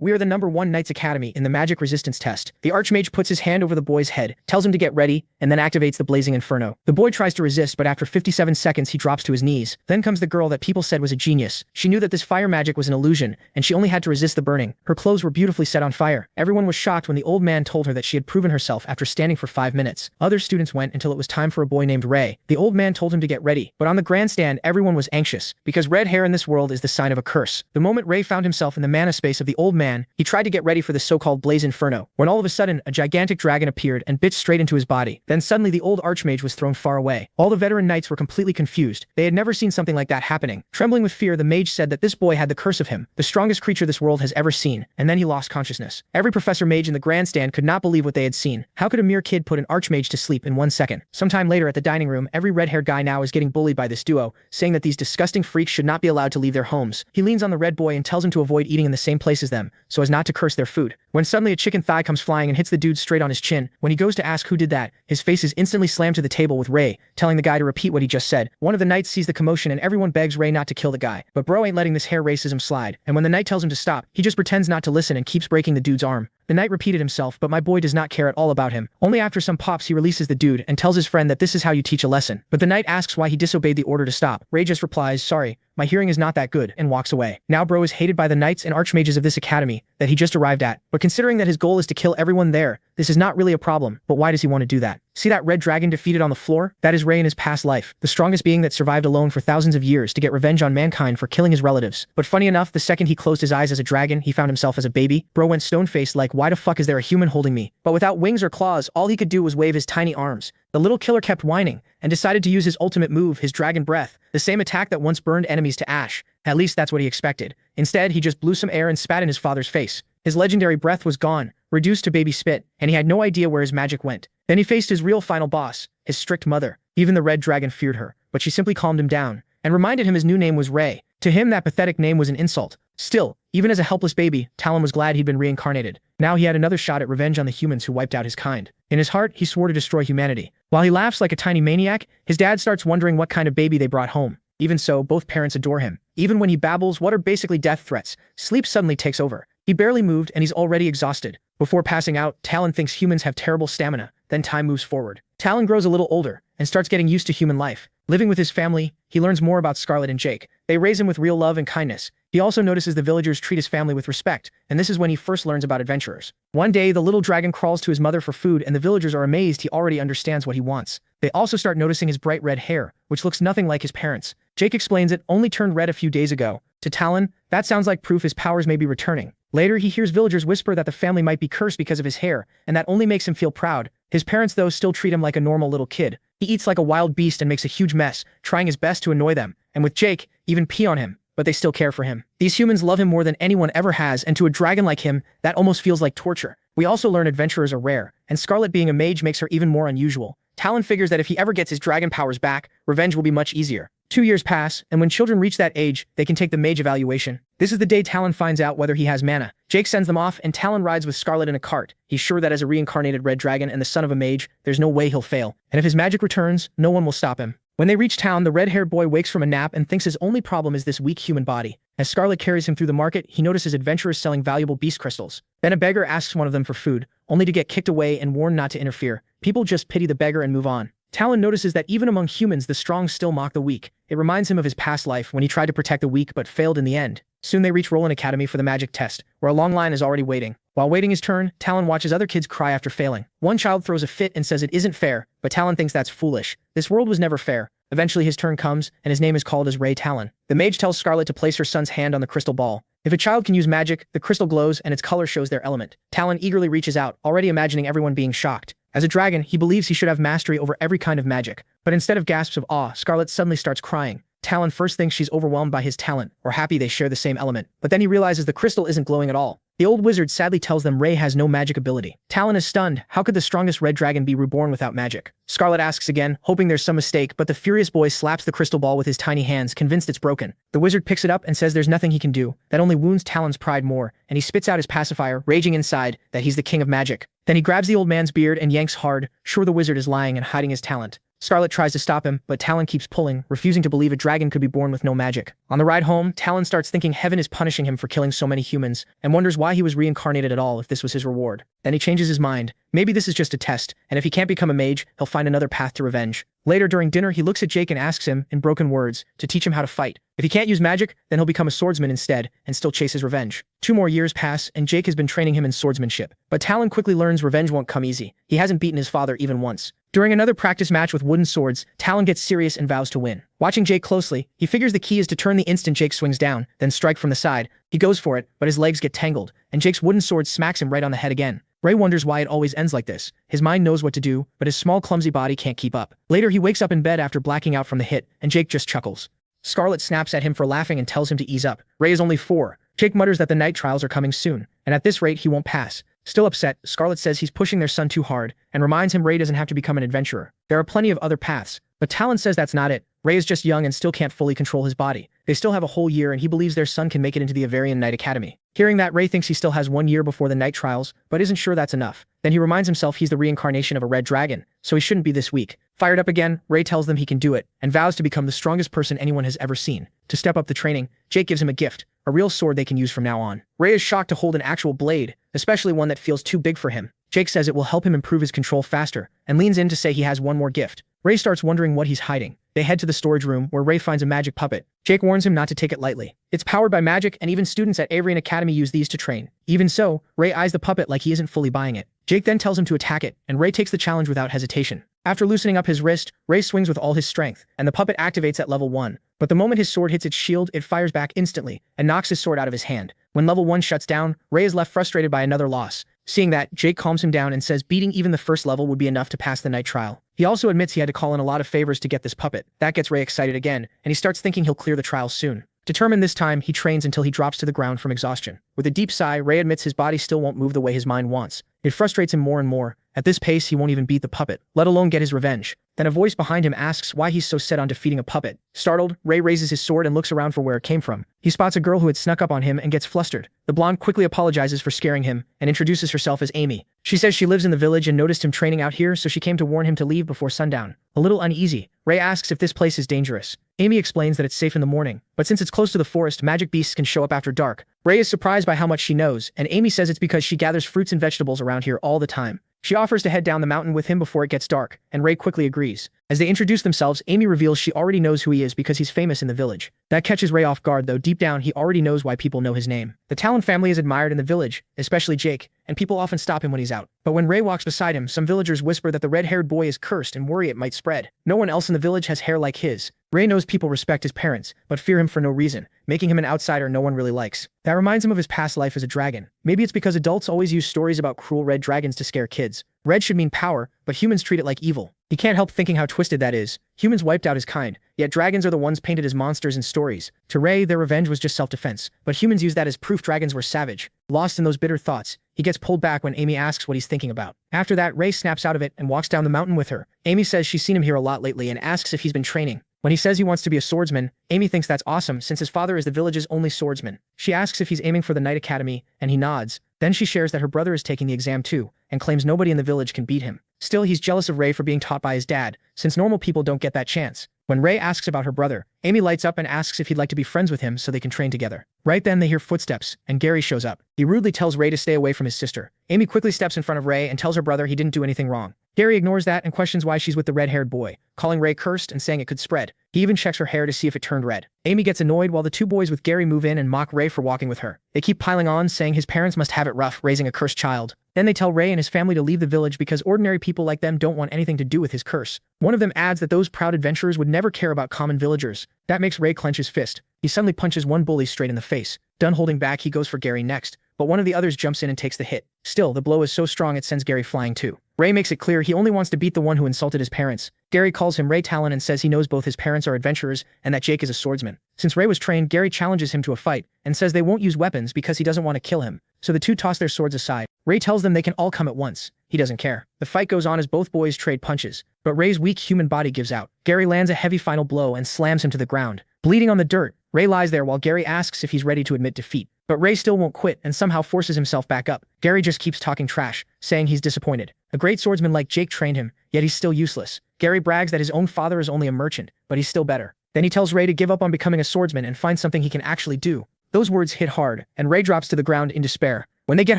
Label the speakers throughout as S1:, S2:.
S1: We are the #1 Knights Academy in the magic resistance test. The Archmage puts his hand over the boy's head, tells him to get ready, and then activates the blazing inferno. The boy tries to resist, but after 57 seconds he drops to his knees. Then comes the girl that people said was a genius. She knew that this fire magic was an illusion, and she only had to resist the burning. Her clothes were beautifully set on fire. Everyone was shocked when the old man told her that she had proven herself after standing for 5 minutes. Other students went until it was time for a boy named Ray. The old man told him to get ready, but on the grandstand everyone was anxious, because red hair in this world is the sign of a curse. The moment Ray found himself in the mana space of the old man, he tried to get ready for the so-called Blaze Inferno, when all of a sudden a gigantic dragon appeared and bit straight into his body. Then suddenly the old Archmage was thrown far away. All the veteran knights were completely confused. They had never seen something like that happening. Trembling with fear, the mage said that this boy had the curse of him, the strongest creature this world has ever seen, and then he lost consciousness. Every professor mage in the grandstand could not believe what they had seen. How could a mere kid put an Archmage to sleep in 1 second? Sometime later at the dining room, every red-haired guy now is getting bullied by this duo, saying that these disgusting freaks should not be allowed to leave their homes. He leans on the red boy and tells him to avoid eating in the same place as them, so as not to curse their food. When suddenly a chicken thigh comes flying and hits the dude straight on his chin. When he goes to ask who did that, his face is instantly slammed to the table with Ray, telling the guy to repeat what he just said. One of the knights sees the commotion and everyone begs Ray not to kill the guy, but bro ain't letting this hair racism slide, and when the knight tells him to stop, he just pretends not to listen and keeps breaking the dude's arm. The knight repeated himself, but my boy does not care at all about him. Only after some pops he releases the dude and tells his friend that this is how you teach a lesson. But the knight asks why he disobeyed the order to stop. Ray just replies, sorry, my hearing is not that good, and walks away. Now bro is hated by the knights and archmages of this academy that he just arrived at, but considering that his goal is to kill everyone there, this is not really a problem, but why does he want to do that? See that red dragon defeated on the floor? That is Ray in his past life, the strongest being that survived alone for thousands of years to get revenge on mankind for killing his relatives. But funny enough, the second he closed his eyes as a dragon, he found himself as a baby. Bro went stone-faced like, why the fuck is there a human holding me? But without wings or claws, all he could do was wave his tiny arms. The little killer kept whining, and decided to use his ultimate move, his dragon breath, the same attack that once burned enemies to ash. At least that's what he expected. Instead, he just blew some air and spat in his father's face. His legendary breath was gone, reduced to baby spit, and he had no idea where his magic went. Then he faced his real final boss, his strict mother. Even the red dragon feared her, but she simply calmed him down, and reminded him his new name was Ray. To him, that pathetic name was an insult. Still, even as a helpless baby, Talen was glad he'd been reincarnated. Now he had another shot at revenge on the humans who wiped out his kind. In his heart, he swore to destroy humanity. While he laughs like a tiny maniac, his dad starts wondering what kind of baby they brought home. Even so, both parents adore him. Even when he babbles what are basically death threats, sleep suddenly takes over. He barely moved and he's already exhausted. Before passing out, Talen thinks humans have terrible stamina. Then time moves forward. Talen grows a little older and starts getting used to human life. Living with his family, he learns more about Scarlet and Jake. They raise him with real love and kindness. He also notices the villagers treat his family with respect, and this is when he first learns about adventurers. One day, the little dragon crawls to his mother for food and the villagers are amazed he already understands what he wants. They also start noticing his bright red hair, which looks nothing like his parents'. Jake explains it only turned red a few days ago. To Talen, that sounds like proof his powers may be returning. Later, he hears villagers whisper that the family might be cursed because of his hair, and that only makes him feel proud. His parents, though, still treat him like a normal little kid. He eats like a wild beast and makes a huge mess, trying his best to annoy them. And with Jake, even pee on him, but they still care for him. These humans love him more than anyone ever has, and to a dragon like him, that almost feels like torture. We also learn adventurers are rare, and Scarlet being a mage makes her even more unusual. Talen figures that if he ever gets his dragon powers back, revenge will be much easier. 2 years pass, and when children reach that age, they can take the mage evaluation. This is the day Talen finds out whether he has mana. Jake sends them off, and Talen rides with Scarlet in a cart. He's sure that as a reincarnated red dragon and the son of a mage, there's no way he'll fail. And if his magic returns, no one will stop him. When they reach town, the red-haired boy wakes from a nap and thinks his only problem is this weak human body. As Scarlet carries him through the market, he notices adventurers selling valuable beast crystals. Then a beggar asks one of them for food, only to get kicked away and warned not to interfere. People just pity the beggar and move on. Talen notices that even among humans, the strong still mock the weak. It reminds him of his past life when he tried to protect the weak but failed in the end. Soon they reach Roland Academy for the magic test, where a long line is already waiting. While waiting his turn, Talen watches other kids cry after failing. One child throws a fit and says it isn't fair, but Talen thinks that's foolish. This world was never fair. Eventually his turn comes, and his name is called as Ray Talen. The mage tells Scarlet to place her son's hand on the crystal ball. If a child can use magic, the crystal glows and its color shows their element. Talen eagerly reaches out, already imagining everyone being shocked. As a dragon, he believes he should have mastery over every kind of magic. But instead of gasps of awe, Scarlet suddenly starts crying. Talen first thinks she's overwhelmed by his talent, or happy they share the same element. But then he realizes the crystal isn't glowing at all. The old wizard sadly tells them Ray has no magic ability. Talen is stunned. How could the strongest red dragon be reborn without magic? Scarlet asks again, hoping there's some mistake, but the furious boy slaps the crystal ball with his tiny hands, convinced it's broken. The wizard picks it up and says there's nothing he can do. That only wounds Talen's pride more, and he spits out his pacifier, raging inside that he's the king of magic. Then he grabs the old man's beard and yanks hard, sure the wizard is lying and hiding his talent. Scarlet tries to stop him, but Talen keeps pulling, refusing to believe a dragon could be born with no magic. On the ride home, Talen starts thinking heaven is punishing him for killing so many humans, and wonders why he was reincarnated at all if this was his reward. Then he changes his mind. Maybe this is just a test, and if he can't become a mage, he'll find another path to revenge. Later during dinner, he looks at Jake and asks him, in broken words, to teach him how to fight. If he can't use magic, then he'll become a swordsman instead, and still chase his revenge. 2 more years pass, and Jake has been training him in swordsmanship. But Talen quickly learns revenge won't come easy. He hasn't beaten his father even once. During another practice match with wooden swords, Talen gets serious and vows to win. Watching Jake closely, he figures the key is to turn the instant Jake swings down, then strike from the side. He goes for it, but his legs get tangled, and Jake's wooden sword smacks him right on the head again. Ray wonders why it always ends like this. His mind knows what to do, but his small clumsy body can't keep up. Later he wakes up in bed after blacking out from the hit, and Jake just chuckles. Scarlet snaps at him for laughing and tells him to ease up. Ray is only 4. Jake mutters that the night trials are coming soon, and at this rate he won't pass. Still upset, Scarlet says he's pushing their son too hard, and reminds him Ray doesn't have to become an adventurer. There are plenty of other paths, but Talen says that's not it. Ray is just young and still can't fully control his body. They still have a whole year, and he believes their son can make it into the Avarian Knight Academy. Hearing that, Ray thinks he still has 1 year before the night trials, but isn't sure that's enough. Then he reminds himself he's the reincarnation of a red dragon, so he shouldn't be this weak. Fired up again, Ray tells them he can do it, and vows to become the strongest person anyone has ever seen. To step up the training, Jake gives him a gift, a real sword they can use from now on. Ray is shocked to hold an actual blade, especially one that feels too big for him. Jake says it will help him improve his control faster, and leans in to say he has one more gift. Ray starts wondering what he's hiding. They head to the storage room, where Ray finds a magic puppet. Jake warns him not to take it lightly. It's powered by magic, and even students at Avarian Academy use these to train. Even so, Ray eyes the puppet like he isn't fully buying it. Jake then tells him to attack it, and Ray takes the challenge without hesitation. After loosening up his wrist, Ray swings with all his strength, and the puppet activates at level 1. But the moment his sword hits its shield, it fires back instantly, and knocks his sword out of his hand. When level 1 shuts down, Ray is left frustrated by another loss. Seeing that, Jake calms him down and says beating even the first level would be enough to pass the night trial. He also admits he had to call in a lot of favors to get this puppet. That gets Ray excited again, and he starts thinking he'll clear the trials soon. Determined this time, he trains until he drops to the ground from exhaustion. With a deep sigh, Ray admits his body still won't move the way his mind wants. It frustrates him more and more. At this pace, he won't even beat the puppet, let alone get his revenge. Then a voice behind him asks why he's so set on defeating a puppet. Startled, Ray raises his sword and looks around for where it came from. He spots a girl who had snuck up on him and gets flustered. The blonde quickly apologizes for scaring him and introduces herself as Amy. She says she lives in the village and noticed him training out here, so she came to warn him to leave before sundown. A little uneasy, Ray asks if this place is dangerous. Amy explains that it's safe in the morning, but since it's close to the forest, magic beasts can show up after dark. Ray is surprised by how much she knows, and Amy says it's because she gathers fruits and vegetables around here all the time. She offers to head down the mountain with him before it gets dark, and Ray quickly agrees. As they introduce themselves, Amy reveals she already knows who he is because he's famous in the village. That catches Ray off guard, though deep down he already knows why people know his name. The Talen family is admired in the village, especially Jake, and people often stop him when he's out. But when Ray walks beside him, some villagers whisper that the red-haired boy is cursed and worry it might spread. No one else in the village has hair like his. Ray knows people respect his parents, but fear him for no reason, making him an outsider no one really likes. That reminds him of his past life as a dragon. Maybe it's because adults always use stories about cruel red dragons to scare kids. Red should mean power, but humans treat it like evil. He can't help thinking how twisted that is. Humans wiped out his kind, yet dragons are the ones painted as monsters in stories. To Ray, their revenge was just self-defense, but humans use that as proof dragons were savage. Lost in those bitter thoughts, he gets pulled back when Amy asks what he's thinking about. After that, Ray snaps out of it and walks down the mountain with her. Amy says she's seen him here a lot lately and asks if he's been training. When he says he wants to be a swordsman, Amy thinks that's awesome since his father is the village's only swordsman. She asks if he's aiming for the Knight Academy, and he nods. Then she shares that her brother is taking the exam too, and claims nobody in the village can beat him. Still, he's jealous of Ray for being taught by his dad, since normal people don't get that chance. When Ray asks about her brother, Amy lights up and asks if he'd like to be friends with him so they can train together. Right then they hear footsteps, and Gary shows up. He rudely tells Ray to stay away from his sister. Amy quickly steps in front of Ray and tells her brother he didn't do anything wrong. Gary ignores that and questions why she's with the red-haired boy, calling Ray cursed and saying it could spread. He even checks her hair to see if it turned red. Amy gets annoyed while the 2 boys with Gary move in and mock Ray for walking with her. They keep piling on, saying his parents must have it rough raising a cursed child. Then they tell Ray and his family to leave the village because ordinary people like them don't want anything to do with his curse. One of them adds that those proud adventurers would never care about common villagers. That makes Ray clench his fist. He suddenly punches one bully straight in the face. Done holding back, he goes for Gary next, but one of the others jumps in and takes the hit. Still, the blow is so strong it sends Gary flying too. Ray makes it clear he only wants to beat the one who insulted his parents. Gary calls him Ray Talen and says he knows both his parents are adventurers and that Jake is a swordsman. Since Ray was trained, Gary challenges him to a fight and says they won't use weapons because he doesn't want to kill him. So the 2 toss their swords aside. Ray tells them they can all come at once. He doesn't care. The fight goes on as both boys trade punches, but Ray's weak human body gives out. Gary lands a heavy final blow and slams him to the ground. Bleeding on the dirt, Ray lies there while Gary asks if he's ready to admit defeat. But Ray still won't quit and somehow forces himself back up. Gary just keeps talking trash, saying he's disappointed. A great swordsman like Jake trained him, yet he's still useless. Gary brags that his own father is only a merchant, but he's still better. Then he tells Ray to give up on becoming a swordsman and find something he can actually do. Those words hit hard, and Ray drops to the ground in despair. When they get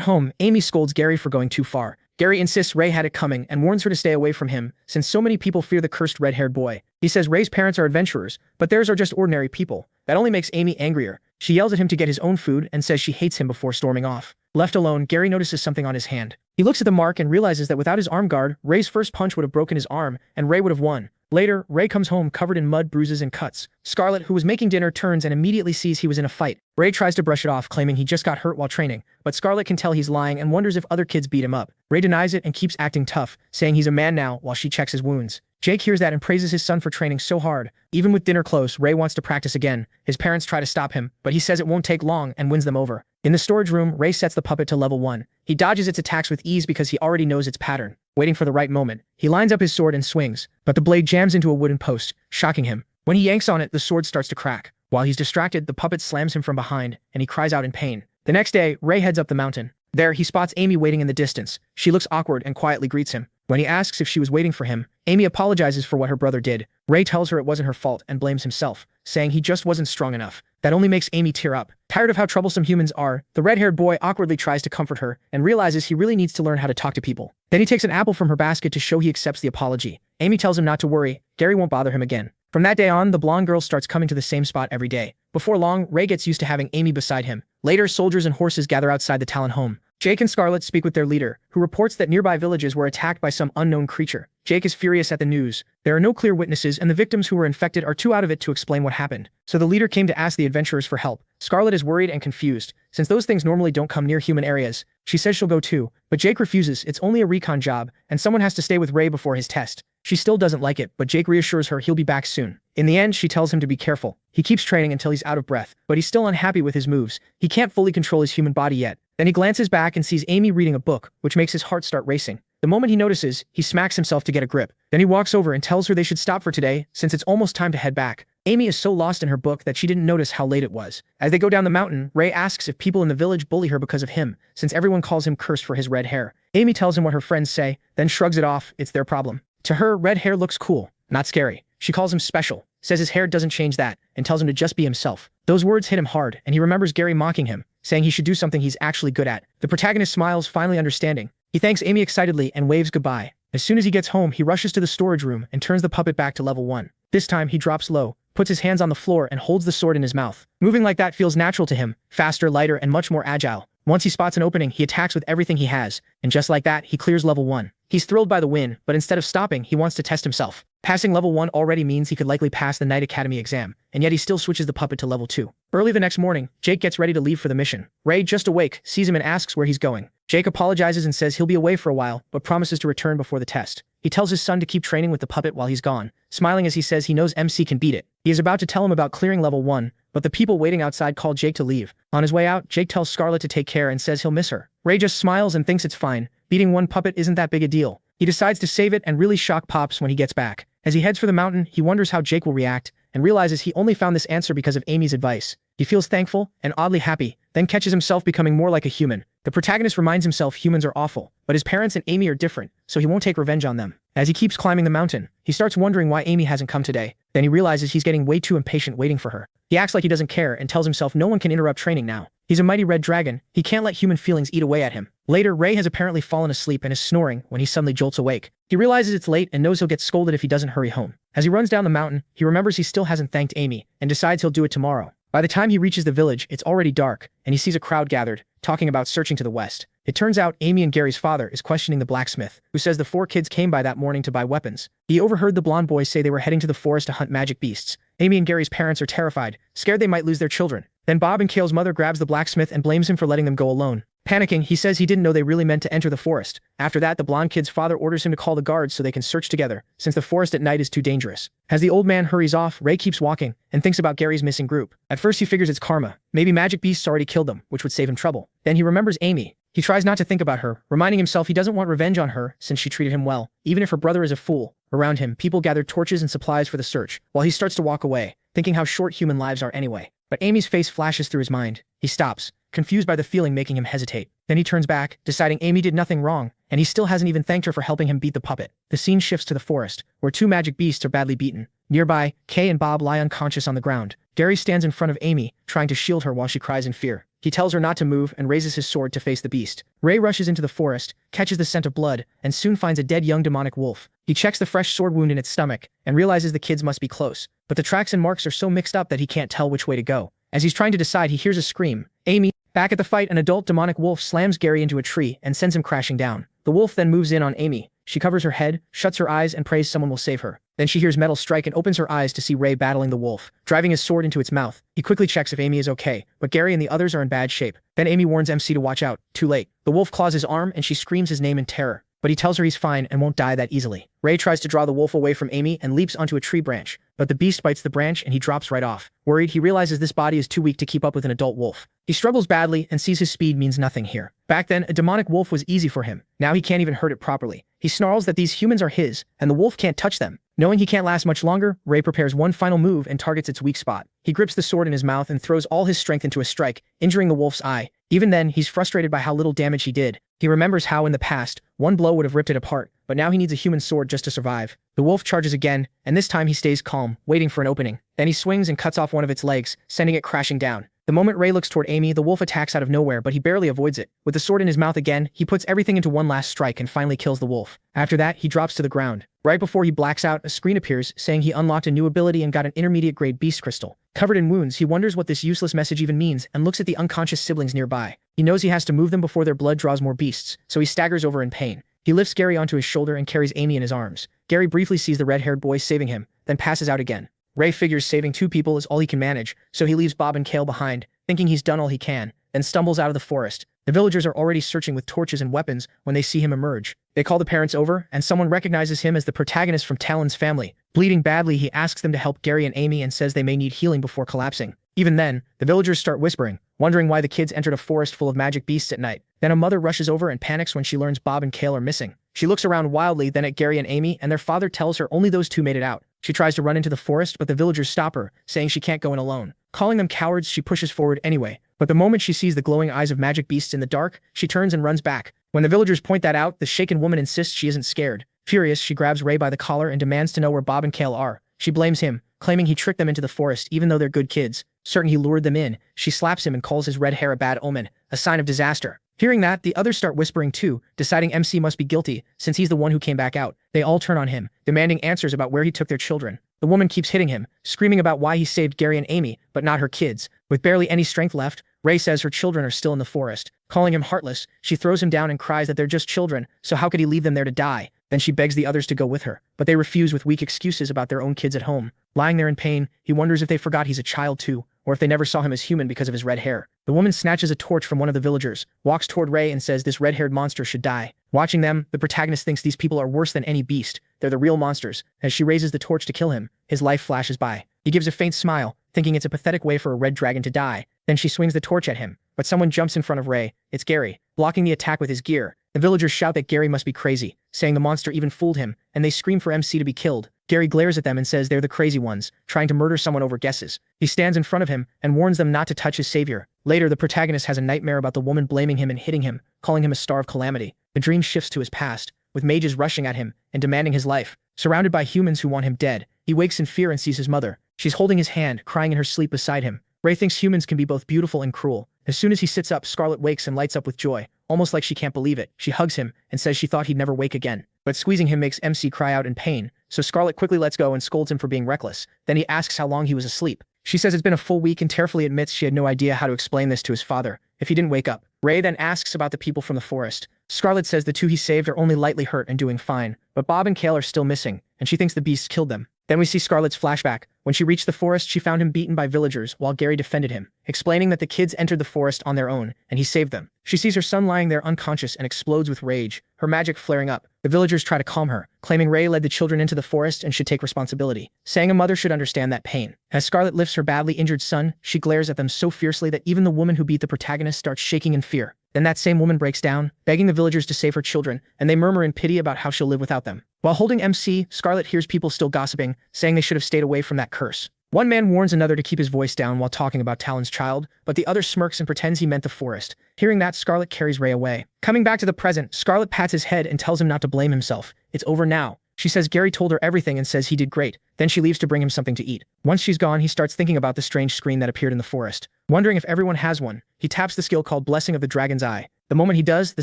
S1: home, Amy scolds Gary for going too far. Gary insists Ray had it coming and warns her to stay away from him, since so many people fear the cursed red-haired boy. He says Ray's parents are adventurers, but theirs are just ordinary people. That only makes Amy angrier. She yells at him to get his own food and says she hates him before storming off. Left alone, Gary notices something on his hand. He looks at the mark and realizes that without his arm guard, Ray's first punch would have broken his arm, and Ray would have won. Later, Ray comes home covered in mud, bruises, and cuts. Scarlett, who was making dinner, turns and immediately sees he was in a fight. Ray tries to brush it off, claiming he just got hurt while training, but Scarlett can tell he's lying and wonders if other kids beat him up. Ray denies it and keeps acting tough, saying he's a man now while she checks his wounds. Jake hears that and praises his son for training so hard. Even with dinner close, Ray wants to practice again. His parents try to stop him, but he says it won't take long and wins them over. In the storage room, Ray sets the puppet to level 1. He dodges its attacks with ease because he already knows its pattern. Waiting for the right moment, he lines up his sword and swings, but the blade jams into a wooden post, shocking him. When he yanks on it, the sword starts to crack. While he's distracted, the puppet slams him from behind, and he cries out in pain. The next day, Ray heads up the mountain. There, he spots Amy waiting in the distance. She looks awkward and quietly greets him. When he asks if she was waiting for him, Amy apologizes for what her brother did. Ray tells her it wasn't her fault and blames himself, saying he just wasn't strong enough. That only makes Amy tear up. Tired of how troublesome humans are, the red-haired boy awkwardly tries to comfort her and realizes he really needs to learn how to talk to people. Then he takes an apple from her basket to show he accepts the apology. Amy tells him not to worry, Gary won't bother him again. From that day on, the blonde girl starts coming to the same spot every day. Before long, Ray gets used to having Amy beside him. Later, soldiers and horses gather outside the Talen home. Jake and Scarlett speak with their leader, who reports that nearby villages were attacked by some unknown creature. Jake is furious at the news. There are no clear witnesses, and the victims who were infected are too out of it to explain what happened. So the leader came to ask the adventurers for help. Scarlett is worried and confused, since those things normally don't come near human areas. She says she'll go too, but Jake refuses. It's only a recon job, and someone has to stay with Ray before his test. She still doesn't like it, but Jake reassures her he'll be back soon. In the end, she tells him to be careful. He keeps training until he's out of breath, but he's still unhappy with his moves. He can't fully control his human body yet. Then he glances back and sees Amy reading a book, which makes his heart start racing. The moment he notices, he smacks himself to get a grip. Then he walks over and tells her they should stop for today, since it's almost time to head back. Amy is so lost in her book that she didn't notice how late it was. As they go down the mountain, Ray asks if people in the village bully her because of him, since everyone calls him cursed for his red hair. Amy tells him what her friends say, then shrugs it off. It's their problem. To her, red hair looks cool, not scary. She calls him special, says his hair doesn't change that, and tells him to just be himself. Those words hit him hard, and he remembers Gary mocking him, saying he should do something he's actually good at. The protagonist smiles, finally understanding. He thanks Amy excitedly and waves goodbye. As soon as he gets home, he rushes to the storage room and turns the puppet back to level 1. This time, he drops low, puts his hands on the floor, and holds the sword in his mouth. Moving like that feels natural to him, faster, lighter, and much more agile. Once he spots an opening, he attacks with everything he has, and just like that, he clears level 1. He's thrilled by the win, but instead of stopping, he wants to test himself. Passing level 1 already means he could likely pass the Knight Academy exam, and yet he still switches the puppet to level 2. Early the next morning, Jake gets ready to leave for the mission. Ray, just awake, sees him and asks where he's going. Jake apologizes and says he'll be away for a while, but promises to return before the test. He tells his son to keep training with the puppet while he's gone, smiling as he says he knows MC can beat it. He is about to tell him about clearing level 1, but the people waiting outside call Jake to leave. On his way out, Jake tells Scarlett to take care and says he'll miss her. Ray just smiles and thinks it's fine. Beating one puppet isn't that big a deal. He decides to save it and really shock Pops when he gets back. As he heads for the mountain, he wonders how Jake will react, and realizes he only found this answer because of Amy's advice. He feels thankful and oddly happy, then catches himself becoming more like a human. The protagonist reminds himself humans are awful, but his parents and Amy are different, so he won't take revenge on them. As he keeps climbing the mountain, he starts wondering why Amy hasn't come today. Then he realizes he's getting way too impatient waiting for her. He acts like he doesn't care and tells himself no one can interrupt training now. He's a mighty red dragon. He can't let human feelings eat away at him. Later, Ray has apparently fallen asleep and is snoring when he suddenly jolts awake. He realizes it's late and knows he'll get scolded if he doesn't hurry home. As he runs down the mountain, he remembers he still hasn't thanked Amy and decides he'll do it tomorrow. By the time he reaches the village, it's already dark, and he sees a crowd gathered, talking about searching to the west. It turns out Amy and Gary's father is questioning the blacksmith, who says the 4 kids came by that morning to buy weapons. He overheard the blonde boys say they were heading to the forest to hunt magic beasts. Amy and Gary's parents are terrified, scared they might lose their children. Then Bob and Kale's mother grabs the blacksmith and blames him for letting them go alone. Panicking, he says he didn't know they really meant to enter the forest. After that, the blonde kid's father orders him to call the guards so they can search together, since the forest at night is too dangerous. As the old man hurries off, Ray keeps walking, and thinks about Gary's missing group. At first he figures it's karma. Maybe magic beasts already killed them, which would save him trouble. Then he remembers Amy. He tries not to think about her, reminding himself he doesn't want revenge on her since she treated him well, even if her brother is a fool. Around him, people gather torches and supplies for the search, while he starts to walk away, thinking how short human lives are anyway. But Amy's face flashes through his mind. He stops, confused by the feeling making him hesitate. Then he turns back, deciding Amy did nothing wrong, and he still hasn't even thanked her for helping him beat the puppet. The scene shifts to the forest, where two magic beasts are badly beaten. Nearby, Kay and Bob lie unconscious on the ground. Gary stands in front of Amy, trying to shield her while she cries in fear. He tells her not to move and raises his sword to face the beast. Ray rushes into the forest, catches the scent of blood, and soon finds a dead young demonic wolf. He checks the fresh sword wound in its stomach, and realizes the kids must be close. But the tracks and marks are so mixed up that he can't tell which way to go. As he's trying to decide, he hears a scream. Amy! Back at the fight, an adult demonic wolf slams Gary into a tree and sends him crashing down. The wolf then moves in on Amy. She covers her head, shuts her eyes, and prays someone will save her. Then she hears metal strike and opens her eyes to see Ray battling the wolf, driving his sword into its mouth. He quickly checks if Amy is okay, but Gary and the others are in bad shape. Then Amy warns MC to watch out. Too late. The wolf claws his arm and she screams his name in terror, but he tells her he's fine and won't die that easily. Ray tries to draw the wolf away from Amy and leaps onto a tree branch, but the beast bites the branch and he drops right off. Worried, he realizes this body is too weak to keep up with an adult wolf. He struggles badly and sees his speed means nothing here. Back then, a demonic wolf was easy for him. Now he can't even hurt it properly. He snarls that these humans are his, and the wolf can't touch them. Knowing he can't last much longer, Ray prepares one final move and targets its weak spot. He grips the sword in his mouth and throws all his strength into a strike, injuring the wolf's eye. Even then, he's frustrated by how little damage he did. He remembers how in the past, one blow would have ripped it apart, but now he needs a human sword just to survive. The wolf charges again, and this time he stays calm, waiting for an opening. Then he swings and cuts off one of its legs, sending it crashing down. The moment Ray looks toward Amy, the wolf attacks out of nowhere, but he barely avoids it. With the sword in his mouth again, he puts everything into one last strike and finally kills the wolf. After that, he drops to the ground. Right before he blacks out, a screen appears, saying he unlocked a new ability and got an intermediate-grade beast crystal. Covered in wounds, he wonders what this useless message even means and looks at the unconscious siblings nearby. He knows he has to move them before their blood draws more beasts, so he staggers over in pain. He lifts Gary onto his shoulder and carries Amy in his arms. Gary briefly sees the red-haired boy saving him, then passes out again. Ray figures saving two people is all he can manage, so he leaves Bob and Kale behind, thinking he's done all he can, then stumbles out of the forest. The villagers are already searching with torches and weapons when they see him emerge. They call the parents over, and someone recognizes him as the protagonist from Talen's family. Bleeding badly, he asks them to help Gary and Amy and says they may need healing before collapsing. Even then, the villagers start whispering, wondering why the kids entered a forest full of magic beasts at night. Then a mother rushes over and panics when she learns Bob and Kale are missing. She looks around wildly, then at Gary and Amy, and their father tells her only those two made it out. She tries to run into the forest, but the villagers stop her, saying she can't go in alone. Calling them cowards, she pushes forward anyway. But the moment she sees the glowing eyes of magic beasts in the dark, she turns and runs back. When the villagers point that out, the shaken woman insists she isn't scared. Furious, she grabs Ray by the collar and demands to know where Bob and Kale are. She blames him, claiming he tricked them into the forest even though they're good kids. Certain he lured them in, she slaps him and calls his red hair a bad omen, a sign of disaster. Hearing that, the others start whispering too, deciding MC must be guilty, since he's the one who came back out. They all turn on him, demanding answers about where he took their children. The woman keeps hitting him, screaming about why he saved Gary and Amy, but not her kids. With barely any strength left, Ray says her children are still in the forest. Calling him heartless, she throws him down and cries that they're just children, so how could he leave them there to die? Then she begs the others to go with her, but they refuse with weak excuses about their own kids at home. Lying there in pain, he wonders if they forgot he's a child too, or if they never saw him as human because of his red hair. The woman snatches a torch from one of the villagers, walks toward Ray and says this red-haired monster should die. Watching them, the protagonist thinks these people are worse than any beast. They're the real monsters. As she raises the torch to kill him, his life flashes by. He gives a faint smile, thinking it's a pathetic way for a red dragon to die. Then she swings the torch at him, but someone jumps in front of Ray. It's Gary, blocking the attack with his gear. The villagers shout that Gary must be crazy, saying the monster even fooled him, and they scream for MC to be killed. Gary glares at them and says they're the crazy ones, trying to murder someone over guesses. He stands in front of him and warns them not to touch his savior. Later, the protagonist has a nightmare about the woman blaming him and hitting him, calling him a star of calamity. The dream shifts to his past, with mages rushing at him and demanding his life. Surrounded by humans who want him dead, he wakes in fear and sees his mother. She's holding his hand, crying in her sleep beside him. Ray thinks humans can be both beautiful and cruel. As soon as he sits up, Scarlet wakes and lights up with joy, almost like she can't believe it. She hugs him and says she thought he'd never wake again. But squeezing him makes MC cry out in pain, so Scarlet quickly lets go and scolds him for being reckless. Then he asks how long he was asleep. She says it's been a full week and tearfully admits she had no idea how to explain this to his father if he didn't wake up. Ray then asks about the people from the forest. Scarlet says the two he saved are only lightly hurt and doing fine, but Bob and Kale are still missing, and she thinks the beasts killed them. Then we see Scarlet's flashback. When she reached the forest, she found him beaten by villagers while Gary defended him, explaining that the kids entered the forest on their own, and he saved them. She sees her son lying there unconscious and explodes with rage, her magic flaring up. The villagers try to calm her, claiming Ray led the children into the forest and should take responsibility, saying a mother should understand that pain. As Scarlet lifts her badly injured son, she glares at them so fiercely that even the woman who beat the protagonist starts shaking in fear. Then that same woman breaks down, begging the villagers to save her children, and they murmur in pity about how she'll live without them. While holding MC, Scarlet hears people still gossiping, saying they should have stayed away from that curse. One man warns another to keep his voice down while talking about Talen's child, but the other smirks and pretends he meant the forest. Hearing that, Scarlet carries Ray away. Coming back to the present, Scarlet pats his head and tells him not to blame himself. It's over now. She says Gary told her everything and says he did great. Then she leaves to bring him something to eat. Once she's gone, he starts thinking about the strange screen that appeared in the forest. Wondering if everyone has one, he taps the skill called Blessing of the Dragon's Eye. The moment he does, the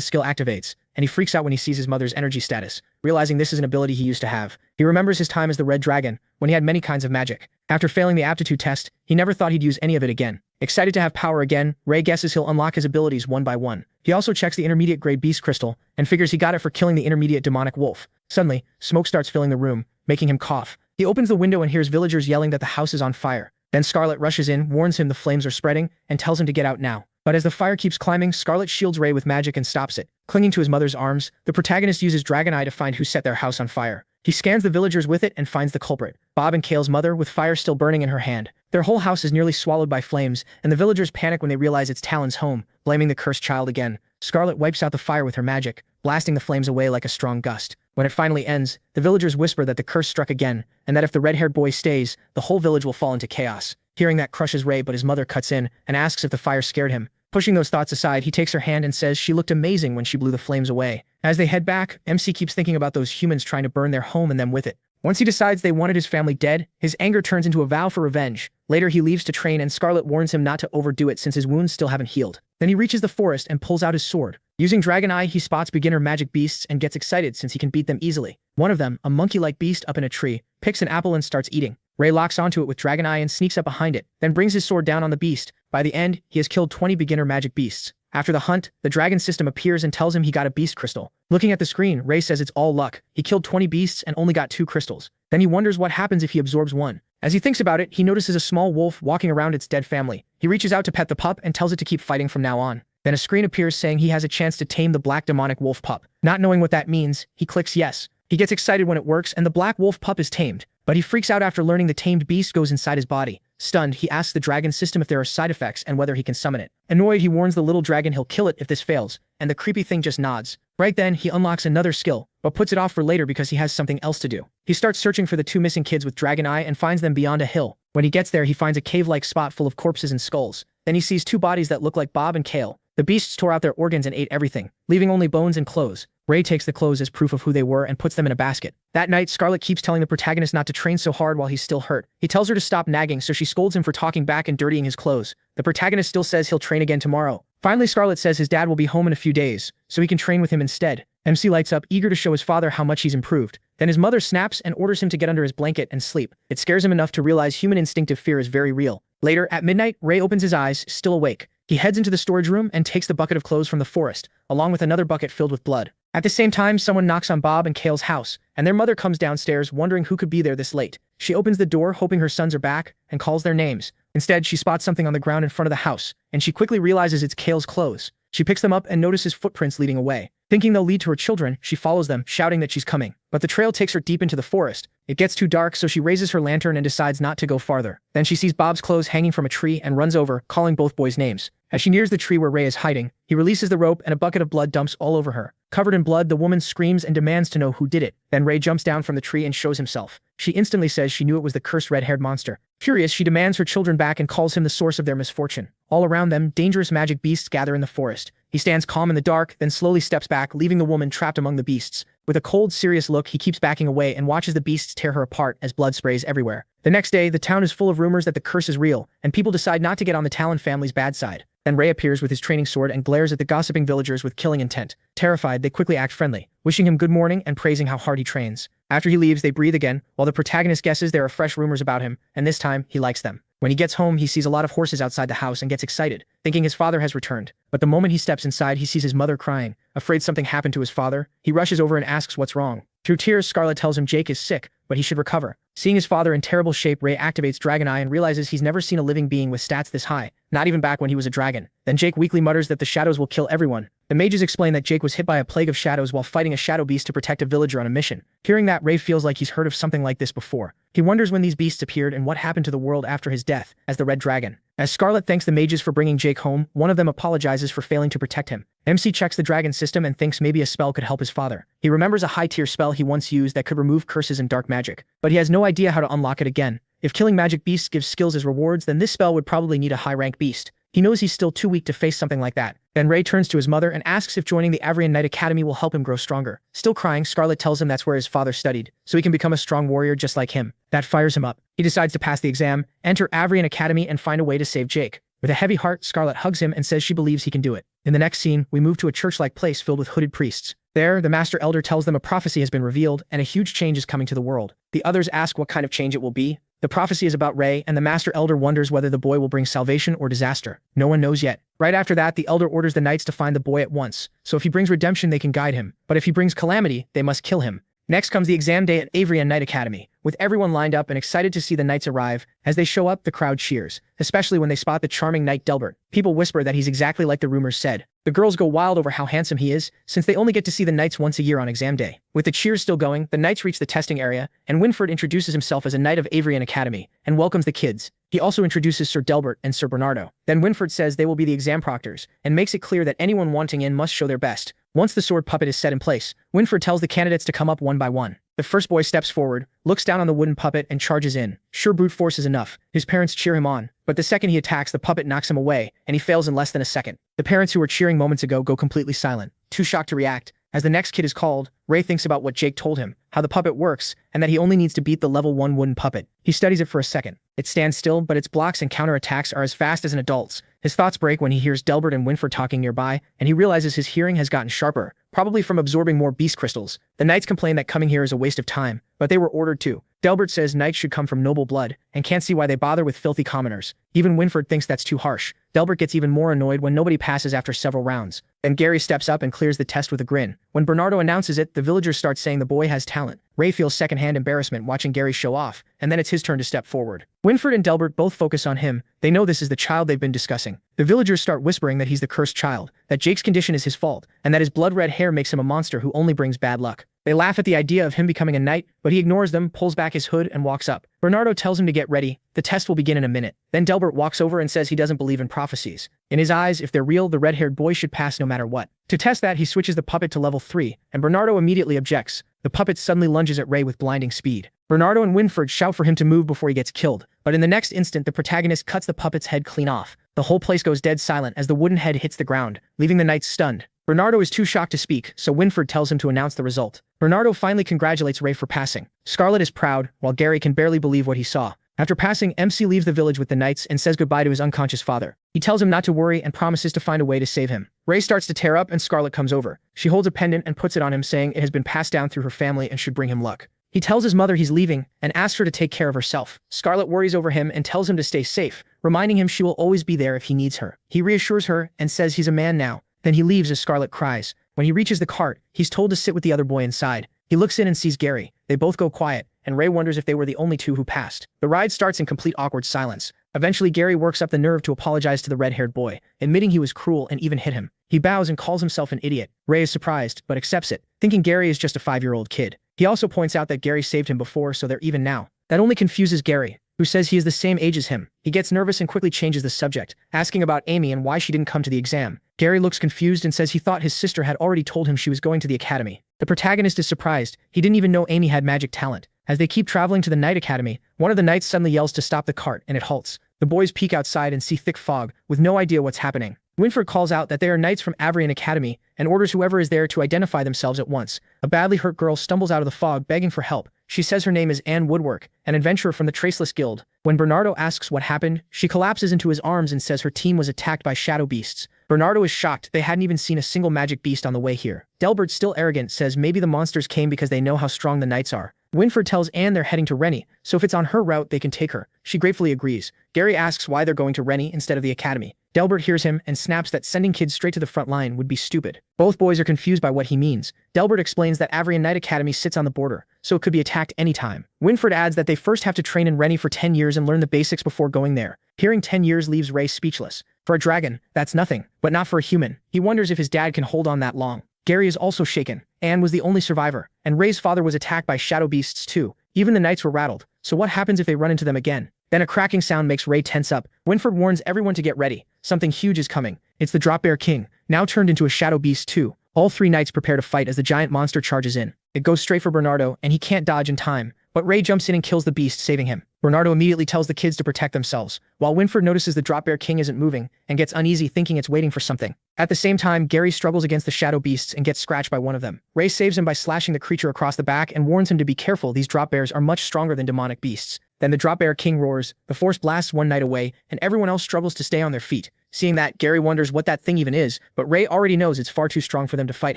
S1: skill activates, and he freaks out when he sees his mother's energy status, realizing this is an ability he used to have. He remembers his time as the Red Dragon, when he had many kinds of magic. After failing the aptitude test, he never thought he'd use any of it again. Excited to have power again, Ray guesses he'll unlock his abilities one by one. He also checks the intermediate grade beast crystal, and figures he got it for killing the intermediate demonic wolf. Suddenly, smoke starts filling the room, making him cough. He opens the window and hears villagers yelling that the house is on fire. Then Scarlet rushes in, warns him the flames are spreading, and tells him to get out now. But as the fire keeps climbing, Scarlet shields Ray with magic and stops it. Clinging to his mother's arms, the protagonist uses Dragon Eye to find who set their house on fire. He scans the villagers with it and finds the culprit, Bob and Kale's mother, with fire still burning in her hand. Their whole house is nearly swallowed by flames, and the villagers panic when they realize it's Talen's home, blaming the cursed child again. Scarlet wipes out the fire with her magic, blasting the flames away like a strong gust. When it finally ends, the villagers whisper that the curse struck again, and that if the red-haired boy stays, the whole village will fall into chaos. Hearing that crushes Ray, but his mother cuts in and asks if the fire scared him. Pushing those thoughts aside, he takes her hand and says she looked amazing when she blew the flames away. As they head back, MC keeps thinking about those humans trying to burn their home and them with it. Once he decides they wanted his family dead, his anger turns into a vow for revenge. Later he leaves to train and Scarlet warns him not to overdo it since his wounds still haven't healed. Then he reaches the forest and pulls out his sword. Using Dragon Eye, he spots beginner magic beasts and gets excited since he can beat them easily. One of them, a monkey-like beast up in a tree, picks an apple and starts eating. Ray locks onto it with Dragon Eye and sneaks up behind it, then brings his sword down on the beast. By the end, he has killed 20 beginner magic beasts. After the hunt, the dragon system appears and tells him he got a beast crystal. Looking at the screen, Ray says it's all luck. He killed 20 beasts and only got 2 crystals. Then he wonders what happens if he absorbs one. As he thinks about it, he notices a small wolf walking around its dead family. He reaches out to pet the pup and tells it to keep fighting from now on. Then a screen appears saying he has a chance to tame the black demonic wolf pup. Not knowing what that means, he clicks yes. He gets excited when it works and the black wolf pup is tamed, but he freaks out after learning the tamed beast goes inside his body. Stunned, he asks the dragon system if there are side effects and whether he can summon it. Annoyed, he warns the little dragon he'll kill it if this fails, and the creepy thing just nods. Right then, he unlocks another skill, but puts it off for later because he has something else to do. He starts searching for the 2 missing kids with Dragon Eye and finds them beyond a hill. When he gets there, he finds a cave-like spot full of corpses and skulls. Then he sees 2 bodies that look like Bob and Kale. The beasts tore out their organs and ate everything, leaving only bones and clothes. Ray takes the clothes as proof of who they were and puts them in a basket. That night, Scarlet keeps telling the protagonist not to train so hard while he's still hurt. He tells her to stop nagging, so she scolds him for talking back and dirtying his clothes. The protagonist still says he'll train again tomorrow. Finally, Scarlet says his dad will be home in a few days, so he can train with him instead. MC lights up, eager to show his father how much he's improved. Then his mother snaps and orders him to get under his blanket and sleep. It scares him enough to realize human instinctive fear is very real. Later, at midnight, Ray opens his eyes, still awake. He heads into the storage room and takes the bucket of clothes from the forest, along with another bucket filled with blood. At the same time, someone knocks on Bob and Kale's house, and their mother comes downstairs wondering who could be there this late. She opens the door hoping her sons are back and calls their names. Instead, she spots something on the ground in front of the house, and she quickly realizes it's Kale's clothes. She picks them up and notices footprints leading away. Thinking they'll lead to her children, she follows them, shouting that she's coming. But the trail takes her deep into the forest. It gets too dark, so she raises her lantern and decides not to go farther. Then she sees Bob's clothes hanging from a tree and runs over, calling both boys' names. As she nears the tree where Ray is hiding, he releases the rope and a bucket of blood dumps all over her. Covered in blood, the woman screams and demands to know who did it. Then Ray jumps down from the tree and shows himself. She instantly says she knew it was the cursed red-haired monster. Furious, she demands her children back and calls him the source of their misfortune. All around them, dangerous magic beasts gather in the forest. He stands calm in the dark, then slowly steps back, leaving the woman trapped among the beasts. With a cold, serious look, he keeps backing away and watches the beasts tear her apart as blood sprays everywhere. The next day, the town is full of rumors that the curse is real, and people decide not to get on the Talen family's bad side. Then Ray appears with his training sword and glares at the gossiping villagers with killing intent. Terrified, they quickly act friendly, wishing him good morning and praising how hard he trains. After he leaves, they breathe again, while the protagonist guesses there are fresh rumors about him, and this time, he likes them. When he gets home, he sees a lot of horses outside the house and gets excited, thinking his father has returned. But the moment he steps inside, he sees his mother crying. Afraid something happened to his father, he rushes over and asks what's wrong. Through tears, Scarlet tells him Jake is sick, but he should recover. Seeing his father in terrible shape, Ray activates Dragon Eye and realizes he's never seen a living being with stats this high, not even back when he was a dragon. Then Jake weakly mutters that the shadows will kill everyone. The mages explain that Jake was hit by a plague of shadows while fighting a shadow beast to protect a villager on a mission. Hearing that, Ray feels like he's heard of something like this before. He wonders when these beasts appeared and what happened to the world after his death as the Red Dragon. As Scarlet thanks the mages for bringing Jake home, one of them apologizes for failing to protect him. MC checks the dragon system and thinks maybe a spell could help his father. He remembers a high-tier spell he once used that could remove curses and dark magic, but he has no idea how to unlock it again. If killing magic beasts gives skills as rewards, then this spell would probably need a high-rank beast. He knows he's still too weak to face something like that. Then Ray turns to his mother and asks if joining the Avrian Knight Academy will help him grow stronger. Still crying, Scarlet tells him that's where his father studied, so he can become a strong warrior just like him. That fires him up. He decides to pass the exam, enter Avrian Academy, and find a way to save Jake. With a heavy heart, Scarlet hugs him and says she believes he can do it. In the next scene, we move to a church-like place filled with hooded priests. There, the Master Elder tells them a prophecy has been revealed and a huge change is coming to the world. The others ask what kind of change it will be. The prophecy is about Ray, and the Master Elder wonders whether the boy will bring salvation or disaster. No one knows yet. Right after that, the Elder orders the knights to find the boy at once, so if he brings redemption they can guide him, but if he brings calamity, they must kill him. Next comes the exam day at Avrian Knight Academy. With everyone lined up and excited to see the knights arrive, as they show up, the crowd cheers, especially when they spot the charming knight Delbert. People whisper that he's exactly like the rumors said. The girls go wild over how handsome he is, since they only get to see the knights once a year on exam day. With the cheers still going, the knights reach the testing area, and Winford introduces himself as a knight of Avrian Academy, and welcomes the kids. He also introduces Sir Delbert and Sir Bernardo. Then Winford says they will be the exam proctors, and makes it clear that anyone wanting in must show their best. Once the sword puppet is set in place, Winford tells the candidates to come up one by one. The first boy steps forward, looks down on the wooden puppet, and charges in. Sure, brute force is enough. His parents cheer him on, but the second he attacks, the puppet knocks him away, and he fails in less than a second. The parents who were cheering moments ago go completely silent, too shocked to react. As the next kid is called, Ray thinks about what Jake told him, how the puppet works, and that he only needs to beat the level 1 wooden puppet. He studies it for a second. It stands still, but its blocks and counterattacks are as fast as an adult's. His thoughts break when he hears Delbert and Winford talking nearby, and he realizes his hearing has gotten sharper, probably from absorbing more beast crystals. The knights complain that coming here is a waste of time, but they were ordered to. Delbert says knights should come from noble blood, and can't see why they bother with filthy commoners. Even Winford thinks that's too harsh. Delbert gets even more annoyed when nobody passes after several rounds. Then Gary steps up and clears the test with a grin. When Bernardo announces it, the villagers start saying the boy has talent. Ray feels secondhand embarrassment watching Gary show off, and then it's his turn to step forward. Winford and Delbert both focus on him. They know this is the child they've been discussing. The villagers start whispering that he's the cursed child, that Jake's condition is his fault, and that his blood-red hair makes him a monster who only brings bad luck. They laugh at the idea of him becoming a knight, but he ignores them, pulls back his hood, and walks up. Bernardo tells him to get ready. The test will begin in a minute. Then Delbert walks over and says he doesn't believe in prophecies. In his eyes, if they're real, the red-haired boy should pass no matter what. To test that, he switches the puppet to level 3, and Bernardo immediately objects. The puppet suddenly lunges at Ray with blinding speed. Bernardo and Winford shout for him to move before he gets killed, but in the next instant, the protagonist cuts the puppet's head clean off. The whole place goes dead silent as the wooden head hits the ground, leaving the knights stunned. Bernardo is too shocked to speak, so Winford tells him to announce the result. Bernardo finally congratulates Ray for passing. Scarlet is proud, while Gary can barely believe what he saw. After passing, MC leaves the village with the knights and says goodbye to his unconscious father. He tells him not to worry and promises to find a way to save him. Ray starts to tear up and Scarlet comes over. She holds a pendant and puts it on him, saying it has been passed down through her family and should bring him luck. He tells his mother he's leaving and asks her to take care of herself. Scarlet worries over him and tells him to stay safe, reminding him she will always be there if he needs her. He reassures her and says he's a man now. Then he leaves as Scarlet cries. When he reaches the cart, he's told to sit with the other boy inside. He looks in and sees Gary. They both go quiet, and Ray wonders if they were the only two who passed. The ride starts in complete awkward silence. Eventually, Gary works up the nerve to apologize to the red-haired boy, admitting he was cruel and even hit him. He bows and calls himself an idiot. Ray is surprised, but accepts it, thinking Gary is just a 5-year-old kid. He also points out that Gary saved him before, so they're even now. That only confuses Gary, who says he is the same age as him. He gets nervous and quickly changes the subject, asking about Amy and why she didn't come to the exam. Gary looks confused and says he thought his sister had already told him she was going to the academy. The protagonist is surprised. He didn't even know Amy had magic talent. As they keep traveling to the Knight Academy, one of the knights suddenly yells to stop the cart, and it halts. The boys peek outside and see thick fog, with no idea what's happening. Winford calls out that they are knights from Avrian Academy and orders whoever is there to identify themselves at once. A badly hurt girl stumbles out of the fog begging for help. She says her name is Anne Woodwork, an adventurer from the Traceless Guild. When Bernardo asks what happened, she collapses into his arms and says her team was attacked by shadow beasts. Bernardo is shocked. They hadn't even seen a single magic beast on the way here. Delbert, still arrogant, says maybe the monsters came because they know how strong the knights are. Winford tells Anne they're heading to Rennie, so if it's on her route, they can take her. She gratefully agrees. Gary asks why they're going to Rennie instead of the academy. Delbert hears him and snaps that sending kids straight to the front line would be stupid. Both boys are confused by what he means. Delbert explains that Avrian Knight Academy sits on the border, so it could be attacked anytime. Winford adds that they first have to train in Rennie for 10 years and learn the basics before going there. Hearing 10 years leaves Ray speechless. For a dragon, that's nothing, but not for a human. He wonders if his dad can hold on that long. Gary is also shaken. Anne was the only survivor, and Ray's father was attacked by shadow beasts too. Even the knights were rattled. So what happens if they run into them again? Then a cracking sound makes Ray tense up. Winford warns everyone to get ready. Something huge is coming. It's the Drop Bear King, now turned into a shadow beast too. All three knights prepare to fight as the giant monster charges in. It goes straight for Bernardo, and he can't dodge in time. but Ray jumps in and kills the beast, saving him. Bernardo immediately tells the kids to protect themselves, while Winford notices the Drop Bear King isn't moving and gets uneasy thinking it's waiting for something. At the same time, Gary struggles against the shadow beasts and gets scratched by one of them. Ray saves him by slashing the creature across the back and warns him to be careful, these drop bears are much stronger than demonic beasts. Then the Drop Bear King roars, the force blasts one knight away, and everyone else struggles to stay on their feet. Seeing that, Gary wonders what that thing even is, but Ray already knows it's far too strong for them to fight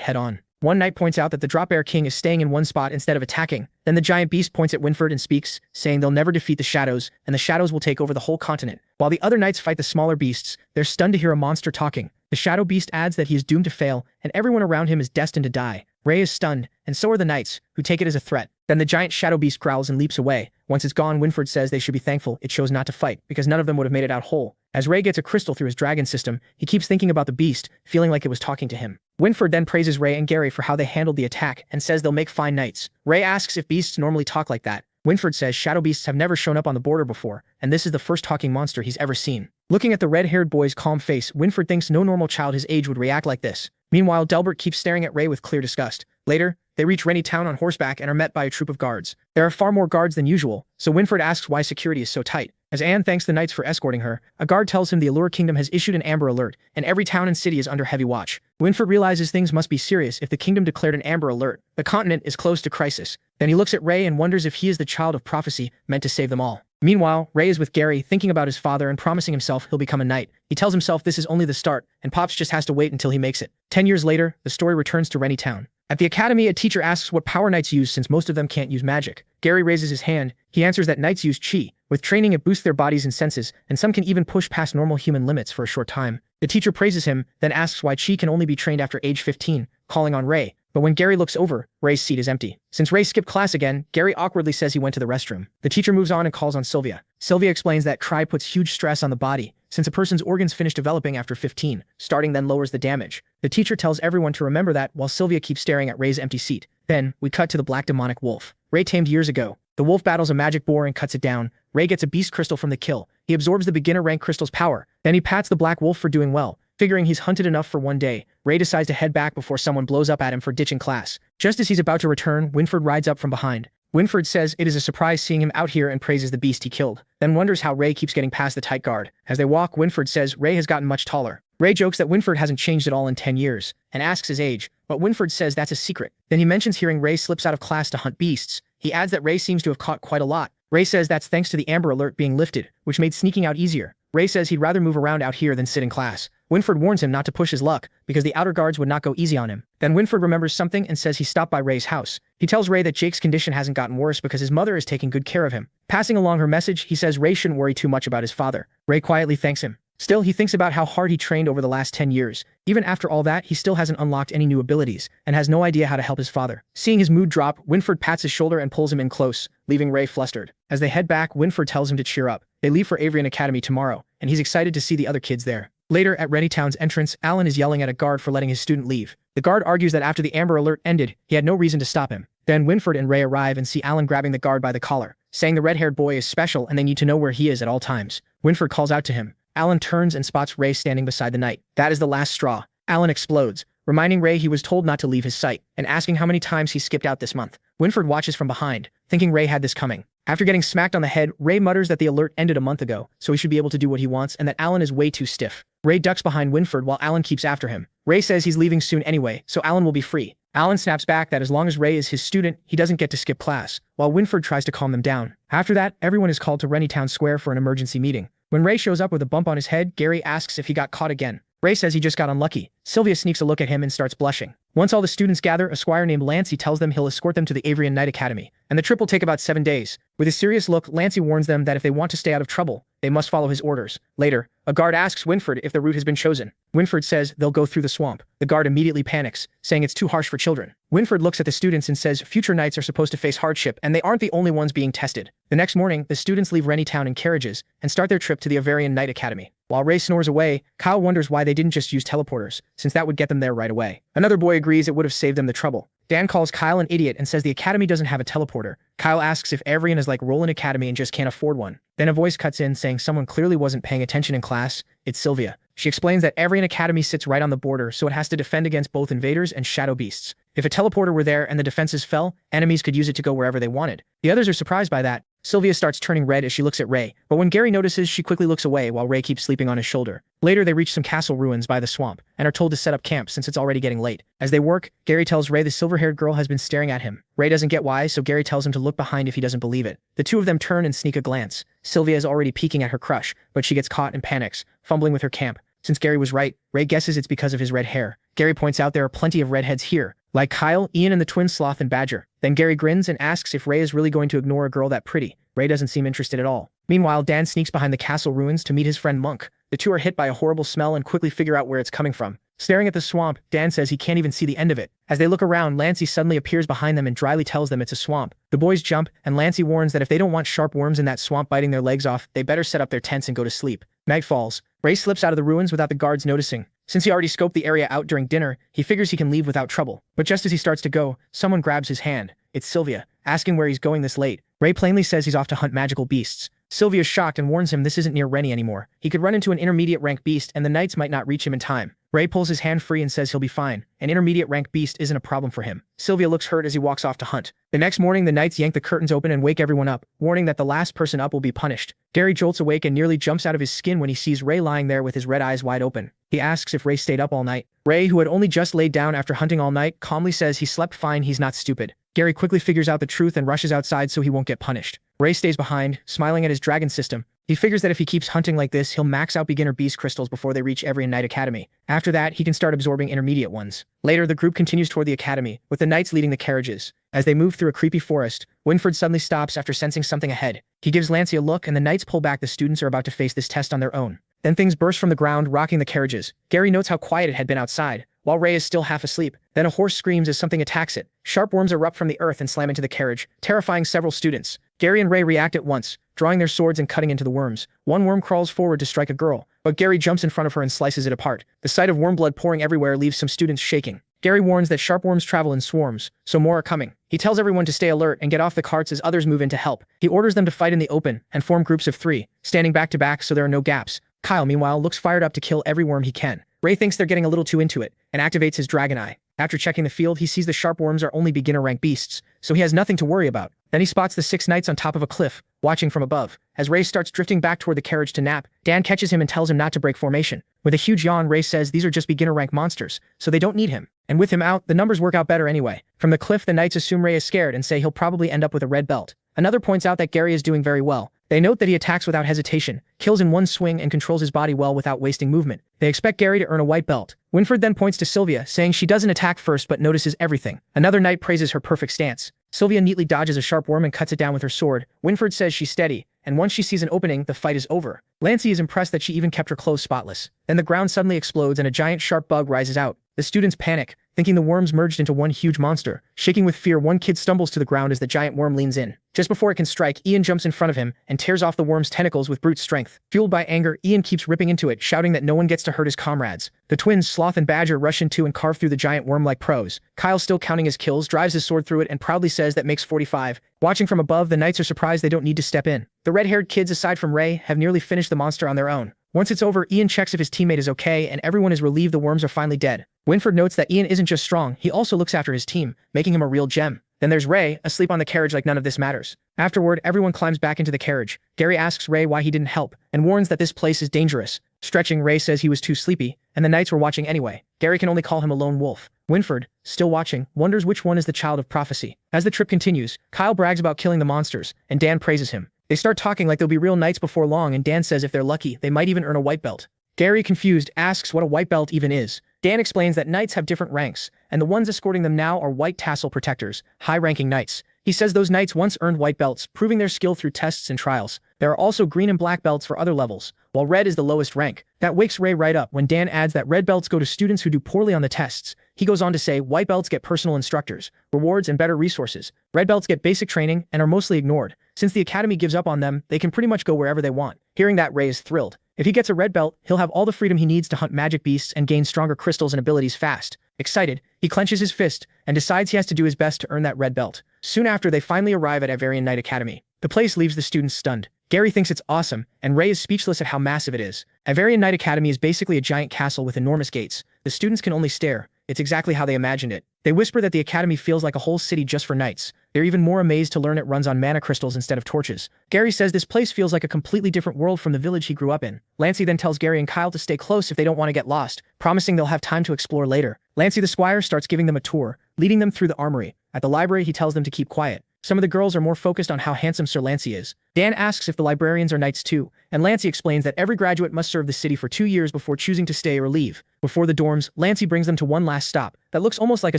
S1: head-on. One knight points out that the Drop Bear King is staying in one spot instead of attacking. Then the giant beast points at Winford and speaks, saying they'll never defeat the shadows, and the shadows will take over the whole continent. While the other knights fight the smaller beasts, they're stunned to hear a monster talking. The shadow beast adds that he is doomed to fail, and everyone around him is destined to die. Ray is stunned, and so are the knights, who take it as a threat. Then the giant shadow beast growls and leaps away. Once it's gone, Winford says they should be thankful it chose not to fight, because none of them would have made it out whole. As Ray gets a crystal through his dragon system, he keeps thinking about the beast, feeling like it was talking to him. Winford then praises Ray and Gary for how they handled the attack and says they'll make fine knights. Ray asks if beasts normally talk like that. Winford says shadow beasts have never shown up on the border before, and this is the first talking monster he's ever seen. Looking at the red-haired boy's calm face, Winford thinks no normal child his age would react like this. Meanwhile, Delbert keeps staring at Ray with clear disgust. Later, they reach Rennie Town on horseback and are met by a troop of guards. There are far more guards than usual, so Winford asks why security is so tight. As Anne thanks the knights for escorting her, a guard tells him the Allure Kingdom has issued an Amber Alert, and every town and city is under heavy watch. Winford realizes things must be serious if the kingdom declared an Amber Alert. The continent is close to crisis. Then he looks at Ray and wonders if he is the child of prophecy meant to save them all. Meanwhile, Ray is with Gary, thinking about his father and promising himself he'll become a knight. He tells himself this is only the start, and Pops just has to wait until he makes it. 10 years later, the story returns to Rennie Town. At the academy, a teacher asks what power knights use since most of them can't use magic. Gary raises his hand. He answers that knights use chi. With training, it boosts their bodies and senses, and some can even push past normal human limits for a short time. The teacher praises him, then asks why chi can only be trained after age 15, calling on Ray. But when Gary looks over, Ray's seat is empty. Since Ray skipped class again, Gary awkwardly says he went to the restroom. The teacher moves on and calls on Sylvia. Sylvia explains that cry puts huge stress on the body, since a person's organs finish developing after 15, starting then lowers the damage. The teacher tells everyone to remember that while Sylvia keeps staring at Ray's empty seat. Then, we cut to the black demonic wolf. Ray tamed years ago. The wolf battles a magic boar and cuts it down. Ray gets a beast crystal from the kill. He absorbs the beginner rank crystal's power. Then he pats the black wolf for doing well. Figuring he's hunted enough for one day, Ray decides to head back before someone blows up at him for ditching class. Just as he's about to return, Winford rides up from behind. Winford says it is a surprise seeing him out here and praises the beast he killed, then wonders how Ray keeps getting past the tight guard. As they walk, Winford says Ray has gotten much taller. Ray jokes that Winford hasn't changed at all in 10 years, and asks his age, but Winford says that's a secret. Then he mentions hearing Ray slips out of class to hunt beasts. He adds that Ray seems to have caught quite a lot. Ray says that's thanks to the Amber Alert being lifted, which made sneaking out easier. Ray says he'd rather move around out here than sit in class. Winford warns him not to push his luck, because the outer guards would not go easy on him. Then Winford remembers something and says he stopped by Ray's house. He tells Ray that Jake's condition hasn't gotten worse because his mother is taking good care of him. Passing along her message, he says Ray shouldn't worry too much about his father. Ray quietly thanks him. Still, he thinks about how hard he trained over the last 10 years. Even after all that, he still hasn't unlocked any new abilities, and has no idea how to help his father. Seeing his mood drop, Winford pats his shoulder and pulls him in close, leaving Ray flustered. As they head back, Winford tells him to cheer up. They leave for Avrian Academy tomorrow, and he's excited to see the other kids there. Later, at Rennie Town's entrance, Alan is yelling at a guard for letting his student leave. The guard argues that after the Amber Alert ended, he had no reason to stop him. Then Winford and Ray arrive and see Alan grabbing the guard by the collar, saying the red-haired boy is special and they need to know where he is at all times. Winford calls out to him. Alan turns and spots Ray standing beside the knight. That is the last straw. Alan explodes, reminding Ray he was told not to leave his sight, and asking how many times he skipped out this month. Winford watches from behind, thinking Ray had this coming. After getting smacked on the head, Ray mutters that the alert ended a month ago, so he should be able to do what he wants and that Alan is way too stiff. Ray ducks behind Winford while Alan keeps after him. Ray says he's leaving soon anyway, so Alan will be free. Alan snaps back that as long as Ray is his student, he doesn't get to skip class, while Winford tries to calm them down. After that, everyone is called to Rennie Town Square for an emergency meeting. When Ray shows up with a bump on his head, Gary asks if he got caught again. Ray says he just got unlucky. Sylvia sneaks a look at him and starts blushing. Once all the students gather, a squire named Lancey tells them he'll escort them to the Avrian Knight Academy, and the trip will take about 7 days. With a serious look, Lancey warns them that if they want to stay out of trouble, they must follow his orders. Later, a guard asks Winford if the route has been chosen. Winford says they'll go through the swamp. The guard immediately panics, saying it's too harsh for children. Winford looks at the students and says future knights are supposed to face hardship and they aren't the only ones being tested. The next morning, the students leave Rennie Town in carriages and start their trip to the Avarian Knight Academy. While Ray snores away, Kyle wonders why they didn't just use teleporters, since that would get them there right away. Another boy agrees it would have saved them the trouble. Dan calls Kyle an idiot and says the academy doesn't have a teleporter. Kyle asks if Avrian is like Roland Academy and just can't afford one. Then a voice cuts in saying someone clearly wasn't paying attention in class. It's Sylvia. She explains that Avrian Academy sits right on the border, so it has to defend against both invaders and shadow beasts. If a teleporter were there and the defenses fell, enemies could use it to go wherever they wanted. The others are surprised by that. Sylvia starts turning red as she looks at Ray, but when Gary notices, she quickly looks away while Ray keeps sleeping on his shoulder. Later, they reach some castle ruins by the swamp and are told to set up camp since it's already getting late. As they work, Gary tells Ray the silver-haired girl has been staring at him. Ray doesn't get why, so Gary tells him to look behind if he doesn't believe it. The two of them turn and sneak a glance. Sylvia is already peeking at her crush, but she gets caught and panics, fumbling with her camp. Since Gary was right, Ray guesses it's because of his red hair. Gary points out there are plenty of redheads here, like Kyle, Ian, and the twins Sloth and Badger. Then Gary grins and asks if Ray is really going to ignore a girl that pretty. Ray doesn't seem interested at all. Meanwhile, Dan sneaks behind the castle ruins to meet his friend Monk. The two are hit by a horrible smell and quickly figure out where it's coming from. Staring at the swamp, Dan says he can't even see the end of it. As they look around, Lancey suddenly appears behind them and dryly tells them it's a swamp. The boys jump, and Lancey warns that if they don't want sharp worms in that swamp biting their legs off, they better set up their tents and go to sleep. Night falls. Ray slips out of the ruins without the guards noticing. Since he already scoped the area out during dinner, he figures he can leave without trouble. But just as he starts to go, someone grabs his hand. It's Sylvia, asking where he's going this late. Ray plainly says he's off to hunt magical beasts. Sylvia's shocked and warns him this isn't near Rennie anymore. He could run into an intermediate rank beast and the knights might not reach him in time. Ray pulls his hand free and says he'll be fine. An intermediate rank beast isn't a problem for him. Sylvia looks hurt as he walks off to hunt. The next morning, the knights yank the curtains open and wake everyone up, warning that the last person up will be punished. Gary jolts awake and nearly jumps out of his skin when he sees Ray lying there with his red eyes wide open. He asks if Ray stayed up all night. Ray, who had only just laid down after hunting all night, calmly says he slept fine, he's not stupid. Gary quickly figures out the truth and rushes outside so he won't get punished. Ray stays behind, smiling at his dragon system. He figures that if he keeps hunting like this, he'll max out beginner beast crystals before they reach every Knight Academy. After that, he can start absorbing intermediate ones. Later, the group continues toward the academy, with the knights leading the carriages. As they move through a creepy forest, Winford suddenly stops after sensing something ahead. He gives Lancey a look and the knights pull back. The students are about to face this test on their own. Then things burst from the ground, rocking the carriages. Gary notes how quiet it had been outside, while Ray is still half asleep. Then a horse screams as something attacks it. Sharp worms erupt from the earth and slam into the carriage, terrifying several students. Gary and Ray react at once, drawing their swords and cutting into the worms. One worm crawls forward to strike a girl, but Gary jumps in front of her and slices it apart. The sight of worm blood pouring everywhere leaves some students shaking. Gary warns that sharp worms travel in swarms, so more are coming. He tells everyone to stay alert and get off the carts as others move in to help. He orders them to fight in the open and form groups of 3, standing back to back so there are no gaps. Kyle, meanwhile, looks fired up to kill every worm he can. Ray thinks they're getting a little too into it and activates his dragon eye. After checking the field, he sees the sharp worms are only beginner rank beasts, so he has nothing to worry about. Then he spots the 6 knights on top of a cliff, watching from above. As Ray starts drifting back toward the carriage to nap, Dan catches him and tells him not to break formation. With a huge yawn, Ray says these are just beginner rank monsters, so they don't need him. And with him out, the numbers work out better anyway. From the cliff, the knights assume Ray is scared and say he'll probably end up with a red belt. Another points out that Gary is doing very well. They note that he attacks without hesitation, kills in one swing, and controls his body well without wasting movement. They expect Gary to earn a white belt. Winford then points to Sylvia, saying she doesn't attack first but notices everything. Another knight praises her perfect stance. Sylvia neatly dodges a sharp worm and cuts it down with her sword. Winford says she's steady, and once she sees an opening, the fight is over. Lancey is impressed that she even kept her clothes spotless. Then the ground suddenly explodes and a giant sharp bug rises out. The students panic, thinking the worms merged into one huge monster. Shaking with fear, one kid stumbles to the ground as the giant worm leans in. Just before it can strike, Ian jumps in front of him and tears off the worm's tentacles with brute strength. Fueled by anger, Ian keeps ripping into it, shouting that no one gets to hurt his comrades. The twins, Sloth and Badger, rush into and carve through the giant worm like pros. Kyle, still counting his kills, drives his sword through it and proudly says that makes 45. Watching from above, the knights are surprised they don't need to step in. The red-haired kids, aside from Ray, have nearly finished the monster on their own. Once it's over, Ian checks if his teammate is okay, and everyone is relieved the worms are finally dead. Winford notes that Ian isn't just strong, he also looks after his team, making him a real gem. Then there's Ray, asleep on the carriage like none of this matters. Afterward, everyone climbs back into the carriage. Gary asks Ray why he didn't help, and warns that this place is dangerous. Stretching, Ray says he was too sleepy, and the knights were watching anyway. Gary can only call him a lone wolf. Winford, still watching, wonders which one is the child of prophecy. As the trip continues, Kyle brags about killing the monsters, and Dan praises him. They start talking like they'll be real knights before long, and Dan says if they're lucky, they might even earn a white belt. Gary, confused, asks what a white belt even is. Dan explains that knights have different ranks, and the ones escorting them now are white tassel protectors, high-ranking knights. He says those knights once earned white belts, proving their skill through tests and trials. There are also green and black belts for other levels, while red is the lowest rank. That wakes Ray right up when Dan adds that red belts go to students who do poorly on the tests. He goes on to say white belts get personal instructors, rewards, and better resources. Red belts get basic training and are mostly ignored. Since the academy gives up on them, they can pretty much go wherever they want. Hearing that, Ray is thrilled. If he gets a red belt, he'll have all the freedom he needs to hunt magic beasts and gain stronger crystals and abilities fast. Excited, he clenches his fist and decides he has to do his best to earn that red belt. Soon after, they finally arrive at Avarian Knight Academy. The place leaves the students stunned. Gary thinks it's awesome, and Ray is speechless at how massive it is. Avarian Knight Academy is basically a giant castle with enormous gates. The students can only stare. It's exactly how they imagined it. They whisper that the academy feels like a whole city just for knights. They're even more amazed to learn it runs on mana crystals instead of torches. Gary says this place feels like a completely different world from the village he grew up in. Lancey then tells Gary and Kyle to stay close if they don't want to get lost, promising they'll have time to explore later. Lancey the squire starts giving them a tour, leading them through the armory. At the library, he tells them to keep quiet. Some of the girls are more focused on how handsome Sir Lancey is. Dan asks if the librarians are knights too, and Lancey explains that every graduate must serve the city for 2 years before choosing to stay or leave. Before the dorms, Lancey brings them to one last stop that looks almost like a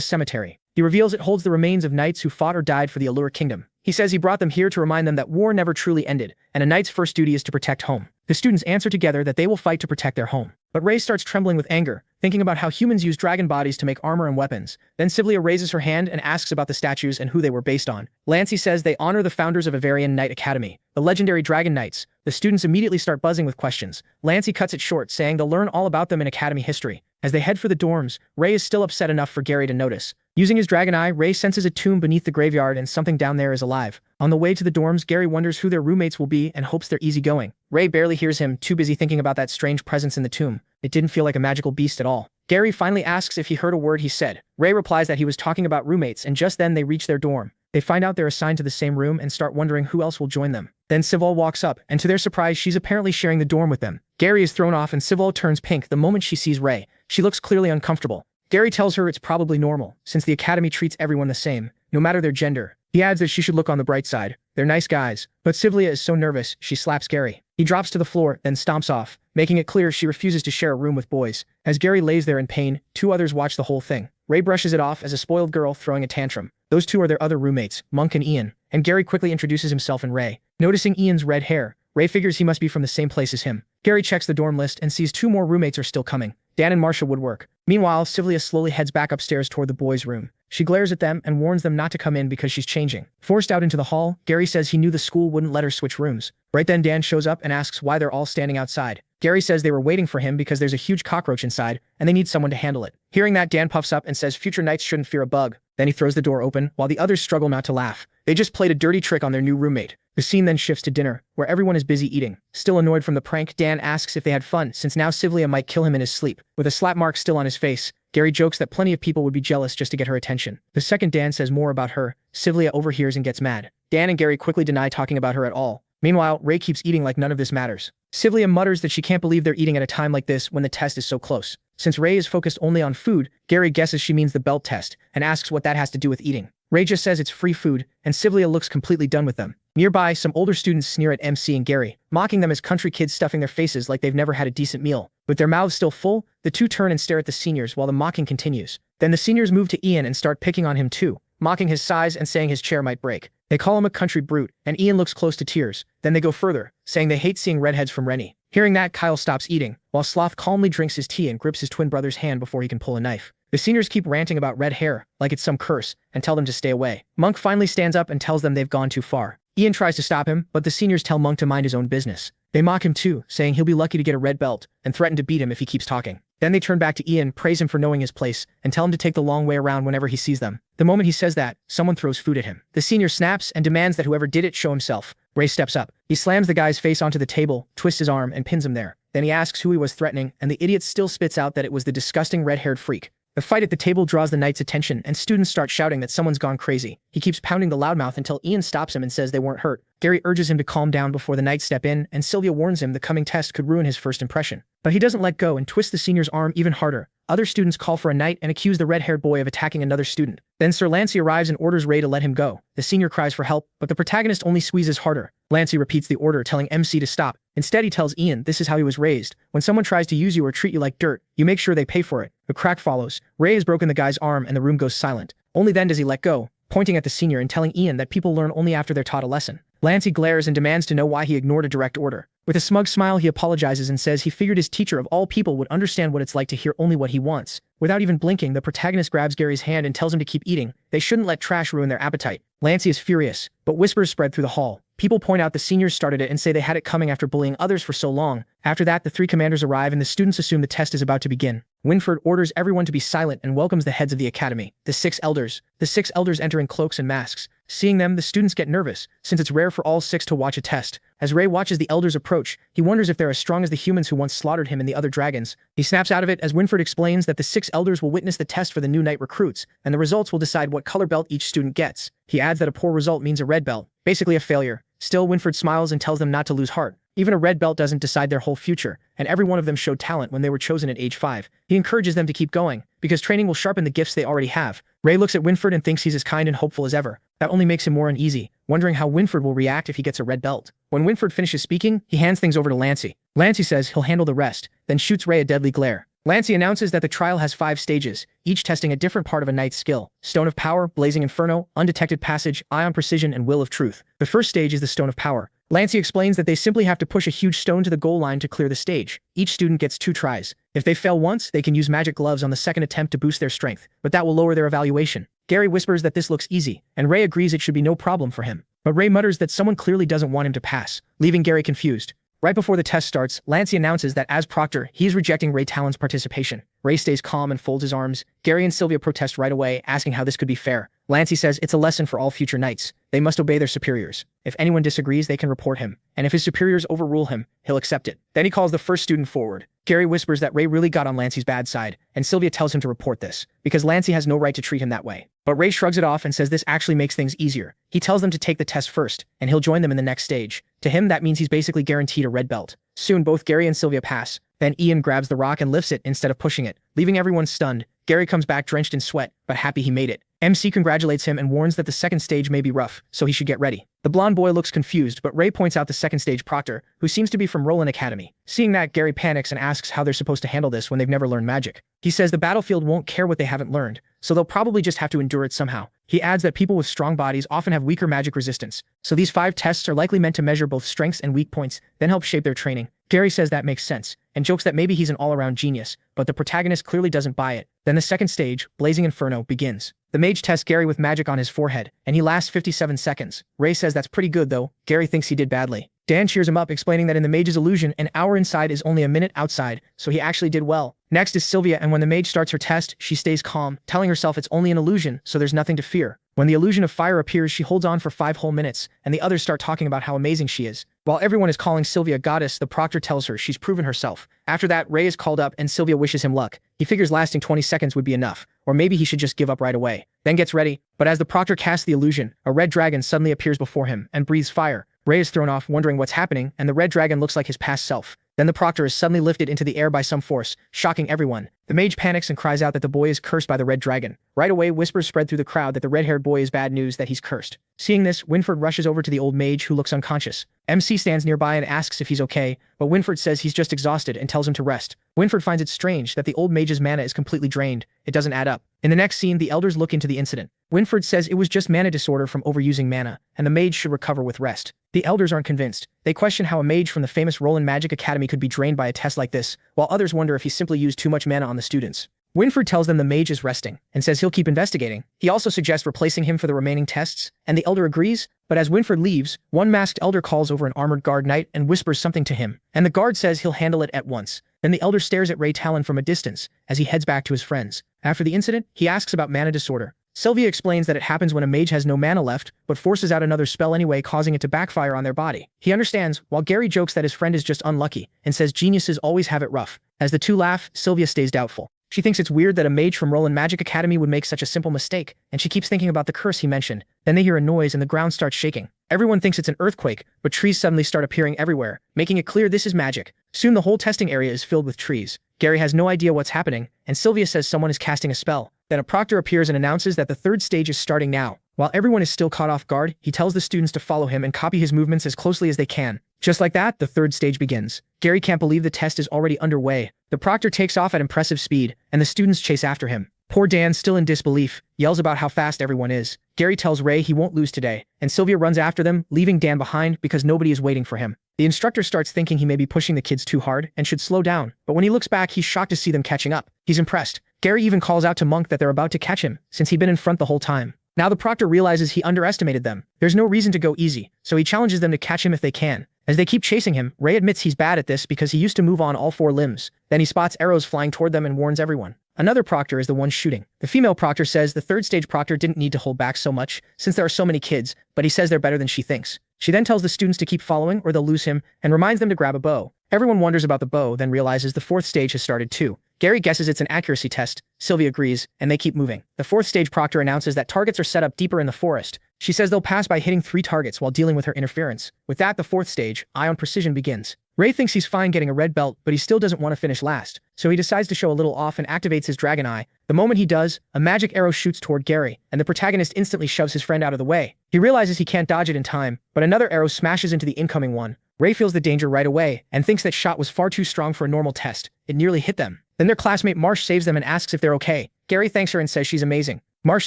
S1: cemetery. He reveals it holds the remains of knights who fought or died for the Allure Kingdom. He says he brought them here to remind them that war never truly ended, and a knight's first duty is to protect home. The students answer together that they will fight to protect their home. But Ray starts trembling with anger, thinking about how humans use dragon bodies to make armor and weapons. Then Sivlia raises her hand and asks about the statues and who they were based on. Lancey says they honor the founders of Avarian Knight Academy, the legendary Dragon Knights. The students immediately start buzzing with questions. Lancey cuts it short, saying they'll learn all about them in Academy history. As they head for the dorms, Ray is still upset enough for Gary to notice. Using his dragon eye, Ray senses a tomb beneath the graveyard and something down there is alive. On the way to the dorms, Gary wonders who their roommates will be and hopes they're easygoing. Ray barely hears him, too busy thinking about that strange presence in the tomb. It didn't feel like a magical beast at all. Gary finally asks if he heard a word he said. Ray replies that he was talking about roommates, and just then they reach their dorm. They find out they're assigned to the same room and start wondering who else will join them. Then Sivol walks up, and to their surprise, she's apparently sharing the dorm with them. Gary is thrown off and Sivol turns pink the moment she sees Ray. She looks clearly uncomfortable. Gary tells her it's probably normal, since the academy treats everyone the same, no matter their gender. He adds that she should look on the bright side. They're nice guys, but Sivlia is so nervous, she slaps Gary. He drops to the floor, then stomps off, making it clear she refuses to share a room with boys. As Gary lays there in pain, 2 others watch the whole thing. Ray brushes it off as a spoiled girl throwing a tantrum. Those 2 are their other roommates, Monk and Ian, and Gary quickly introduces himself and Ray. Noticing Ian's red hair, Ray figures he must be from the same place as him. Gary checks the dorm list and sees 2 more roommates are still coming. Dan and Marcia Woodwork. Meanwhile, Sivlia slowly heads back upstairs toward the boys' room. She glares at them and warns them not to come in because she's changing. Forced out into the hall, Gary says he knew the school wouldn't let her switch rooms. Right then Dan shows up and asks why they're all standing outside. Gary says they were waiting for him because there's a huge cockroach inside, and they need someone to handle it. Hearing that, Dan puffs up and says future knights shouldn't fear a bug. Then he throws the door open, while the others struggle not to laugh. They just played a dirty trick on their new roommate. The scene then shifts to dinner, where everyone is busy eating. Still annoyed from the prank, Dan asks if they had fun, since now Sivlia might kill him in his sleep. With a slap mark still on his face, Gary jokes that plenty of people would be jealous just to get her attention. The second Dan says more about her, Sivlia overhears and gets mad. Dan and Gary quickly deny talking about her at all. Meanwhile, Ray keeps eating like none of this matters. Sivlia mutters that she can't believe they're eating at a time like this when the test is so close. Since Ray is focused only on food, Gary guesses she means the belt test, and asks what that has to do with eating. Ray just says it's free food, and Sivlia looks completely done with them. Nearby, some older students sneer at MC and Gary, mocking them as country kids stuffing their faces like they've never had a decent meal. With their mouths still full, the 2 turn and stare at the seniors while the mocking continues. Then the seniors move to Ian and start picking on him too, mocking his size and saying his chair might break. They call him a country brute, and Ian looks close to tears. Then they go further, saying they hate seeing redheads from Rennie. Hearing that, Kyle stops eating, while Sloth calmly drinks his tea and grips his twin brother's hand before he can pull a knife. The seniors keep ranting about red hair, like it's some curse, and tell them to stay away. Monk finally stands up and tells them they've gone too far. Ian tries to stop him, but the seniors tell Monk to mind his own business. They mock him too, saying he'll be lucky to get a red belt, and threaten to beat him if he keeps talking. Then they turn back to Ian, praise him for knowing his place, and tell him to take the long way around whenever he sees them. The moment he says that, someone throws food at him. The senior snaps and demands that whoever did it show himself. Ray steps up. He slams the guy's face onto the table, twists his arm, and pins him there. Then he asks who he was threatening, and the idiot still spits out that it was the disgusting red-haired freak. The fight at the table draws the knight's attention, and students start shouting that someone's gone crazy. He keeps pounding the loudmouth until Ian stops him and says they weren't hurt. Gary urges him to calm down before the knights step in, and Sylvia warns him the coming test could ruin his first impression. But he doesn't let go and twists the senior's arm even harder. Other students call for a knight and accuse the red-haired boy of attacking another student. Then Sir Lancey arrives and orders Ray to let him go. The senior cries for help, but the protagonist only squeezes harder. Lancey repeats the order, telling MC to stop. Instead, he tells Ian this is how he was raised. When someone tries to use you or treat you like dirt, you make sure they pay for it. A crack follows. Ray has broken the guy's arm and the room goes silent. Only then does he let go, pointing at the senior and telling Ian that people learn only after they're taught a lesson. Lancey glares and demands to know why he ignored a direct order. With a smug smile, he apologizes and says he figured his teacher of all people would understand what it's like to hear only what he wants. Without even blinking, the protagonist grabs Gary's hand and tells him to keep eating. They shouldn't let trash ruin their appetite. Lancey is furious, but whispers spread through the hall. People point out the seniors started it and say they had it coming after bullying others for so long. After that, the 3 commanders arrive and the students assume the test is about to begin. Winford orders everyone to be silent and welcomes the heads of the academy, the 6 elders. The 6 elders enter in cloaks and masks. Seeing them, the students get nervous, since it's rare for all 6 to watch a test. As Ray watches the elders approach, he wonders if they're as strong as the humans who once slaughtered him and the other dragons. He snaps out of it as Winford explains that the 6 elders will witness the test for the new knight recruits, and the results will decide what color belt each student gets. He adds that a poor result means a red belt, basically a failure. Still, Winford smiles and tells them not to lose heart. Even a red belt doesn't decide their whole future, and every one of them showed talent when they were chosen at age 5. He encourages them to keep going, because training will sharpen the gifts they already have. Ray looks at Winford and thinks he's as kind and hopeful as ever. That only makes him more uneasy, wondering how Winford will react if he gets a red belt. When Winford finishes speaking, he hands things over to Lancey. Lancey says he'll handle the rest, then shoots Ray a deadly glare. Lancey announces that the trial has 5 stages, each testing a different part of a knight's skill: Stone of Power, Blazing Inferno, Undetected Passage, Ion Precision, and Will of Truth. The first stage is the Stone of Power. Lancey explains that they simply have to push a huge stone to the goal line to clear the stage. Each student gets 2 tries. If they fail once, they can use magic gloves on the second attempt to boost their strength, but that will lower their evaluation. Gary whispers that this looks easy, and Ray agrees it should be no problem for him. But Ray mutters that someone clearly doesn't want him to pass, leaving Gary confused. Right before the test starts, Lancey announces that as proctor, he is rejecting Ray Talen's participation. Ray stays calm and folds his arms. Gary and Sylvia protest right away, asking how this could be fair. Lancey says it's a lesson for all future knights. They must obey their superiors. If anyone disagrees, they can report him, and if his superiors overrule him, he'll accept it. Then he calls the first student forward. Gary whispers that Ray really got on Lancey's bad side, and Sylvia tells him to report this, because Lancey has no right to treat him that way. But Ray shrugs it off and says this actually makes things easier. He tells them to take the test first, and he'll join them in the next stage. To him, that means he's basically guaranteed a red belt. Soon, both Gary and Sylvia pass. Then Ian grabs the rock and lifts it instead of pushing it, leaving everyone stunned. Gary comes back drenched in sweat, but happy he made it. MC congratulates him and warns that the second stage may be rough, so he should get ready. The blonde boy looks confused, but Ray points out the second stage proctor, who seems to be from Roland Academy. Seeing that, Gary panics and asks how they're supposed to handle this when they've never learned magic. He says the battlefield won't care what they haven't learned, so they'll probably just have to endure it somehow. He adds that people with strong bodies often have weaker magic resistance, so these 5 tests are likely meant to measure both strengths and weak points, then help shape their training. Gary says that makes sense, and jokes that maybe he's an all-around genius, but the protagonist clearly doesn't buy it. Then the second stage, Blazing Inferno, begins. The mage tests Gary with magic on his forehead, and he lasts 57 seconds. Ray says that's pretty good though. Gary thinks he did badly. Dan cheers him up, explaining that in the mage's illusion, an hour inside is only a minute outside, so he actually did well. Next is Sylvia, and when the mage starts her test, she stays calm, telling herself it's only an illusion, so there's nothing to fear. When the illusion of fire appears, she holds on for 5 whole minutes, and the others start talking about how amazing she is. While everyone is calling Sylvia a goddess, the proctor tells her she's proven herself. After that, Ray is called up and Sylvia wishes him luck. He figures lasting 20 seconds would be enough, or maybe he should just give up right away. Then gets ready, but as the proctor casts the illusion, a red dragon suddenly appears before him and breathes fire. Ray is thrown off, wondering what's happening, and the red dragon looks like his past self. Then the proctor is suddenly lifted into the air by some force, shocking everyone. The mage panics and cries out that the boy is cursed by the red dragon. Right away, whispers spread through the crowd that the red-haired boy is bad news, that he's cursed. Seeing this, Winford rushes over to the old mage, who looks unconscious. MC stands nearby and asks if he's okay, but Winford says he's just exhausted and tells him to rest. Winford finds it strange that the old mage's mana is completely drained. It doesn't add up. In the next scene, the elders look into the incident. Winford says it was just mana disorder from overusing mana, and the mage should recover with rest. The elders aren't convinced. They question how a mage from the famous Roland Magic Academy could be drained by a test like this, while others wonder if he simply used too much mana on the students. Winford tells them the mage is resting, and says he'll keep investigating. He also suggests replacing him for the remaining tests, and the elder agrees, but as Winford leaves, one masked elder calls over an armored guard knight and whispers something to him, and the guard says he'll handle it at once. Then the elder stares at Ray Talen from a distance, as he heads back to his friends. After the incident, he asks about mana disorder. Sylvia explains that it happens when a mage has no mana left, but forces out another spell anyway, causing it to backfire on their body. He understands, while Gary jokes that his friend is just unlucky, and says geniuses always have it rough. As the two laugh, Sylvia stays doubtful. She thinks it's weird that a mage from Roland Magic Academy would make such a simple mistake, and she keeps thinking about the curse he mentioned. Then they hear a noise and the ground starts shaking. Everyone thinks it's an earthquake, but trees suddenly start appearing everywhere, making it clear this is magic. Soon the whole testing area is filled with trees. Gary has no idea what's happening, and Sylvia says someone is casting a spell. Then a proctor appears and announces that the third stage is starting now. While everyone is still caught off guard, he tells the students to follow him and copy his movements as closely as they can. Just like that, the third stage begins. Gary can't believe the test is already underway. The proctor takes off at impressive speed, and the students chase after him. Poor Dan, still in disbelief, yells about how fast everyone is. Gary tells Ray he won't lose today, and Sylvia runs after them, leaving Dan behind because nobody is waiting for him. The instructor starts thinking he may be pushing the kids too hard and should slow down, but when he looks back, he's shocked to see them catching up. He's impressed. Gary even calls out to Monk that they're about to catch him, since he'd been in front the whole time. Now the proctor realizes he underestimated them. There's no reason to go easy, so he challenges them to catch him if they can. As they keep chasing him, Ray admits he's bad at this because he used to move on all 4 limbs. Then he spots arrows flying toward them and warns everyone. Another proctor is the one shooting. The female proctor says the third stage proctor didn't need to hold back so much, since there are so many kids, but he says they're better than she thinks. She then tells the students to keep following or they'll lose him and reminds them to grab a bow. Everyone wonders about the bow, then realizes the fourth stage has started too. Gary guesses it's an accuracy test, Sylvia agrees, and they keep moving. The fourth stage proctor announces that targets are set up deeper in the forest. She says they'll pass by hitting 3 targets while dealing with her interference. With that, the fourth stage, Eye on Precision, begins. Ray thinks he's fine getting a red belt, but he still doesn't want to finish last, so he decides to show a little off and activates his dragon eye. The moment he does, a magic arrow shoots toward Gary, and the protagonist instantly shoves his friend out of the way. He realizes he can't dodge it in time, but another arrow smashes into the incoming one. Ray feels the danger right away and thinks that shot was far too strong for a normal test. It nearly hit them. Then their classmate Marsh saves them and asks if they're okay. Gary thanks her and says she's amazing. Marsh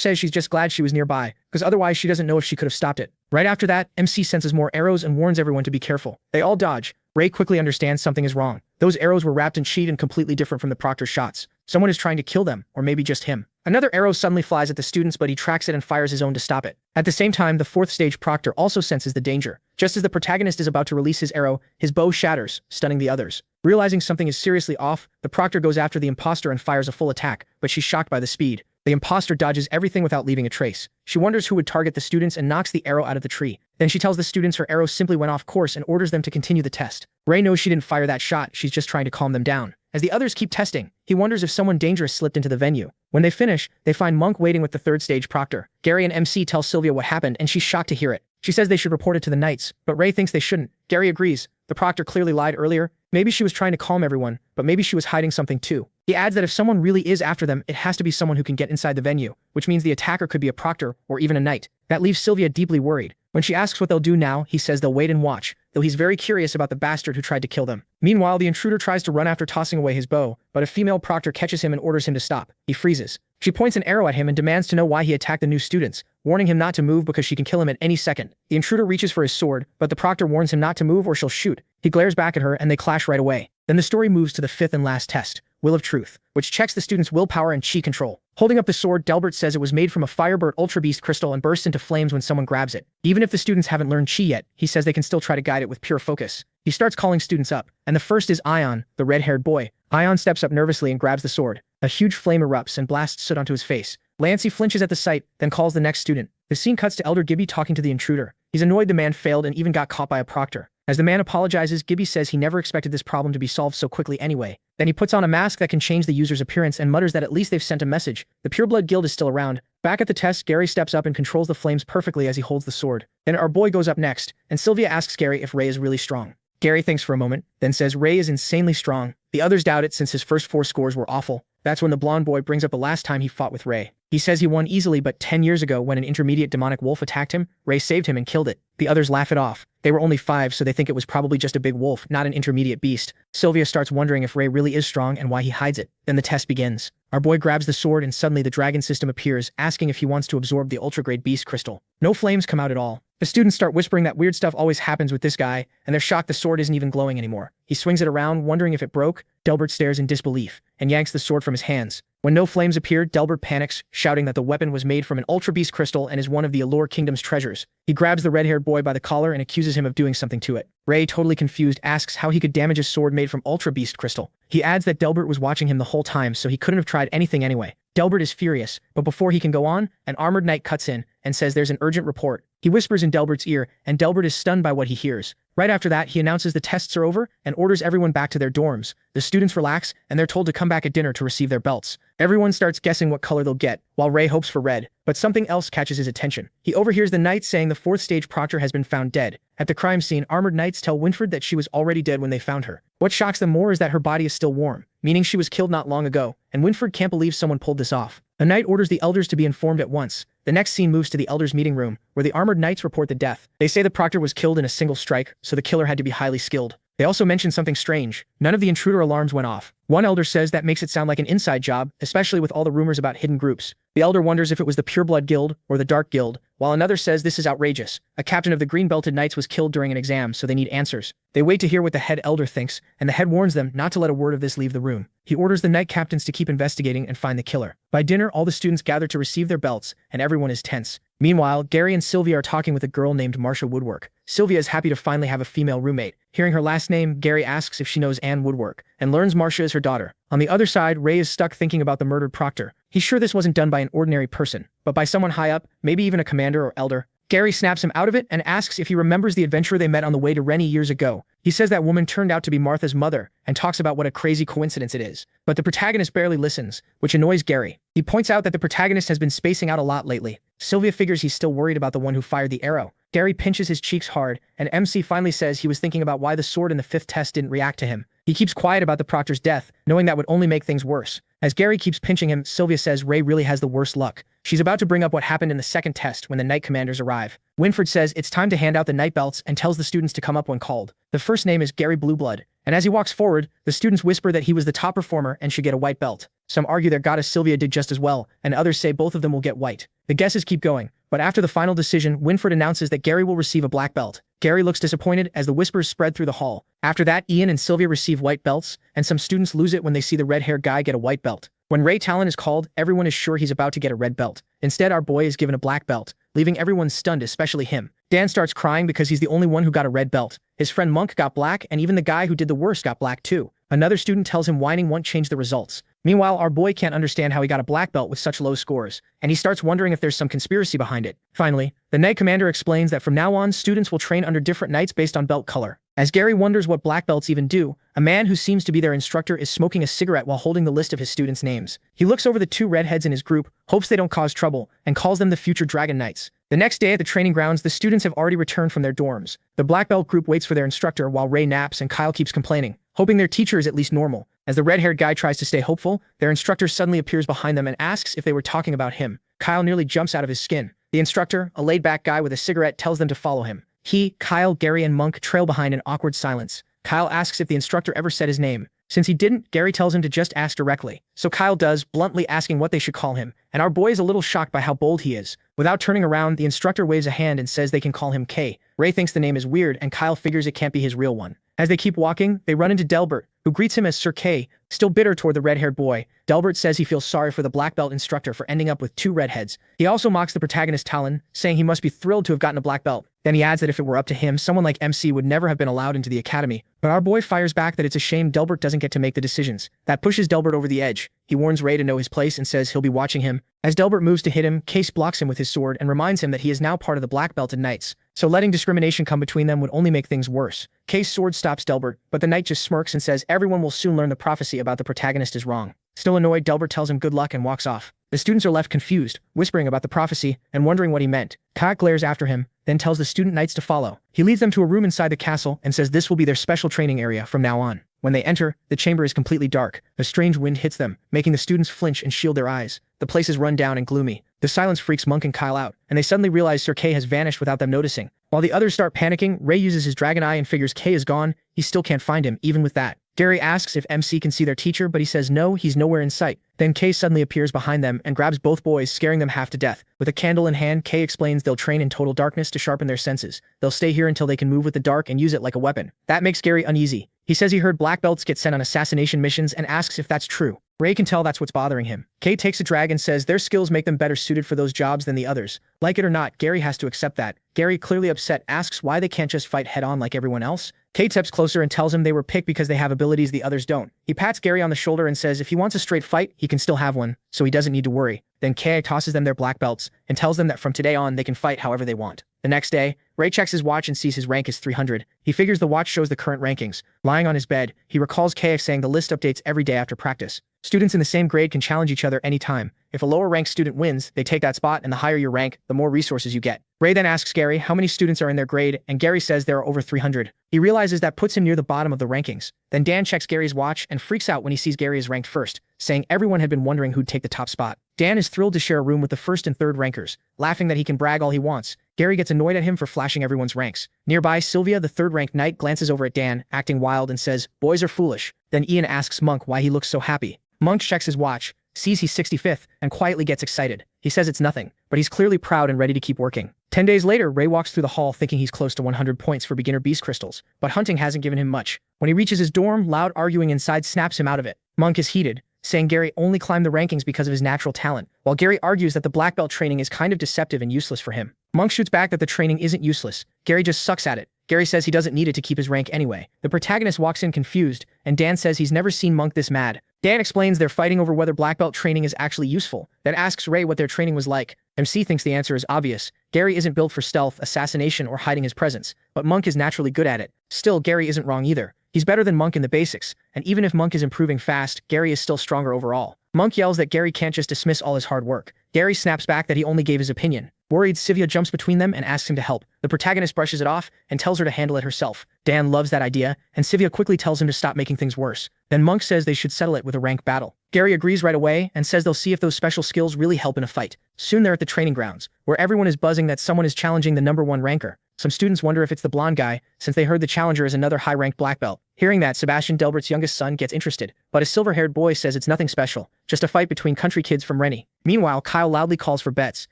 S1: says she's just glad she was nearby, because otherwise she doesn't know if she could have stopped it. Right after that, MC senses more arrows and warns everyone to be careful. They all dodge. Ray quickly understands something is wrong. Those arrows were wrapped in cheat and completely different from the proctor's shots. Someone is trying to kill them, or maybe just him. Another arrow suddenly flies at the students, but he tracks it and fires his own to stop it. At the same time, the fourth stage proctor also senses the danger. Just as the protagonist is about to release his arrow, his bow shatters, stunning the others. Realizing something is seriously off, the proctor goes after the imposter and fires a full attack, but she's shocked by the speed. The imposter dodges everything without leaving a trace. She wonders who would target the students and knocks the arrow out of the tree. Then she tells the students her arrow simply went off course and orders them to continue the test. Ray knows she didn't fire that shot, she's just trying to calm them down. As the others keep testing, he wonders if someone dangerous slipped into the venue. When they finish, they find Monk waiting with the third stage proctor. Gary and MC tell Sylvia what happened and she's shocked to hear it. She says they should report it to the Knights, but Ray thinks they shouldn't. Gary agrees. The proctor clearly lied earlier. Maybe she was trying to calm everyone, but maybe she was hiding something too. He adds that if someone really is after them, it has to be someone who can get inside the venue, which means the attacker could be a proctor or even a knight. That leaves Sylvia deeply worried. When she asks what they'll do now, he says they'll wait and watch, though he's very curious about the bastard who tried to kill them. Meanwhile, the intruder tries to run after tossing away his bow, but a female proctor catches him and orders him to stop. He freezes. She points an arrow at him and demands to know why he attacked the new students, warning him not to move because she can kill him at any second. The intruder reaches for his sword, but the proctor warns him not to move or she'll shoot. He glares back at her and they clash right away. Then the story moves to the fifth and last test, Will of Truth, which checks the students' willpower and chi control. Holding up the sword, Delbert says it was made from a Firebird Ultra Beast crystal and bursts into flames when someone grabs it. Even if the students haven't learned chi yet, he says they can still try to guide it with pure focus. He starts calling students up, and the first is Ion, the red-haired boy. Ion steps up nervously and grabs the sword. A huge flame erupts and blasts soot onto his face. Lancey flinches at the sight, then calls the next student. The scene cuts to Elder Gibby talking to the intruder. He's annoyed the man failed and even got caught by a proctor. As the man apologizes, Gibby says he never expected this problem to be solved so quickly anyway. Then he puts on a mask that can change the user's appearance and mutters that at least they've sent a message. The Pureblood Guild is still around. Back at the test, Gary steps up and controls the flames perfectly as he holds the sword. Then our boy goes up next, and Sylvia asks Gary if Ray is really strong. Gary thinks for a moment, then says Ray is insanely strong. The others doubt it since his first 4 scores were awful. That's when the blonde boy brings up the last time he fought with Ray. He says he won easily, but 10 years ago when an intermediate demonic wolf attacked him, Ray saved him and killed it. The others laugh it off. They were only 5, so they think it was probably just a big wolf, not an intermediate beast. Sylvia starts wondering if Ray really is strong and why he hides it. Then the test begins. Our boy grabs the sword and suddenly the dragon system appears, asking if he wants to absorb the ultra-grade beast crystal. No flames come out at all. The students start whispering that weird stuff always happens with this guy, and they're shocked the sword isn't even glowing anymore. He swings it around, wondering if it broke. Delbert stares in disbelief, and yanks the sword from his hands. When no flames appear, Delbert panics, shouting that the weapon was made from an Ultra Beast crystal and is one of the Allure Kingdom's treasures. He grabs the red-haired boy by the collar and accuses him of doing something to it. Ray, totally confused, asks how he could damage a sword made from Ultra Beast crystal. He adds that Delbert was watching him the whole time, so he couldn't have tried anything anyway. Delbert is furious, but before he can go on, an armored knight cuts in and says there's an urgent report. He whispers in Delbert's ear, and Delbert is stunned by what he hears. Right after that, he announces the tests are over and orders everyone back to their dorms. The students relax, and they're told to come back at dinner to receive their belts. Everyone starts guessing what color they'll get, while Ray hopes for red, but something else catches his attention. He overhears the knight saying the 4th stage proctor has been found dead. At the crime scene, armored knights tell Winfred that she was already dead when they found her. What shocks them more is that her body is still warm, meaning she was killed not long ago, and Winfred can't believe someone pulled this off. A knight orders the elders to be informed at once. The next scene moves to the elders' meeting room, where the armored knights report the death. They say the proctor was killed in a single strike, so the killer had to be highly skilled. They also mention something strange. None of the intruder alarms went off. One elder says that makes it sound like an inside job, especially with all the rumors about hidden groups. The elder wonders if it was the Pureblood Guild or the Dark Guild, while another says this is outrageous. A captain of the Green-Belted Knights was killed during an exam, so they need answers. They wait to hear what the head elder thinks, and the head warns them not to let a word of this leave the room. He orders the knight captains to keep investigating and find the killer. By dinner, all the students gather to receive their belts, and everyone is tense. Meanwhile, Gary and Sylvia are talking with a girl named Marcia Woodwork. Sylvia is happy to finally have a female roommate. Hearing her last name, Gary asks if she knows Anne Woodwork, and learns Marcia is her daughter. On the other side, Ray is stuck thinking about the murdered proctor. He's sure this wasn't done by an ordinary person, but by someone high up, maybe even a commander or elder. Gary snaps him out of it and asks if he remembers the adventure they met on the way to Rennie years ago. He says that woman turned out to be Martha's mother and talks about what a crazy coincidence it is. But the protagonist barely listens, which annoys Gary. He points out that the protagonist has been spacing out a lot lately. Sylvia figures he's still worried about the one who fired the arrow. Gary pinches his cheeks hard, and MC finally says he was thinking about why the sword in the 5th test didn't react to him. He keeps quiet about the proctor's death, knowing that would only make things worse. As Gary keeps pinching him, Sylvia says Ray really has the worst luck. She's about to bring up what happened in the 2nd test when the Knight Commanders arrive. Winfred says it's time to hand out the Knight Belts and tells the students to come up when called. The first name is Gary Blueblood, and as he walks forward, the students whisper that he was the top performer and should get a white belt. Some argue their goddess Sylvia did just as well, and others say both of them will get white. The guesses keep going, but after the final decision, Winfred announces that Gary will receive a black belt. Gary looks disappointed as the whispers spread through the hall. After that, Ian and Sylvia receive white belts, and some students lose it when they see the red-haired guy get a white belt. When Ray Talen is called, everyone is sure he's about to get a red belt. Instead, our boy is given a black belt, leaving everyone stunned, especially him. Dan starts crying because he's the only one who got a red belt. His friend Monk got black, and even the guy who did the worst got black too. Another student tells him whining won't change the results. Meanwhile, our boy can't understand how he got a black belt with such low scores, and he starts wondering if there's some conspiracy behind it. Finally, the Knight Commander explains that from now on, students will train under different knights based on belt color. As Gary wonders what black belts even do, a man who seems to be their instructor is smoking a cigarette while holding the list of his students' names. He looks over the 2 redheads in his group, hopes they don't cause trouble, and calls them the future Dragon Knights. The next day at the training grounds, the students have already returned from their dorms. The black belt group waits for their instructor while Ray naps and Kyle keeps complaining, hoping their teacher is at least normal. As the red-haired guy tries to stay hopeful, their instructor suddenly appears behind them and asks if they were talking about him. Kyle nearly jumps out of his skin. The instructor, a laid-back guy with a cigarette, tells them to follow him. He, Kyle, Gary, and Monk trail behind in awkward silence. Kyle asks if the instructor ever said his name. Since he didn't, Gary tells him to just ask directly. So Kyle does, bluntly asking what they should call him, and our boy is a little shocked by how bold he is. Without turning around, the instructor waves a hand and says they can call him K. Ray thinks the name is weird, and Kyle figures it can't be his real one. As they keep walking, they run into Delbert, who greets him as Sir K, still bitter toward the red-haired boy. Delbert says he feels sorry for the black belt instructor for ending up with 2 redheads. He also mocks the protagonist Talen, saying he must be thrilled to have gotten a black belt. Then he adds that if it were up to him, someone like MC would never have been allowed into the academy. But our boy fires back that it's a shame Delbert doesn't get to make the decisions. That pushes Delbert over the edge. He warns Ray to know his place and says he'll be watching him. As Delbert moves to hit him, Case blocks him with his sword and reminds him that he is now part of the black belted knights. So letting discrimination come between them would only make things worse. Case's sword stops Delbert, but the knight just smirks and says everyone will soon learn the prophecy about the protagonist is wrong. Still annoyed, Delbert tells him good luck and walks off. The students are left confused, whispering about the prophecy and wondering what he meant. Kayak glares after him, then tells the student knights to follow. He leads them to a room inside the castle and says this will be their special training area from now on. When they enter, the chamber is completely dark. A strange wind hits them, making the students flinch and shield their eyes. The place is run down and gloomy. The silence freaks Monk and Kyle out, and they suddenly realize Sir K has vanished without them noticing. While the others start panicking, Ray uses his dragon eye and figures K is gone. He still can't find him, even with that. Gary asks if MC can see their teacher, but he says no, he's nowhere in sight. Then K suddenly appears behind them and grabs both boys, scaring them half to death. With a candle in hand, K explains they'll train in total darkness to sharpen their senses. They'll stay here until they can move with the dark and use it like a weapon. That makes Gary uneasy. He says he heard black belts get sent on assassination missions and asks if that's true. Ray can tell that's what's bothering him. Kay takes a drag and says their skills make them better suited for those jobs than the others. Like it or not, Gary has to accept that. Gary, clearly upset, asks why they can't just fight head-on like everyone else. Kay steps closer and tells him they were picked because they have abilities the others don't. He pats Gary on the shoulder and says if he wants a straight fight, he can still have one, so he doesn't need to worry. Then Kay tosses them their black belts and tells them that from today on they can fight however they want. The next day, Ray checks his watch and sees his rank is 300. He figures the watch shows the current rankings. Lying on his bed, he recalls KX saying the list updates every day after practice. Students in the same grade can challenge each other anytime. If a lower-ranked student wins, they take that spot, and the higher your rank, the more resources you get. Ray then asks Gary how many students are in their grade, and Gary says there are over 300. He realizes that puts him near the bottom of the rankings. Then Dan checks Gary's watch and freaks out when he sees Gary is ranked first, saying everyone had been wondering who'd take the top spot. Dan is thrilled to share a room with the first and third rankers, laughing that he can brag all he wants. Gary gets annoyed at him for flashing everyone's ranks. Nearby, Sylvia, the third-ranked knight, glances over at Dan, acting wild, and says, "Boys are foolish." Then Ian asks Monk why he looks so happy. Monk checks his watch, sees he's 65th, and quietly gets excited. He says it's nothing, but he's clearly proud and ready to keep working. 10 days later, Ray walks through the hall thinking he's close to 100 points for beginner beast crystals, but hunting hasn't given him much. When he reaches his dorm, loud arguing inside snaps him out of it. Monk is heated, saying Gary only climbed the rankings because of his natural talent, while Gary argues that the black belt training is kind of deceptive and useless for him. Monk shoots back that the training isn't useless. Gary just sucks at it. Gary says he doesn't need it to keep his rank anyway. The protagonist walks in confused, and Dan says he's never seen Monk this mad. Dan explains they're fighting over whether black belt training is actually useful, then asks Ray what their training was like. MC thinks the answer is obvious. Gary isn't built for stealth, assassination, or hiding his presence, but Monk is naturally good at it. Still, Gary isn't wrong either. He's better than Monk in the basics, and even if Monk is improving fast, Gary is still stronger overall. Monk yells that Gary can't just dismiss all his hard work. Gary snaps back that he only gave his opinion. Worried, Sylvia jumps between them and asks him to help. The protagonist brushes it off and tells her to handle it herself. Dan loves that idea, and Sylvia quickly tells him to stop making things worse. Then Monk says they should settle it with a rank battle. Gary agrees right away and says they'll see if those special skills really help in a fight. Soon they're at the training grounds, where everyone is buzzing that someone is challenging the #1 ranker. Some students wonder if it's the blonde guy, since they heard the challenger is another high-ranked black belt. Hearing that, Sebastian Delbert's youngest son gets interested, but a silver-haired boy says it's nothing special, just a fight between country kids from Rennie. Meanwhile, Kyle loudly calls for bets,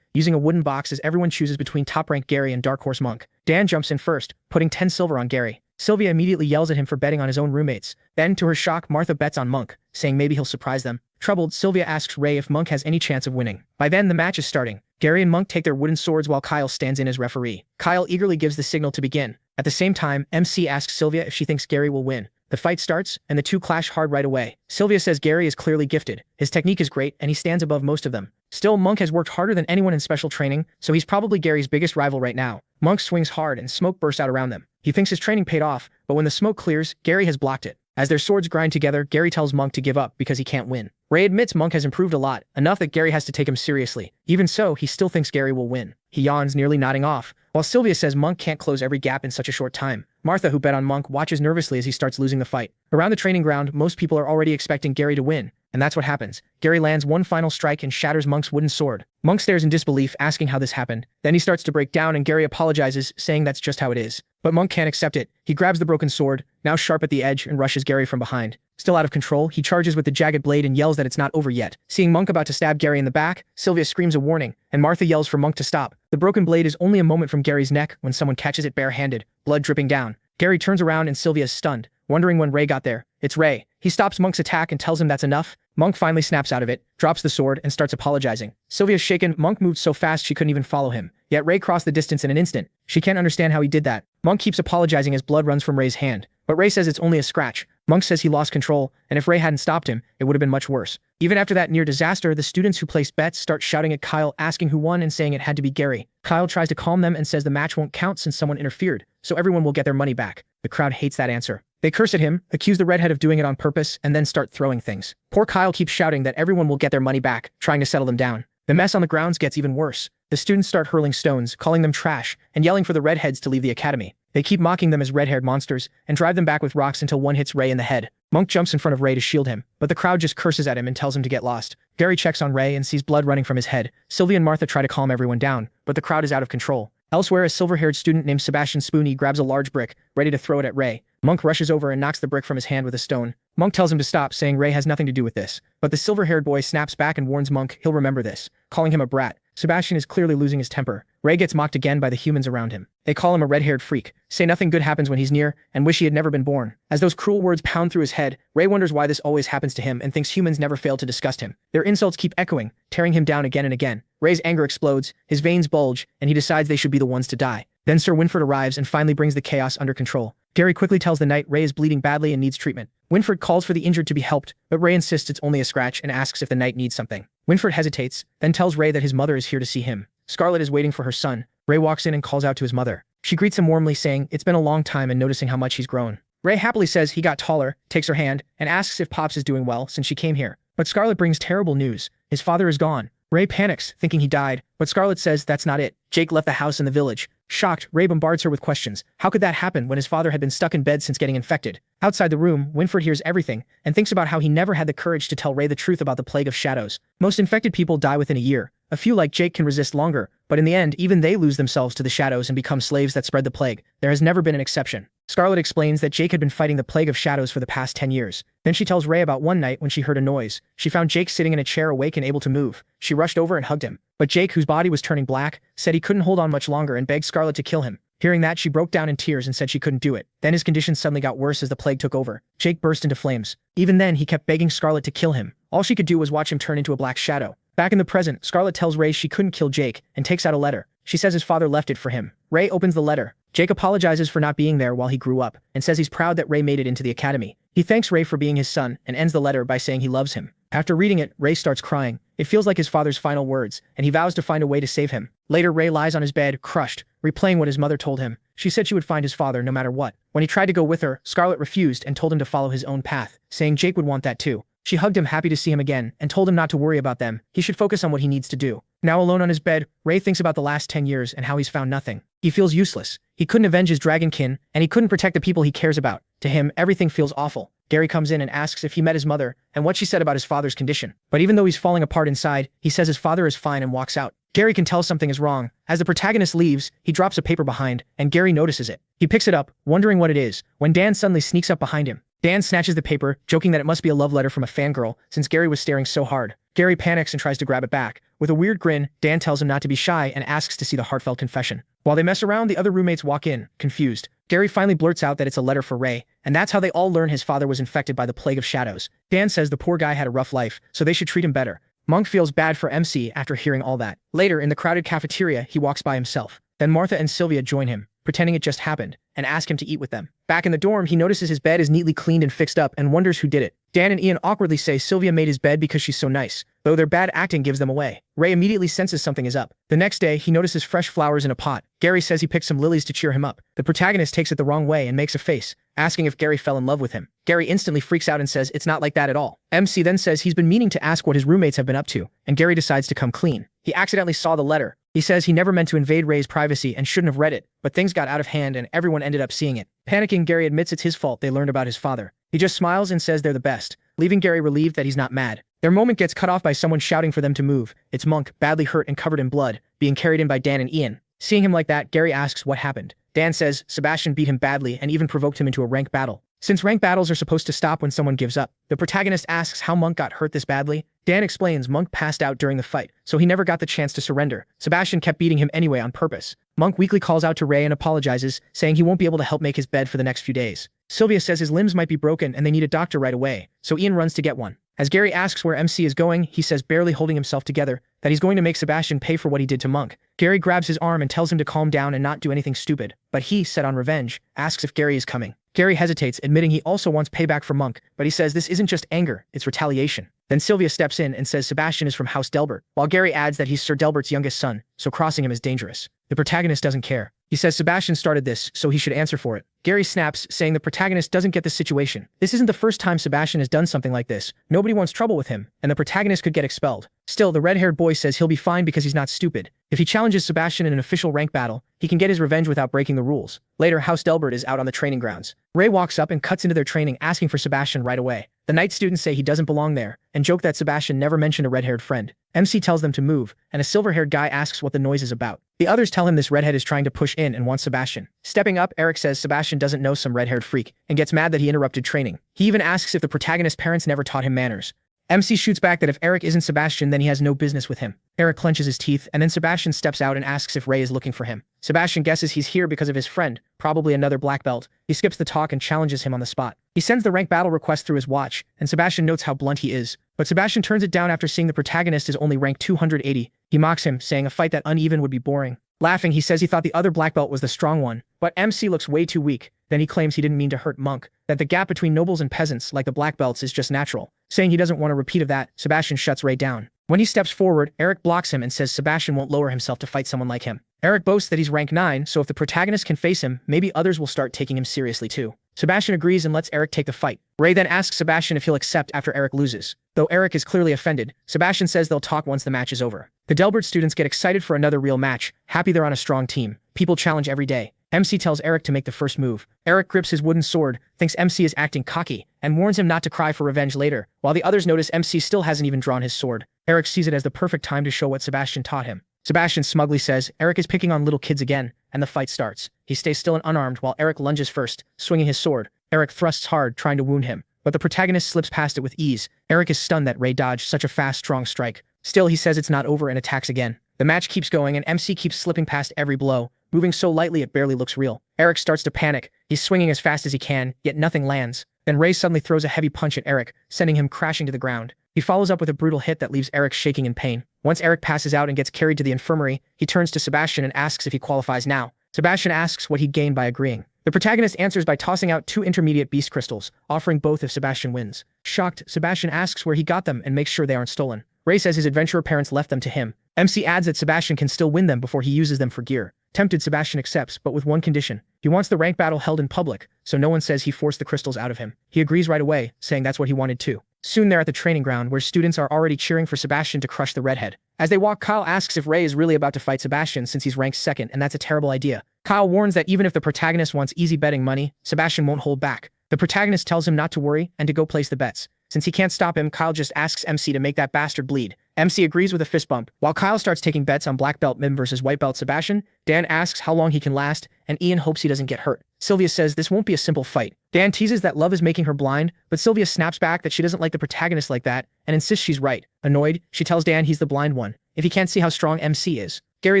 S1: using a wooden box as everyone chooses between top-ranked Gary and dark horse Monk. Dan jumps in first, putting 10 silver on Gary. Sylvia immediately yells at him for betting on his own roommates. Then, to her shock, Martha bets on Monk, saying maybe he'll surprise them. Troubled, Sylvia asks Ray if Monk has any chance of winning. By then, the match is starting. Gary and Monk take their wooden swords while Kyle stands in as referee. Kyle eagerly gives the signal to begin. At the same time, MC asks Sylvia if she thinks Gary will win. The fight starts, and the two clash hard right away. Sylvia says Gary is clearly gifted. His technique is great, and he stands above most of them. Still, Monk has worked harder than anyone in special training, so he's probably Gary's biggest rival right now. Monk swings hard, and smoke bursts out around them. He thinks his training paid off, but when the smoke clears, Gary has blocked it. As their swords grind together, Gary tells Monk to give up because he can't win. Ray admits Monk has improved a lot, enough that Gary has to take him seriously. Even so, he still thinks Gary will win. He yawns, nearly nodding off, while Sylvia says Monk can't close every gap in such a short time. Martha, who bet on Monk, watches nervously as he starts losing the fight. Around the training ground, most people are already expecting Gary to win, and that's what happens. Gary lands one final strike and shatters Monk's wooden sword. Monk stares in disbelief, asking how this happened. Then he starts to break down and Gary apologizes, saying that's just how it is. But Monk can't accept it. He grabs the broken sword, now sharp at the edge, and rushes Gary from behind. Still out of control, he charges with the jagged blade and yells that it's not over yet. Seeing Monk about to stab Gary in the back, Sylvia screams a warning, and Martha yells for Monk to stop. The broken blade is only a moment from Gary's neck when someone catches it bare-handed, blood dripping down. Gary turns around and Sylvia is stunned, wondering when Ray got there. It's Ray. He stops Monk's attack and tells him that's enough. Monk finally snaps out of it, drops the sword, and starts apologizing. Sylvia's shaken. Monk moved so fast she couldn't even follow him. Yet Ray crossed the distance in an instant. She can't understand how he did that. Monk keeps apologizing as blood runs from Ray's hand. But Ray says it's only a scratch. Monk says he lost control, and if Ray hadn't stopped him, it would have been much worse. Even after that near disaster, the students who placed bets start shouting at Kyle, asking who won and saying it had to be Gary. Kyle tries to calm them and says the match won't count since someone interfered, so everyone will get their money back. The crowd hates that answer. They curse at him, accuse the redhead of doing it on purpose, and then start throwing things. Poor Kyle keeps shouting that everyone will get their money back, trying to settle them down. The mess on the grounds gets even worse. The students start hurling stones, calling them trash, and yelling for the redheads to leave the academy. They keep mocking them as red-haired monsters, and drive them back with rocks until one hits Ray in the head. Monk jumps in front of Ray to shield him, but the crowd just curses at him and tells him to get lost. Gary checks on Ray and sees blood running from his head. Sylvia and Martha try to calm everyone down, but the crowd is out of control. Elsewhere, a silver-haired student named Sebastian Spoony grabs a large brick, ready to throw it at Ray. Monk rushes over and knocks the brick from his hand with a stone. Monk tells him to stop, saying Ray has nothing to do with this. But the silver-haired boy snaps back and warns Monk he'll remember this, calling him a brat. Sebastian is clearly losing his temper. Ray gets mocked again by the humans around him. They call him a red-haired freak, say nothing good happens when he's near, and wish he had never been born. As those cruel words pound through his head, Ray wonders why this always happens to him and thinks humans never fail to disgust him. Their insults keep echoing, tearing him down again and again. Ray's anger explodes, his veins bulge, and he decides they should be the ones to die. Then Sir Winford arrives and finally brings the chaos under control. Gary quickly tells the knight Ray is bleeding badly and needs treatment. Winford calls for the injured to be helped, but Ray insists it's only a scratch and asks if the knight needs something. Winford hesitates, then tells Ray that his mother is here to see him. Scarlet is waiting for her son. Ray walks in and calls out to his mother. She greets him warmly, saying it's been a long time and noticing how much he's grown. Ray happily says he got taller, takes her hand, and asks if Pops is doing well since she came here. But Scarlet brings terrible news. His father is gone. Ray panics, thinking he died, but Scarlet says that's not it. Jake left the house in the village. Shocked, Ray bombards her with questions. How could that happen when his father had been stuck in bed since getting infected? Outside the room, Winford hears everything and thinks about how he never had the courage to tell Ray the truth about the plague of shadows. Most infected people die within a year. A few like Jake can resist longer, but in the end, even they lose themselves to the shadows and become slaves that spread the plague. There has never been an exception. Scarlet explains that Jake had been fighting the plague of shadows for the past 10 years. Then she tells Ray about one night when she heard a noise. She found Jake sitting in a chair awake and able to move. She rushed over and hugged him. But Jake, whose body was turning black, said he couldn't hold on much longer and begged Scarlet to kill him. Hearing that, she broke down in tears and said she couldn't do it. Then his condition suddenly got worse as the plague took over. Jake burst into flames. Even then, he kept begging Scarlet to kill him. All she could do was watch him turn into a black shadow. Back in the present, Scarlet tells Ray she couldn't kill Jake and takes out a letter. She says his father left it for him. Ray opens the letter. Jake apologizes for not being there while he grew up, and says he's proud that Ray made it into the academy. He thanks Ray for being his son, and ends the letter by saying he loves him. After reading it, Ray starts crying. It feels like his father's final words, and he vows to find a way to save him. Later, Ray lies on his bed, crushed, replaying what his mother told him. She said she would find his father no matter what. When he tried to go with her, Scarlett refused and told him to follow his own path, saying Jake would want that too. She hugged him, happy to see him again, and told him not to worry about them. He should focus on what he needs to do. Now alone on his bed, Ray thinks about the last 10 years and how he's found nothing. He feels useless. He couldn't avenge his dragonkin, and he couldn't protect the people he cares about. To him, everything feels awful. Gary comes in and asks if he met his mother and what she said about his father's condition. But even though he's falling apart inside, he says his father is fine and walks out. Gary can tell something is wrong. As the protagonist leaves, he drops a paper behind, and Gary notices it. He picks it up, wondering what it is, when Dan suddenly sneaks up behind him. Dan snatches the paper, joking that it must be a love letter from a fangirl, since Gary was staring so hard. Gary panics and tries to grab it back. With a weird grin, Dan tells him not to be shy and asks to see the heartfelt confession. While they mess around, the other roommates walk in, confused. Gary finally blurts out that it's a letter for Ray, and that's how they all learn his father was infected by the plague of shadows. Dan says the poor guy had a rough life, so they should treat him better. Monk feels bad for MC after hearing all that. Later, in the crowded cafeteria, he walks by himself. Then Martha and Sylvia join him, pretending it just happened, and ask him to eat with them. Back in the dorm, he notices his bed is neatly cleaned and fixed up and wonders who did it. Dan and Ian awkwardly say Sylvia made his bed because she's so nice, though their bad acting gives them away. Ray immediately senses something is up. The next day, he notices fresh flowers in a pot. Gary says he picked some lilies to cheer him up. The protagonist takes it the wrong way and makes a face, asking if Gary fell in love with him. Gary instantly freaks out and says it's not like that at all. MC then says he's been meaning to ask what his roommates have been up to, and Gary decides to come clean. He accidentally saw the letter. He says he never meant to invade Ray's privacy and shouldn't have read it, but things got out of hand and everyone ended up seeing it. Panicking, Gary admits it's his fault they learned about his father. He just smiles and says they're the best, leaving Gary relieved that he's not mad. Their moment gets cut off by someone shouting for them to move. It's Monk, badly hurt and covered in blood, being carried in by Dan and Ian. Seeing him like that, Gary asks what happened. Dan says Sebastian beat him badly and even provoked him into a rank battle. Since rank battles are supposed to stop when someone gives up, the protagonist asks how Monk got hurt this badly. Dan explains Monk passed out during the fight, so he never got the chance to surrender. Sebastian kept beating him anyway on purpose. Monk weakly calls out to Ray and apologizes, saying he won't be able to help make his bed for the next few days. Sylvia says his limbs might be broken and they need a doctor right away, so Ian runs to get one. As Gary asks where MC is going, he says, barely holding himself together, that he's going to make Sebastian pay for what he did to Monk. Gary grabs his arm and tells him to calm down and not do anything stupid, but he, set on revenge, asks if Gary is coming. Gary hesitates, admitting he also wants payback for Monk, but he says this isn't just anger, it's retaliation. Then Sylvia steps in and says Sebastian is from House Delbert, while Gary adds that he's Sir Delbert's youngest son, so crossing him is dangerous. The protagonist doesn't care. He says Sebastian started this, so he should answer for it. Gary snaps, saying the protagonist doesn't get the situation. This isn't the first time Sebastian has done something like this. Nobody wants trouble with him, and the protagonist could get expelled. Still, the red-haired boy says he'll be fine because he's not stupid. If he challenges Sebastian in an official rank battle, he can get his revenge without breaking the rules. Later, House Delbert is out on the training grounds. Ray walks up and cuts into their training, asking for Sebastian right away. The night students say he doesn't belong there, and joke that Sebastian never mentioned a red-haired friend. MC tells them to move, and a silver-haired guy asks what the noise is about. The others tell him this redhead is trying to push in and wants Sebastian. Stepping up, Eric says Sebastian doesn't know some red-haired freak, and gets mad that he interrupted training. He even asks if the protagonist's parents never taught him manners. MC shoots back that if Eric isn't Sebastian, then he has no business with him. Eric clenches his teeth, and then Sebastian steps out and asks if Ray is looking for him. Sebastian guesses he's here because of his friend, probably another black belt. He skips the talk and challenges him on the spot. He sends the rank battle request through his watch, and Sebastian notes how blunt he is. But Sebastian turns it down after seeing the protagonist is only ranked 280. He mocks him, saying a fight that uneven would be boring. Laughing, he says he thought the other black belt was the strong one, but MC looks way too weak. Then he claims he didn't mean to hurt Monk, that the gap between nobles and peasants like the black belts is just natural. Saying he doesn't want a repeat of that, Sebastian shuts Ray down. When he steps forward, Eric blocks him and says Sebastian won't lower himself to fight someone like him. Eric boasts that he's rank 9, so if the protagonist can face him, maybe others will start taking him seriously too. Sebastian agrees and lets Eric take the fight. Ray then asks Sebastian if he'll accept after Eric loses. Though Eric is clearly offended, Sebastian says they'll talk once the match is over. The Delbert students get excited for another real match, happy they're on a strong team. People challenge every day. MC tells Eric to make the first move. Eric grips his wooden sword, thinks MC is acting cocky, and warns him not to cry for revenge later, while the others notice MC still hasn't even drawn his sword. Eric sees it as the perfect time to show what Sebastian taught him. Sebastian smugly says Eric is picking on little kids again, and the fight starts. He stays still and unarmed while Eric lunges first, swinging his sword. Eric thrusts hard, trying to wound him, but the protagonist slips past it with ease. Eric is stunned that Ray dodged such a fast, strong strike. Still, he says it's not over and attacks again. The match keeps going and MC keeps slipping past every blow, moving so lightly it barely looks real. Eric starts to panic. He's swinging as fast as he can, yet nothing lands. Then Ray suddenly throws a heavy punch at Eric, sending him crashing to the ground. He follows up with a brutal hit that leaves Eric shaking in pain. Once Eric passes out and gets carried to the infirmary, he turns to Sebastian and asks if he qualifies now. Sebastian asks what he'd gain by agreeing. The protagonist answers by tossing out 2 intermediate beast crystals, offering both if Sebastian wins. Shocked, Sebastian asks where he got them and makes sure they aren't stolen. Ray says his adventurer parents left them to him. MC adds that Sebastian can still win them before he uses them for gear. Tempted, Sebastian accepts, but with one condition. He wants the rank battle held in public, so no one says he forced the crystals out of him. He agrees right away, saying that's what he wanted too. Soon they're at the training ground where students are already cheering for Sebastian to crush the redhead. As they walk, Kyle asks if Ray is really about to fight Sebastian since he's ranked 2nd, and that's a terrible idea. Kyle warns that even if the protagonist wants easy betting money, Sebastian won't hold back. The protagonist tells him not to worry and to go place the bets. Since he can't stop him, Kyle just asks MC to make that bastard bleed. MC agrees with a fist bump. While Kyle starts taking bets on black belt Mim versus white belt Sebastian, Dan asks how long he can last, and Ian hopes he doesn't get hurt. Sylvia says this won't be a simple fight. Dan teases that love is making her blind, but Sylvia snaps back that she doesn't like the protagonist like that, and insists she's right. Annoyed, she tells Dan he's the blind one, if he can't see how strong MC is. Gary,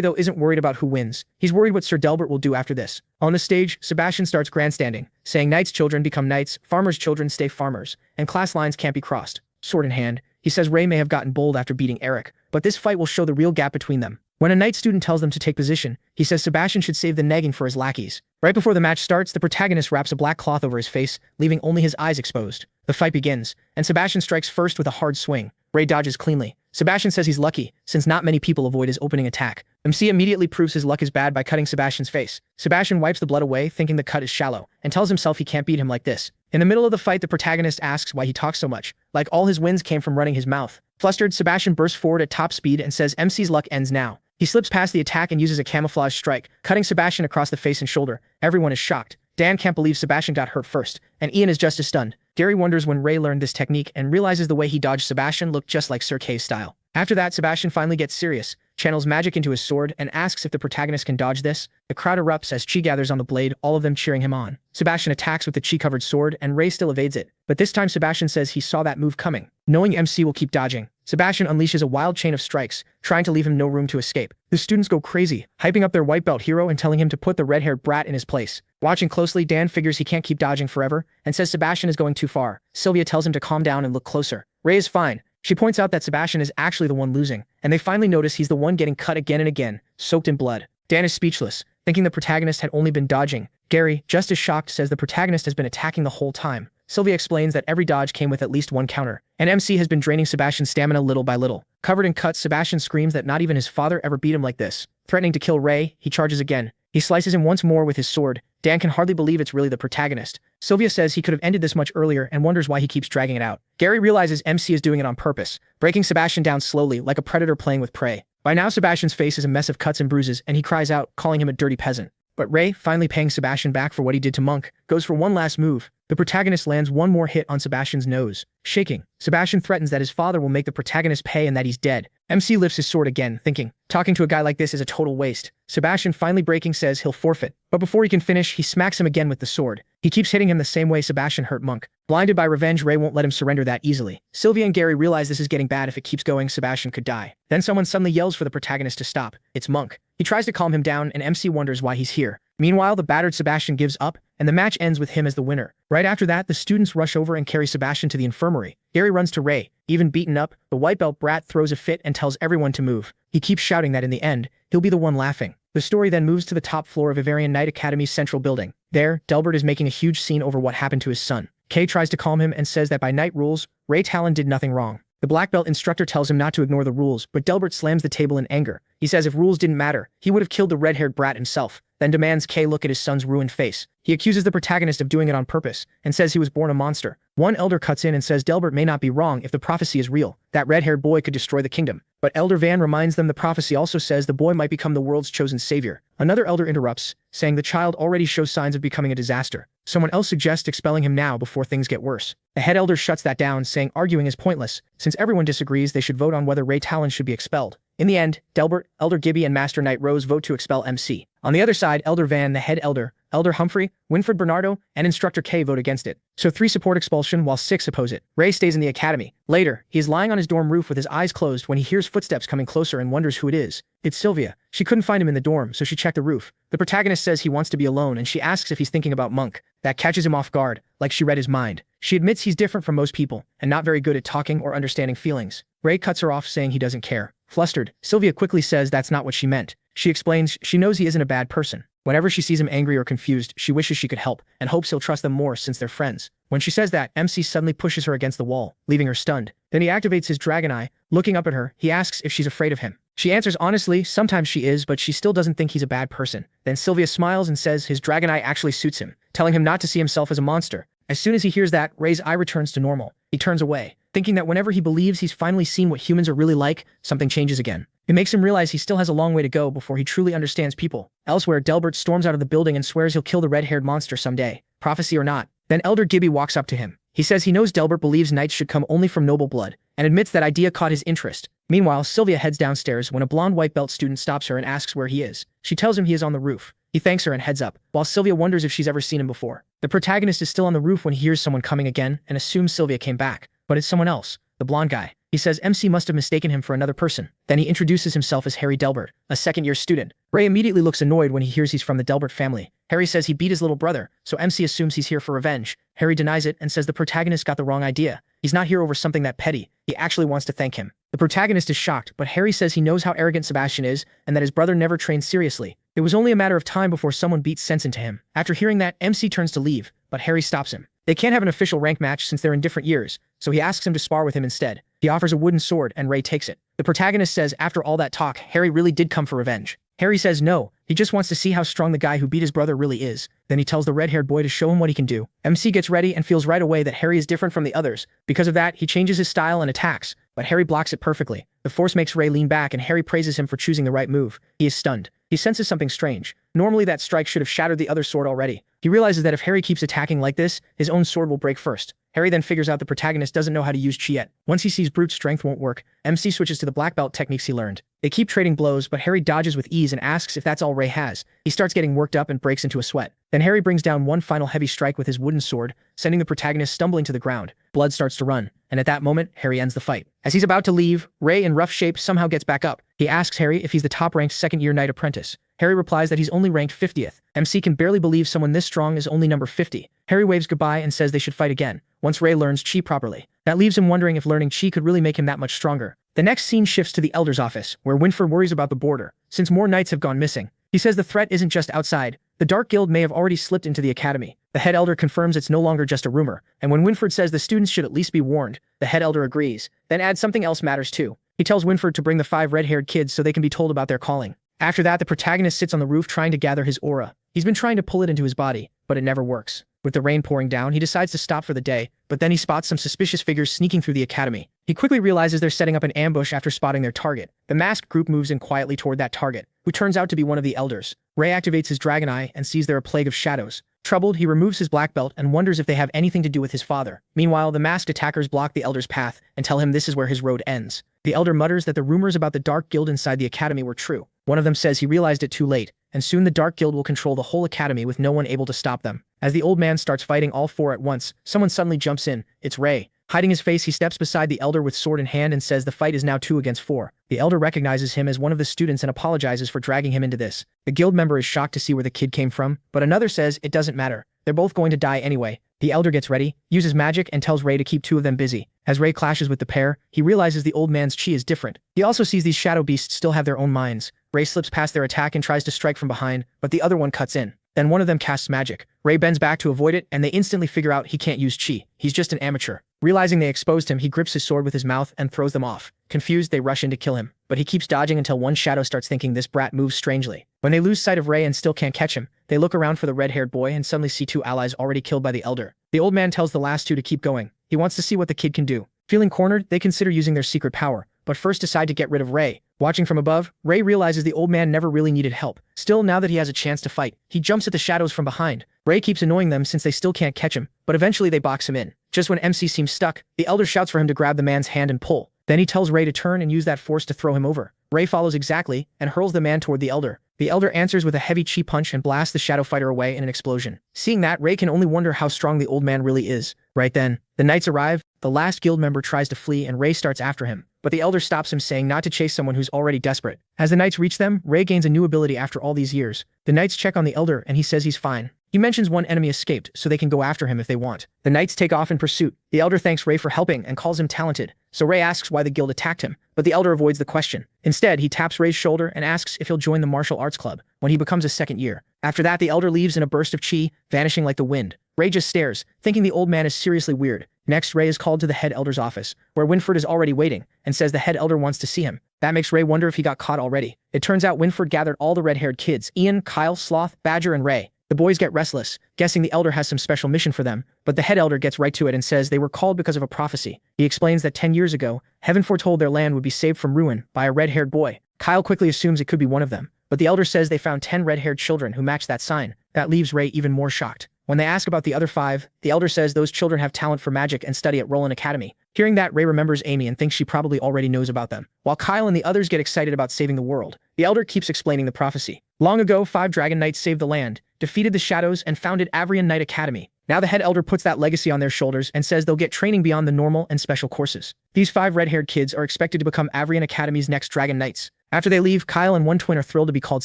S1: though, isn't worried about who wins. He's worried what Sir Delbert will do after this. On the stage, Sebastian starts grandstanding, saying knights' children become knights, farmers' children stay farmers, and class lines can't be crossed. Sword in hand, he says Ray may have gotten bold after beating Eric, but this fight will show the real gap between them. When a knight student tells them to take position, he says Sebastian should save the negging for his lackeys. Right before the match starts, the protagonist wraps a black cloth over his face, leaving only his eyes exposed. The fight begins, and Sebastian strikes first with a hard swing. Ray dodges cleanly. Sebastian says he's lucky, since not many people avoid his opening attack. MC immediately proves his luck is bad by cutting Sebastian's face. Sebastian wipes the blood away, thinking the cut is shallow, and tells himself he can't beat him like this. In the middle of the fight, the protagonist asks why he talks so much, like all his wins came from running his mouth. Flustered, Sebastian bursts forward at top speed and says MC's luck ends now. He slips past the attack and uses a camouflage strike, cutting Sebastian across the face and shoulder. Everyone is shocked. Dan can't believe Sebastian got hurt first, and Ian is just as stunned. Gary wonders when Ray learned this technique and realizes the way he dodged Sebastian looked just like Sir Kay's style. After that, Sebastian finally gets serious, channels magic into his sword, and asks if the protagonist can dodge this. The crowd erupts as chi gathers on the blade, all of them cheering him on. Sebastian attacks with the chi-covered sword, and Ray still evades it. But this time Sebastian says he saw that move coming. Knowing MC will keep dodging, Sebastian unleashes a wild chain of strikes, trying to leave him no room to escape. The students go crazy, hyping up their white belt hero and telling him to put the red-haired brat in his place. Watching closely, Dan figures he can't keep dodging forever, and says Sebastian is going too far. Sylvia tells him to calm down and look closer. Ray is fine. She points out that Sebastian is actually the one losing, and they finally notice he's the one getting cut again and again, soaked in blood. Dan is speechless, thinking the protagonist had only been dodging. Gary, just as shocked, says the protagonist has been attacking the whole time. Sylvia explains that every dodge came with at least one counter, and MC has been draining Sebastian's stamina little by little. Covered in cuts, Sebastian screams that not even his father ever beat him like this. Threatening to kill Ray, he charges again. He slices him once more with his sword. Dan can hardly believe it's really the protagonist. Sylvia says he could have ended this much earlier and wonders why he keeps dragging it out. Gary realizes MC is doing it on purpose, breaking Sebastian down slowly like a predator playing with prey. By now, Sebastian's face is a mess of cuts and bruises, and he cries out, calling him a dirty peasant. But Ray, finally paying Sebastian back for what he did to Monk, goes for one last move. The protagonist lands one more hit on Sebastian's nose. Shaking, Sebastian threatens that his father will make the protagonist pay and that he's dead. MC lifts his sword again, thinking, talking to a guy like this is a total waste. Sebastian, finally breaking, says he'll forfeit. But before he can finish, he smacks him again with the sword. He keeps hitting him the same way Sebastian hurt Monk. Blinded by revenge, Ray won't let him surrender that easily. Sylvia and Gary realize this is getting bad. If it keeps going, Sebastian could die. Then someone suddenly yells for the protagonist to stop. It's Monk. He tries to calm him down, and MC wonders why he's here. Meanwhile, the battered Sebastian gives up, and the match ends with him as the winner. Right after that, the students rush over and carry Sebastian to the infirmary. Gary runs to Ray. Even beaten up, the white belt brat throws a fit and tells everyone to move. He keeps shouting that in the end, he'll be the one laughing. The story then moves to the top floor of Ivarian Knight Academy's central building. There, Delbert is making a huge scene over what happened to his son. Kay tries to calm him and says that by Knight rules, Ray Talen did nothing wrong. The black belt instructor tells him not to ignore the rules, but Delbert slams the table in anger. He says if rules didn't matter, he would have killed the red-haired brat himself, then demands Kay look at his son's ruined face. He accuses the protagonist of doing it on purpose, and says he was born a monster. One elder cuts in and says Delbert may not be wrong if the prophecy is real, that red-haired boy could destroy the kingdom. But Elder Van reminds them the prophecy also says the boy might become the world's chosen savior. Another elder interrupts, saying the child already shows signs of becoming a disaster. Someone else suggests expelling him now before things get worse. The head elder shuts that down, saying arguing is pointless, since everyone disagrees they should vote on whether Ray Talen should be expelled. In the end, Delbert, Elder Gibby, and Master Knight Rose vote to expel MC. On the other side, Elder Van, the head elder, Elder Humphrey, Winfred Bernardo, and Instructor K vote against it. So 3 support expulsion while 6 oppose it. Ray stays in the academy. Later, he is lying on his dorm roof with his eyes closed when he hears footsteps coming closer and wonders who it is. It's Sylvia. She couldn't find him in the dorm, so she checked the roof. The protagonist says he wants to be alone and she asks if he's thinking about Monk. That catches him off guard, like she read his mind. She admits he's different from most people and not very good at talking or understanding feelings. Ray cuts her off saying he doesn't care. Flustered, Sylvia quickly says that's not what she meant. She explains she knows he isn't a bad person. Whenever she sees him angry or confused, she wishes she could help and hopes he'll trust them more since they're friends. When she says that, MC suddenly pushes her against the wall, leaving her stunned. Then he activates his dragon eye. Looking up at her, he asks if she's afraid of him. She answers honestly, sometimes she is, but she still doesn't think he's a bad person. Then Sylvia smiles and says his dragon eye actually suits him, telling him not to see himself as a monster. As soon as he hears that, Ray's eye returns to normal. He turns away, thinking that whenever he believes he's finally seen what humans are really like, something changes again. It makes him realize he still has a long way to go before he truly understands people. Elsewhere, Delbert storms out of the building and swears he'll kill the red-haired monster someday, prophecy or not. Then Elder Gibby walks up to him. He says he knows Delbert believes knights should come only from noble blood, and admits that idea caught his interest. Meanwhile, Sylvia heads downstairs when a blonde white belt student stops her and asks where he is. She tells him he is on the roof. He thanks her and heads up, while Sylvia wonders if she's ever seen him before. The protagonist is still on the roof when he hears someone coming again and assumes Sylvia came back. But it's someone else, the blonde guy. He says MC must have mistaken him for another person. Then he introduces himself as Harry Delbert, a second-year student. Ray immediately looks annoyed when he hears he's from the Delbert family. Harry says he beat his little brother, so MC assumes he's here for revenge. Harry denies it and says the protagonist got the wrong idea. He's not here over something that petty. He actually wants to thank him. The protagonist is shocked, but Harry says he knows how arrogant Sebastian is and that his brother never trained seriously. It was only a matter of time before someone beats sense into him. After hearing that, MC turns to leave, but Harry stops him. They can't have an official rank match since they're in different years, so he asks him to spar with him instead. He offers a wooden sword and Ray takes it. The protagonist says after all that talk, Harry really did come for revenge. Harry says no, he just wants to see how strong the guy who beat his brother really is. Then he tells the red-haired boy to show him what he can do. MC gets ready and feels right away that Harry is different from the others. Because of that, he changes his style and attacks, but Harry blocks it perfectly. The force makes Ray lean back and Harry praises him for choosing the right move. He is stunned. He senses something strange. Normally that strike should have shattered the other sword already. He realizes that if Harry keeps attacking like this, his own sword will break first. Harry then figures out the protagonist doesn't know how to use chi yet. Once he sees brute strength won't work, MC switches to the black belt techniques he learned. They keep trading blows, but Harry dodges with ease and asks if that's all Ray has. He starts getting worked up and breaks into a sweat. Then Harry brings down one final heavy strike with his wooden sword, sending the protagonist stumbling to the ground. Blood starts to run, and at that moment, Harry ends the fight. As he's about to leave, Ray in rough shape somehow gets back up. He asks Harry if he's the top-ranked second-year knight apprentice. Harry replies that he's only ranked 50th. MC can barely believe someone this strong is only number 50. Harry waves goodbye and says they should fight again, once Ray learns chi properly. That leaves him wondering if learning chi could really make him that much stronger. The next scene shifts to the Elder's office, where Winford worries about the border, since more knights have gone missing. He says the threat isn't just outside. The Dark Guild may have already slipped into the academy. The head elder confirms it's no longer just a rumor, and when Winford says the students should at least be warned, the head elder agrees, then adds something else matters too. He tells Winford to bring the 5 red-haired kids so they can be told about their calling. After that, the protagonist sits on the roof trying to gather his aura. He's been trying to pull it into his body, but it never works. With the rain pouring down, he decides to stop for the day, but then he spots some suspicious figures sneaking through the academy. He quickly realizes they're setting up an ambush after spotting their target. The masked group moves in quietly toward that target, who turns out to be one of the elders. Ray activates his dragon eye and sees they're a plague of shadows. Troubled, he removes his black belt and wonders if they have anything to do with his father. Meanwhile, the masked attackers block the elder's path and tell him this is where his road ends. The elder mutters that the rumors about the Dark Guild inside the academy were true. One of them says he realized it too late, and soon the Dark Guild will control the whole academy with no one able to stop them. As the old man starts fighting all 4 at once, someone suddenly jumps in. It's Ray. Hiding his face, he steps beside the elder with sword in hand and says the fight is now 2 against 4. The elder recognizes him as one of the students and apologizes for dragging him into this. The guild member is shocked to see where the kid came from, but another says it doesn't matter. They're both going to die anyway. The elder gets ready, uses magic, and tells Ray to keep 2 of them busy. As Ray clashes with the pair, he realizes the old man's chi is different. He also sees these shadow beasts still have their own minds. Ray slips past their attack and tries to strike from behind, but the other one cuts in. Then one of them casts magic. Ray bends back to avoid it, and they instantly figure out he can't use chi. He's just an amateur. Realizing they exposed him, he grips his sword with his mouth and throws them off. Confused, they rush in to kill him, but he keeps dodging until one shadow starts thinking this brat moves strangely. When they lose sight of Ray and still can't catch him, they look around for the red-haired boy and suddenly see 2 allies already killed by the elder. The old man tells the last 2 to keep going. He wants to see what the kid can do. Feeling cornered, they consider using their secret power, but first decide to get rid of Ray. Watching from above, Ray realizes the old man never really needed help. Still, now that he has a chance to fight, he jumps at the shadows from behind. Ray keeps annoying them since they still can't catch him, but eventually they box him in. Just when MC seems stuck, the elder shouts for him to grab the man's hand and pull. Then he tells Ray to turn and use that force to throw him over. Ray follows exactly and hurls the man toward the elder. The elder answers with a heavy chi punch and blasts the shadow fighter away in an explosion. Seeing that, Ray can only wonder how strong the old man really is. Right then, the knights arrive, the last guild member tries to flee and Ray starts after him, but the elder stops him, saying not to chase someone who's already desperate. As the knights reach them, Rei gains a new ability after all these years. The knights check on the elder and he says he's fine. He mentions one enemy escaped, so they can go after him if they want. The knights take off in pursuit. The elder thanks Rei for helping and calls him talented, so Rei asks why the guild attacked him, but the elder avoids the question. Instead, he taps Rei's shoulder and asks if he'll join the martial arts club when he becomes a second year. After that, the elder leaves in a burst of chi, vanishing like the wind. Rei just stares, thinking the old man is seriously weird. Next, Rei is called to the head elder's office, where Winford is already waiting, and says the head elder wants to see him. That makes Rei wonder if he got caught already. It turns out Winford gathered all the red-haired kids, Ian, Kyle, Sloth, Badger, and Rei. The boys get restless, guessing the elder has some special mission for them, but the head elder gets right to it and says they were called because of a prophecy. He explains that 10 years ago, heaven foretold their land would be saved from ruin by a red-haired boy. Kyle quickly assumes it could be one of them, but the elder says they found 10 red-haired children who match that sign. That leaves Rei even more shocked. When they ask about the other 5, the elder says those children have talent for magic and study at Roland Academy. Hearing that, Rei remembers Amy and thinks she probably already knows about them. While Kyle and the others get excited about saving the world, the elder keeps explaining the prophecy. Long ago, 5 dragon knights saved the land, defeated the shadows, and founded Avrian Knight Academy. Now the head elder puts that legacy on their shoulders and says they'll get training beyond the normal and special courses. These 5 red-haired kids are expected to become Avrian Academy's next dragon knights. After they leave, Kyle and one twin are thrilled to be called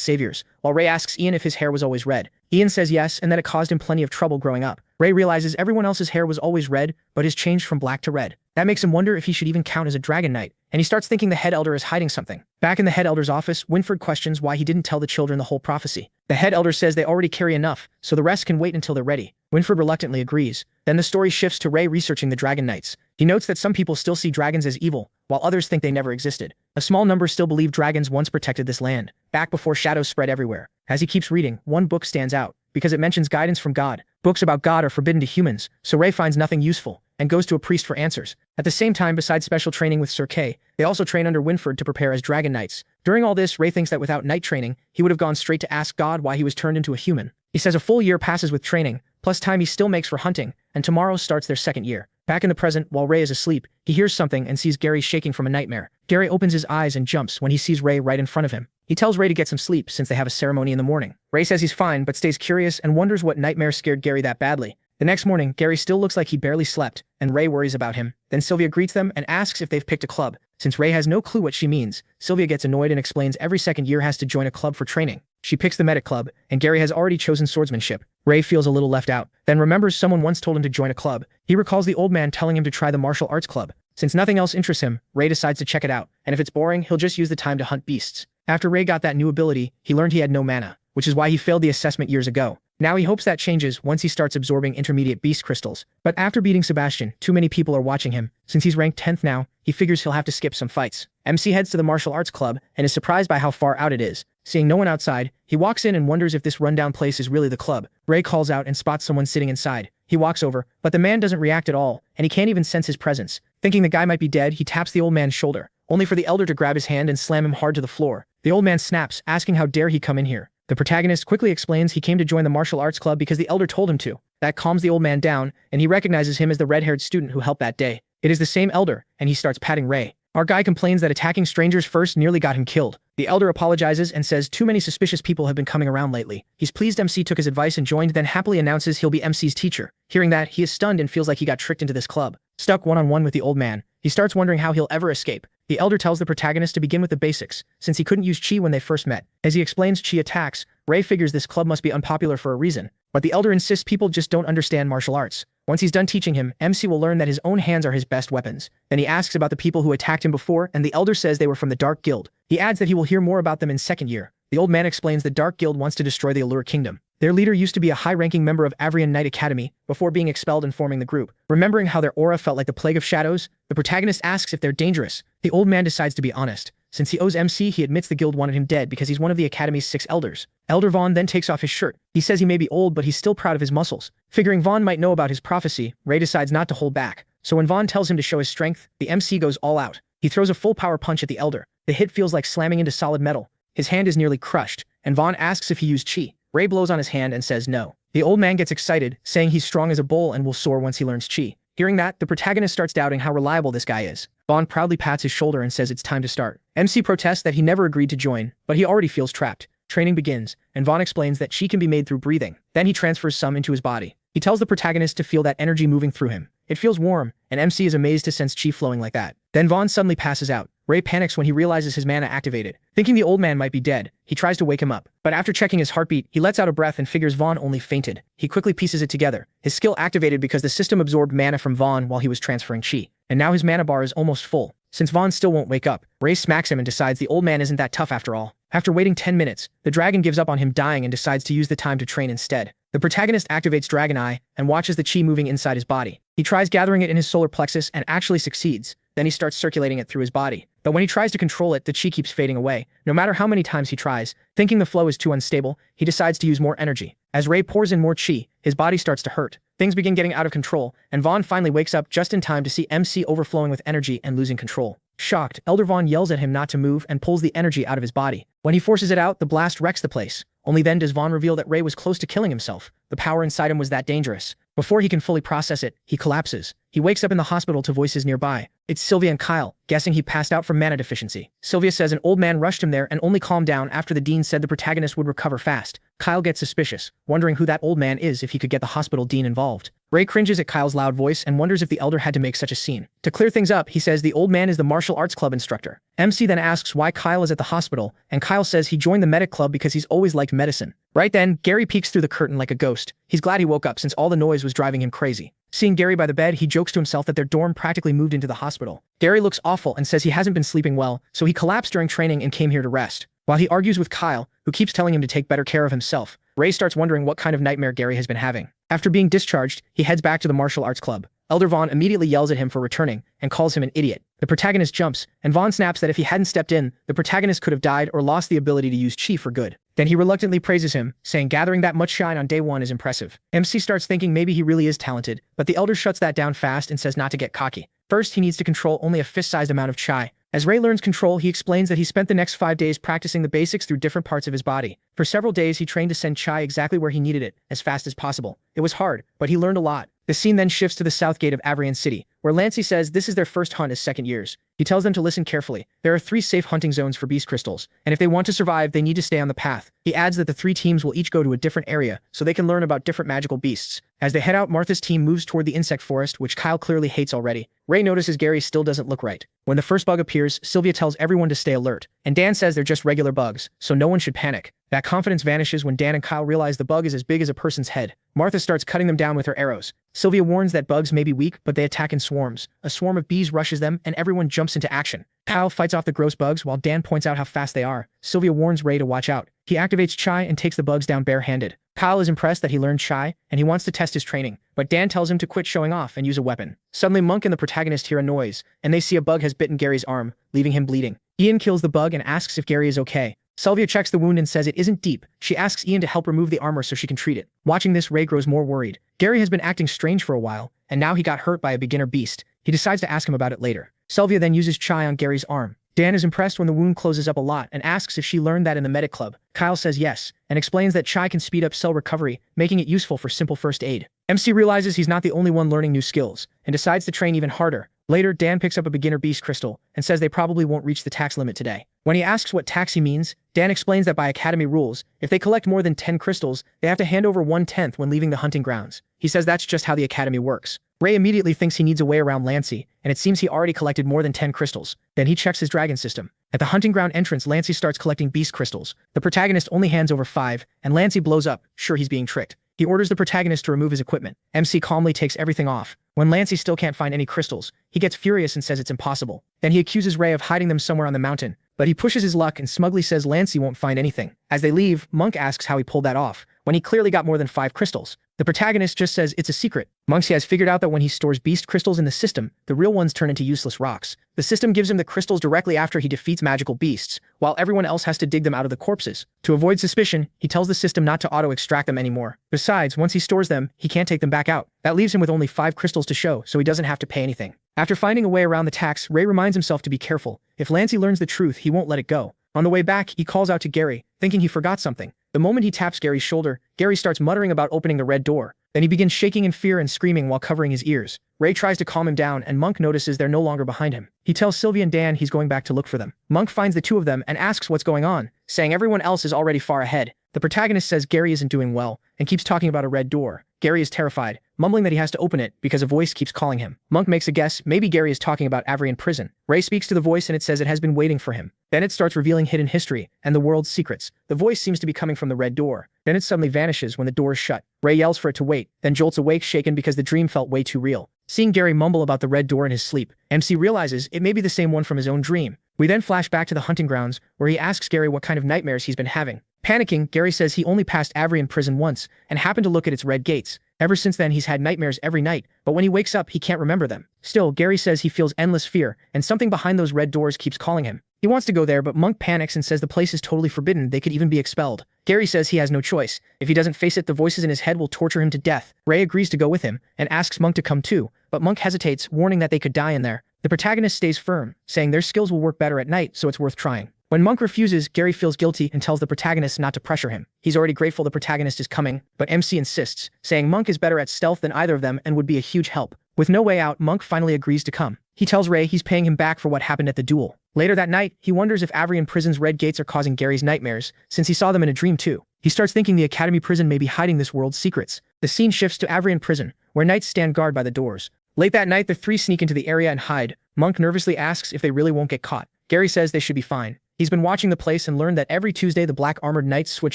S1: saviors, while Rei asks Ian if his hair was always red. Ian says yes, and that it caused him plenty of trouble growing up. Rei realizes everyone else's hair was always red, but has changed from black to red. That makes him wonder if he should even count as a dragon knight, and he starts thinking the head elder is hiding something. Back in the head elder's office, Winford questions why he didn't tell the children the whole prophecy. The head elder says they already carry enough, so the rest can wait until they're ready. Winford reluctantly agrees. Then the story shifts to Rei researching the dragon knights. He notes that some people still see dragons as evil, while others think they never existed. A small number still believe dragons once protected this land, back before shadows spread everywhere. As he keeps reading, one book stands out, because it mentions guidance from God. Books about God are forbidden to humans, so Rei finds nothing useful, and goes to a priest for answers. At the same time, besides special training with Sir Kay, they also train under Winford to prepare as dragon knights. During all this, Rei thinks that without knight training, he would have gone straight to ask God why he was turned into a human. He says a full year passes with training, plus time he still makes for hunting, and tomorrow starts their second year. Back in the present, while Rei is asleep, he hears something and sees Gary shaking from a nightmare. Gary opens his eyes and jumps when he sees Rei right in front of him. He tells Rei to get some sleep since they have a ceremony in the morning. Rei says he's fine but stays curious and wonders what nightmare scared Gary that badly. The next morning, Gary still looks like he barely slept, and Rei worries about him. Then Sylvia greets them and asks if they've picked a club. Since Rei has no clue what she means, Sylvia gets annoyed and explains every second year has to join a club for training. She picks the medic club, and Gary has already chosen swordsmanship. Rei feels a little left out, then remembers someone once told him to join a club. He recalls the old man telling him to try the martial arts club. Since nothing else interests him, Rei decides to check it out, and if it's boring, he'll just use the time to hunt beasts. After Rei got that new ability, he learned he had no mana, which is why he failed the assessment years ago. Now he hopes that changes once he starts absorbing intermediate beast crystals. But after beating Sebastian, too many people are watching him. Since he's ranked 10th now, he figures he'll have to skip some fights. MC heads to the martial arts club and is surprised by how far out it is. Seeing no one outside, he walks in and wonders if this rundown place is really the club. Rei calls out and spots someone sitting inside. He walks over, but the man doesn't react at all, and he can't even sense his presence. Thinking the guy might be dead, he taps the old man's shoulder, only for the elder to grab his hand and slam him hard to the floor. The old man snaps, asking how dare he come in here. The protagonist quickly explains he came to join the martial arts club because the elder told him to. That calms the old man down, and he recognizes him as the red-haired student who helped that day. It is the same elder, and he starts patting Rei. Our guy complains that attacking strangers first nearly got him killed. The elder apologizes and says too many suspicious people have been coming around lately. He's pleased MC took his advice and joined, then happily announces he'll be MC's teacher. Hearing that, he is stunned and feels like he got tricked into this club. Stuck one-on-one with the old man, he starts wondering how he'll ever escape. The elder tells the protagonist to begin with the basics, since he couldn't use chi when they first met. As he explains chi attacks, Rei figures this club must be unpopular for a reason, but the elder insists people just don't understand martial arts. Once he's done teaching him, MC will learn that his own hands are his best weapons. Then he asks about the people who attacked him before, and the elder says they were from the Dark Guild. He adds that he will hear more about them in second year. The old man explains the Dark Guild wants to destroy the Allure Kingdom. Their leader used to be a high-ranking member of Avrian Knight Academy before being expelled and forming the group. Remembering how their aura felt like the plague of shadows, the protagonist asks if they're dangerous. The old man decides to be honest. Since he owes MC, he admits the guild wanted him dead because he's one of the Academy's 6 elders. Elder Vaughn then takes off his shirt. He says he may be old, but he's still proud of his muscles. Figuring Vaughn might know about his prophecy, Rei decides not to hold back. So when Vaughn tells him to show his strength, the MC goes all out. He throws a full power punch at the elder. The hit feels like slamming into solid metal. His hand is nearly crushed, and Vaughn asks if he used chi. Rei blows on his hand and says no. The old man gets excited, saying he's strong as a bull and will soar once he learns chi. Hearing that, the protagonist starts doubting how reliable this guy is. Vaughn proudly pats his shoulder and says it's time to start. MC protests that he never agreed to join, but he already feels trapped. Training begins, and Vaughn explains that chi can be made through breathing. Then he transfers some into his body. He tells the protagonist to feel that energy moving through him. It feels warm, and MC is amazed to sense chi flowing like that. Then Vaughn suddenly passes out. Ray panics when he realizes his mana activated. Thinking the old man might be dead, he tries to wake him up. But after checking his heartbeat, he lets out a breath and figures Vaughn only fainted. He quickly pieces it together. His skill activated because the system absorbed mana from Vaughn while he was transferring chi. And now his mana bar is almost full. Since Vaughn still won't wake up, Ray smacks him and decides the old man isn't that tough after all. After waiting 10 minutes, the dragon gives up on him dying and decides to use the time to train instead. The protagonist activates Dragon Eye and watches the chi moving inside his body. He tries gathering it in his solar plexus and actually succeeds. Then he starts circulating it through his body. But when he tries to control it, the chi keeps fading away. No matter how many times he tries, thinking the flow is too unstable, he decides to use more energy. As Ray pours in more chi, his body starts to hurt. Things begin getting out of control, and Vaughn finally wakes up just in time to see MC overflowing with energy and losing control. Shocked, Elder Vaughn yells at him not to move and pulls the energy out of his body. When he forces it out, the blast wrecks the place. Only then does Vaughn reveal that Ray was close to killing himself. The power inside him was that dangerous. Before he can fully process it, he collapses. He wakes up in the hospital to voices nearby. It's Sylvia and Kyle, guessing he passed out from mana deficiency. Sylvia says an old man rushed him there and only calmed down after the dean said the protagonist would recover fast. Kyle gets suspicious, wondering who that old man is if he could get the hospital dean involved. Ray cringes at Kyle's loud voice and wonders if the elder had to make such a scene. To clear things up, he says the old man is the martial arts club instructor. MC then asks why Kyle is at the hospital, and Kyle says he joined the medic club because he's always liked medicine. Right then, Gary peeks through the curtain like a ghost. He's glad he woke up since all the noise was driving him crazy. Seeing Gary by the bed, he jokes to himself that their dorm practically moved into the hospital. Gary looks awful and says he hasn't been sleeping well, so he collapsed during training and came here to rest. While he argues with Kyle, who keeps telling him to take better care of himself, Ray starts wondering what kind of nightmare Gary has been having. After being discharged, he heads back to the martial arts club. Elder Vaughn immediately yells at him for returning and calls him an idiot. The protagonist jumps, and Vaughn snaps that if he hadn't stepped in, the protagonist could have died or lost the ability to use chi for good. Then he reluctantly praises him, saying gathering that much shine on day one is impressive. MC starts thinking maybe he really is talented, but the elder shuts that down fast and says not to get cocky. First, he needs to control only a fist-sized amount of chi. As Ray learns control, he explains that he spent the next 5 days practicing the basics through different parts of his body. For several days, he trained to send chi exactly where he needed it, as fast as possible. It was hard, but he learned a lot. The scene then shifts to the south gate of Avrian City, where Lancey says this is their first hunt as second years. He tells them to listen carefully. There are 3 safe hunting zones for beast crystals, and if they want to survive, they need to stay on the path. He adds that the 3 teams will each go to a different area, so they can learn about different magical beasts. As they head out, Martha's team moves toward the insect forest, which Kyle clearly hates already. Ray notices Gary still doesn't look right. When the first bug appears, Sylvia tells everyone to stay alert, and Dan says they're just regular bugs, so no one should panic. That confidence vanishes when Dan and Kyle realize the bug is as big as a person's head. Martha starts cutting them down with her arrows. Sylvia warns that bugs may be weak, but they attack in swarms. A swarm of bees rushes them, and everyone jumps into action. Kyle fights off the gross bugs while Dan points out how fast they are. Sylvia warns Ray to watch out. He activates chi and takes the bugs down barehanded. Kyle is impressed that he learned chi, and he wants to test his training, but Dan tells him to quit showing off and use a weapon. Suddenly, Monk and the protagonist hear a noise, and they see a bug has bitten Gary's arm, leaving him bleeding. Ian kills the bug and asks if Gary is okay. Sylvia checks the wound and says it isn't deep. She asks Ian to help remove the armor so she can treat it. Watching this, Ray grows more worried. Gary has been acting strange for a while, and now he got hurt by a beginner beast. He decides to ask him about it later. Sylvia then uses chi on Gary's arm. Dan is impressed when the wound closes up a lot and asks if she learned that in the medic club. Kyle says yes, and explains that chi can speed up cell recovery, making it useful for simple first aid. MC realizes he's not the only one learning new skills, and decides to train even harder. Later, Dan picks up a beginner beast crystal, and says they probably won't reach the tax limit today. When he asks what taxi means, Dan explains that by Academy rules, if they collect more than 10 crystals, they have to hand over 1/10 when leaving the hunting grounds. He says that's just how the Academy works. Ray immediately thinks he needs a way around Lancey, and it seems he already collected more than 10 crystals. Then he checks his dragon system. At the hunting ground entrance, Lancey starts collecting beast crystals. The protagonist only hands over 5, and Lancey blows up, sure he's being tricked. He orders the protagonist to remove his equipment. MC calmly takes everything off. When Lancey still can't find any crystals, he gets furious and says it's impossible. Then he accuses Ray of hiding them somewhere on the mountain, but he pushes his luck and smugly says Lancey won't find anything. As they leave, Monk asks how he pulled that off, when he clearly got more than 5 crystals. The protagonist just says it's a secret. Monk has figured out that when he stores beast crystals in the system, the real ones turn into useless rocks. The system gives him the crystals directly after he defeats magical beasts, while everyone else has to dig them out of the corpses. To avoid suspicion, he tells the system not to auto-extract them anymore. Besides, once he stores them, he can't take them back out. That leaves him with only 5 crystals to show, so he doesn't have to pay anything. After finding a way around the tax, Ray reminds himself to be careful. If Lancey learns the truth, he won't let it go. On the way back, he calls out to Gary, thinking he forgot something. The moment he taps Gary's shoulder, Gary starts muttering about opening the red door. Then he begins shaking in fear and screaming while covering his ears. Ray tries to calm him down, and Monk notices they're no longer behind him. He tells Sylvia and Dan he's going back to look for them. Monk finds the 2 of them and asks what's going on, saying everyone else is already far ahead. The protagonist says Gary isn't doing well and keeps talking about a red door. Gary is terrified, mumbling that he has to open it because a voice keeps calling him. Monk makes a guess, maybe Gary is talking about Avrian prison. Ray speaks to the voice and it says it has been waiting for him. Then it starts revealing hidden history and the world's secrets. The voice seems to be coming from the red door. Then it suddenly vanishes when the door is shut. Ray yells for it to wait, then jolts awake shaken because the dream felt way too real. Seeing Gary mumble about the red door in his sleep, MC realizes it may be the same one from his own dream. We then flash back to the hunting grounds where he asks Gary what kind of nightmares he's been having. Panicking, Gary says he only passed Avrian prison once and happened to look at its red gates. Ever since then he's had nightmares every night, but when he wakes up he can't remember them. Still, Gary says he feels endless fear and something behind those red doors keeps calling him. He wants to go there, but Monk panics and says the place is totally forbidden, they could even be expelled. Gary says he has no choice. If he doesn't face it, the voices in his head will torture him to death. Ray agrees to go with him and asks Monk to come too, but Monk hesitates, warning that they could die in there. The protagonist stays firm, saying their skills will work better at night, so it's worth trying. When Monk refuses, Gary feels guilty and tells the protagonist not to pressure him. He's already grateful the protagonist is coming, but MC insists, saying Monk is better at stealth than either of them and would be a huge help. With no way out, Monk finally agrees to come. He tells Ray he's paying him back for what happened at the duel. Later that night, he wonders if Avrian prison's red gates are causing Gary's nightmares, since he saw them in a dream too. He starts thinking the Academy prison may be hiding this world's secrets. The scene shifts to Avrian prison, where knights stand guard by the doors. Late that night, the three sneak into the area and hide. Monk nervously asks if they really won't get caught. Gary says they should be fine. He's been watching the place and learned that every Tuesday the black armored knights switch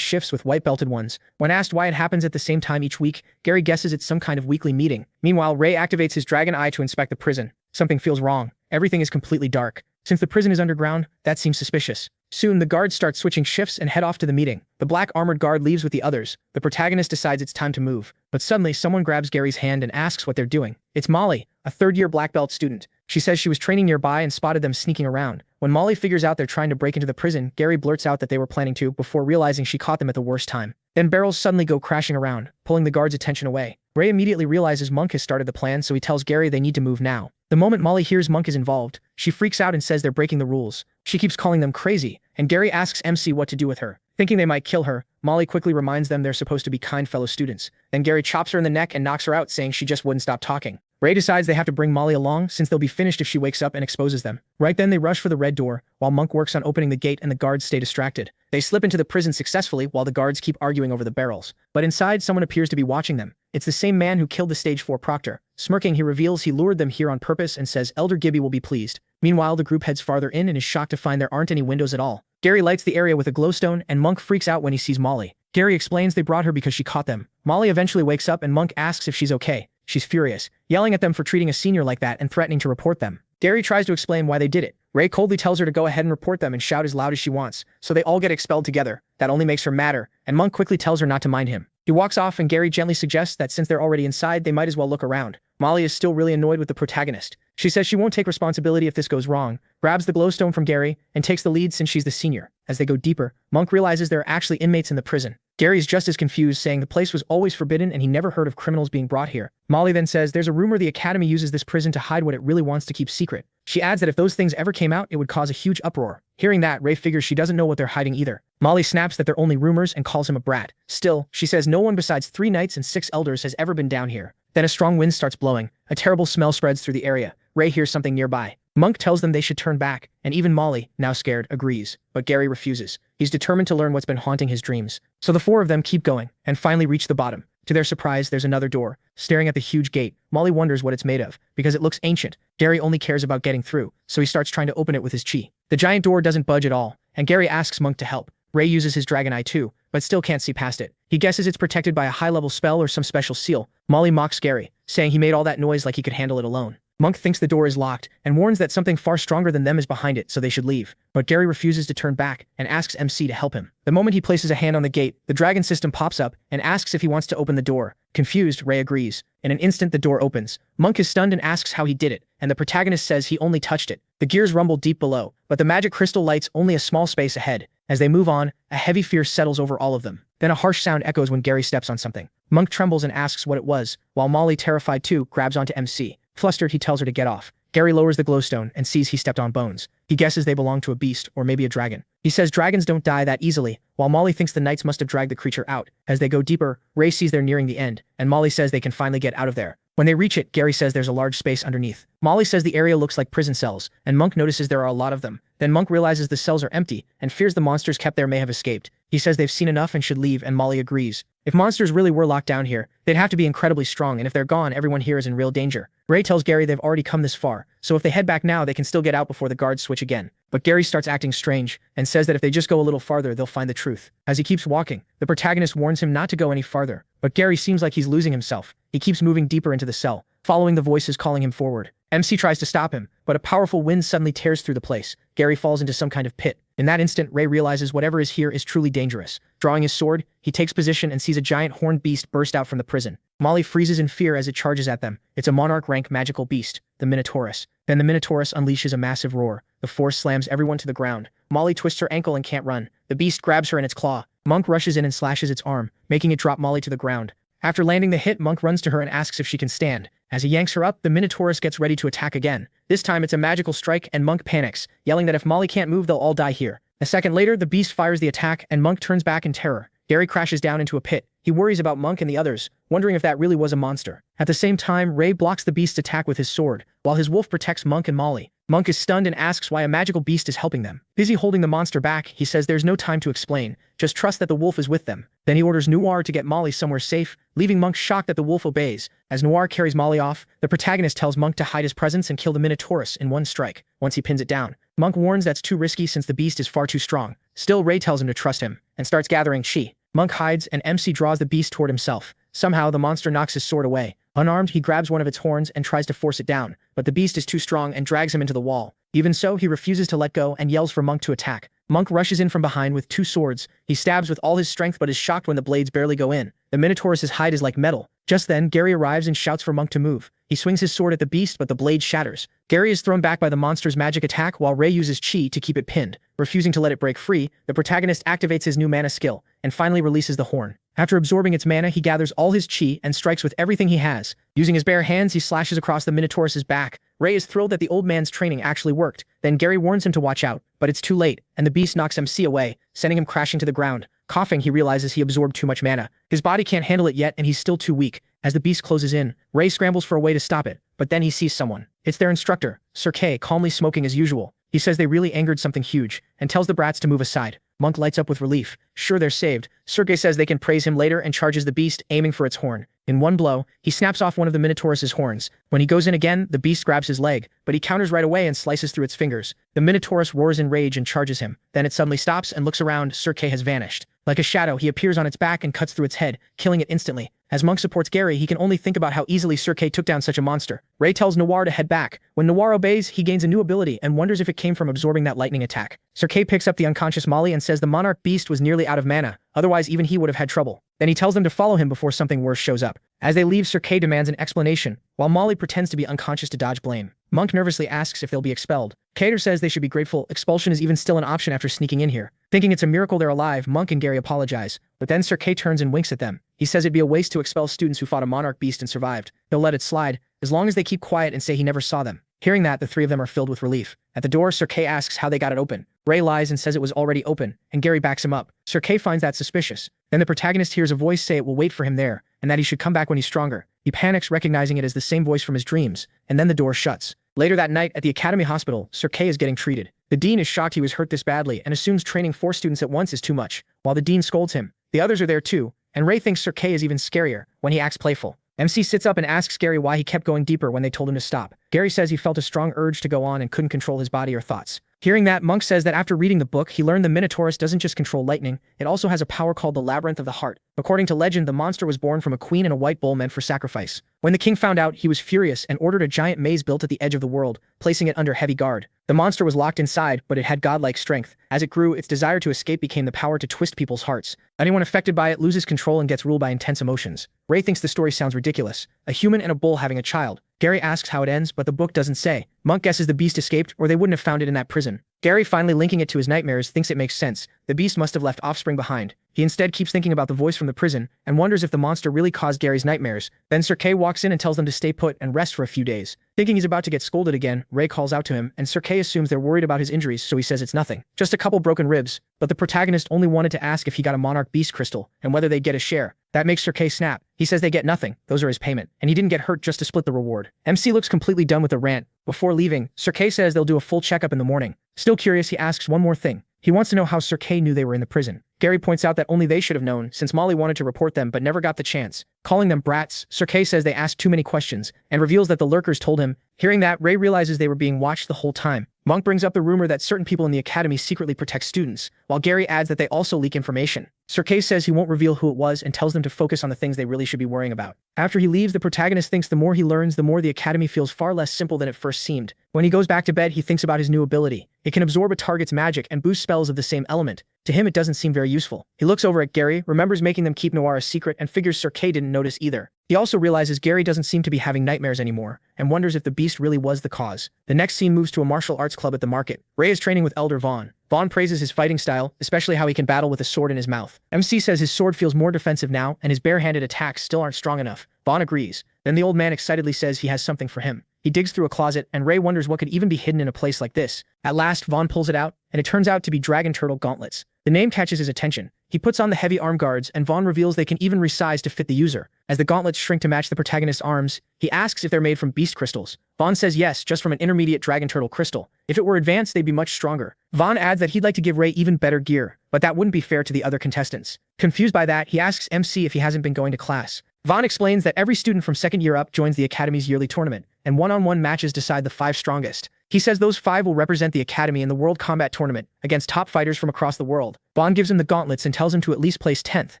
S1: shifts with white belted ones. When asked why it happens at the same time each week, Gary guesses it's some kind of weekly meeting. Meanwhile, Ray activates his dragon eye to inspect the prison. Something feels wrong. Everything is completely dark. Since the prison is underground, that seems suspicious. Soon, the guards start switching shifts and head off to the meeting. The black armored guard leaves with the others. The protagonist decides it's time to move. But suddenly, someone grabs Gary's hand and asks what they're doing. It's Molly, a third-year black belt student. She says she was training nearby and spotted them sneaking around. When Molly figures out they're trying to break into the prison, Gary blurts out that they were planning to before realizing she caught them at the worst time. Then barrels suddenly go crashing around, pulling the guards' attention away. Ray immediately realizes Monk has started the plan, so he tells Gary they need to move now. The moment Molly hears Monk is involved, she freaks out and says they're breaking the rules. She keeps calling them crazy, and Gary asks MC what to do with her. Thinking they might kill her, Molly quickly reminds them they're supposed to be kind fellow students. Then Gary chops her in the neck and knocks her out, saying she just wouldn't stop talking. Ray decides they have to bring Molly along since they'll be finished if she wakes up and exposes them. Right then they rush for the red door, while Monk works on opening the gate and the guards stay distracted. They slip into the prison successfully while the guards keep arguing over the barrels. But inside, someone appears to be watching them. It's the same man who killed the Stage 4 proctor. Smirking, he reveals he lured them here on purpose and says Elder Gibby will be pleased. Meanwhile, the group heads farther in and is shocked to find there aren't any windows at all. Gary lights the area with a glowstone and Monk freaks out when he sees Molly. Gary explains they brought her because she caught them. Molly eventually wakes up and Monk asks if she's okay. She's furious, yelling at them for treating a senior like that and threatening to report them. Gary tries to explain why they did it. Ray coldly tells her to go ahead and report them and shout as loud as she wants, so they all get expelled together. That only makes her madder, and Monk quickly tells her not to mind him. He walks off and Gary gently suggests that since they're already inside, they might as well look around. Molly is still really annoyed with the protagonist. She says she won't take responsibility if this goes wrong, grabs the glowstone from Gary, and takes the lead since she's the senior. As they go deeper, Monk realizes there are actually inmates in the prison. Gary's just as confused, saying the place was always forbidden and he never heard of criminals being brought here. Molly then says there's a rumor the Academy uses this prison to hide what it really wants to keep secret. She adds that if those things ever came out, it would cause a huge uproar. Hearing that, Ray figures she doesn't know what they're hiding either. Molly snaps that they're only rumors and calls him a brat. Still, she says no one besides 3 knights and 6 elders has ever been down here. Then a strong wind starts blowing. A terrible smell spreads through the area. Ray hears something nearby. Monk tells them they should turn back, and even Molly, now scared, agrees. But Gary refuses. He's determined to learn what's been haunting his dreams. So the 4 of them keep going, and finally reach the bottom. To their surprise, there's another door. Staring at the huge gate, Molly wonders what it's made of, because it looks ancient. Gary only cares about getting through, so he starts trying to open it with his chi. The giant door doesn't budge at all, and Gary asks Monk to help. Ray uses his dragon eye too, but still can't see past it. He guesses it's protected by a high-level spell or some special seal. Molly mocks Gary, saying he made all that noise like he could handle it alone. Monk thinks the door is locked and warns that something far stronger than them is behind it, so they should leave. But Gary refuses to turn back and asks MC to help him. The moment he places a hand on the gate, the dragon system pops up and asks if he wants to open the door. Confused, Ray agrees. In an instant, the door opens. Monk is stunned and asks how he did it, and the protagonist says he only touched it. The gears rumble deep below, but the magic crystal lights only a small space ahead. As they move on, a heavy fear settles over all of them. Then a harsh sound echoes when Gary steps on something. Monk trembles and asks what it was, while Molly, terrified too, grabs onto MC. Flustered, he tells her to get off. Gary lowers the glowstone and sees he stepped on bones. He guesses they belong to a beast or maybe a dragon. He says dragons don't die that easily, while Molly thinks the knights must have dragged the creature out. As they go deeper, Ray sees they're nearing the end, and Molly says they can finally get out of there. When they reach it, Gary says there's a large space underneath. Molly says the area looks like prison cells, and Monk notices there are a lot of them. Then Monk realizes the cells are empty, and fears the monsters kept there may have escaped. He says they've seen enough and should leave, and Molly agrees. If monsters really were locked down here, they'd have to be incredibly strong, and if they're gone, everyone here is in real danger. Ray tells Gary they've already come this far, so if they head back now, they can still get out before the guards switch again. But Gary starts acting strange, and says that if they just go a little farther, they'll find the truth. As he keeps walking, the protagonist warns him not to go any farther, but Gary seems like he's losing himself. He keeps moving deeper into the cell, following the voices calling him forward. MC tries to stop him, but a powerful wind suddenly tears through the place. Gary falls into some kind of pit. In that instant, Ray realizes whatever is here is truly dangerous. Drawing his sword, he takes position and sees a giant horned beast burst out from the prison. Molly freezes in fear as it charges at them. It's a monarch-rank magical beast, the Minotaurus. Then the Minotaurus unleashes a massive roar. The force slams everyone to the ground. Molly twists her ankle and can't run. The beast grabs her in its claw. Monk rushes in and slashes its arm, making it drop Molly to the ground. After landing the hit, Monk runs to her and asks if she can stand. As he yanks her up, the Minotaurus gets ready to attack again. This time it's a magical strike, and Monk panics, yelling that if Molly can't move, they'll all die here. A second later, the beast fires the attack, and Monk turns back in terror. Gary crashes down into a pit. He worries about Monk and the others, wondering if that really was a monster. At the same time, Ray blocks the beast's attack with his sword, while his wolf protects Monk and Molly. Monk is stunned and asks why a magical beast is helping them. Busy holding the monster back, he says there's no time to explain, just trust that the wolf is with them. Then he orders Noir to get Molly somewhere safe, leaving Monk shocked that the wolf obeys. As Noir carries Molly off, the protagonist tells Monk to hide his presence and kill the Minotaurus in one strike. Once he pins it down, Monk warns that's too risky since the beast is far too strong. Still, Ray tells him to trust him, and starts gathering chi. Monk hides, and MC draws the beast toward himself. Somehow, the monster knocks his sword away. Unarmed, he grabs one of its horns and tries to force it down, but the beast is too strong and drags him into the wall. Even so, he refuses to let go and yells for Monk to attack. Monk rushes in from behind with 2 swords. He stabs with all his strength but is shocked when the blades barely go in. The Minotaurus' hide is like metal. Just then, Gary arrives and shouts for Monk to move. He swings his sword at the beast, but the blade shatters. Gary is thrown back by the monster's magic attack while Ray uses chi to keep it pinned. Refusing to let it break free, the protagonist activates his new mana skill and finally releases the horn. After absorbing its mana, he gathers all his chi and strikes with everything he has. Using his bare hands, he slashes across the Minotaurus' back. Ray is thrilled that the old man's training actually worked. Then Gary warns him to watch out, but it's too late, and the beast knocks MC away, sending him crashing to the ground. Coughing, he realizes he absorbed too much mana. His body can't handle it yet, and he's still too weak. As the beast closes in, Ray scrambles for a way to stop it, but then he sees someone. It's their instructor, Sir Kay, calmly smoking as usual. He says they really angered something huge, and tells the brats to move aside. Monk lights up with relief. Sure, they're saved. Sir Kay says they can praise him later and charges the beast, aiming for its horn. In one blow, he snaps off one of the Minotaurus' horns. When he goes in again, the beast grabs his leg, but he counters right away and slices through its fingers. The Minotaurus roars in rage and charges him. Then it suddenly stops and looks around. Sir Kay has vanished. Like a shadow, he appears on its back and cuts through its head, killing it instantly. As Monk supports Gary, he can only think about how easily Sir Kay took down such a monster. Ray tells Noir to head back. When Noir obeys, he gains a new ability and wonders if it came from absorbing that lightning attack. Sir Kay picks up the unconscious Molly and says the monarch beast was nearly out of mana, otherwise even he would have had trouble. Then he tells them to follow him before something worse shows up. As they leave, Sir Kay demands an explanation, while Molly pretends to be unconscious to dodge blame. Monk nervously asks if they'll be expelled. Cater says they should be grateful. Expulsion is even still an option after sneaking in here. Thinking it's a miracle they're alive, Monk and Gary apologize, but then Sir Kay turns and winks at them. He says it'd be a waste to expel students who fought a monarch beast and survived. He'll let it slide, as long as they keep quiet and say he never saw them. Hearing that, the 3 of them are filled with relief. At the door, Sir Kay asks how they got it open. Ray lies and says it was already open, and Gary backs him up. Sir Kay finds that suspicious. Then the protagonist hears a voice say it will wait for him there, and that he should come back when he's stronger. He panics, recognizing it as the same voice from his dreams, and then the door shuts. Later that night, at the Academy Hospital, Sir Kay is getting treated. The dean is shocked he was hurt this badly and assumes training 4 students at once is too much, while the dean scolds him. The others are there too, and Ray thinks Sir Kay is even scarier when he acts playful. MC sits up and asks Gary why he kept going deeper when they told him to stop. Gary says he felt a strong urge to go on and couldn't control his body or thoughts. Hearing that, Monk says that after reading the book, he learned the Minotaurus doesn't just control lightning, it also has a power called the Labyrinth of the Heart. According to legend, the monster was born from a queen in a white bowl meant for sacrifice. When the king found out, he was furious and ordered a giant maze built at the edge of the world, placing it under heavy guard. The monster was locked inside, but it had godlike strength. As it grew, its desire to escape became the power to twist people's hearts. Anyone affected by it loses control and gets ruled by intense emotions. Ray thinks the story sounds ridiculous. A human and a bull having a child. Gary asks how it ends, but the book doesn't say. Monk guesses the beast escaped, or they wouldn't have found it in that prison. Gary, finally linking it to his nightmares, thinks it makes sense. The beast must have left offspring behind. He instead keeps thinking about the voice from the prison and wonders if the monster really caused Gary's nightmares. Then Sir Kay walks in and tells them to stay put and rest for a few days. Thinking he's about to get scolded again, Ray calls out to him, and Sir Kay assumes they're worried about his injuries, so he says it's nothing. Just a couple broken ribs. But the protagonist only wanted to ask if he got a monarch beast crystal, and whether they'd get a share. That makes Sir Kay snap. He says they get nothing, those are his payment, and he didn't get hurt just to split the reward. MC looks completely done with the rant. Before leaving, Sir Kay says they'll do a full checkup in the morning. Still curious, he asks one more thing. He wants to know how Sir Kay knew they were in the prison. Gary points out that only they should have known, since Molly wanted to report them but never got the chance. Calling them brats, Sir Kay says they asked too many questions, and reveals that the lurkers told him. Hearing that, Ray realizes they were being watched the whole time. Monk brings up the rumor that certain people in the academy secretly protect students, while Gary adds that they also leak information. Sir Kay says he won't reveal who it was and tells them to focus on the things they really should be worrying about. After he leaves, the protagonist thinks the more he learns, the more the academy feels far less simple than it first seemed. When he goes back to bed, he thinks about his new ability. It can absorb a target's magic and boost spells of the same element. To him, it doesn't seem very useful. He looks over at Gary, remembers making them keep Noir a secret, and figures Sir Kay didn't notice either. He also realizes Gary doesn't seem to be having nightmares anymore, and wonders if the beast really was the cause. The next scene moves to a martial arts club at the market. Ray is training with Elder Vaughn. Vaughn praises his fighting style, especially how he can battle with a sword in his mouth. MC says his sword feels more defensive now, and his barehanded attacks still aren't strong enough. Vaughn agrees. Then the old man excitedly says he has something for him. He digs through a closet, and Ray wonders what could even be hidden in a place like this. At last, Vaughn pulls it out, and it turns out to be Dragon Turtle gauntlets. The name catches his attention. He puts on the heavy arm guards, and Vaughn reveals they can even resize to fit the user. As the gauntlets shrink to match the protagonist's arms, he asks if they're made from beast crystals. Vaughn says yes, just from an intermediate Dragon Turtle crystal. If it were advanced, they'd be much stronger. Vaughn adds that he'd like to give Ray even better gear, but that wouldn't be fair to the other contestants. Confused by that, he asks MC if he hasn't been going to class. Vaughn explains that every student from second year up joins the academy's yearly tournament, and one-on-one matches decide the 5 strongest. He says those 5 will represent the academy in the World Combat Tournament against top fighters from across the world. Vaughn gives him the gauntlets and tells him to at least place 10th.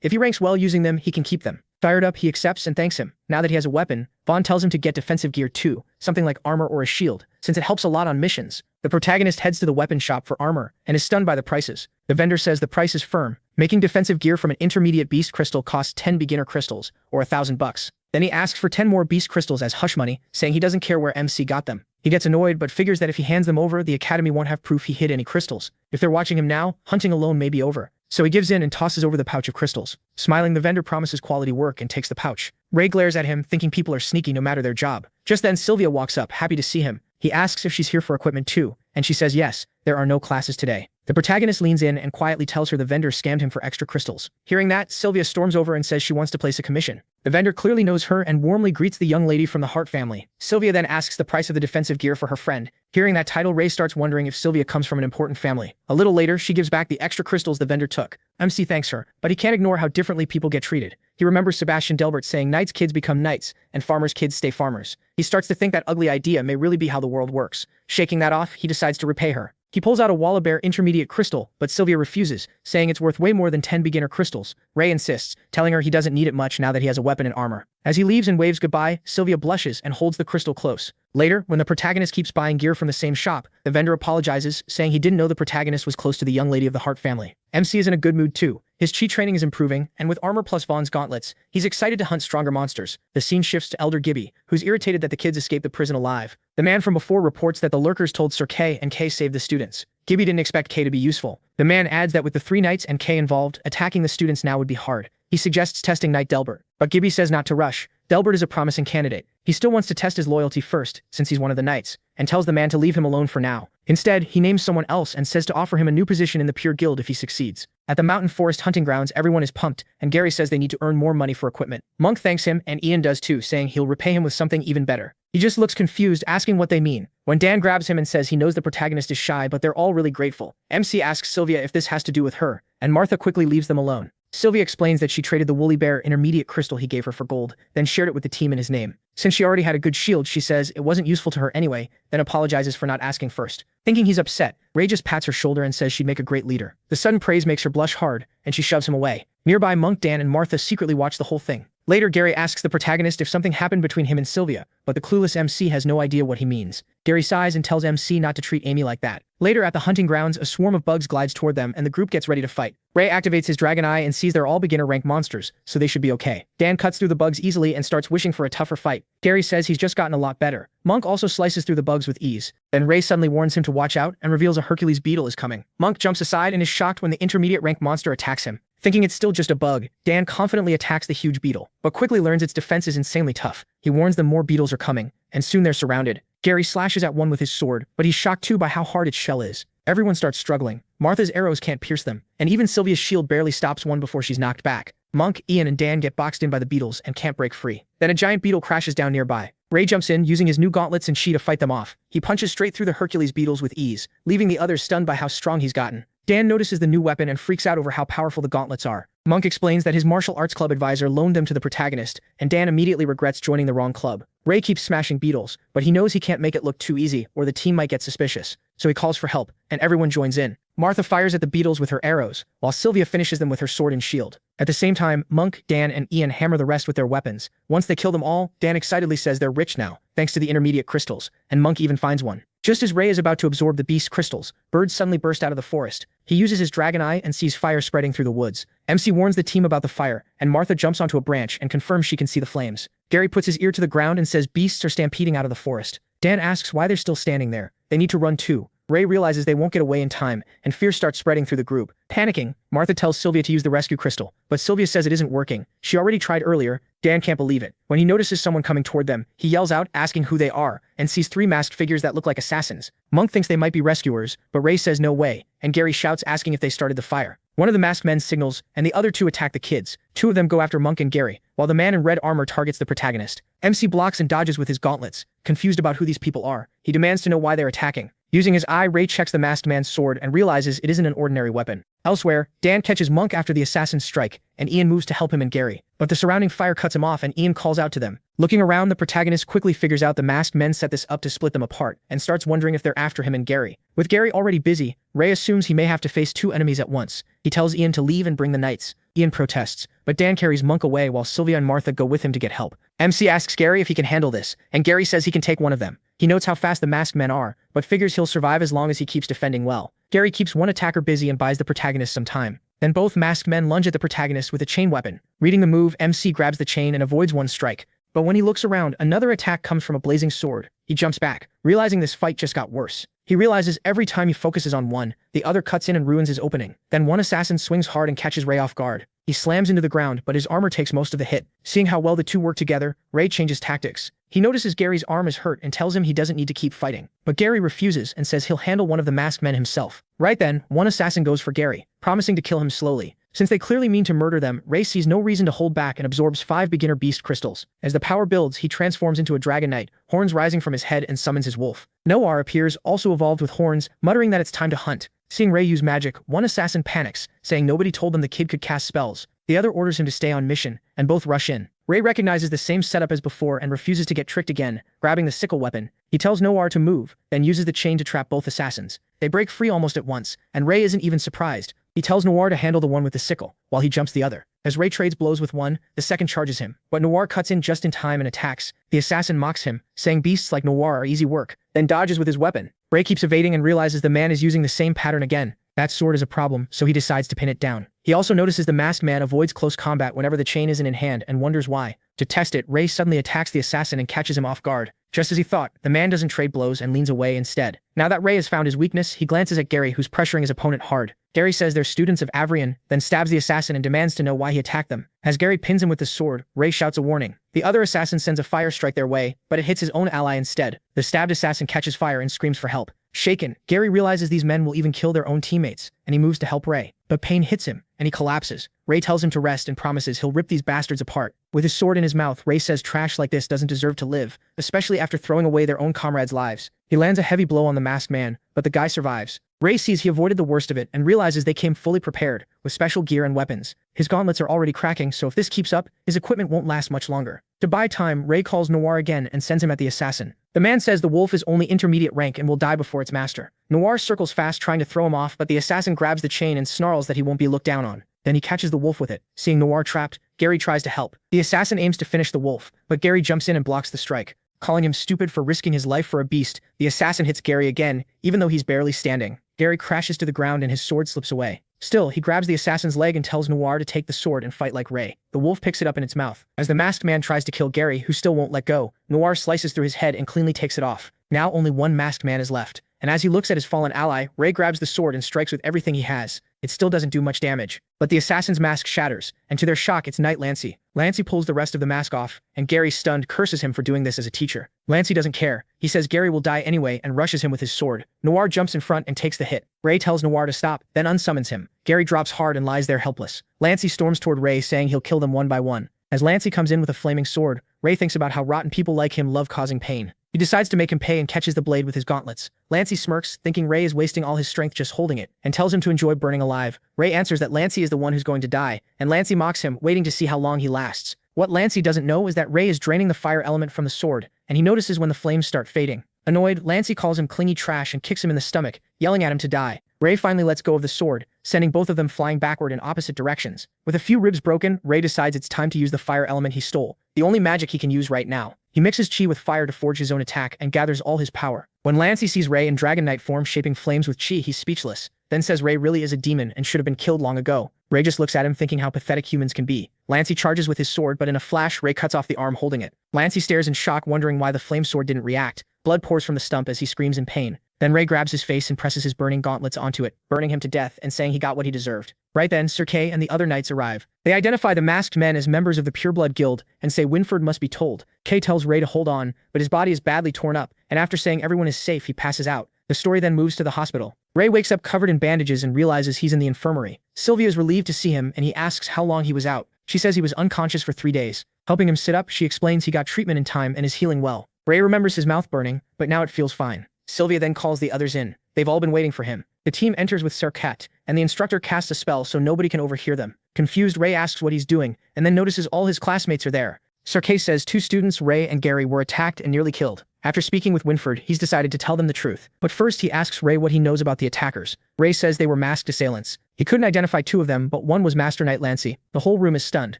S1: If he ranks well using them, he can keep them. Fired up, he accepts and thanks him. Now that he has a weapon, Vaughn tells him to get defensive gear too, something like armor or a shield, since it helps a lot on missions. The protagonist heads to the weapon shop for armor and is stunned by the prices. The vendor says the price is firm. Making defensive gear from an intermediate beast crystal costs 10 beginner crystals, or $1,000. Then he asks for 10 more beast crystals as hush money, saying he doesn't care where MC got them. He gets annoyed but figures that if he hands them over, the academy won't have proof he hid any crystals. If they're watching him now, hunting alone may be over. So he gives in and tosses over the pouch of crystals. Smiling, the vendor promises quality work and takes the pouch. Ray glares at him, thinking people are sneaky no matter their job. Just then Sylvia walks up, happy to see him. He asks if she's here for equipment too, and she says yes, there are no classes today. The protagonist leans in and quietly tells her the vendor scammed him for extra crystals. Hearing that, Sylvia storms over and says she wants to place a commission. The vendor clearly knows her and warmly greets the young lady from the Hart family. Sylvia then asks the price of the defensive gear for her friend. Hearing that title, Ray starts wondering if Sylvia comes from an important family. A little later, she gives back the extra crystals the vendor took. MC thanks her, but he can't ignore how differently people get treated. He remembers Sebastian Delbert saying knights' kids become knights, and farmers' kids stay farmers. He starts to think that ugly idea may really be how the world works. Shaking that off, he decides to repay her. He pulls out a Wallabear intermediate crystal, but Sylvia refuses, saying it's worth way more than 10 beginner crystals. Ray insists, telling her he doesn't need it much now that he has a weapon and armor. As he leaves and waves goodbye, Sylvia blushes and holds the crystal close. Later, when the protagonist keeps buying gear from the same shop, the vendor apologizes, saying he didn't know the protagonist was close to the young lady of the Hart family. MC is in a good mood too. His chi training is improving, and with armor plus Vaughn's gauntlets, he's excited to hunt stronger monsters. The scene shifts to Elder Gibby, who's irritated that the kids escaped the prison alive. The man from before reports that the lurkers told Sir Kay and Kay saved the students. Gibby didn't expect Kay to be useful. The man adds that with the 3 knights and Kay involved, attacking the students now would be hard. He suggests testing Knight Delbert, but Gibby says not to rush. Delbert is a promising candidate. He still wants to test his loyalty first, since he's one of the knights, and tells the man to leave him alone for now. Instead, he names someone else and says to offer him a new position in the Pure Guild if he succeeds. At the Mountain Forest hunting grounds, everyone is pumped, and Gary says they need to earn more money for equipment. Monk thanks him, and Ian does too, saying he'll repay him with something even better. He just looks confused, asking what they mean. When Dan grabs him and says he knows the protagonist is shy, but they're all really grateful. MC asks Sylvia if this has to do with her, and Martha quickly leaves them alone. Sylvia explains that she traded the Woolly Bear intermediate crystal he gave her for gold, then shared it with the team in his name. Since she already had a good shield, she says it wasn't useful to her anyway, then apologizes for not asking first. Thinking he's upset, Ray just pats her shoulder and says she'd make a great leader. The sudden praise makes her blush hard, and she shoves him away. Nearby, Monk, Dan, and Martha secretly watch the whole thing. Later, Gary asks the protagonist if something happened between him and Sylvia, but the clueless MC has no idea what he means. Gary sighs and tells MC not to treat Amy like that. Later, at the hunting grounds, a swarm of bugs glides toward them and the group gets ready to fight. Ray activates his dragon eye and sees they're all beginner rank monsters, so they should be okay. Dan cuts through the bugs easily and starts wishing for a tougher fight. Gary says he's just gotten a lot better. Monk also slices through the bugs with ease. Then Ray suddenly warns him to watch out and reveals a Hercules beetle is coming. Monk jumps aside and is shocked when the intermediate rank monster attacks him. Thinking it's still just a bug, Dan confidently attacks the huge beetle, but quickly learns its defense is insanely tough. He warns them more beetles are coming, and soon they're surrounded. Gary slashes at one with his sword, but he's shocked too by how hard its shell is. Everyone starts struggling. Martha's arrows can't pierce them, and even Sylvia's shield barely stops one before she's knocked back. Monk, Ian, and Dan get boxed in by the beetles and can't break free. Then a giant beetle crashes down nearby. Ray jumps in, using his new gauntlets and chi to fight them off. He punches straight through the Hercules beetles with ease, leaving the others stunned by how strong he's gotten. Dan notices the new weapon and freaks out over how powerful the gauntlets are. Monk explains that his martial arts club advisor loaned them to the protagonist, and Dan immediately regrets joining the wrong club. Ray keeps smashing beetles, but he knows he can't make it look too easy or the team might get suspicious, so he calls for help, and everyone joins in. Martha fires at the beetles with her arrows, while Sylvia finishes them with her sword and shield. At the same time, Monk, Dan, and Ian hammer the rest with their weapons. Once they kill them all, Dan excitedly says they're rich now, thanks to the intermediate crystals, and Monk even finds one. Just as Ray is about to absorb the beast's crystals, birds suddenly burst out of the forest. He uses his dragon eye and sees fire spreading through the woods. MC warns the team about the fire, and Martha jumps onto a branch and confirms she can see the flames. Gary puts his ear to the ground and says beasts are stampeding out of the forest. Dan asks why they're still standing there. They need to run too. Ray realizes they won't get away in time, and fear starts spreading through the group. Panicking, Martha tells Sylvia to use the rescue crystal, but Sylvia says it isn't working. She already tried earlier. Dan can't believe it. When he notices someone coming toward them, he yells out, asking who they are, and sees 3 masked figures that look like assassins. Monk thinks they might be rescuers, but Ray says no way, and Gary shouts asking if they started the fire. One of the masked men signals, and the other 2 attack the kids. 2 of them go after Monk and Gary, while the man in red armor targets the protagonist. MC blocks and dodges with his gauntlets. Confused about who these people are, he demands to know why they're attacking. Using his eye, Ray checks the masked man's sword and realizes it isn't an ordinary weapon. Elsewhere, Dan catches Monk after the assassin's strike, and Ian moves to help him and Gary. But the surrounding fire cuts him off and Ian calls out to them. Looking around, the protagonist quickly figures out the masked men set this up to split them apart, and starts wondering if they're after him and Gary. With Gary already busy, Ray assumes he may have to face 2 enemies at once. He tells Ian to leave and bring the knights. Ian protests, but Dan carries Monk away while Sylvia and Martha go with him to get help. MC asks Gary if he can handle this, and Gary says he can take one of them. He notes how fast the masked men are, but figures he'll survive as long as he keeps defending well. Gary keeps one attacker busy and buys the protagonist some time. Then both masked men lunge at the protagonist with a chain weapon. Reading the move, MC grabs the chain and avoids one strike. But when he looks around, another attack comes from a blazing sword. He jumps back, realizing this fight just got worse. He realizes every time he focuses on one, the other cuts in and ruins his opening. Then one assassin swings hard and catches Ray off guard. He slams into the ground, but his armor takes most of the hit. Seeing how well the 2 work together, Ray changes tactics. He notices Gary's arm is hurt and tells him he doesn't need to keep fighting. But Gary refuses and says he'll handle one of the masked men himself. Right then, one assassin goes for Gary, promising to kill him slowly. Since they clearly mean to murder them, Ray sees no reason to hold back and absorbs 5 beginner beast crystals. As the power builds, he transforms into a dragon knight, horns rising from his head, and summons his wolf. Noir appears, also evolved with horns, muttering that it's time to hunt. Seeing Ray use magic, one assassin panics, saying nobody told them the kid could cast spells. The other orders him to stay on mission, and both rush in. Ray recognizes the same setup as before and refuses to get tricked again, grabbing the sickle weapon. He tells Noir to move, then uses the chain to trap both assassins. They break free almost at once, and Ray isn't even surprised. He tells Noir to handle the one with the sickle, while he jumps the other. As Ray trades blows with one, the second charges him, but Noir cuts in just in time and attacks. The assassin mocks him, saying beasts like Noir are easy work, then dodges with his weapon. Ray keeps evading and realizes the man is using the same pattern again. That sword is a problem, so he decides to pin it down. He also notices the masked man avoids close combat whenever the chain isn't in hand and wonders why. To test it, Ray suddenly attacks the assassin and catches him off guard. Just as he thought, the man doesn't trade blows and leans away instead. Now that Ray has found his weakness, he glances at Gary, who's pressuring his opponent hard. Gary says they're students of Avrian, then stabs the assassin and demands to know why he attacked them. As Gary pins him with the sword, Ray shouts a warning. The other assassin sends a fire strike their way, but it hits his own ally instead. The stabbed assassin catches fire and screams for help. Shaken, Gary realizes these men will even kill their own teammates, and he moves to help Ray. But pain hits him, and he collapses. Ray tells him to rest and promises he'll rip these bastards apart. With his sword in his mouth, Ray says trash like this doesn't deserve to live, especially after throwing away their own comrades' lives. He lands a heavy blow on the masked man, but the guy survives. Ray sees he avoided the worst of it and realizes they came fully prepared, with special gear and weapons. His gauntlets are already cracking, so if this keeps up, his equipment won't last much longer. To buy time, Ray calls Noir again and sends him at the assassin. The man says the wolf is only intermediate rank and will die before its master. Noir circles fast trying to throw him off, but the assassin grabs the chain and snarls that he won't be looked down on. Then he catches the wolf with it. Seeing Noir trapped, Gary tries to help. The assassin aims to finish the wolf, but Gary jumps in and blocks the strike. Calling him stupid for risking his life for a beast, the assassin hits Gary again, even though he's barely standing. Gary crashes to the ground and his sword slips away. Still, he grabs the assassin's leg and tells Noir to take the sword and fight like Ray. The wolf picks it up in its mouth. As the masked man tries to kill Gary, who still won't let go, Noir slices through his head and cleanly takes it off. Now only one masked man is left. And as he looks at his fallen ally, Ray grabs the sword and strikes with everything he has. It still doesn't do much damage. But the assassin's mask shatters, and to their shock, it's Knight Lancey. Lancey pulls the rest of the mask off, and Gary, stunned, curses him for doing this as a teacher. Lancey doesn't care. He says Gary will die anyway and rushes him with his sword. Noir jumps in front and takes the hit. Ray tells Noir to stop, then unsummons him. Gary drops hard and lies there helpless. Lancey storms toward Ray, saying he'll kill them one by one. As Lancey comes in with a flaming sword, Ray thinks about how rotten people like him love causing pain. He decides to make him pay and catches the blade with his gauntlets. Lancey smirks, thinking Ray is wasting all his strength just holding it, and tells him to enjoy burning alive. Ray answers that Lancey is the one who's going to die, and Lancey mocks him, waiting to see how long he lasts. What Lancey doesn't know is that Ray is draining the fire element from the sword, and he notices when the flames start fading. Annoyed, Lancey calls him clingy trash and kicks him in the stomach, yelling at him to die. Ray finally lets go of the sword, sending both of them flying backward in opposite directions. With a few ribs broken, Ray decides it's time to use the fire element he stole, the only magic he can use right now. He mixes chi with fire to forge his own attack and gathers all his power. When Lancey sees Ray in Dragon Knight form shaping flames with chi, he's speechless, then says Ray really is a demon and should have been killed long ago. Ray just looks at him thinking how pathetic humans can be. Lancey charges with his sword, but in a flash, Ray cuts off the arm holding it. Lancey stares in shock, wondering why the flame sword didn't react. Blood pours from the stump as he screams in pain. Then Ray grabs his face and presses his burning gauntlets onto it, burning him to death and saying he got what he deserved. Right then, Sir Kay and the other knights arrive. They identify the masked men as members of the Pureblood Guild and say Winford must be told. Kay tells Ray to hold on, but his body is badly torn up, and after saying everyone is safe, he passes out. The story then moves to the hospital. Ray wakes up covered in bandages and realizes he's in the infirmary. Sylvia is relieved to see him, and he asks how long he was out. She says he was unconscious for 3 days. Helping him sit up, she explains he got treatment in time and is healing well. Ray remembers his mouth burning, but now it feels fine. Sylvia then calls the others in. They've all been waiting for him. The team enters with Sarkat, and the instructor casts a spell so nobody can overhear them. Confused, Ray asks what he's doing, and then notices all his classmates are there. Sarkay says 2 students, Ray and Gary, were attacked and nearly killed. After speaking with Winford, he's decided to tell them the truth. But first he asks Ray what he knows about the attackers. Ray says they were masked assailants. He couldn't identify 2 of them, but one was Master Knight Lancey. The whole room is stunned.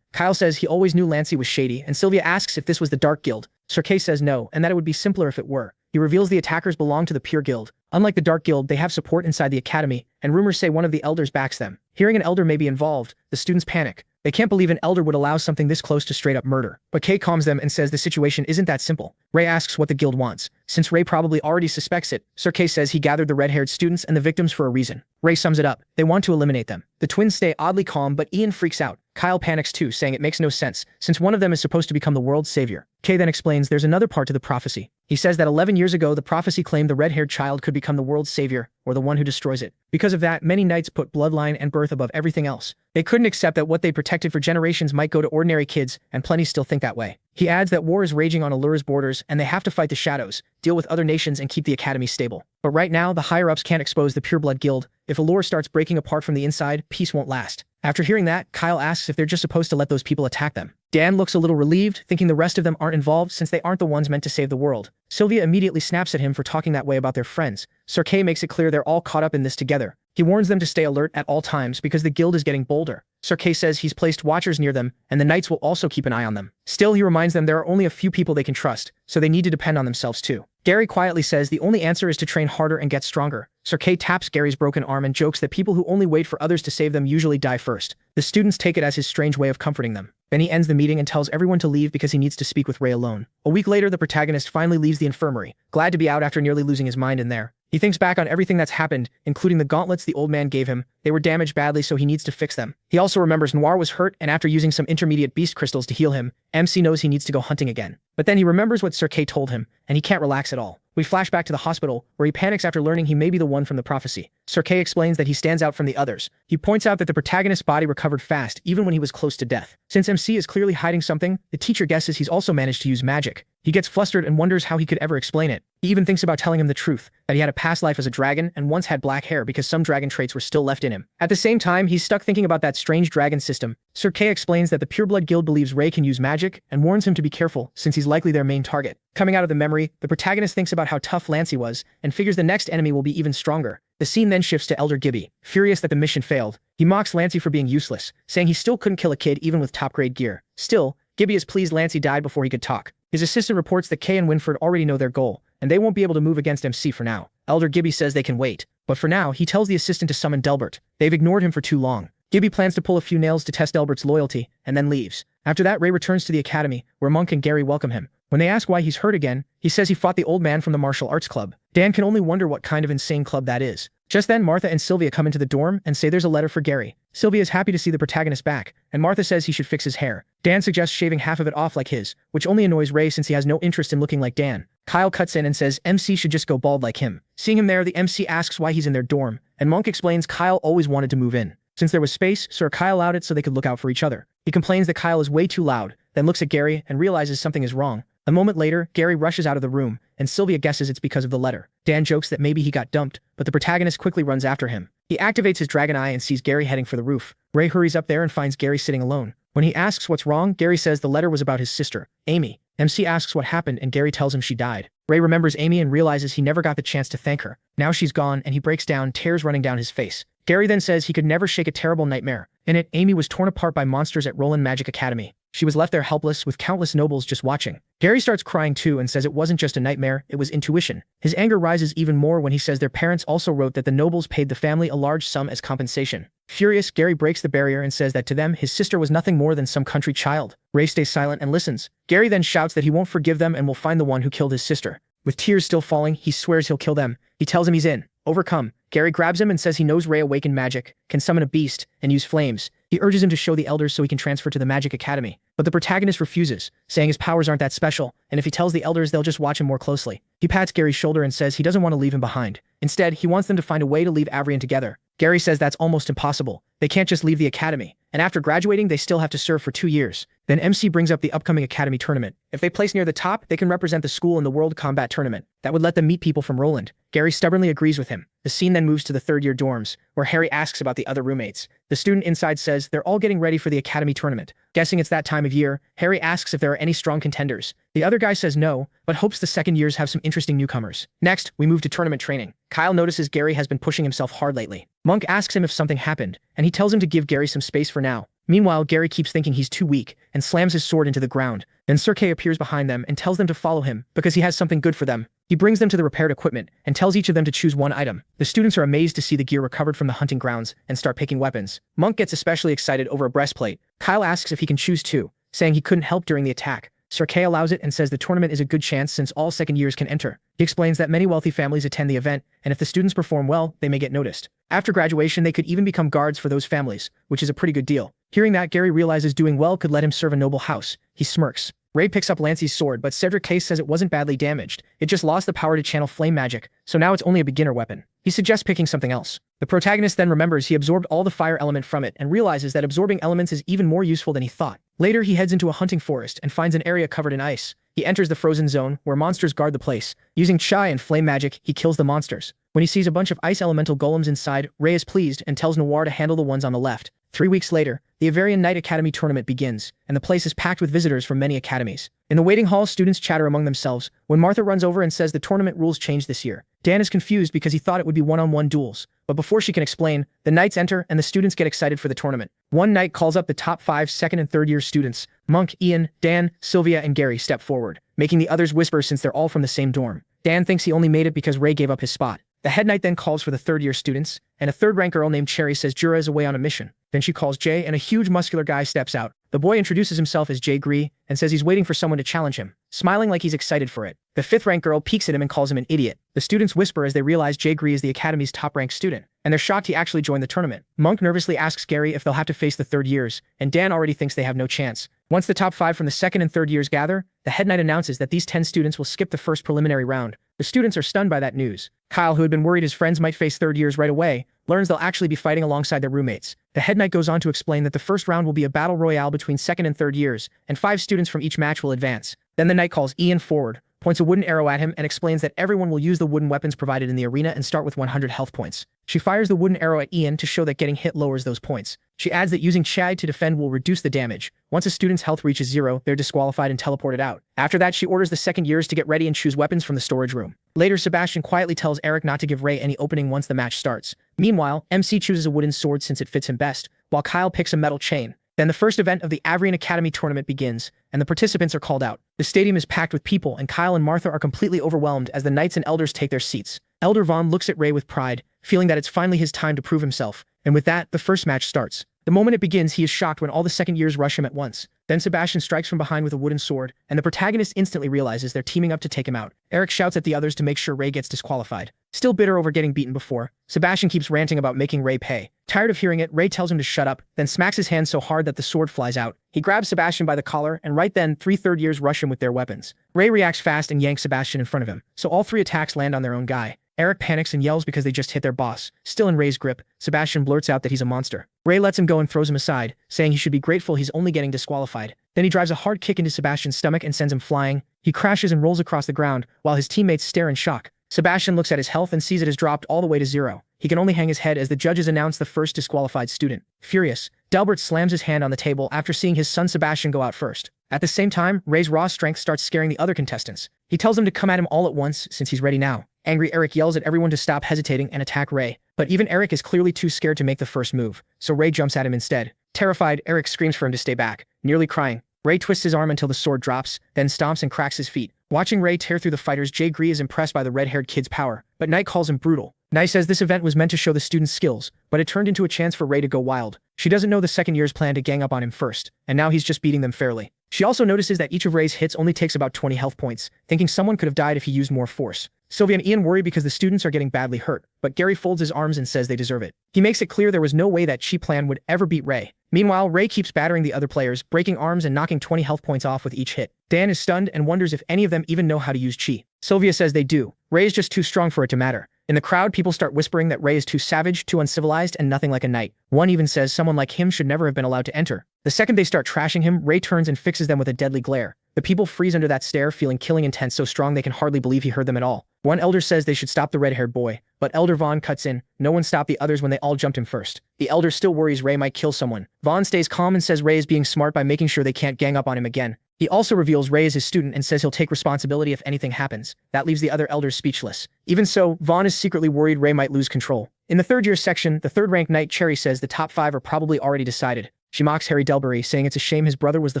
S1: Kyle says he always knew Lancey was shady, and Sylvia asks if this was the Dark Guild. Sarkay says no, and that it would be simpler if it were. He reveals the attackers belong to the Pure Guild. Unlike the Dark Guild, they have support inside the academy, and rumors say one of the elders backs them. Hearing an elder may be involved, the students panic. They can't believe an elder would allow something this close to straight-up murder. But Kay calms them and says the situation isn't that simple. Ray asks what the guild wants. Since Ray probably already suspects it, Sir Kay says he gathered the red-haired students and the victims for a reason. Ray sums it up. They want to eliminate them. The twins stay oddly calm, but Ian freaks out. Kyle panics too, saying it makes no sense, since one of them is supposed to become the world's savior. Kay then explains there's another part to the prophecy. He says that 11 years ago, the prophecy claimed the red-haired child could become the world's savior, or the one who destroys it. Because of that, many knights put bloodline and birth above everything else. They couldn't accept that what they protected for generations might go to ordinary kids, and plenty still think that way. He adds that war is raging on Allura's borders, and they have to fight the shadows, deal with other nations, and keep the academy stable. But right now, the higher-ups can't expose the Pureblood Guild. If Allura starts breaking apart from the inside, peace won't last. After hearing that, Kyle asks if they're just supposed to let those people attack them. Dan looks a little relieved, thinking the rest of them aren't involved since they aren't the ones meant to save the world. Sylvia immediately snaps at him for talking that way about their friends. Sir Kay makes it clear they're all caught up in this together. He warns them to stay alert at all times because the guild is getting bolder. Sir Kay says he's placed watchers near them, and the knights will also keep an eye on them. Still, he reminds them there are only a few people they can trust, so they need to depend on themselves too. Gary quietly says the only answer is to train harder and get stronger. Sir Kay taps Gary's broken arm and jokes that people who only wait for others to save them usually die first. The students take it as his strange way of comforting them. Then he ends the meeting and tells everyone to leave because he needs to speak with Ray alone. A week later, the protagonist finally leaves the infirmary, glad to be out after nearly losing his mind in there. He thinks back on everything that's happened, including the gauntlets the old man gave him. They were damaged badly, so he needs to fix them. He also remembers Noir was hurt, and after using some intermediate beast crystals to heal him, MC knows he needs to go hunting again. But then he remembers what Sir Kay told him, and he can't relax at all. We flash back to the hospital, where he panics after learning he may be the one from the prophecy. Sir Kay explains that he stands out from the others. He points out that the protagonist's body recovered fast, even when he was close to death. Since MC is clearly hiding something, the teacher guesses he's also managed to use magic. He gets flustered and wonders how he could ever explain it. He even thinks about telling him the truth, that he had a past life as a dragon and once had black hair because some dragon traits were still left in him. At the same time, he's stuck thinking about that strange dragon system. Sir Kay explains that the Pureblood Guild believes Ray can use magic and warns him to be careful since he's likely their main target. Coming out of the memory, the protagonist thinks about how tough Lancey was and figures the next enemy will be even stronger. The scene then shifts to Elder Gibby. Furious that the mission failed, he mocks Lancey for being useless, saying he still couldn't kill a kid even with top-grade gear. Still, Gibby is pleased Lancey died before he could talk. His assistant reports that Kay and Winford already know their goal, and they won't be able to move against MC for now. Elder Gibby says they can wait, but for now, he tells the assistant to summon Delbert. They've ignored him for too long. Gibby plans to pull a few nails to test Delbert's loyalty, and then leaves. After that, Ray returns to the academy, where Monk and Gary welcome him. When they ask why he's hurt again, he says he fought the old man from the martial arts club. Dan can only wonder what kind of insane club that is. Just then, Martha and Sylvia come into the dorm and say there's a letter for Gary. Sylvia is happy to see the protagonist back, and Martha says he should fix his hair. Dan suggests shaving half of it off like his, which only annoys Ray since he has no interest in looking like Dan. Kyle cuts in and says MC should just go bald like him. Seeing him there, the MC asks why he's in their dorm, and Monk explains Kyle always wanted to move in. Since there was space, Sir Kyle allowed it so they could look out for each other. He complains that Kyle is way too loud, then looks at Gary and realizes something is wrong. A moment later, Gary rushes out of the room, and Sylvia guesses it's because of the letter. Dan jokes that maybe he got dumped, but the protagonist quickly runs after him. He activates his dragon eye and sees Gary heading for the roof. Ray hurries up there and finds Gary sitting alone. When he asks what's wrong, Gary says the letter was about his sister, Amy. MC asks what happened and Gary tells him she died. Ray remembers Amy and realizes he never got the chance to thank her. Now she's gone and he breaks down, tears running down his face. Gary then says he could never shake a terrible nightmare. In it, Amy was torn apart by monsters at Roland Magic Academy. She was left there helpless with countless nobles just watching. Gary starts crying too and says it wasn't just a nightmare, it was intuition. His anger rises even more when he says their parents also wrote that the nobles paid the family a large sum as compensation. Furious, Gary breaks the barrier and says that to them, his sister was nothing more than some country child. Ray stays silent and listens. Gary then shouts that he won't forgive them and will find the one who killed his sister. With tears still falling, he swears he'll kill them. He tells him he's in. Overcome, Gary grabs him and says he knows Ray awakened magic, can summon a beast, and use flames. He urges him to show the elders so he can transfer to the Magic Academy. But the protagonist refuses, saying his powers aren't that special, and if he tells the elders they'll just watch him more closely. He pats Gary's shoulder and says he doesn't want to leave him behind. Instead, he wants them to find a way to leave Avrian together. Gary says that's almost impossible. They can't just leave the academy, and after graduating they still have to serve for 2 years. Then MC brings up the upcoming academy tournament. If they place near the top, they can represent the school in the World Combat Tournament. That would let them meet people from Roland. Gary stubbornly agrees with him. The scene then moves to the third-year dorms, where Harry asks about the other roommates. The student inside says they're all getting ready for the academy tournament. Guessing it's that time of year, Harry asks if there are any strong contenders. The other guy says no, but hopes the second years have some interesting newcomers. Next, we move to tournament training. Kyle notices Gary has been pushing himself hard lately. Monk asks him if something happened, and he tells him to give Gary some space for now. Meanwhile, Gary keeps thinking he's too weak and slams his sword into the ground. Then Serkei appears behind them and tells them to follow him because he has something good for them. He brings them to the repaired equipment and tells each of them to choose one item. The students are amazed to see the gear recovered from the hunting grounds and start picking weapons. Monk gets especially excited over a breastplate. Kyle asks if he can choose two, saying he couldn't help during the attack. Serkei allows it and says the tournament is a good chance since all second years can enter. He explains that many wealthy families attend the event, and if the students perform well, they may get noticed. After graduation, they could even become guards for those families, which is a pretty good deal. Hearing that, Gary realizes doing well could let him serve a noble house. He smirks. Ray picks up Lancey's sword, but Cedric Case says it wasn't badly damaged. It just lost the power to channel flame magic, so now it's only a beginner weapon. He suggests picking something else. The protagonist then remembers he absorbed all the fire element from it and realizes that absorbing elements is even more useful than he thought. Later, he heads into a hunting forest and finds an area covered in ice. He enters the frozen zone, where monsters guard the place. Using chai and flame magic, he kills the monsters. When he sees a bunch of ice elemental golems inside, Ray is pleased and tells Noir to handle the ones on the left. 3 weeks later, the Avarian Night Academy tournament begins, and the place is packed with visitors from many academies. In the waiting hall, students chatter among themselves when Martha runs over and says the tournament rules changed this year. Dan is confused because he thought it would be one-on-one duels, but before she can explain, the knights enter and the students get excited for the tournament. One knight calls up the top 5 second and third year students. Monk, Ian, Dan, Sylvia, and Gary step forward, making the others whisper since they're all from the same dorm. Dan thinks he only made it because Ray gave up his spot. The head knight then calls for the third-year students, and a third-rank girl named Cherry says Jura is away on a mission. Then she calls Jay, and a huge muscular guy steps out. The boy introduces himself as Jay Gree and says he's waiting for someone to challenge him, smiling like he's excited for it. The fifth-rank girl peeks at him and calls him an idiot. The students whisper as they realize Jay Gree is the academy's top-ranked student, and they're shocked he actually joined the tournament. Monk nervously asks Gary if they'll have to face the third years, and Dan already thinks they have no chance. Once the top 5 from the second and third years gather, the head knight announces that these 10 students will skip the first preliminary round. The students are stunned by that news. Kyle, who had been worried his friends might face third years right away, learns they'll actually be fighting alongside their roommates. The head knight goes on to explain that the first round will be a battle royale between second and third years, and 5 students from each match will advance. Then the knight calls Ian forward, points a wooden arrow at him, and explains that everyone will use the wooden weapons provided in the arena and start with 100 health points. She fires the wooden arrow at Ian to show that getting hit lowers those points. She adds that using Chai to defend will reduce the damage. Once a student's health reaches 0, they're disqualified and teleported out. After that, she orders the second years to get ready and choose weapons from the storage room. Later, Sebastian quietly tells Eric not to give Ray any opening once the match starts. Meanwhile, MC chooses a wooden sword since it fits him best, while Kyle picks a metal chain. Then the first event of the Avrian Academy tournament begins, and the participants are called out. The stadium is packed with people, and Kyle and Martha are completely overwhelmed as the knights and elders take their seats. Elder Vaughn looks at Ray with pride, feeling that it's finally his time to prove himself. And with that, the first match starts. The moment it begins, he is shocked when all the second years rush him at once. Then Sebastian strikes from behind with a wooden sword, and the protagonist instantly realizes they're teaming up to take him out. Eric shouts at the others to make sure Ray gets disqualified. Still bitter over getting beaten before, Sebastian keeps ranting about making Ray pay. Tired of hearing it, Ray tells him to shut up, then smacks his hand so hard that the sword flies out. He grabs Sebastian by the collar, and right then, 3 third years rush him with their weapons. Ray reacts fast and yanks Sebastian in front of him, so all 3 attacks land on their own guy. Eric panics and yells because they just hit their boss. Still in Ray's grip, Sebastian blurts out that he's a monster. Ray lets him go and throws him aside, saying he should be grateful he's only getting disqualified. Then he drives a hard kick into Sebastian's stomach and sends him flying. He crashes and rolls across the ground, while his teammates stare in shock. Sebastian looks at his health and sees it has dropped all the way to 0. He can only hang his head as the judges announce the first disqualified student. Furious, Delbert slams his hand on the table after seeing his son Sebastian go out first. At the same time, Ray's raw strength starts scaring the other contestants. He tells them to come at him all at once since he's ready now. Angry Eric yells at everyone to stop hesitating and attack Ray. But even Eric is clearly too scared to make the first move, so Ray jumps at him instead. Terrified, Eric screams for him to stay back, nearly crying. Ray twists his arm until the sword drops, then stomps and cracks his feet. Watching Ray tear through the fighters, Jay Gree is impressed by the red-haired kid's power, but Knight calls him brutal. Knight says this event was meant to show the students' skills, but it turned into a chance for Ray to go wild. She doesn't know the second year's plan to gang up on him first, and now he's just beating them fairly. She also notices that each of Ray's hits only takes about 20 health points, thinking someone could have died if he used more force. Sylvia and Ian worry because the students are getting badly hurt, but Gary folds his arms and says they deserve it. He makes it clear there was no way that Chi plan would ever beat Ray. Meanwhile, Ray keeps battering the other players, breaking arms and knocking 20 health points off with each hit. Dan is stunned and wonders if any of them even know how to use Chi. Sylvia says they do. Ray is just too strong for it to matter. In the crowd, people start whispering that Ray is too savage, too uncivilized, and nothing like a knight. One even says someone like him should never have been allowed to enter. The second they start trashing him, Ray turns and fixes them with a deadly glare. The people freeze under that stare, feeling killing intent so strong they can hardly believe he heard them at all. One elder says they should stop the red-haired boy, but Elder Vaughn cuts in. No one stopped the others when they all jumped him first. The elder still worries Ray might kill someone. Vaughn stays calm and says Ray is being smart by making sure they can't gang up on him again. He also reveals Ray is his student and says he'll take responsibility if anything happens. That leaves the other elders speechless. Even so, Vaughn is secretly worried Ray might lose control. In the third year section, the third-ranked knight Cherry says the top 5 are probably already decided. She mocks Harry Delbury, saying it's a shame his brother was the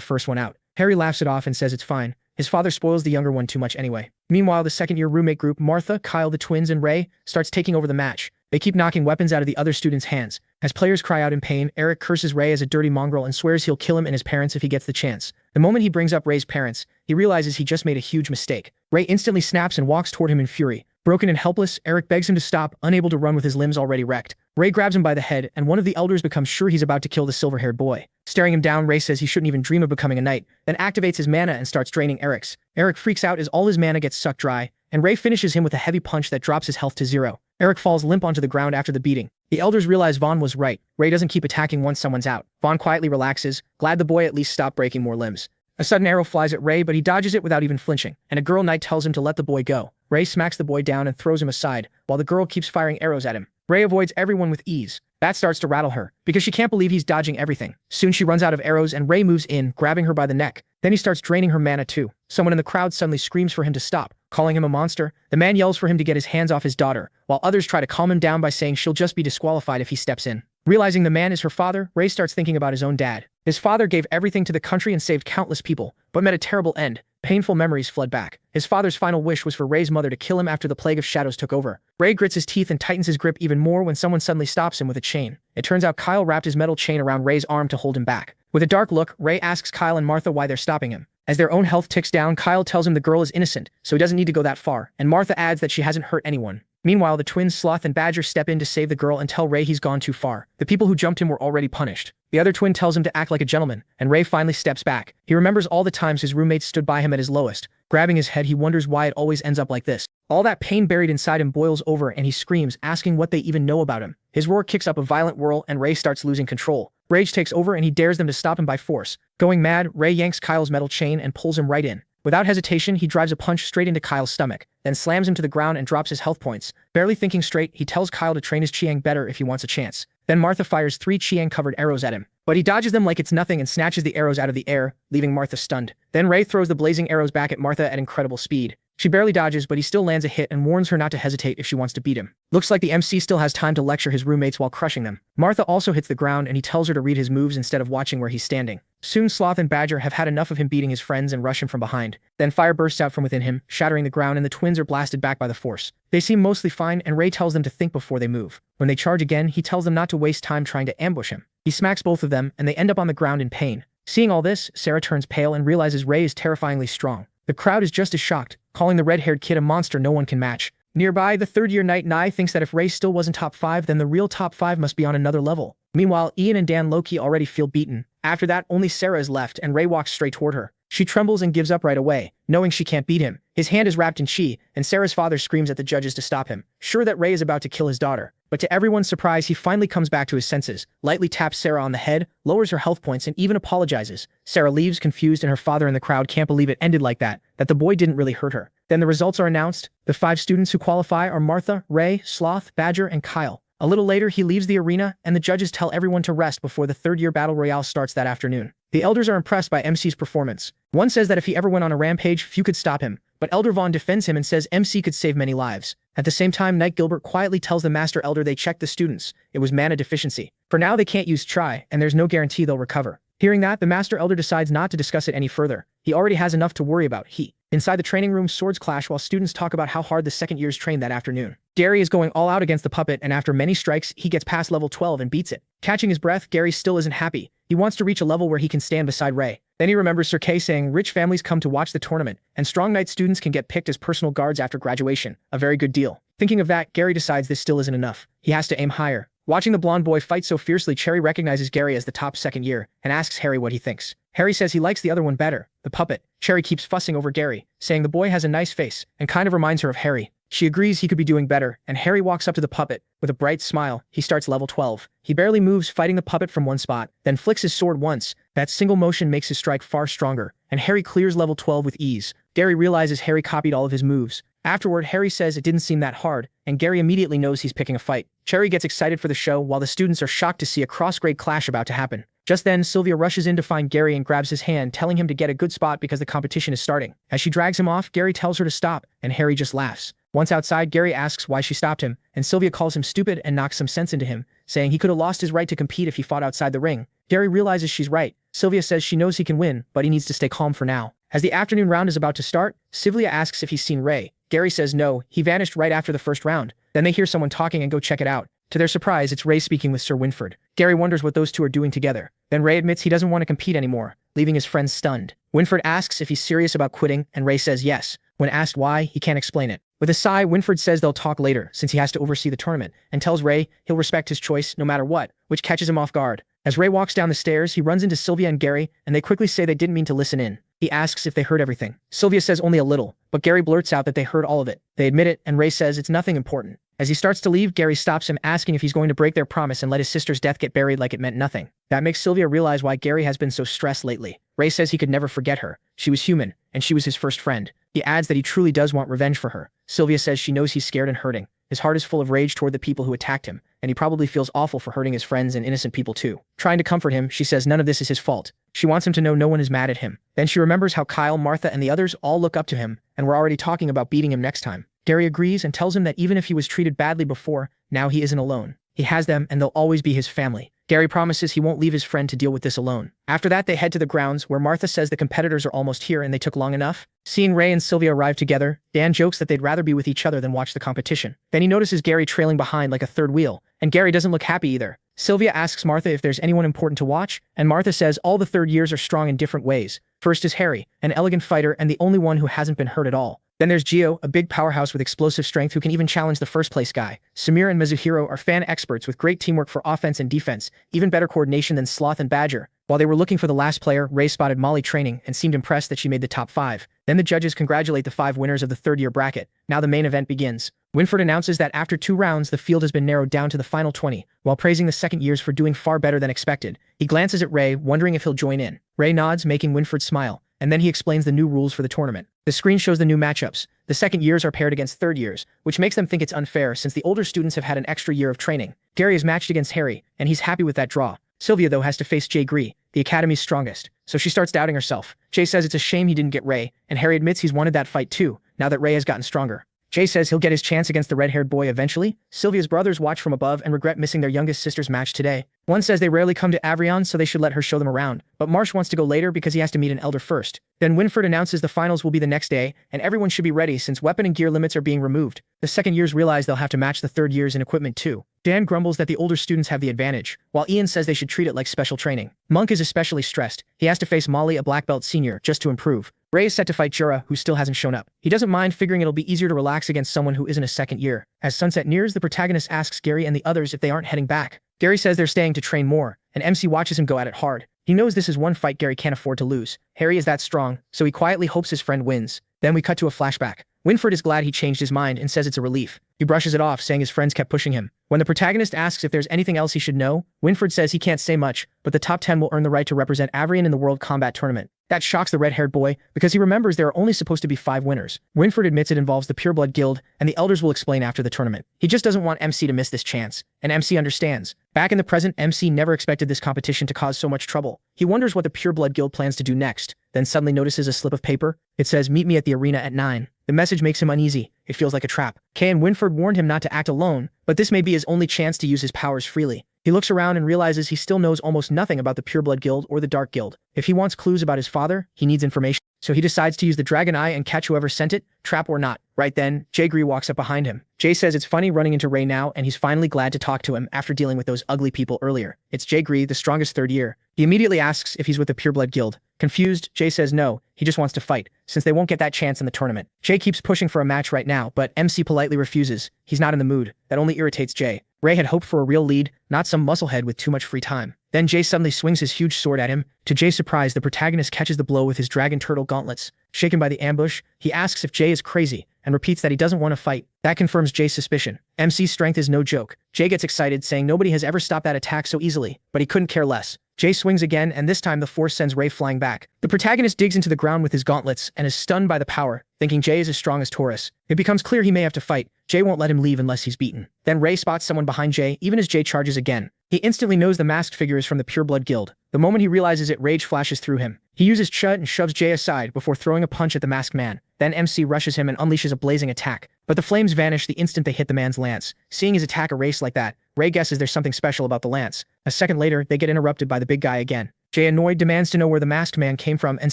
S1: first one out. Harry laughs it off and says it's fine. His father spoils the younger one too much anyway. Meanwhile, the second-year roommate group, Martha, Kyle, the twins, and Ray, starts taking over the match. They keep knocking weapons out of the other students' hands. As players cry out in pain, Eric curses Ray as a dirty mongrel and swears he'll kill him and his parents if he gets the chance. The moment he brings up Ray's parents, he realizes he just made a huge mistake. Ray instantly snaps and walks toward him in fury. Broken and helpless, Eric begs him to stop, unable to run with his limbs already wrecked. Ray grabs him by the head, and one of the elders becomes sure he's about to kill the silver-haired boy. Staring him down, Ray says he shouldn't even dream of becoming a knight, then activates his mana and starts draining Eric's. Eric freaks out as all his mana gets sucked dry, and Ray finishes him with a heavy punch that drops his health to 0. Eric falls limp onto the ground after the beating. The elders realize Vaughn was right. Ray doesn't keep attacking once someone's out. Vaughn quietly relaxes, glad the boy at least stopped breaking more limbs. A sudden arrow flies at Ray, but he dodges it without even flinching, and a girl knight tells him to let the boy go. Ray smacks the boy down and throws him aside, while the girl keeps firing arrows at him. Ray avoids everyone with ease. That starts to rattle her, because she can't believe he's dodging everything. Soon she runs out of arrows and Ray moves in, grabbing her by the neck. Then he starts draining her mana too. Someone in the crowd suddenly screams for him to stop, calling him a monster. The man yells for him to get his hands off his daughter, while others try to calm him down by saying she'll just be disqualified if he steps in. Realizing the man is her father, Ray starts thinking about his own dad. His father gave everything to the country and saved countless people, but met a terrible end. Painful memories flood back. His father's final wish was for Ray's mother to kill him after the Plague of Shadows took over. Ray grits his teeth and tightens his grip even more when someone suddenly stops him with a chain. It turns out Kyle wrapped his metal chain around Ray's arm to hold him back. With a dark look, Ray asks Kyle and Martha why they're stopping him. As their own health ticks down, Kyle tells him the girl is innocent, so he doesn't need to go that far, and Martha adds that she hasn't hurt anyone. Meanwhile, the twins Sloth and Badger step in to save the girl and tell Ray he's gone too far. The people who jumped him were already punished. The other twin tells him to act like a gentleman, and Ray finally steps back. He remembers all the times his roommates stood by him at his lowest. Grabbing his head, he wonders why it always ends up like this. All that pain buried inside him boils over and he screams, asking what they even know about him. His roar kicks up a violent whirl and Ray starts losing control. Rage takes over and he dares them to stop him by force. Going mad, Ray yanks Kyle's metal chain and pulls him right in. Without hesitation, he drives a punch straight into Kyle's stomach, then slams him to the ground and drops his health points. Barely thinking straight, he tells Kyle to train his Chiang better if he wants a chance. Then Martha fires 3 Chiang-covered arrows at him, but he dodges them like it's nothing and snatches the arrows out of the air, leaving Martha stunned. Then Ray throws the blazing arrows back at Martha at incredible speed. She barely dodges, but he still lands a hit and warns her not to hesitate if she wants to beat him. Looks like the MC still has time to lecture his roommates while crushing them. Martha also hits the ground and he tells her to read his moves instead of watching where he's standing. Soon Sloth and Badger have had enough of him beating his friends and rush him from behind. Then fire bursts out from within him, shattering the ground, and the twins are blasted back by the force. They seem mostly fine, and Ray tells them to think before they move. When they charge again, he tells them not to waste time trying to ambush him. He smacks both of them, and they end up on the ground in pain. Seeing all this, Sarah turns pale and realizes Ray is terrifyingly strong. The crowd is just as shocked, calling the red-haired kid a monster no one can match. Nearby, the third-year knight Nye thinks that if Ray still wasn't top 5, then the real top 5 must be on another level. Meanwhile, Ian and Dan Loki already feel beaten. After that, only Sarah is left, and Ray walks straight toward her. She trembles and gives up right away, knowing she can't beat him. His hand is wrapped in chi, and Sarah's father screams at the judges to stop him, sure that Ray is about to kill his daughter. But to everyone's surprise, he finally comes back to his senses, lightly taps Sarah on the head, lowers her health points, and even apologizes. Sarah leaves confused, and her father and the crowd can't believe it ended like that the boy didn't really hurt her. Then the results are announced. The 5 students who qualify are Martha, Ray, Sloth, Badger, and Kyle. A little later, he leaves the arena, and the judges tell everyone to rest before the third-year battle royale starts that afternoon. The elders are impressed by MC's performance. One says that if he ever went on a rampage, few could stop him, but Elder Vaughn defends him and says MC could save many lives. At the same time, Knight Gilbert quietly tells the Master Elder they checked the students. It was mana deficiency. For now, they can't use Tri, and there's no guarantee they'll recover. Hearing that, the Master Elder decides not to discuss it any further. He already has enough to worry about. Inside the training room, swords clash while students talk about how hard the second years trained that afternoon. Gary is going all out against the puppet, and after many strikes, he gets past level 12 and beats it. Catching his breath, Gary still isn't happy. He wants to reach a level where he can stand beside Ray. Then he remembers Sir Kay saying rich families come to watch the tournament, and strong knight students can get picked as personal guards after graduation. A very good deal. Thinking of that, Gary decides this still isn't enough. He has to aim higher. Watching the blonde boy fight so fiercely, Cherry recognizes Gary as the top second year and asks Harry what he thinks. Harry says he likes the other one better, the puppet. Cherry keeps fussing over Gary, saying the boy has a nice face and kind of reminds her of Harry. She agrees he could be doing better, and Harry walks up to the puppet. With a bright smile, he starts level 12. He barely moves, fighting the puppet from one spot, then flicks his sword once. That single motion makes his strike far stronger, and Harry clears level 12 with ease. Gary realizes Harry copied all of his moves. Afterward, Harry says it didn't seem that hard, and Gary immediately knows he's picking a fight. Cherry gets excited for the show, while the students are shocked to see a cross-grade clash about to happen. Just then, Sylvia rushes in to find Gary and grabs his hand, telling him to get a good spot because the competition is starting. As she drags him off, Gary tells her to stop, and Harry just laughs. Once outside, Gary asks why she stopped him, and Sylvia calls him stupid and knocks some sense into him, saying he could have lost his right to compete if he fought outside the ring. Gary realizes she's right. Sylvia says she knows he can win, but he needs to stay calm for now. As the afternoon round is about to start, Sylvia asks if he's seen Ray. Gary says no, he vanished right after the first round. Then they hear someone talking and go check it out. To their surprise, it's Ray speaking with Sir Winford. Gary wonders what those two are doing together. Then Ray admits he doesn't want to compete anymore, leaving his friends stunned. Winford asks if he's serious about quitting, and Ray says yes. When asked why, he can't explain it. With a sigh, Winford says they'll talk later, since he has to oversee the tournament, and tells Ray he'll respect his choice no matter what, which catches him off guard. As Ray walks down the stairs, he runs into Sylvia and Gary, and they quickly say they didn't mean to listen in. He asks if they heard everything. Sylvia says only a little, but Gary blurts out that they heard all of it. They admit it, and Ray says it's nothing important. As he starts to leave, Gary stops him, asking if he's going to break their promise and let his sister's death get buried like it meant nothing. That makes Sylvia realize why Gary has been so stressed lately. Ray says he could never forget her. She was human, and she was his first friend. He adds that he truly does want revenge for her. Sylvia says she knows he's scared and hurting. His heart is full of rage toward the people who attacked him, and he probably feels awful for hurting his friends and innocent people too. Trying to comfort him, she says none of this is his fault. She wants him to know no one is mad at him. Then she remembers how Kyle, Martha, and the others all look up to him, and were already talking about beating him next time. Gary agrees and tells him that even if he was treated badly before, now he isn't alone. He has them, and they'll always be his family. Gary promises he won't leave his friend to deal with this alone. After that, they head to the grounds, where Martha says the competitors are almost here and they took long enough. Seeing Ray and Sylvia arrive together, Dan jokes that they'd rather be with each other than watch the competition. Then he notices Gary trailing behind like a third wheel, and Gary doesn't look happy either. Sylvia asks Martha if there's anyone important to watch, and Martha says all the third years are strong in different ways. First is Harry, an elegant fighter and the only one who hasn't been hurt at all. Then there's Gio, a big powerhouse with explosive strength who can even challenge the first-place guy. Samir and Mizuhiro are fan experts with great teamwork for offense and defense, even better coordination than Sloth and Badger. While they were looking for the last player, Ray spotted Molly training and seemed impressed that she made the top 5. Then the judges congratulate the 5 winners of the third-year bracket. Now the main event begins. Winford announces that after 2 rounds, the field has been narrowed down to the final 20, while praising the second years for doing far better than expected. He glances at Ray, wondering if he'll join in. Ray nods, making Winford smile, and then he explains the new rules for the tournament. The screen shows the new matchups. The second years are paired against third years, which makes them think it's unfair since the older students have had an extra year of training. Gary is matched against Harry, and he's happy with that draw. Sylvia, though, has to face Jay Gree, the Academy's strongest, so she starts doubting herself. Jay says it's a shame he didn't get Ray, and Harry admits he's wanted that fight too, now that Ray has gotten stronger. Jay says he'll get his chance against the red-haired boy eventually. Sylvia's brothers watch from above and regret missing their youngest sister's match today. One says they rarely come to Avrion, so they should let her show them around, but Marsh wants to go later because he has to meet an elder first. Then Winford announces the finals will be the next day, and everyone should be ready since weapon and gear limits are being removed. The second years realize they'll have to match the third years in equipment too. Dan grumbles that the older students have the advantage, while Ian says they should treat it like special training. Monk is especially stressed. He has to face Molly, a black belt senior, just to improve. Ray is set to fight Jura, who still hasn't shown up. He doesn't mind, figuring it'll be easier to relax against someone who isn't a second year. As sunset nears, the protagonist asks Gary and the others if they aren't heading back. Gary says they're staying to train more, and MC watches him go at it hard. He knows this is one fight Gary can't afford to lose. Harry is that strong, so he quietly hopes his friend wins. Then we cut to a flashback. Winford is glad he changed his mind and says it's a relief. He brushes it off, saying his friends kept pushing him. When the protagonist asks if there's anything else he should know, Winford says he can't say much, but the top 10 will earn the right to represent Avrion in the World Combat Tournament. That shocks the red-haired boy, because he remembers there are only supposed to be 5 winners. Winford admits it involves the Pureblood Guild, and the elders will explain after the tournament. He just doesn't want MC to miss this chance, and MC understands. Back in the present, MC never expected this competition to cause so much trouble. He wonders what the Pureblood Guild plans to do next, then suddenly notices a slip of paper. It says, "Meet me at the arena at 9. The message makes him uneasy. It feels like a trap. Kay and Winford warned him not to act alone, but this may be his only chance to use his powers freely. He looks around and realizes he still knows almost nothing about the Pureblood Guild or the Dark Guild. If he wants clues about his father, he needs information. So he decides to use the Dragon Eye and catch whoever sent it, trap or not. Right then, Jay Gree walks up behind him. Jay says it's funny running into Ray now, and he's finally glad to talk to him after dealing with those ugly people earlier. It's Jay Gree, the strongest third year. He immediately asks if he's with the Pureblood Guild. Confused, Jay says no, he just wants to fight, since they won't get that chance in the tournament. Jay keeps pushing for a match right now, but MC politely refuses. He's not in the mood. That only irritates Jay. Ray had hoped for a real lead, not some musclehead with too much free time. Then Jay suddenly swings his huge sword at him. To Jay's surprise, the protagonist catches the blow with his dragon turtle gauntlets. Shaken by the ambush, he asks if Jay is crazy, and repeats that he doesn't want to fight. That confirms Jay's suspicion. MC's strength is no joke. Jay gets excited, saying nobody has ever stopped that attack so easily, but he couldn't care less. Jay swings again, and this time the force sends Ray flying back. The protagonist digs into the ground with his gauntlets and is stunned by the power, thinking Jay is as strong as Taurus. It becomes clear he may have to fight. Jay won't let him leave unless he's beaten. Then Ray spots someone behind Jay, even as Jay charges again. He instantly knows the masked figure is from the Pureblood Guild. The moment he realizes it, rage flashes through him. He uses Chud and shoves Jay aside before throwing a punch at the masked man. Then MC rushes him and unleashes a blazing attack. But the flames vanish the instant they hit the man's lance. Seeing his attack erase like that, Ray guesses there's something special about the lance. A second later, they get interrupted by the big guy again. Jay, annoyed, demands to know where the masked man came from and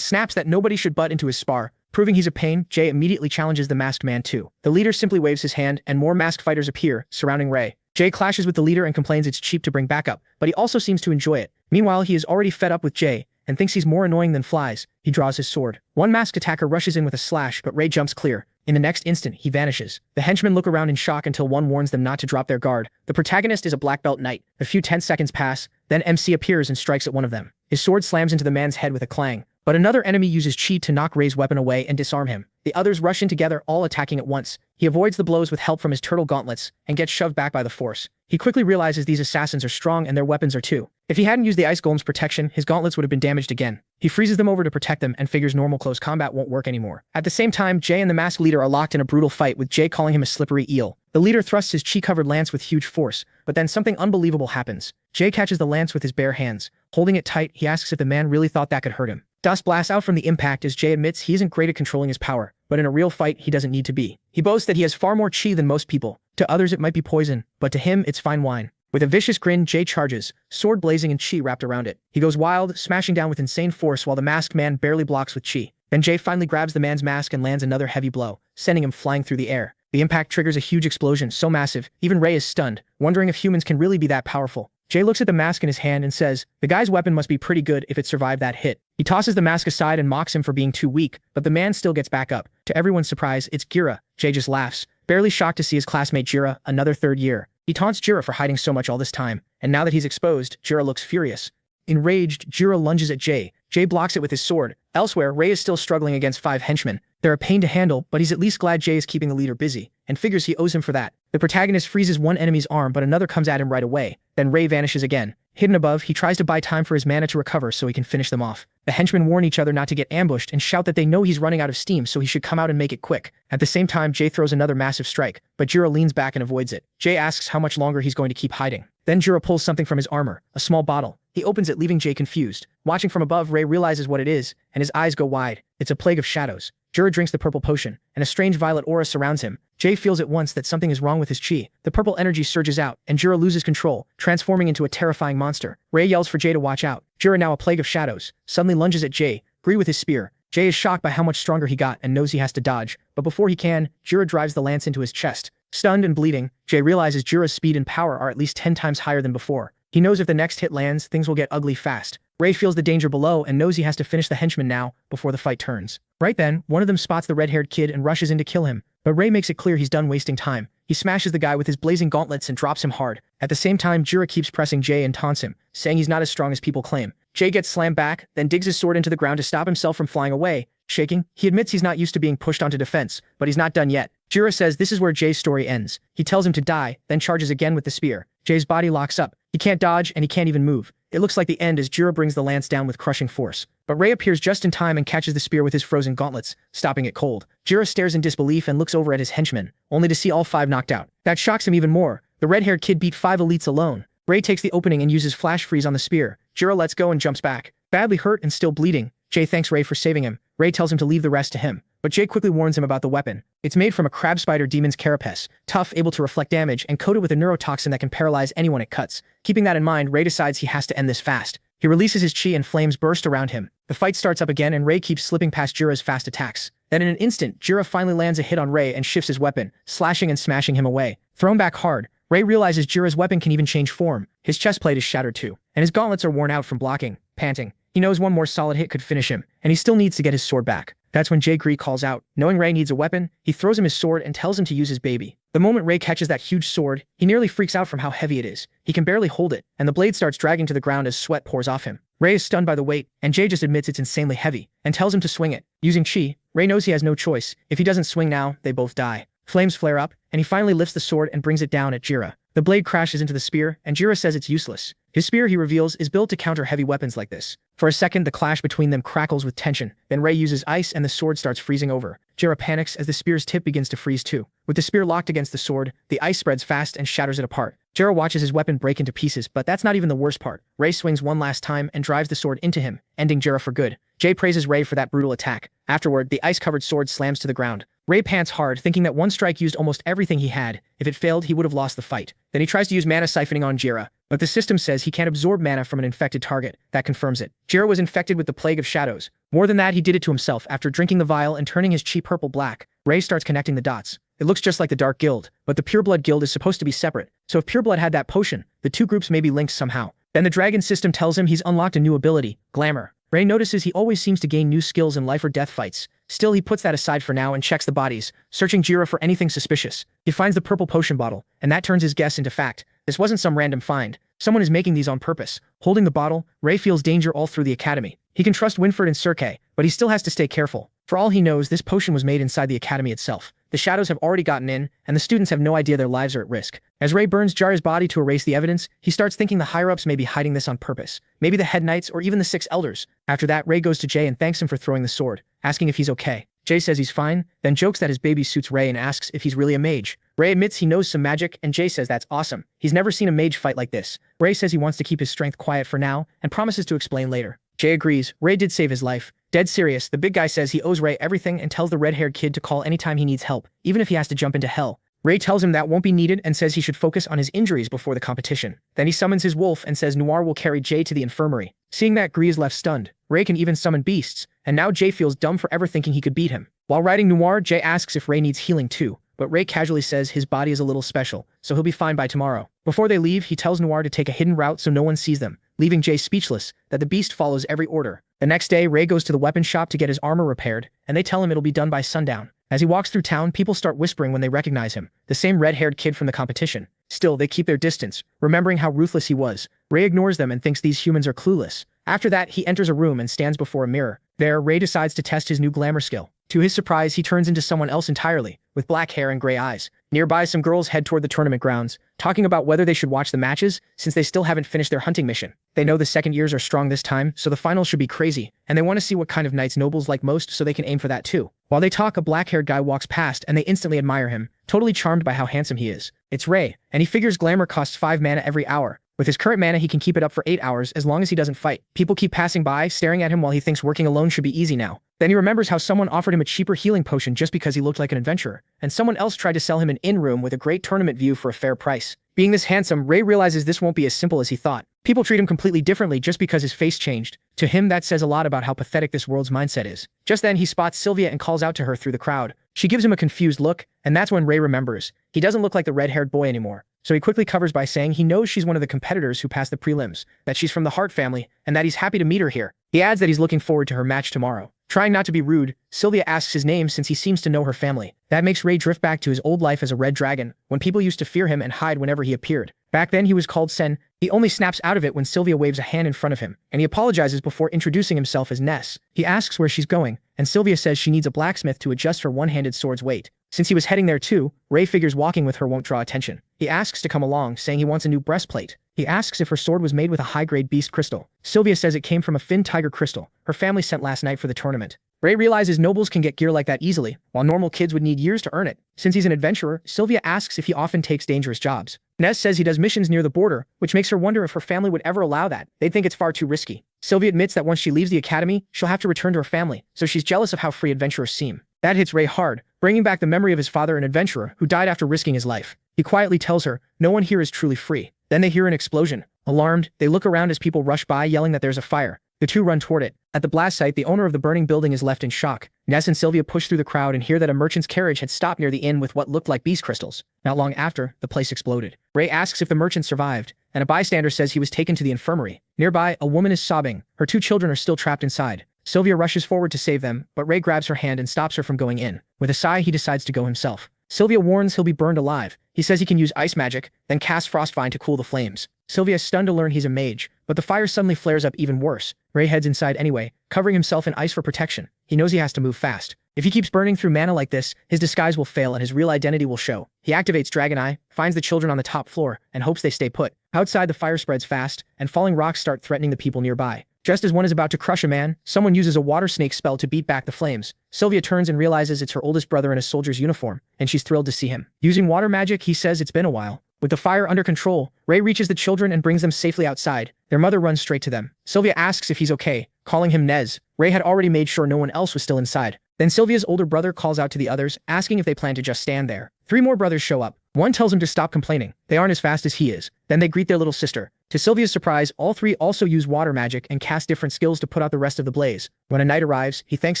S1: snaps that nobody should butt into his spar. Proving he's a pain, Jay immediately challenges the masked man too. The leader simply waves his hand, and more masked fighters appear, surrounding Ray. Jay clashes with the leader and complains it's cheap to bring backup, but he also seems to enjoy it. Meanwhile, he is already fed up with Jay and thinks he's more annoying than flies. He draws his sword. One masked attacker rushes in with a slash, but Ray jumps clear. In the next instant, he vanishes. The henchmen look around in shock until one warns them not to drop their guard. The protagonist is a black belt knight. A few tense seconds pass, then MC appears and strikes at one of them. His sword slams into the man's head with a clang. But another enemy uses chi to knock Ray's weapon away and disarm him. The others rush in together, all attacking at once. He avoids the blows with help from his turtle gauntlets and gets shoved back by the force. He quickly realizes these assassins are strong and their weapons are too. If he hadn't used the ice golem's protection, his gauntlets would have been damaged again. He freezes them over to protect them and figures normal close combat won't work anymore. At the same time, Jay and the masked leader are locked in a brutal fight, with Jay calling him a slippery eel. The leader thrusts his chi-covered lance with huge force, but then something unbelievable happens. Jay catches the lance with his bare hands. Holding it tight, he asks if the man really thought that could hurt him. Dust blasts out from the impact as Jay admits he isn't great at controlling his power, but in a real fight, he doesn't need to be. He boasts that he has far more chi than most people. To others it might be poison, but to him it's fine wine. With a vicious grin, Jay charges, sword blazing and chi wrapped around it. He goes wild, smashing down with insane force while the masked man barely blocks with chi. Then Jay finally grabs the man's mask and lands another heavy blow, sending him flying through the air. The impact triggers a huge explosion, so massive, even Ray is stunned, wondering if humans can really be that powerful. Jay looks at the mask in his hand and says, the guy's weapon must be pretty good if it survived that hit. He tosses the mask aside and mocks him for being too weak, but the man still gets back up. To everyone's surprise, it's Gira. Jay just laughs, barely shocked to see his classmate Gira, another third year. He taunts Gira for hiding so much all this time, and now that he's exposed, Gira looks furious. Enraged, Gira lunges at Jay. Jay blocks it with his sword. Elsewhere, Ray is still struggling against 5 henchmen. They're a pain to handle, but he's at least glad Jay is keeping the leader busy, and figures he owes him for that. The protagonist freezes one enemy's arm, but another comes at him right away. Then Ray vanishes again. Hidden above, he tries to buy time for his mana to recover so he can finish them off. The henchmen warn each other not to get ambushed and shout that they know he's running out of steam, so he should come out and make it quick. At the same time, Jay throws another massive strike, but Jiro leans back and avoids it. Jay asks how much longer he's going to keep hiding. Then Jiro pulls something from his armor, a small bottle. He opens it, leaving Jay confused. Watching from above, Ray realizes what it is, and his eyes go wide. It's a plague of shadows. Jiro drinks the purple potion, and a strange violet aura surrounds him. Jay feels at once that something is wrong with his chi. The purple energy surges out, and Jiro loses control, transforming into a terrifying monster. Ray yells for Jay to watch out. Jiro, now a plague of shadows, suddenly lunges at Jay, Gree with his spear. Jay is shocked by how much stronger he got and knows he has to dodge, but before he can, Jiro drives the lance into his chest. Stunned and bleeding, Jay realizes Jiro's speed and power are at least 10 times higher than before. He knows if the next hit lands, things will get ugly fast. Ray feels the danger below and knows he has to finish the henchman now, before the fight turns. Right then, one of them spots the red-haired kid and rushes in to kill him, but Ray makes it clear he's done wasting time. He smashes the guy with his blazing gauntlets and drops him hard. At the same time, Jiro keeps pressing Jay and taunts him, saying he's not as strong as people claim. Jay gets slammed back, then digs his sword into the ground to stop himself from flying away. Shaking, he admits he's not used to being pushed onto defense, but he's not done yet. Jiro says this is where Jay's story ends. He tells him to die, then charges again with the spear. Jay's body locks up. He can't dodge and he can't even move. It looks like the end as Jiro brings the lance down with crushing force. But Ray appears just in time and catches the spear with his frozen gauntlets, stopping it cold. Jiro stares in disbelief and looks over at his henchmen, only to see all 5 knocked out. That shocks him even more. The red-haired kid beat 5 elites alone. Ray takes the opening and uses flash freeze on the spear. Jiro lets go and jumps back. Badly hurt and still bleeding, Jay thanks Ray for saving him. Ray tells him to leave the rest to him, but Jay quickly warns him about the weapon. It's made from a crab spider demon's carapace, tough, able to reflect damage, and coated with a neurotoxin that can paralyze anyone it cuts. Keeping that in mind, Ray decides he has to end this fast. He releases his chi and flames burst around him. The fight starts up again and Ray keeps slipping past Jiro's fast attacks. Then in an instant, Jiro finally lands a hit on Ray and shifts his weapon, slashing and smashing him away. Thrown back hard, Ray realizes Jiro's weapon can even change form. His chest plate is shattered too, and his gauntlets are worn out from blocking. Panting, he knows one more solid hit could finish him, and he still needs to get his sword back. That's when Jay Gree calls out. Knowing Ray needs a weapon, he throws him his sword and tells him to use his baby. The moment Ray catches that huge sword, he nearly freaks out from how heavy it is. He can barely hold it, and the blade starts dragging to the ground as sweat pours off him. Ray is stunned by the weight, and Jay just admits it's insanely heavy, and tells him to swing it. Using chi, Ray knows he has no choice. If he doesn't swing now, they both die. Flames flare up, and he finally lifts the sword and brings it down at Jiro. The blade crashes into the spear, and Jiro says it's useless. His spear, he reveals, is built to counter heavy weapons like this. For a second, the clash between them crackles with tension. Then Ray uses ice and the sword starts freezing over. Jiro panics as the spear's tip begins to freeze too. With the spear locked against the sword, the ice spreads fast and shatters it apart. Jiro watches his weapon break into pieces, but that's not even the worst part. Ray swings one last time and drives the sword into him, ending Jiro for good. Jay praises Ray for that brutal attack. Afterward, the ice-covered sword slams to the ground. Ray pants hard, thinking that one strike used almost everything he had. If it failed, he would have lost the fight. Then he tries to use mana siphoning on Jiro, but the system says he can't absorb mana from an infected target. That confirms it. Jiro was infected with the Plague of Shadows. More than that, he did it to himself after drinking the vial and turning his chi purple-black. Ray starts connecting the dots. It looks just like the Dark Guild, but the Pureblood Guild is supposed to be separate. So if Pureblood had that potion, the two groups may be linked somehow. Then the dragon system tells him he's unlocked a new ability, Glamour. Ray notices he always seems to gain new skills in life or death fights. Still, he puts that aside for now and checks the bodies, searching Jiro for anything suspicious. He finds the purple potion bottle, and that turns his guess into fact. This wasn't some random find. Someone is making these on purpose. Holding the bottle, Ray feels danger all through the academy. He can trust Winford and Serkei, but he still has to stay careful. For all he knows, this potion was made inside the academy itself. The shadows have already gotten in, and the students have no idea their lives are at risk. As Ray burns Jira's body to erase the evidence, he starts thinking the higher-ups may be hiding this on purpose. Maybe the head knights or even the 6 elders. After that, Ray goes to Jay and thanks him for throwing the sword, asking if he's okay. Jay says he's fine, then jokes that his baby suits Ray and asks if he's really a mage. Ray admits he knows some magic, and Jay says that's awesome. He's never seen a mage fight like this. Ray says he wants to keep his strength quiet for now, and promises to explain later. Jay agrees. Ray did save his life. Dead serious, the big guy says he owes Ray everything and tells the red-haired kid to call anytime he needs help, even if he has to jump into hell. Ray tells him that won't be needed and says he should focus on his injuries before the competition. Then he summons his wolf and says Noir will carry Jay to the infirmary. Seeing that, Gree is left stunned. Ray can even summon beasts, and now Jay feels dumb for ever thinking he could beat him. While riding Noir, Jay asks if Ray needs healing too, but Ray casually says his body is a little special, so he'll be fine by tomorrow. Before they leave, he tells Noir to take a hidden route so no one sees them, leaving Jay speechless that the beast follows every order. The next day, Ray goes to the weapon shop to get his armor repaired, and they tell him it'll be done by sundown. As he walks through town, people start whispering when they recognize him, the same red-haired kid from the competition. Still, they keep their distance, remembering how ruthless he was. Ray ignores them and thinks these humans are clueless. After that, he enters a room and stands before a mirror. There, Ray decides to test his new glamour skill. To his surprise, he turns into someone else entirely, with black hair and gray eyes. Nearby, some girls head toward the tournament grounds, talking about whether they should watch the matches, since they still haven't finished their hunting mission. They know the second years are strong this time, so the finals should be crazy, and they want to see what kind of knights nobles like most so they can aim for that too. While they talk, a black-haired guy walks past and they instantly admire him, totally charmed by how handsome he is. It's Ray, and he figures glamour costs 5 mana every hour. With his current mana, he can keep it up for 8 hours as long as he doesn't fight. People keep passing by, staring at him while he thinks working alone should be easy now. Then he remembers how someone offered him a cheaper healing potion just because he looked like an adventurer, and someone else tried to sell him an inn-room with a great tournament view for a fair price. Being this handsome, Ray realizes this won't be as simple as he thought. People treat him completely differently just because his face changed. To him, that says a lot about how pathetic this world's mindset is. Just then, he spots Sylvia and calls out to her through the crowd. She gives him a confused look, and that's when Ray remembers. He doesn't look like the red-haired boy anymore. So he quickly covers by saying he knows she's one of the competitors who passed the prelims, that she's from the Hart family, and that he's happy to meet her here. He adds that he's looking forward to her match tomorrow. Trying not to be rude, Sylvia asks his name since he seems to know her family. That makes Ray drift back to his old life as a red dragon, when people used to fear him and hide whenever he appeared. Back then he was called Sen. He only snaps out of it when Sylvia waves a hand in front of him, and he apologizes before introducing himself as Ness. He asks where she's going, and Sylvia says she needs a blacksmith to adjust her one-handed sword's weight. Since he was heading there too, Ray figures walking with her won't draw attention. He asks to come along, saying he wants a new breastplate. He asks if her sword was made with a high-grade beast crystal. Sylvia says it came from a fin tiger crystal her family sent last night for the tournament. Ray realizes nobles can get gear like that easily, while normal kids would need years to earn it. Since he's an adventurer, Sylvia asks if he often takes dangerous jobs. Ness says he does missions near the border, which makes her wonder if her family would ever allow that. They'd think it's far too risky. Sylvia admits that once she leaves the academy, she'll have to return to her family, so she's jealous of how free adventurers seem. That hits Ray hard, bringing back the memory of his father, an adventurer who died after risking his life. He quietly tells her, no one here is truly free. Then they hear an explosion. Alarmed, they look around as people rush by yelling that there's a fire. The two run toward it. At the blast site, the owner of the burning building is left in shock. Ness and Sylvia push through the crowd and hear that a merchant's carriage had stopped near the inn with what looked like beast crystals. Not long after, the place exploded. Ray asks if the merchant survived, and a bystander says he was taken to the infirmary. Nearby, a woman is sobbing. Her two children are still trapped inside. Sylvia rushes forward to save them, but Ray grabs her hand and stops her from going in. With a sigh, he decides to go himself. Sylvia warns he'll be burned alive. He says he can use ice magic, then cast Frostvine to cool the flames. Sylvia is stunned to learn he's a mage, but the fire suddenly flares up even worse. Ray heads inside anyway, covering himself in ice for protection. He knows he has to move fast. If he keeps burning through mana like this, his disguise will fail and his real identity will show. He activates Dragon Eye, finds the children on the top floor, and hopes they stay put. Outside, the fire spreads fast, and falling rocks start threatening the people nearby. Just as one is about to crush a man, someone uses a water snake spell to beat back the flames. Sylvia turns and realizes it's her oldest brother in a soldier's uniform, and she's thrilled to see him. Using water magic, he says it's been a while. With the fire under control, Ray reaches the children and brings them safely outside. Their mother runs straight to them. Sylvia asks if he's okay, calling him Nez. Ray had already made sure no one else was still inside. Then Sylvia's older brother calls out to the others, asking if they plan to just stand there. 3 more brothers show up. One tells him to stop complaining. They aren't as fast as he is. Then they greet their little sister. To Sylvia's surprise, all 3 also use water magic and cast different skills to put out the rest of the blaze. When a night arrives, he thanks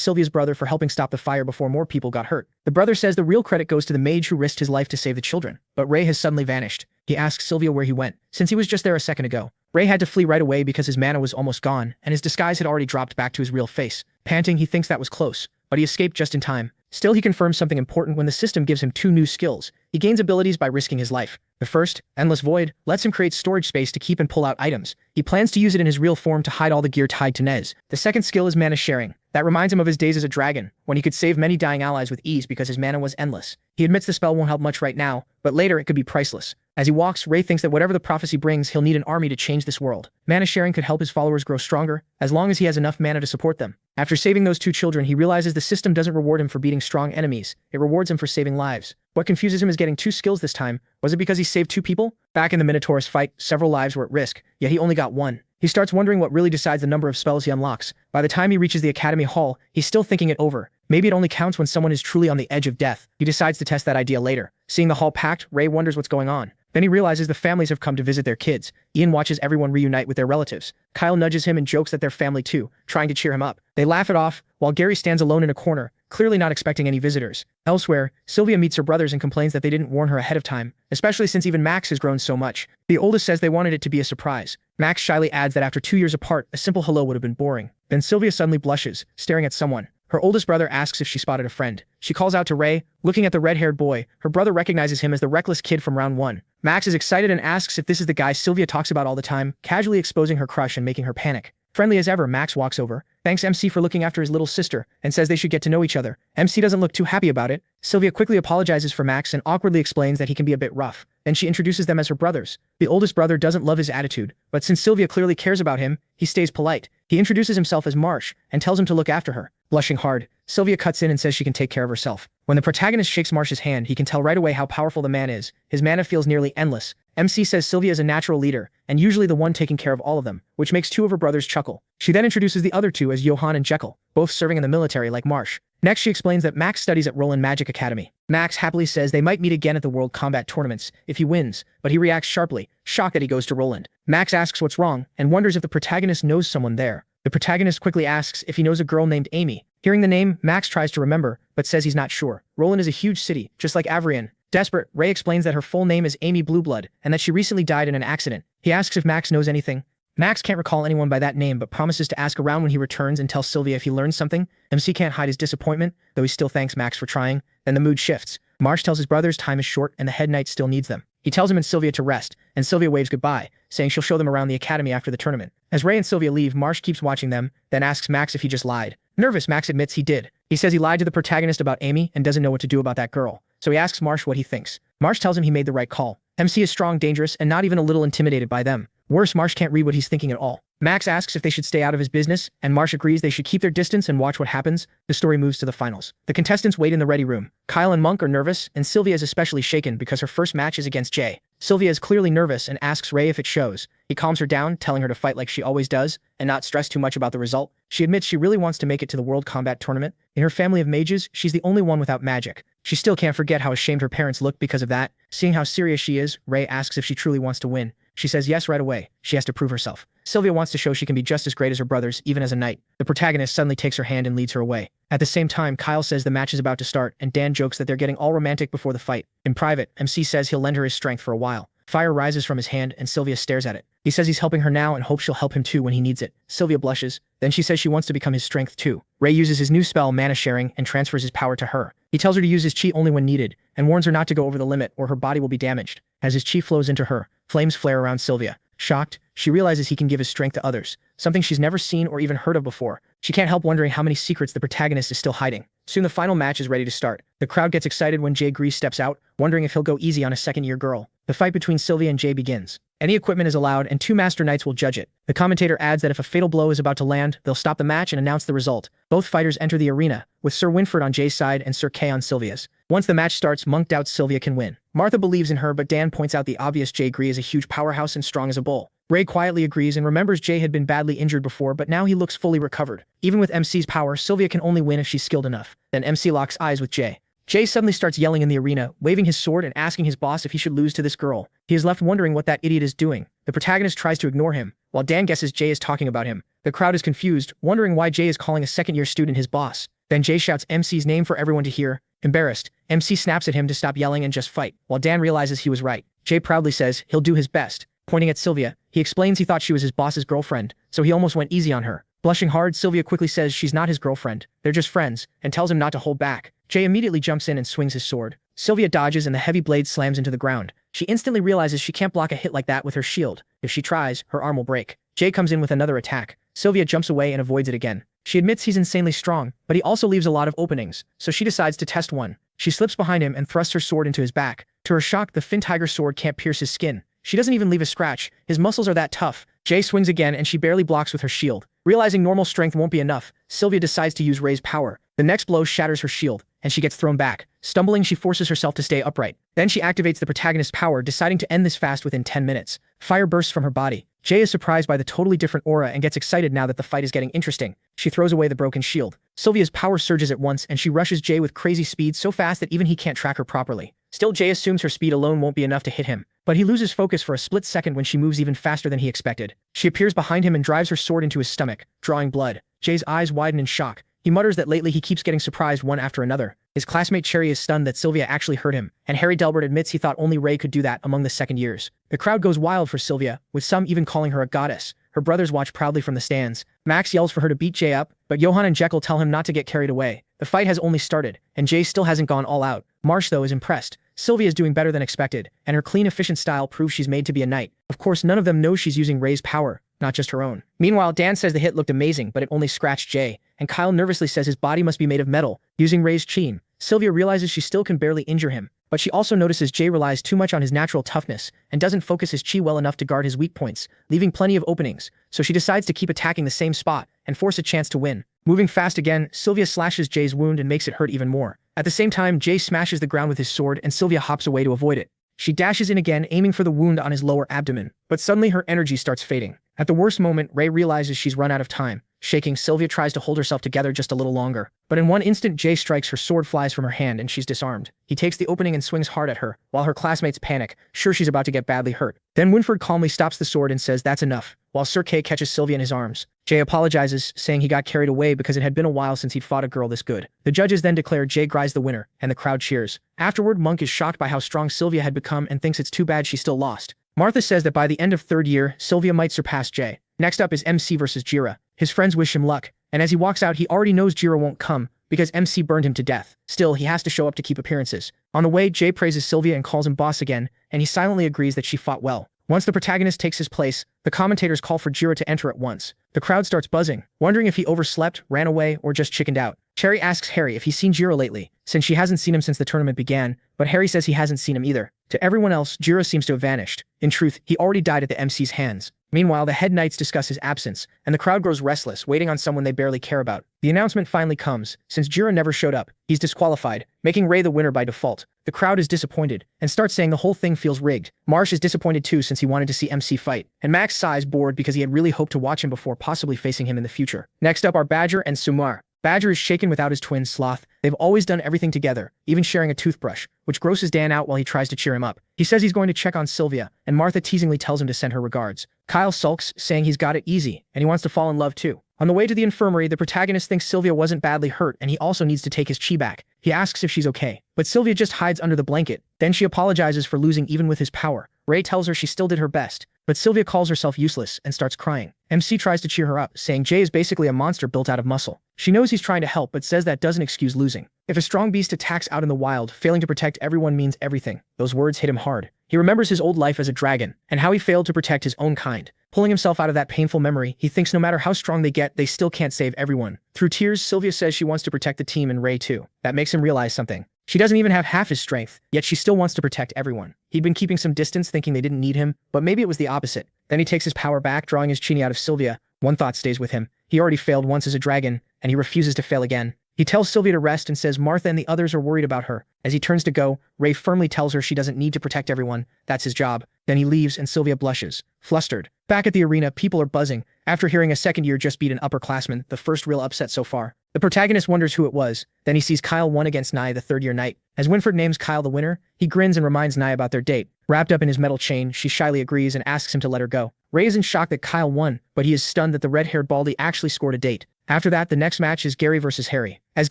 S1: Sylvia's brother for helping stop the fire before more people got hurt. The brother says the real credit goes to the mage who risked his life to save the children. But Ray has suddenly vanished. He asks Sylvia where he went, since he was just there a second ago. Ray had to flee right away because his mana was almost gone, and his disguise had already dropped back to his real face. Panting, he thinks that was close, but he escaped just in time. Still, he confirms something important when the system gives him 2 new skills. He gains abilities by risking his life. The first, Endless Void, lets him create storage space to keep and pull out items. He plans to use it in his real form to hide all the gear tied to Nez. The second skill is Mana Sharing. That reminds him of his days as a dragon, when he could save many dying allies with ease because his mana was endless. He admits the spell won't help much right now, but later it could be priceless. As he walks, Ray thinks that whatever the prophecy brings, he'll need an army to change this world. Mana Sharing could help his followers grow stronger, as long as he has enough mana to support them. After saving those 2 children, he realizes the system doesn't reward him for beating strong enemies. It rewards him for saving lives. What confuses him is getting 2 skills this time. Was it because he saved 2 people? Back in the Minotaurus fight, several lives were at risk, yet he only got 1. He starts wondering what really decides the number of spells he unlocks. By the time he reaches the Academy Hall, he's still thinking it over. Maybe it only counts when someone is truly on the edge of death. He decides to test that idea later. Seeing the hall packed, Ray wonders what's going on. Then he realizes the families have come to visit their kids. Ian watches everyone reunite with their relatives. Kyle nudges him and jokes that they're family too, trying to cheer him up. They laugh it off, while Gary stands alone in a corner, clearly not expecting any visitors. Elsewhere, Sylvia meets her brothers and complains that they didn't warn her ahead of time, especially since even Max has grown so much. The oldest says they wanted it to be a surprise. Max shyly adds that after 2 years apart, a simple hello would have been boring. Then Sylvia suddenly blushes, staring at someone. Her oldest brother asks if she spotted a friend. She calls out to Ray, looking at the red-haired boy. Her brother recognizes him as the reckless kid from round 1. Max is excited and asks if this is the guy Sylvia talks about all the time, casually exposing her crush and making her panic. Friendly as ever, Max walks over, thanks MC for looking after his little sister, and says they should get to know each other. MC doesn't look too happy about it. Sylvia quickly apologizes for Max and awkwardly explains that he can be a bit rough. Then she introduces them as her brothers. The oldest brother doesn't love his attitude, but since Sylvia clearly cares about him, he stays polite. He introduces himself as Marsh and tells him to look after her. Blushing hard, Sylvia cuts in and says she can take care of herself. When the protagonist shakes Marsh's hand, he can tell right away how powerful the man is. His mana feels nearly endless. MC says Sylvia is a natural leader, and usually the one taking care of all of them, which makes 2 of her brothers chuckle. She then introduces the other 2 as Johan and Jekyll, both serving in the military like Marsh. Next, she explains that Max studies at Roland Magic Academy. Max happily says they might meet again at the World Combat Tournaments if he wins, but he reacts sharply, shocked that he goes to Roland. Max asks what's wrong, and wonders if the protagonist knows someone there. The protagonist quickly asks if he knows a girl named Amy. Hearing the name, Max tries to remember, but says he's not sure. Roland is a huge city, just like Avrian. Desperate, Ray explains that her full name is Amy Blueblood, and that she recently died in an accident. He asks if Max knows anything. Max can't recall anyone by that name, but promises to ask around when he returns and tell Sylvia if he learns something. MC can't hide his disappointment, though he still thanks Max for trying. Then the mood shifts. Marsh tells his brothers time is short and the head knight still needs them. He tells him and Sylvia to rest, and Sylvia waves goodbye, saying she'll show them around the academy after the tournament. As Ray and Sylvia leave, Marsh keeps watching them, then asks Max if he just lied. Nervous, Max admits he did. He says he lied to the protagonist about Amy and doesn't know what to do about that girl, so he asks Marsh what he thinks. Marsh tells him he made the right call. MC is strong, dangerous, and not even a little intimidated by them. Worse, Marsh can't read what he's thinking at all. Max asks if they should stay out of his business, and Marsh agrees they should keep their distance and watch what happens. The story moves to the finals. The contestants wait in the ready room. Kyle and Monk are nervous, and Sylvia is especially shaken because her first match is against Jay. Sylvia is clearly nervous and asks Ray if it shows. He calms her down, telling her to fight like she always does, and not stress too much about the result. She admits she really wants to make it to the World Combat Tournament. In her family of mages, she's the only one without magic. She still can't forget how ashamed her parents look because of that. Seeing how serious she is, Ray asks if she truly wants to win. She says yes right away. She has to prove herself. Sylvia wants to show she can be just as great as her brothers, even as a knight. The protagonist suddenly takes her hand and leads her away. At the same time, Kyle says the match is about to start, and Dan jokes that they're getting all romantic before the fight. In private, MC says he'll lend her his strength for a while. Fire rises from his hand, and Sylvia stares at it. He says he's helping her now and hopes she'll help him too when he needs it. Sylvia blushes. Then she says she wants to become his strength too. Ray uses his new spell, Mana Sharing, and transfers his power to her. He tells her to use his chi only when needed, and warns her not to go over the limit or her body will be damaged. As his chi flows into her, flames flare around Sylvia. Shocked, she realizes he can give his strength to others, something she's never seen or even heard of before. She can't help wondering how many secrets the protagonist is still hiding. Soon the final match is ready to start. The crowd gets excited when Jay Grease steps out, wondering if he'll go easy on a second-year girl. The fight between Sylvia and Jay begins. Any equipment is allowed, and 2 Master Knights will judge it. The commentator adds that if a fatal blow is about to land, they'll stop the match and announce the result. Both fighters enter the arena, with Sir Winford on Jay's side and Sir Kay on Sylvia's. Once the match starts, Monk doubts Sylvia can win. Martha believes in her, but Dan points out the obvious. Jay Grease is a huge powerhouse and strong as a bull. Ray quietly agrees and remembers Jay had been badly injured before, but now he looks fully recovered. Even with MC's power, Sylvia can only win if she's skilled enough. Then MC locks eyes with Jay. Jay suddenly starts yelling in the arena, waving his sword and asking his boss if he should lose to this girl. He is left wondering what that idiot is doing. The protagonist tries to ignore him, while Dan guesses Jay is talking about him. The crowd is confused, wondering why Jay is calling a second-year student his boss. Then Jay shouts MC's name for everyone to hear. Embarrassed, MC snaps at him to stop yelling and just fight, while Dan realizes he was right. Jay proudly says he'll do his best. Pointing at Sylvia, he explains he thought she was his boss's girlfriend, so he almost went easy on her. Blushing hard, Sylvia quickly says she's not his girlfriend, they're just friends, and tells him not to hold back. Jay immediately jumps in and swings his sword. Sylvia dodges and the heavy blade slams into the ground. She instantly realizes she can't block a hit like that with her shield. If she tries, her arm will break. Jay comes in with another attack. Sylvia jumps away and avoids it again. She admits he's insanely strong, but he also leaves a lot of openings, so she decides to test one. She slips behind him and thrusts her sword into his back. To her shock, the Fin Tiger sword can't pierce his skin. She doesn't even leave a scratch. His muscles are that tough. Jay swings again and she barely blocks with her shield. Realizing normal strength won't be enough, Sylvia decides to use Ray's power. The next blow shatters her shield, and she gets thrown back. Stumbling, she forces herself to stay upright. Then she activates the protagonist's power, deciding to end this fast within 10 minutes. Fire bursts from her body. Jay is surprised by the totally different aura and gets excited now that the fight is getting interesting. She throws away the broken shield. Sylvia's power surges at once, and she rushes Jay with crazy speed so fast that even he can't track her properly. Still, Jay assumes her speed alone won't be enough to hit him, but he loses focus for a split second when she moves even faster than he expected. She appears behind him and drives her sword into his stomach, drawing blood. Jay's eyes widen in shock. He mutters that lately he keeps getting surprised one after another. His classmate Cherry is stunned that Sylvia actually hurt him, and Harry Delbert admits he thought only Ray could do that among the second years. The crowd goes wild for Sylvia, with some even calling her a goddess. Her brothers watch proudly from the stands. Max yells for her to beat Jay up, but Johann and Jekyll tell him not to get carried away. The fight has only started, and Jay still hasn't gone all out. Marsh, though, is impressed. Sylvia is doing better than expected, and her clean, efficient style proves she's made to be a knight. Of course, none of them knows she's using Ray's power, not just her own. Meanwhile, Dan says the hit looked amazing, but it only scratched Jay, and Kyle nervously says his body must be made of metal, using Ray's chi. Sylvia realizes she still can barely injure him, but she also notices Jay relies too much on his natural toughness and doesn't focus his chi well enough to guard his weak points, leaving plenty of openings, so she decides to keep attacking the same spot and force a chance to win. Moving fast again, Sylvia slashes Jay's wound and makes it hurt even more. At the same time, Jay smashes the ground with his sword and Sylvia hops away to avoid it. She dashes in again, aiming for the wound on his lower abdomen, but suddenly her energy starts fading. At the worst moment, Ray realizes she's run out of time. Shaking, Sylvia tries to hold herself together just a little longer. But in one instant, Jay strikes, her sword flies from her hand and she's disarmed. He takes the opening and swings hard at her, while her classmates panic, sure she's about to get badly hurt. Then Winford calmly stops the sword and says that's enough, while Sir Kay catches Sylvia in his arms. Jay apologizes, saying he got carried away because it had been a while since he'd fought a girl this good. The judges then declare Jay Grease the winner, and the crowd cheers. Afterward, Monk is shocked by how strong Sylvia had become and thinks it's too bad she still lost. Martha says that by the end of third year, Sylvia might surpass Jay. Next up is MC versus Jira. His friends wish him luck, and as he walks out he already knows Jira won't come, because MC burned him to death. Still, he has to show up to keep appearances. On the way, Jay praises Sylvia and calls him boss again, and he silently agrees that she fought well. Once the protagonist takes his place, the commentators call for Jiro to enter at once. The crowd starts buzzing, wondering if he overslept, ran away, or just chickened out. Cherry asks Harry if he's seen Jiro lately, since she hasn't seen him since the tournament began, but Harry says he hasn't seen him either. To everyone else, Jiro seems to have vanished. In truth, he already died at the MC's hands. Meanwhile, the head knights discuss his absence, and the crowd grows restless, waiting on someone they barely care about. The announcement finally comes. Since Jiro never showed up, he's disqualified, making Ray the winner by default. The crowd is disappointed, and starts saying the whole thing feels rigged. Marsh is disappointed too since he wanted to see MC fight, and Max sighs bored because he had really hoped to watch him before possibly facing him in the future. Next up are Badger and Sumar. Badger is shaken without his twin Sloth. They've always done everything together, even sharing a toothbrush, which grosses Dan out while he tries to cheer him up. He says he's going to check on Sylvia, and Martha teasingly tells him to send her regards. Kyle sulks, saying he's got it easy, and he wants to fall in love too. On the way to the infirmary, the protagonist thinks Sylvia wasn't badly hurt and he also needs to take his chi back. He asks if she's okay, but Sylvia just hides under the blanket. Then she apologizes for losing even with his power. Ray tells her she still did her best, but Sylvia calls herself useless and starts crying. MC tries to cheer her up, saying Jay is basically a monster built out of muscle. She knows he's trying to help but says that doesn't excuse losing. If a strong beast attacks out in the wild, failing to protect everyone means everything. Those words hit him hard. He remembers his old life as a dragon, and how he failed to protect his own kind. Pulling himself out of that painful memory, he thinks no matter how strong they get, they still can't save everyone. Through tears, Sylvia says she wants to protect the team and Ray too. That makes him realize something. She doesn't even have half his strength, yet she still wants to protect everyone. He'd been keeping some distance thinking they didn't need him, but maybe it was the opposite. Then he takes his power back, drawing his chini out of Sylvia. One thought stays with him. He already failed once as a dragon, and he refuses to fail again. He tells Sylvia to rest and says Martha and the others are worried about her. As he turns to go, Ray firmly tells her she doesn't need to protect everyone. That's his job. Then he leaves and Sylvia blushes. Flustered. Back at the arena, people are buzzing. After hearing a second year just beat an upperclassman, the first real upset so far. The protagonist wonders who it was. Then he sees Kyle won against Nia, the third-year knight. As Winford names Kyle the winner, he grins and reminds Nia about their date. Wrapped up in his metal chain, she shyly agrees and asks him to let her go. Ray is in shock that Kyle won, but he is stunned that the red-haired baldy actually scored a date. After that, the next match is Gary versus Harry. As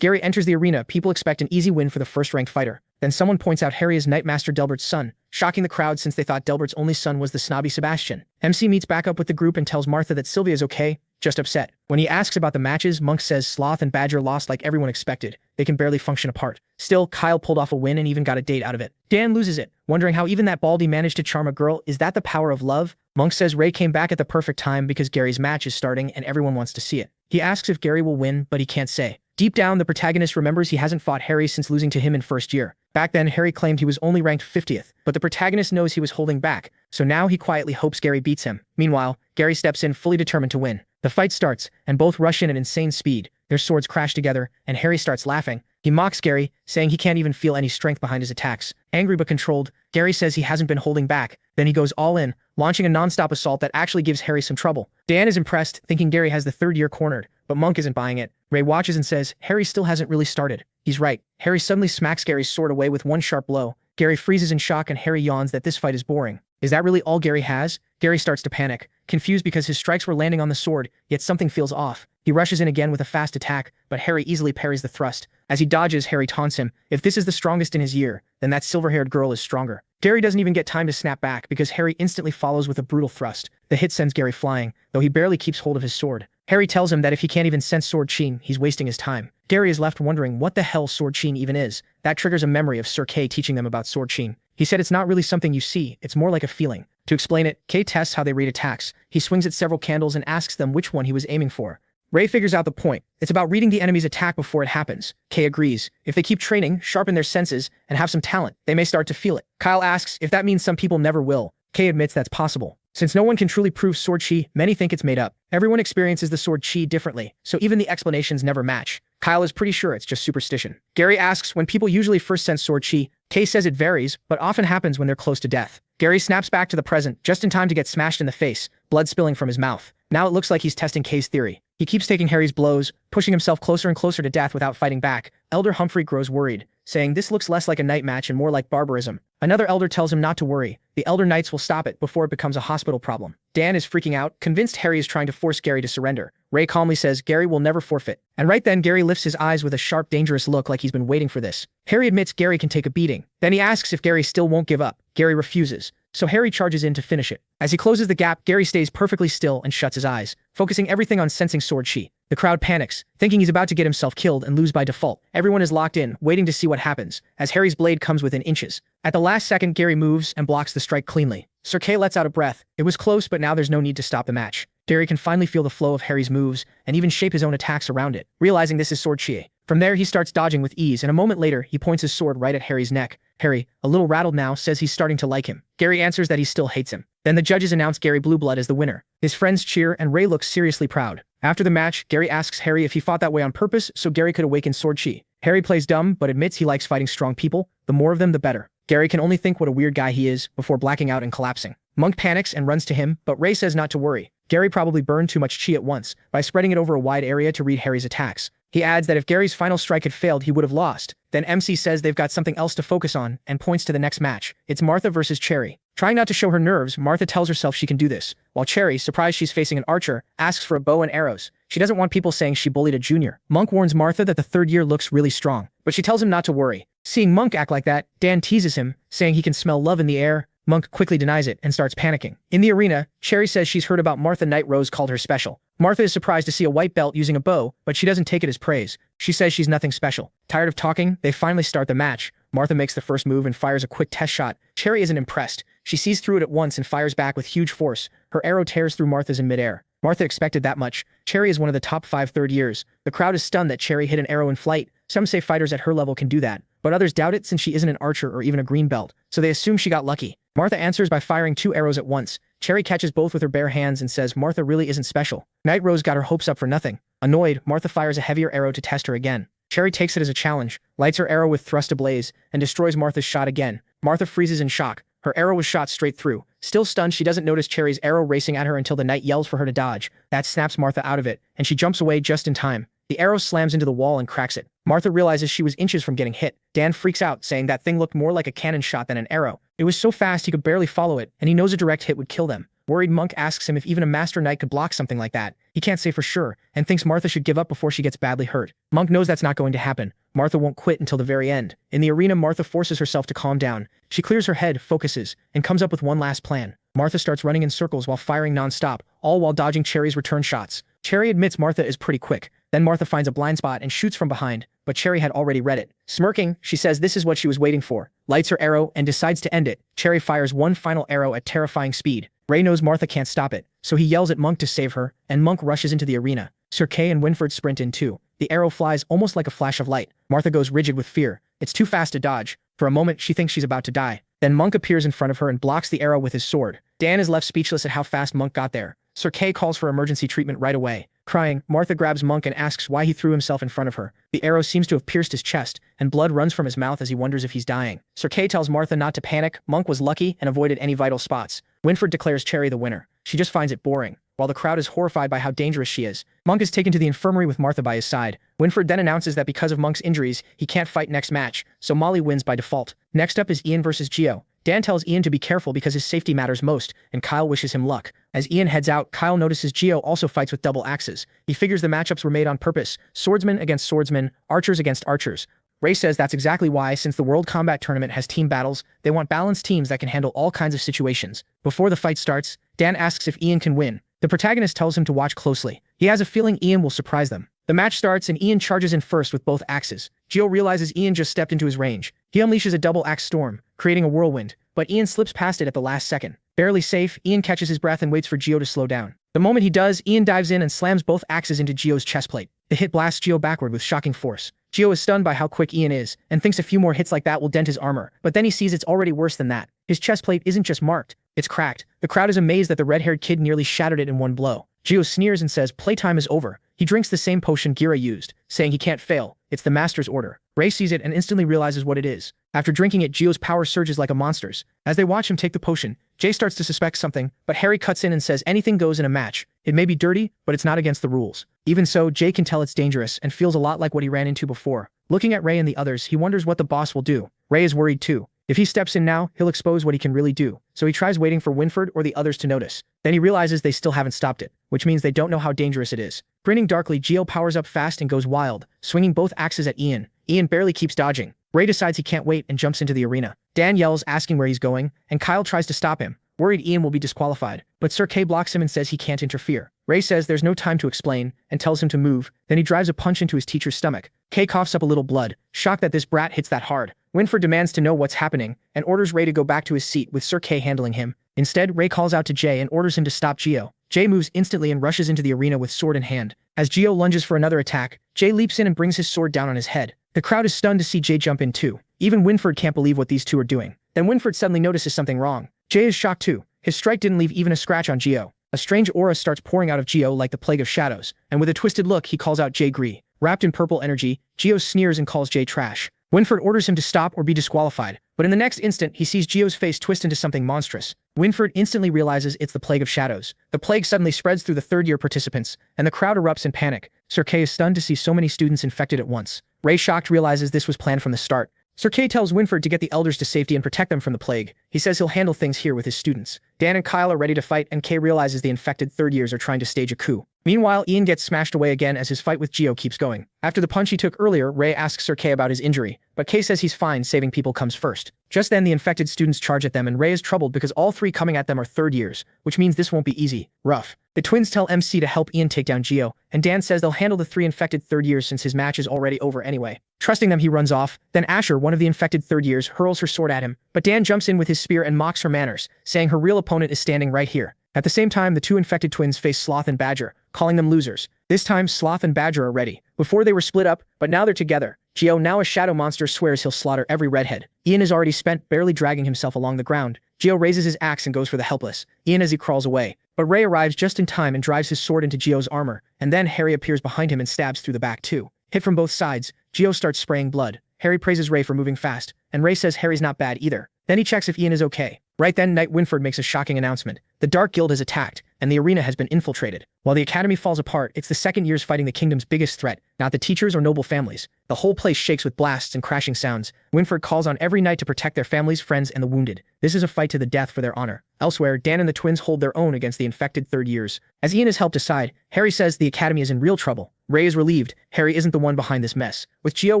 S1: Gary enters the arena, people expect an easy win for the first-ranked fighter. Then someone points out Harry is Knightmaster Delbert's son, shocking the crowd since they thought Delbert's only son was the snobby Sebastian. MC meets back up with the group and tells Martha that Sylvia is okay, just upset. When he asks about the matches, Monk says Sloth and Badger lost like everyone expected. They can barely function apart. Still, Kyle pulled off a win and even got a date out of it. Dan loses it, wondering how even that baldy managed to charm a girl. Is that the power of love? Monk says Ray came back at the perfect time because Gary's match is starting and everyone wants to see it. He asks if Gary will win, but he can't say. Deep down, the protagonist remembers he hasn't fought Harry since losing to him in first year. Back then, Harry claimed he was only ranked 50th, but the protagonist knows he was holding back, so now he quietly hopes Gary beats him. Meanwhile, Gary steps in fully determined to win. The fight starts, and both rush in at insane speed. Their swords crash together, and Harry starts laughing. He mocks Gary, saying he can't even feel any strength behind his attacks. Angry but controlled, Gary says he hasn't been holding back. Then he goes all in, launching a non-stop assault that actually gives Harry some trouble. Dan is impressed, thinking Gary has the third year cornered, but Monk isn't buying it. Ray watches and says, Harry still hasn't really started. He's right. Harry suddenly smacks Gary's sword away with one sharp blow. Gary freezes in shock and Harry yawns that this fight is boring. Is that really all Gary has? Gary starts to panic, confused because his strikes were landing on the sword, yet something feels off. He rushes in again with a fast attack, but Harry easily parries the thrust. As he dodges, Harry taunts him. If this is the strongest in his year, then that silver-haired girl is stronger. Gary doesn't even get time to snap back because Harry instantly follows with a brutal thrust. The hit sends Gary flying, though he barely keeps hold of his sword. Harry tells him that if he can't even sense sword chi, he's wasting his time. Gary is left wondering what the hell sword chi even is. That triggers a memory of Sir Kay teaching them about sword chi. He said it's not really something you see, it's more like a feeling. To explain it, Kay tests how they read attacks. He swings at several candles and asks them which one he was aiming for. Ray figures out the point. It's about reading the enemy's attack before it happens. Kay agrees. If they keep training, sharpen their senses, and have some talent, they may start to feel it. Kyle asks if that means some people never will. Kay admits that's possible. Since no one can truly prove sword chi, many think it's made up. Everyone experiences the sword chi differently, so even the explanations never match. Kyle is pretty sure it's just superstition. Gary asks when people usually first sense sword chi. Kay says it varies, but often happens when they're close to death. Gary snaps back to the present, just in time to get smashed in the face, blood spilling from his mouth. Now it looks like he's testing Kay's theory. He keeps taking Harry's blows, pushing himself closer and closer to death without fighting back. Elder Humphrey grows worried, saying this looks less like a night match and more like barbarism. Another elder tells him not to worry. The elder knights will stop it before it becomes a hospital problem. Dan is freaking out, convinced Harry is trying to force Gary to surrender. Ray calmly says Gary will never forfeit. And right then Gary lifts his eyes with a sharp, dangerous look like he's been waiting for this. Harry admits Gary can take a beating. Then he asks if Gary still won't give up. Gary refuses, so Harry charges in to finish it. As he closes the gap, Gary stays perfectly still and shuts his eyes, focusing everything on sensing sword chi. The crowd panics, thinking he's about to get himself killed and lose by default. Everyone is locked in, waiting to see what happens, as Harry's blade comes within inches. At the last second, Gary moves and blocks the strike cleanly. Sir Kay lets out a breath. It was close, but now there's no need to stop the match. Gary can finally feel the flow of Harry's moves and even shape his own attacks around it, realizing this is sword chie. From there, he starts dodging with ease, and a moment later, he points his sword right at Harry's neck. Harry, a little rattled now, says he's starting to like him. Gary answers that he still hates him. Then the judges announce Gary Blueblood as the winner. His friends cheer, and Ray looks seriously proud. After the match, Gary asks Harry if he fought that way on purpose so Gary could awaken sword chi. Harry plays dumb, but admits he likes fighting strong people. The more of them, the better. Gary can only think what a weird guy he is before blacking out and collapsing. Monk panics and runs to him, but Ray says not to worry. Gary probably burned too much chi at once by spreading it over a wide area to read Harry's attacks. He adds that if Gary's final strike had failed, he would have lost. Then MC says they've got something else to focus on and points to the next match. It's Martha versus Cherry. Trying not to show her nerves, Martha tells herself she can do this, while Cherry, surprised she's facing an archer, asks for a bow and arrows. She doesn't want people saying she bullied a junior. Monk warns Martha that the third year looks really strong, but she tells him not to worry. Seeing Monk act like that, Dan teases him, saying he can smell love in the air. Monk quickly denies it and starts panicking. In the arena, Cherry says she's heard about Martha Night Rose called her special. Martha is surprised to see a white belt using a bow, but she doesn't take it as praise. She says she's nothing special. Tired of talking, they finally start the match. Martha makes the first move and fires a quick test shot. Cherry isn't impressed. She sees through it at once and fires back with huge force. Her arrow tears through Martha's in midair. Martha expected that much. Cherry is one of the top 5 third years. The crowd is stunned that Cherry hit an arrow in flight. Some say fighters at her level can do that, but others doubt it since she isn't an archer or even a green belt, so they assume she got lucky. Martha answers by firing 2 arrows at once. Cherry catches both with her bare hands and says Martha really isn't special. Night Rose got her hopes up for nothing. Annoyed, Martha fires a heavier arrow to test her again. Cherry takes it as a challenge, lights her arrow with thrust ablaze, and destroys Martha's shot again. Martha freezes in shock. Her arrow was shot straight through. Still stunned, she doesn't notice Cherry's arrow racing at her until the knight yells for her to dodge. That snaps Martha out of it, and she jumps away just in time. The arrow slams into the wall and cracks it. Martha realizes she was inches from getting hit. Dan freaks out, saying that thing looked more like a cannon shot than an arrow. It was so fast he could barely follow it, and he knows a direct hit would kill them. Worried, Monk asks him if even a master knight could block something like that. He can't say for sure, and thinks Martha should give up before she gets badly hurt. Monk knows that's not going to happen. Martha won't quit until the very end. In the arena, Martha forces herself to calm down. She clears her head, focuses, and comes up with one last plan. Martha starts running in circles while firing non-stop, all while dodging Cherry's return shots. Cherry admits Martha is pretty quick. Then Martha finds a blind spot and shoots from behind, but Cherry had already read it. Smirking, she says this is what she was waiting for, lights her arrow, and decides to end it. Cherry fires one final arrow at terrifying speed. Ray knows Martha can't stop it, so he yells at Monk to save her, and Monk rushes into the arena. Sir Kay and Winford sprint in too. The arrow flies almost like a flash of light. Martha goes rigid with fear. It's too fast to dodge. For a moment, she thinks she's about to die. Then Monk appears in front of her and blocks the arrow with his sword. Dan is left speechless at how fast Monk got there. Sir Kay calls for emergency treatment right away. Crying, Martha grabs Monk and asks why he threw himself in front of her. The arrow seems to have pierced his chest, and blood runs from his mouth as he wonders if he's dying. Sir Kay tells Martha not to panic. Monk was lucky and avoided any vital spots. Winford declares Cherry the winner. She just finds it boring, while the crowd is horrified by how dangerous she is. Monk is taken to the infirmary with Martha by his side. Winford then announces that because of Monk's injuries, he can't fight next match, so Molly wins by default. Next up is Ian versus Gio. Dan tells Ian to be careful because his safety matters most, and Kyle wishes him luck. As Ian heads out, Kyle notices Gio also fights with double axes. He figures the matchups were made on purpose, swordsmen against swordsmen, archers against archers. Ray says that's exactly why, since the World Combat Tournament has team battles, they want balanced teams that can handle all kinds of situations. Before the fight starts, Dan asks if Ian can win. The protagonist tells him to watch closely. He has a feeling Ian will surprise them. The match starts and Ian charges in first with both axes. Gio realizes Ian just stepped into his range. He unleashes a double axe storm, creating a whirlwind, but Ian slips past it at the last second. Barely safe, Ian catches his breath and waits for Gio to slow down. The moment he does, Ian dives in and slams both axes into Gio's chestplate. The hit blasts Gio backward with shocking force. Gio is stunned by how quick Ian is, and thinks a few more hits like that will dent his armor, but then he sees it's already worse than that. His chestplate isn't just marked, it's cracked. The crowd is amazed that the red-haired kid nearly shattered it in one blow. Gio sneers and says playtime is over. He drinks the same potion Gira used, saying he can't fail. It's the master's order. Ray sees it and instantly realizes what it is. After drinking it, Gio's power surges like a monster's. As they watch him take the potion, Jay starts to suspect something, but Harry cuts in and says anything goes in a match. It may be dirty, but it's not against the rules. Even so, Jay can tell it's dangerous and feels a lot like what he ran into before. Looking at Ray and the others, he wonders what the boss will do. Ray is worried too. If he steps in now, he'll expose what he can really do, so he tries waiting for Winford or the others to notice. Then he realizes they still haven't stopped it, which means they don't know how dangerous it is. Grinning darkly, Gio powers up fast and goes wild, swinging both axes at Ian. Ian barely keeps dodging. Ray decides he can't wait and jumps into the arena. Dan yells, asking where he's going, and Kyle tries to stop him, worried Ian will be disqualified, but Sir Kay blocks him and says he can't interfere. Ray says there's no time to explain and tells him to move, then he drives a punch into his teacher's stomach. Kay coughs up a little blood, shocked that this brat hits that hard. Winford demands to know what's happening and orders Ray to go back to his seat with Sir Kay handling him. Instead, Ray calls out to Jay and orders him to stop Gio. Jay moves instantly and rushes into the arena with sword in hand. As Gio lunges for another attack, Jay leaps in and brings his sword down on his head. The crowd is stunned to see Jay jump in too. Even Winford can't believe what these two are doing. Then Winford suddenly notices something wrong. Jay is shocked too. His strike didn't leave even a scratch on Gio. A strange aura starts pouring out of Gio like the plague of shadows, and with a twisted look he calls out Jay Gree. Wrapped in purple energy, Gio sneers and calls Jay trash. Winford orders him to stop or be disqualified, but in the next instant he sees Gio's face twist into something monstrous. Winford instantly realizes it's the plague of shadows. The plague suddenly spreads through the third-year participants, and the crowd erupts in panic. Sir Kay is stunned to see so many students infected at once. Ray, shocked, realizes this was planned from the start. Sir Kay tells Winford to get the elders to safety and protect them from the plague. He says he'll handle things here with his students. Dan and Kyle are ready to fight, and Kay realizes the infected third years are trying to stage a coup. Meanwhile, Ian gets smashed away again as his fight with Gio keeps going. After the punch he took earlier, Ray asks Sir Kay about his injury, but Kay says he's fine, saving people comes first. Just then the infected students charge at them and Ray is troubled because all three coming at them are third years, which means this won't be easy. Rough. The twins tell MC to help Ian take down Gio, and Dan says they'll handle the three infected third years since his match is already over anyway. Trusting them, he runs off. Then Asher, one of the infected third years, hurls her sword at him, but Dan jumps in with his spear and mocks her manners, saying her real opponent is standing right here. At the same time, the two infected twins face Sloth and Badger, calling them losers. This time, Sloth and Badger are ready. Before they were split up, but now they're together. Gio, now a shadow monster, swears he'll slaughter every redhead. Ian is already spent, barely dragging himself along the ground. Gio raises his axe and goes for the helpless Ian as he crawls away. But Ray arrives just in time and drives his sword into Gio's armor, and then Harry appears behind him and stabs through the back too. Hit from both sides, Gio starts spraying blood. Harry praises Ray for moving fast, and Ray says Harry's not bad either. Then he checks if Ian is okay. Right then, Knight Winford makes a shocking announcement. The Dark Guild has attacked, and the arena has been infiltrated. While the academy falls apart, it's the second years fighting the kingdom's biggest threat, not the teachers or noble families. The whole place shakes with blasts and crashing sounds. Winford calls on every knight to protect their families, friends, and the wounded. This is a fight to the death for their honor. Elsewhere, Dan and the twins hold their own against the infected third years. As Ian is helped aside, Harry says the academy is in real trouble. Ray is relieved. Harry isn't the one behind this mess. With Gio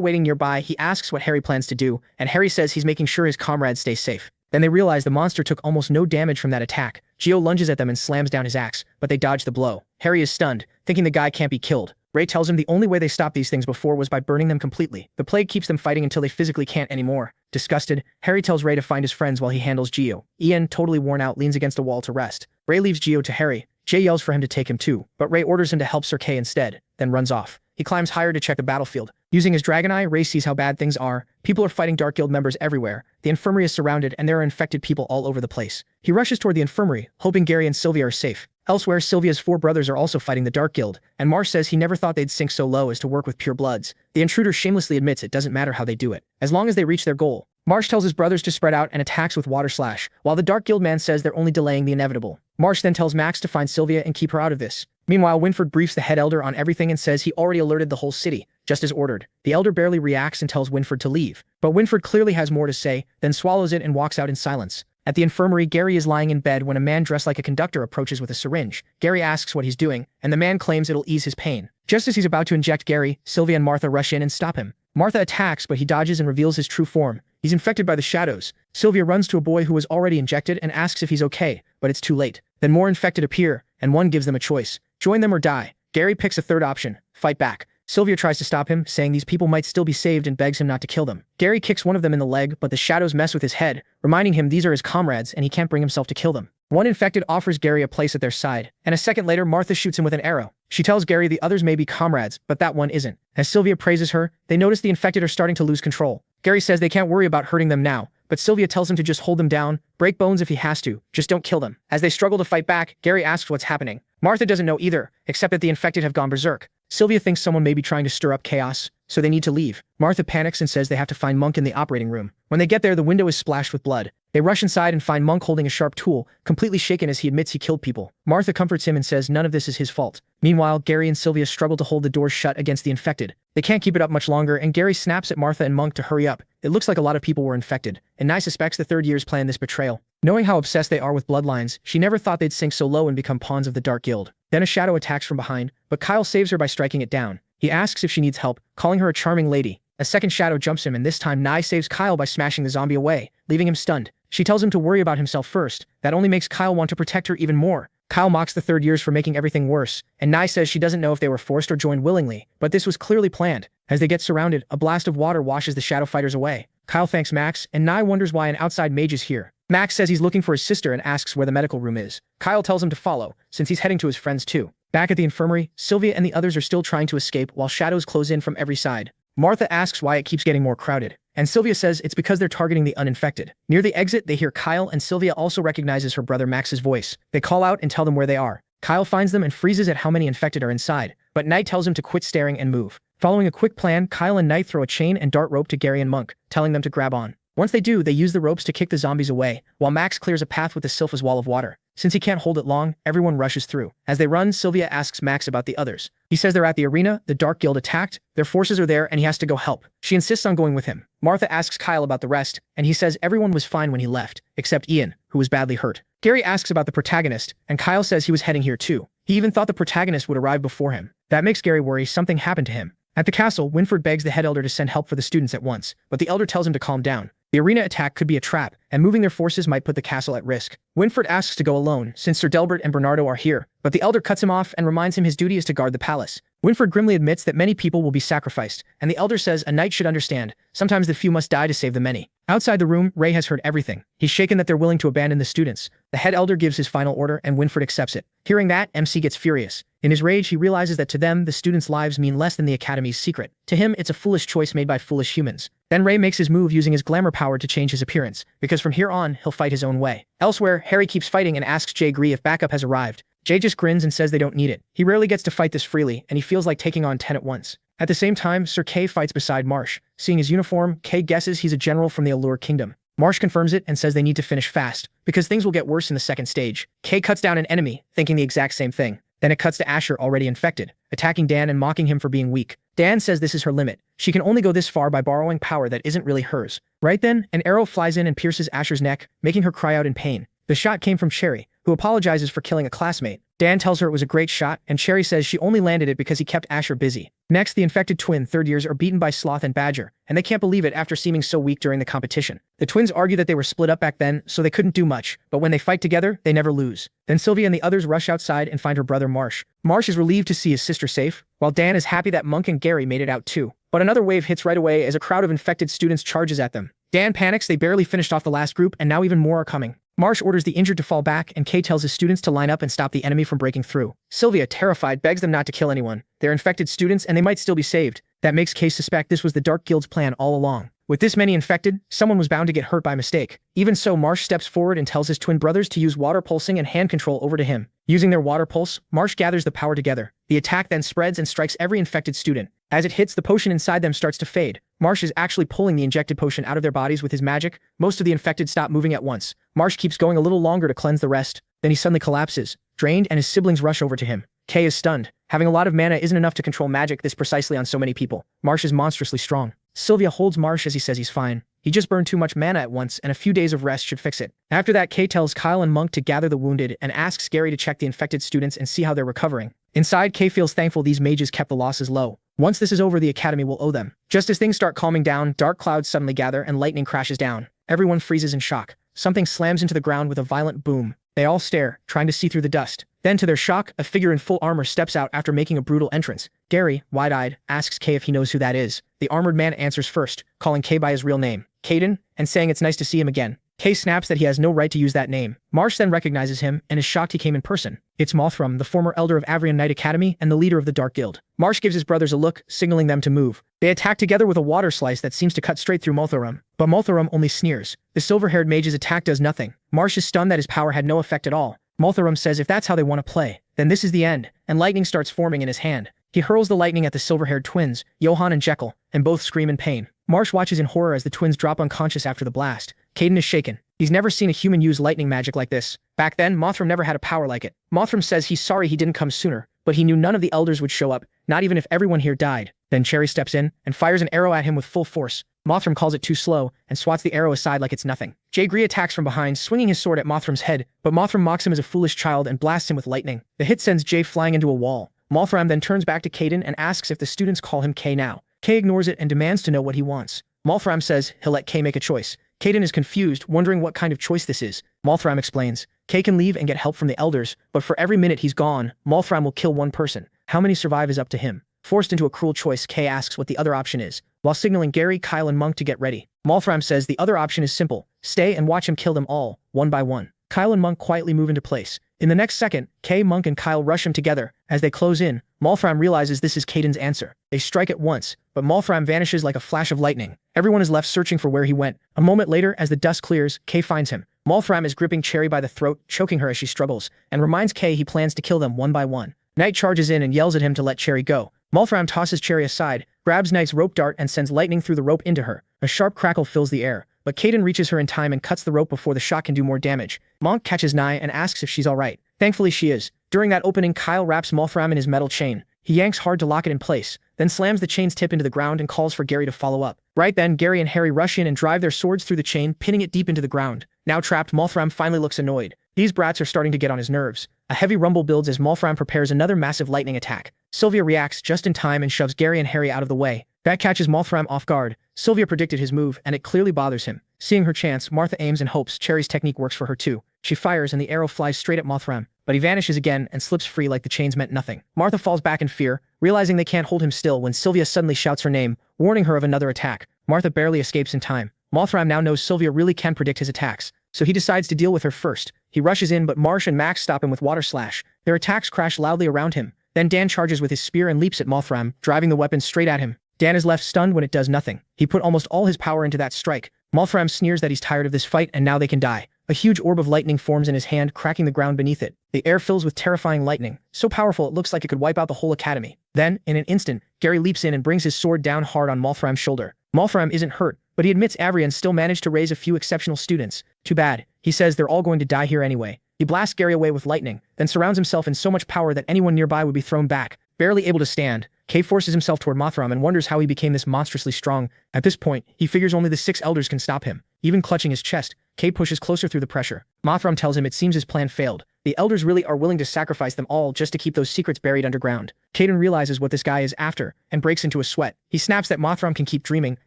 S1: waiting nearby, he asks what Harry plans to do, and Harry says he's making sure his comrades stay safe. Then they realize the monster took almost no damage from that attack. Gio lunges at them and slams down his axe, but they dodge the blow. Harry is stunned, thinking the guy can't be killed. Ray tells him the only way they stopped these things before was by burning them completely. The plague keeps them fighting until they physically can't anymore. Disgusted, Harry tells Ray to find his friends while he handles Gio. Ian, totally worn out, leans against a wall to rest. Ray leaves Gio to Harry. Jay yells for him to take him too, but Ray orders him to help Sir Kay instead, then runs off. He climbs higher to check the battlefield. Using his dragon eye, Ray sees how bad things are. People are fighting Dark Guild members everywhere. The infirmary is surrounded and there are infected people all over the place. He rushes toward the infirmary, hoping Gary and Sylvia are safe. Elsewhere, Sylvia's four brothers are also fighting the Dark Guild, and Marsh says he never thought they'd sink so low as to work with pure bloods. The intruder shamelessly admits it doesn't matter how they do it, as long as they reach their goal. Marsh tells his brothers to spread out and attacks with Water Slash, while the Dark Guild man says they're only delaying the inevitable. Marsh then tells Max to find Sylvia and keep her out of this. Meanwhile, Winford briefs the head elder on everything and says he already alerted the whole city, just as ordered. The elder barely reacts and tells Winford to leave, but Winford clearly has more to say, then swallows it and walks out in silence. At the infirmary, Gary is lying in bed when a man dressed like a conductor approaches with a syringe. Gary asks what he's doing, and the man claims it'll ease his pain. Just as he's about to inject Gary, Sylvia and Martha rush in and stop him. Martha attacks, but he dodges and reveals his true form. He's infected by the shadows. Sylvia runs to a boy who was already injected and asks if he's okay, but it's too late. Then more infected appear, and one gives them a choice. Join them or die. Gary picks a third option, fight back. Sylvia tries to stop him, saying these people might still be saved and begs him not to kill them. Gary kicks one of them in the leg, but the shadows mess with his head, reminding him these are his comrades and he can't bring himself to kill them. One infected offers Gary a place at their side, and a second later Martha shoots him with an arrow. She tells Gary the others may be comrades, but that one isn't. As Sylvia praises her, they notice the infected are starting to lose control. Gary says they can't worry about hurting them now, but Sylvia tells him to just hold them down, break bones if he has to, just don't kill them. As they struggle to fight back, Gary asks what's happening. Martha doesn't know either, except that the infected have gone berserk. Sylvia thinks someone may be trying to stir up chaos, so they need to leave. Martha panics and says they have to find Monk in the operating room. When they get there, the window is splashed with blood. They rush inside and find Monk holding a sharp tool, completely shaken as he admits he killed people. Martha comforts him and says none of this is his fault. Meanwhile, Gary and Sylvia struggle to hold the doors shut against the infected. They can't keep it up much longer, and Gary snaps at Martha and Monk to hurry up. It looks like a lot of people were infected, and Nye suspects the third years planned this betrayal. Knowing how obsessed they are with bloodlines, she never thought they'd sink so low and become pawns of the Dark Guild. Then a shadow attacks from behind, but Kyle saves her by striking it down. He asks if she needs help, calling her a charming lady. A second shadow jumps him, and this time Nye saves Kyle by smashing the zombie away, leaving him stunned. She tells him to worry about himself first. That only makes Kyle want to protect her even more. Kyle mocks the third years for making everything worse, and Nai says she doesn't know if they were forced or joined willingly, but this was clearly planned. As they get surrounded, a blast of water washes the shadow fighters away. Kyle thanks Max, and Nai wonders why an outside mage is here. Max says he's looking for his sister and asks where the medical room is. Kyle tells him to follow, since he's heading to his friends too. Back at the infirmary, Sylvia and the others are still trying to escape while shadows close in from every side. Martha asks why it keeps getting more crowded, and Sylvia says it's because they're targeting the uninfected. Near the exit, they hear Kyle, and Sylvia also recognizes her brother Max's voice. They call out and tell them where they are. Kyle finds them and freezes at how many infected are inside, but Knight tells him to quit staring and move. Following a quick plan, Kyle and Knight throw a chain and dart rope to Gary and Monk, telling them to grab on. Once they do, they use the ropes to kick the zombies away, while Max clears a path with the Sylpha's wall of water. Since he can't hold it long, everyone rushes through. As they run, Sylvia asks Max about the others. He says they're at the arena, the Dark Guild attacked, their forces are there, and he has to go help. She insists on going with him. Martha asks Kyle about the rest, and he says everyone was fine when he left, except Ian, who was badly hurt. Gary asks about the protagonist, and Kyle says he was heading here too. He even thought the protagonist would arrive before him. That makes Gary worry something happened to him. At the castle, Winford begs the head elder to send help for the students at once, but the elder tells him to calm down. The arena attack could be a trap, and moving their forces might put the castle at risk. Winford asks to go alone, since Sir Delbert and Bernardo are here, but the elder cuts him off and reminds him his duty is to guard the palace. Winford grimly admits that many people will be sacrificed, and the elder says a knight should understand, sometimes the few must die to save the many. Outside the room, Ray has heard everything. He's shaken that they're willing to abandon the students. The head elder gives his final order, and Winford accepts it. Hearing that, MC gets furious. In his rage, he realizes that to them, the students' lives mean less than the Academy's secret. To him, it's a foolish choice made by foolish humans. Then Ray makes his move using his glamour power to change his appearance, because from here on, he'll fight his own way. Elsewhere, Harry keeps fighting and asks Jay Gree if backup has arrived. Jay just grins and says they don't need it. He rarely gets to fight this freely, and he feels like taking on 10 at once. At the same time, Sir Kay fights beside Marsh. Seeing his uniform, Kay guesses he's a general from the Allure Kingdom. Marsh confirms it and says they need to finish fast, because things will get worse in the second stage. Kay cuts down an enemy, thinking the exact same thing. Then it cuts to Asher already infected, attacking Dan and mocking him for being weak. Dan says this is her limit. She can only go this far by borrowing power that isn't really hers. Right then, an arrow flies in and pierces Asher's neck, making her cry out in pain. The shot came from Cherry, who apologizes for killing a classmate. Dan tells her it was a great shot, and Cherry says she only landed it because he kept Asher busy. Next, the infected twin third years are beaten by Sloth and Badger, and they can't believe it after seeming so weak during the competition. The twins argue that they were split up back then, so they couldn't do much, but when they fight together, they never lose. Then Sylvia and the others rush outside and find her brother Marsh. Marsh is relieved to see his sister safe, while Dan is happy that Monk and Gary made it out too. But another wave hits right away as a crowd of infected students charges at them. Dan panics, they barely finished off the last group, and now even more are coming. Marsh orders the injured to fall back, and Kay tells his students to line up and stop the enemy from breaking through. Sylvia, terrified, begs them not to kill anyone. They're infected students, and they might still be saved. That makes Kay suspect this was the Dark Guild's plan all along. With this many infected, someone was bound to get hurt by mistake. Even so, Marsh steps forward and tells his twin brothers to use water pulsing and hand control over to him. Using their water pulse, Marsh gathers the power together. The attack then spreads and strikes every infected student. As it hits, the potion inside them starts to fade. Marsh is actually pulling the injected potion out of their bodies with his magic. Most of the infected stop moving at once. Marsh keeps going a little longer to cleanse the rest. Then he suddenly collapses, drained, and his siblings rush over to him. Kay is stunned. Having a lot of mana isn't enough to control magic this precisely on so many people. Marsh is monstrously strong. Sylvia holds Marsh as he says he's fine. He just burned too much mana at once, and a few days of rest should fix it. After that, Kay tells Kyle and Monk to gather the wounded and asks Gary to check the infected students and see how they're recovering. Inside, Kay feels thankful these mages kept the losses low. Once this is over, the Academy will owe them. Just as things start calming down, dark clouds suddenly gather and lightning crashes down. Everyone freezes in shock. Something slams into the ground with a violent boom. They all stare, trying to see through the dust. Then, to their shock, a figure in full armor steps out after making a brutal entrance. Gary, wide-eyed, asks Kay if he knows who that is. The armored man answers first, calling Kay by his real name, Caden, and saying it's nice to see him again. Kay snaps that he has no right to use that name. Marsh then recognizes him and is shocked he came in person. It's Mothram, the former elder of Avrian Knight Academy and the leader of the Dark Guild. Marsh gives his brothers a look, signaling them to move. They attack together with a water slice that seems to cut straight through Mothram, but Mothram only sneers. The silver-haired mage's attack does nothing. Marsh is stunned that his power had no effect at all. Mothram says if that's how they want to play, then this is the end, and lightning starts forming in his hand. He hurls the lightning at the silver-haired twins, Johann and Jekyll, and both scream in pain. Marsh watches in horror as the twins drop unconscious after the blast. Caden is shaken. He's never seen a human use lightning magic like this. Back then, Mothram never had a power like it. Mothram says he's sorry he didn't come sooner, but he knew none of the elders would show up, not even if everyone here died. Then Cherry steps in and fires an arrow at him with full force. Mothram calls it too slow and swats the arrow aside like it's nothing. Jay Gree attacks from behind, swinging his sword at Mothram's head, but Mothram mocks him as a foolish child and blasts him with lightning. The hit sends Jay flying into a wall. Mothram then turns back to Caden and asks if the students call him Kay now. Kay ignores it and demands to know what he wants. Mothram says he'll let Kay make a choice. Caden is confused, wondering what kind of choice this is. Mothram explains, Kay can leave and get help from the elders, but for every minute he's gone, Malthram will kill one person. How many survive is up to him. Forced into a cruel choice, Kay asks what the other option is, while signaling Gary, Kyle and Monk to get ready. Malthram says the other option is simple, stay and watch him kill them all, one by one. Kyle and Monk quietly move into place. In the next second, Kay, Monk and Kyle rush him together. As they close in, Malthram realizes this is Caden's answer. They strike at once, but Malthram vanishes like a flash of lightning. Everyone is left searching for where he went. A moment later, as the dust clears, Kay finds him. Malthram is gripping Cherry by the throat, choking her as she struggles, and reminds Kay he plans to kill them one by one. Knight charges in and yells at him to let Cherry go. Malthram tosses Cherry aside, grabs Knight's rope dart and sends lightning through the rope into her. A sharp crackle fills the air, but Caden reaches her in time and cuts the rope before the shot can do more damage. Monk catches Nye and asks if she's alright. Thankfully she is. During that opening, Kyle wraps Malthram in his metal chain. He yanks hard to lock it in place, then slams the chain's tip into the ground and calls for Gary to follow up. Right then, Gary and Harry rush in and drive their swords through the chain, pinning it deep into the ground. Now trapped, Malthram finally looks annoyed. These brats are starting to get on his nerves. A heavy rumble builds as Malthram prepares another massive lightning attack. Sylvia reacts just in time and shoves Gary and Harry out of the way. That catches Malthram off guard. Sylvia predicted his move, and it clearly bothers him. Seeing her chance, Martha aims and hopes Cherry's technique works for her too. She fires and the arrow flies straight at Malthram, but he vanishes again and slips free like the chains meant nothing. Martha falls back in fear, realizing they can't hold him still when Sylvia suddenly shouts her name, warning her of another attack. Martha barely escapes in time. Malthram now knows Sylvia really can predict his attacks, so he decides to deal with her first. He rushes in, but Marsh and Max stop him with water slash. Their attacks crash loudly around him. Then Dan charges with his spear and leaps at Malthram, driving the weapon straight at him. Dan is left stunned when it does nothing. He put almost all his power into that strike. Malthram sneers that he's tired of this fight and now they can die. A huge orb of lightning forms in his hand, cracking the ground beneath it. The air fills with terrifying lightning, so powerful it looks like it could wipe out the whole academy. Then, in an instant, Gary leaps in and brings his sword down hard on Malthram's shoulder. Malthram isn't hurt, but he admits Avrian still managed to raise a few exceptional students. Too bad. He says they're all going to die here anyway. He blasts Gary away with lightning, then surrounds himself in so much power that anyone nearby would be thrown back. Barely able to stand, Kay forces himself toward Malthram and wonders how he became this monstrously strong. At this point, he figures only the 6 elders can stop him. Even clutching his chest, Kay pushes closer through the pressure. Malthram tells him it seems his plan failed. The elders really are willing to sacrifice them all just to keep those secrets buried underground. Caden realizes what this guy is after, and breaks into a sweat. He snaps that Malthram can keep dreaming,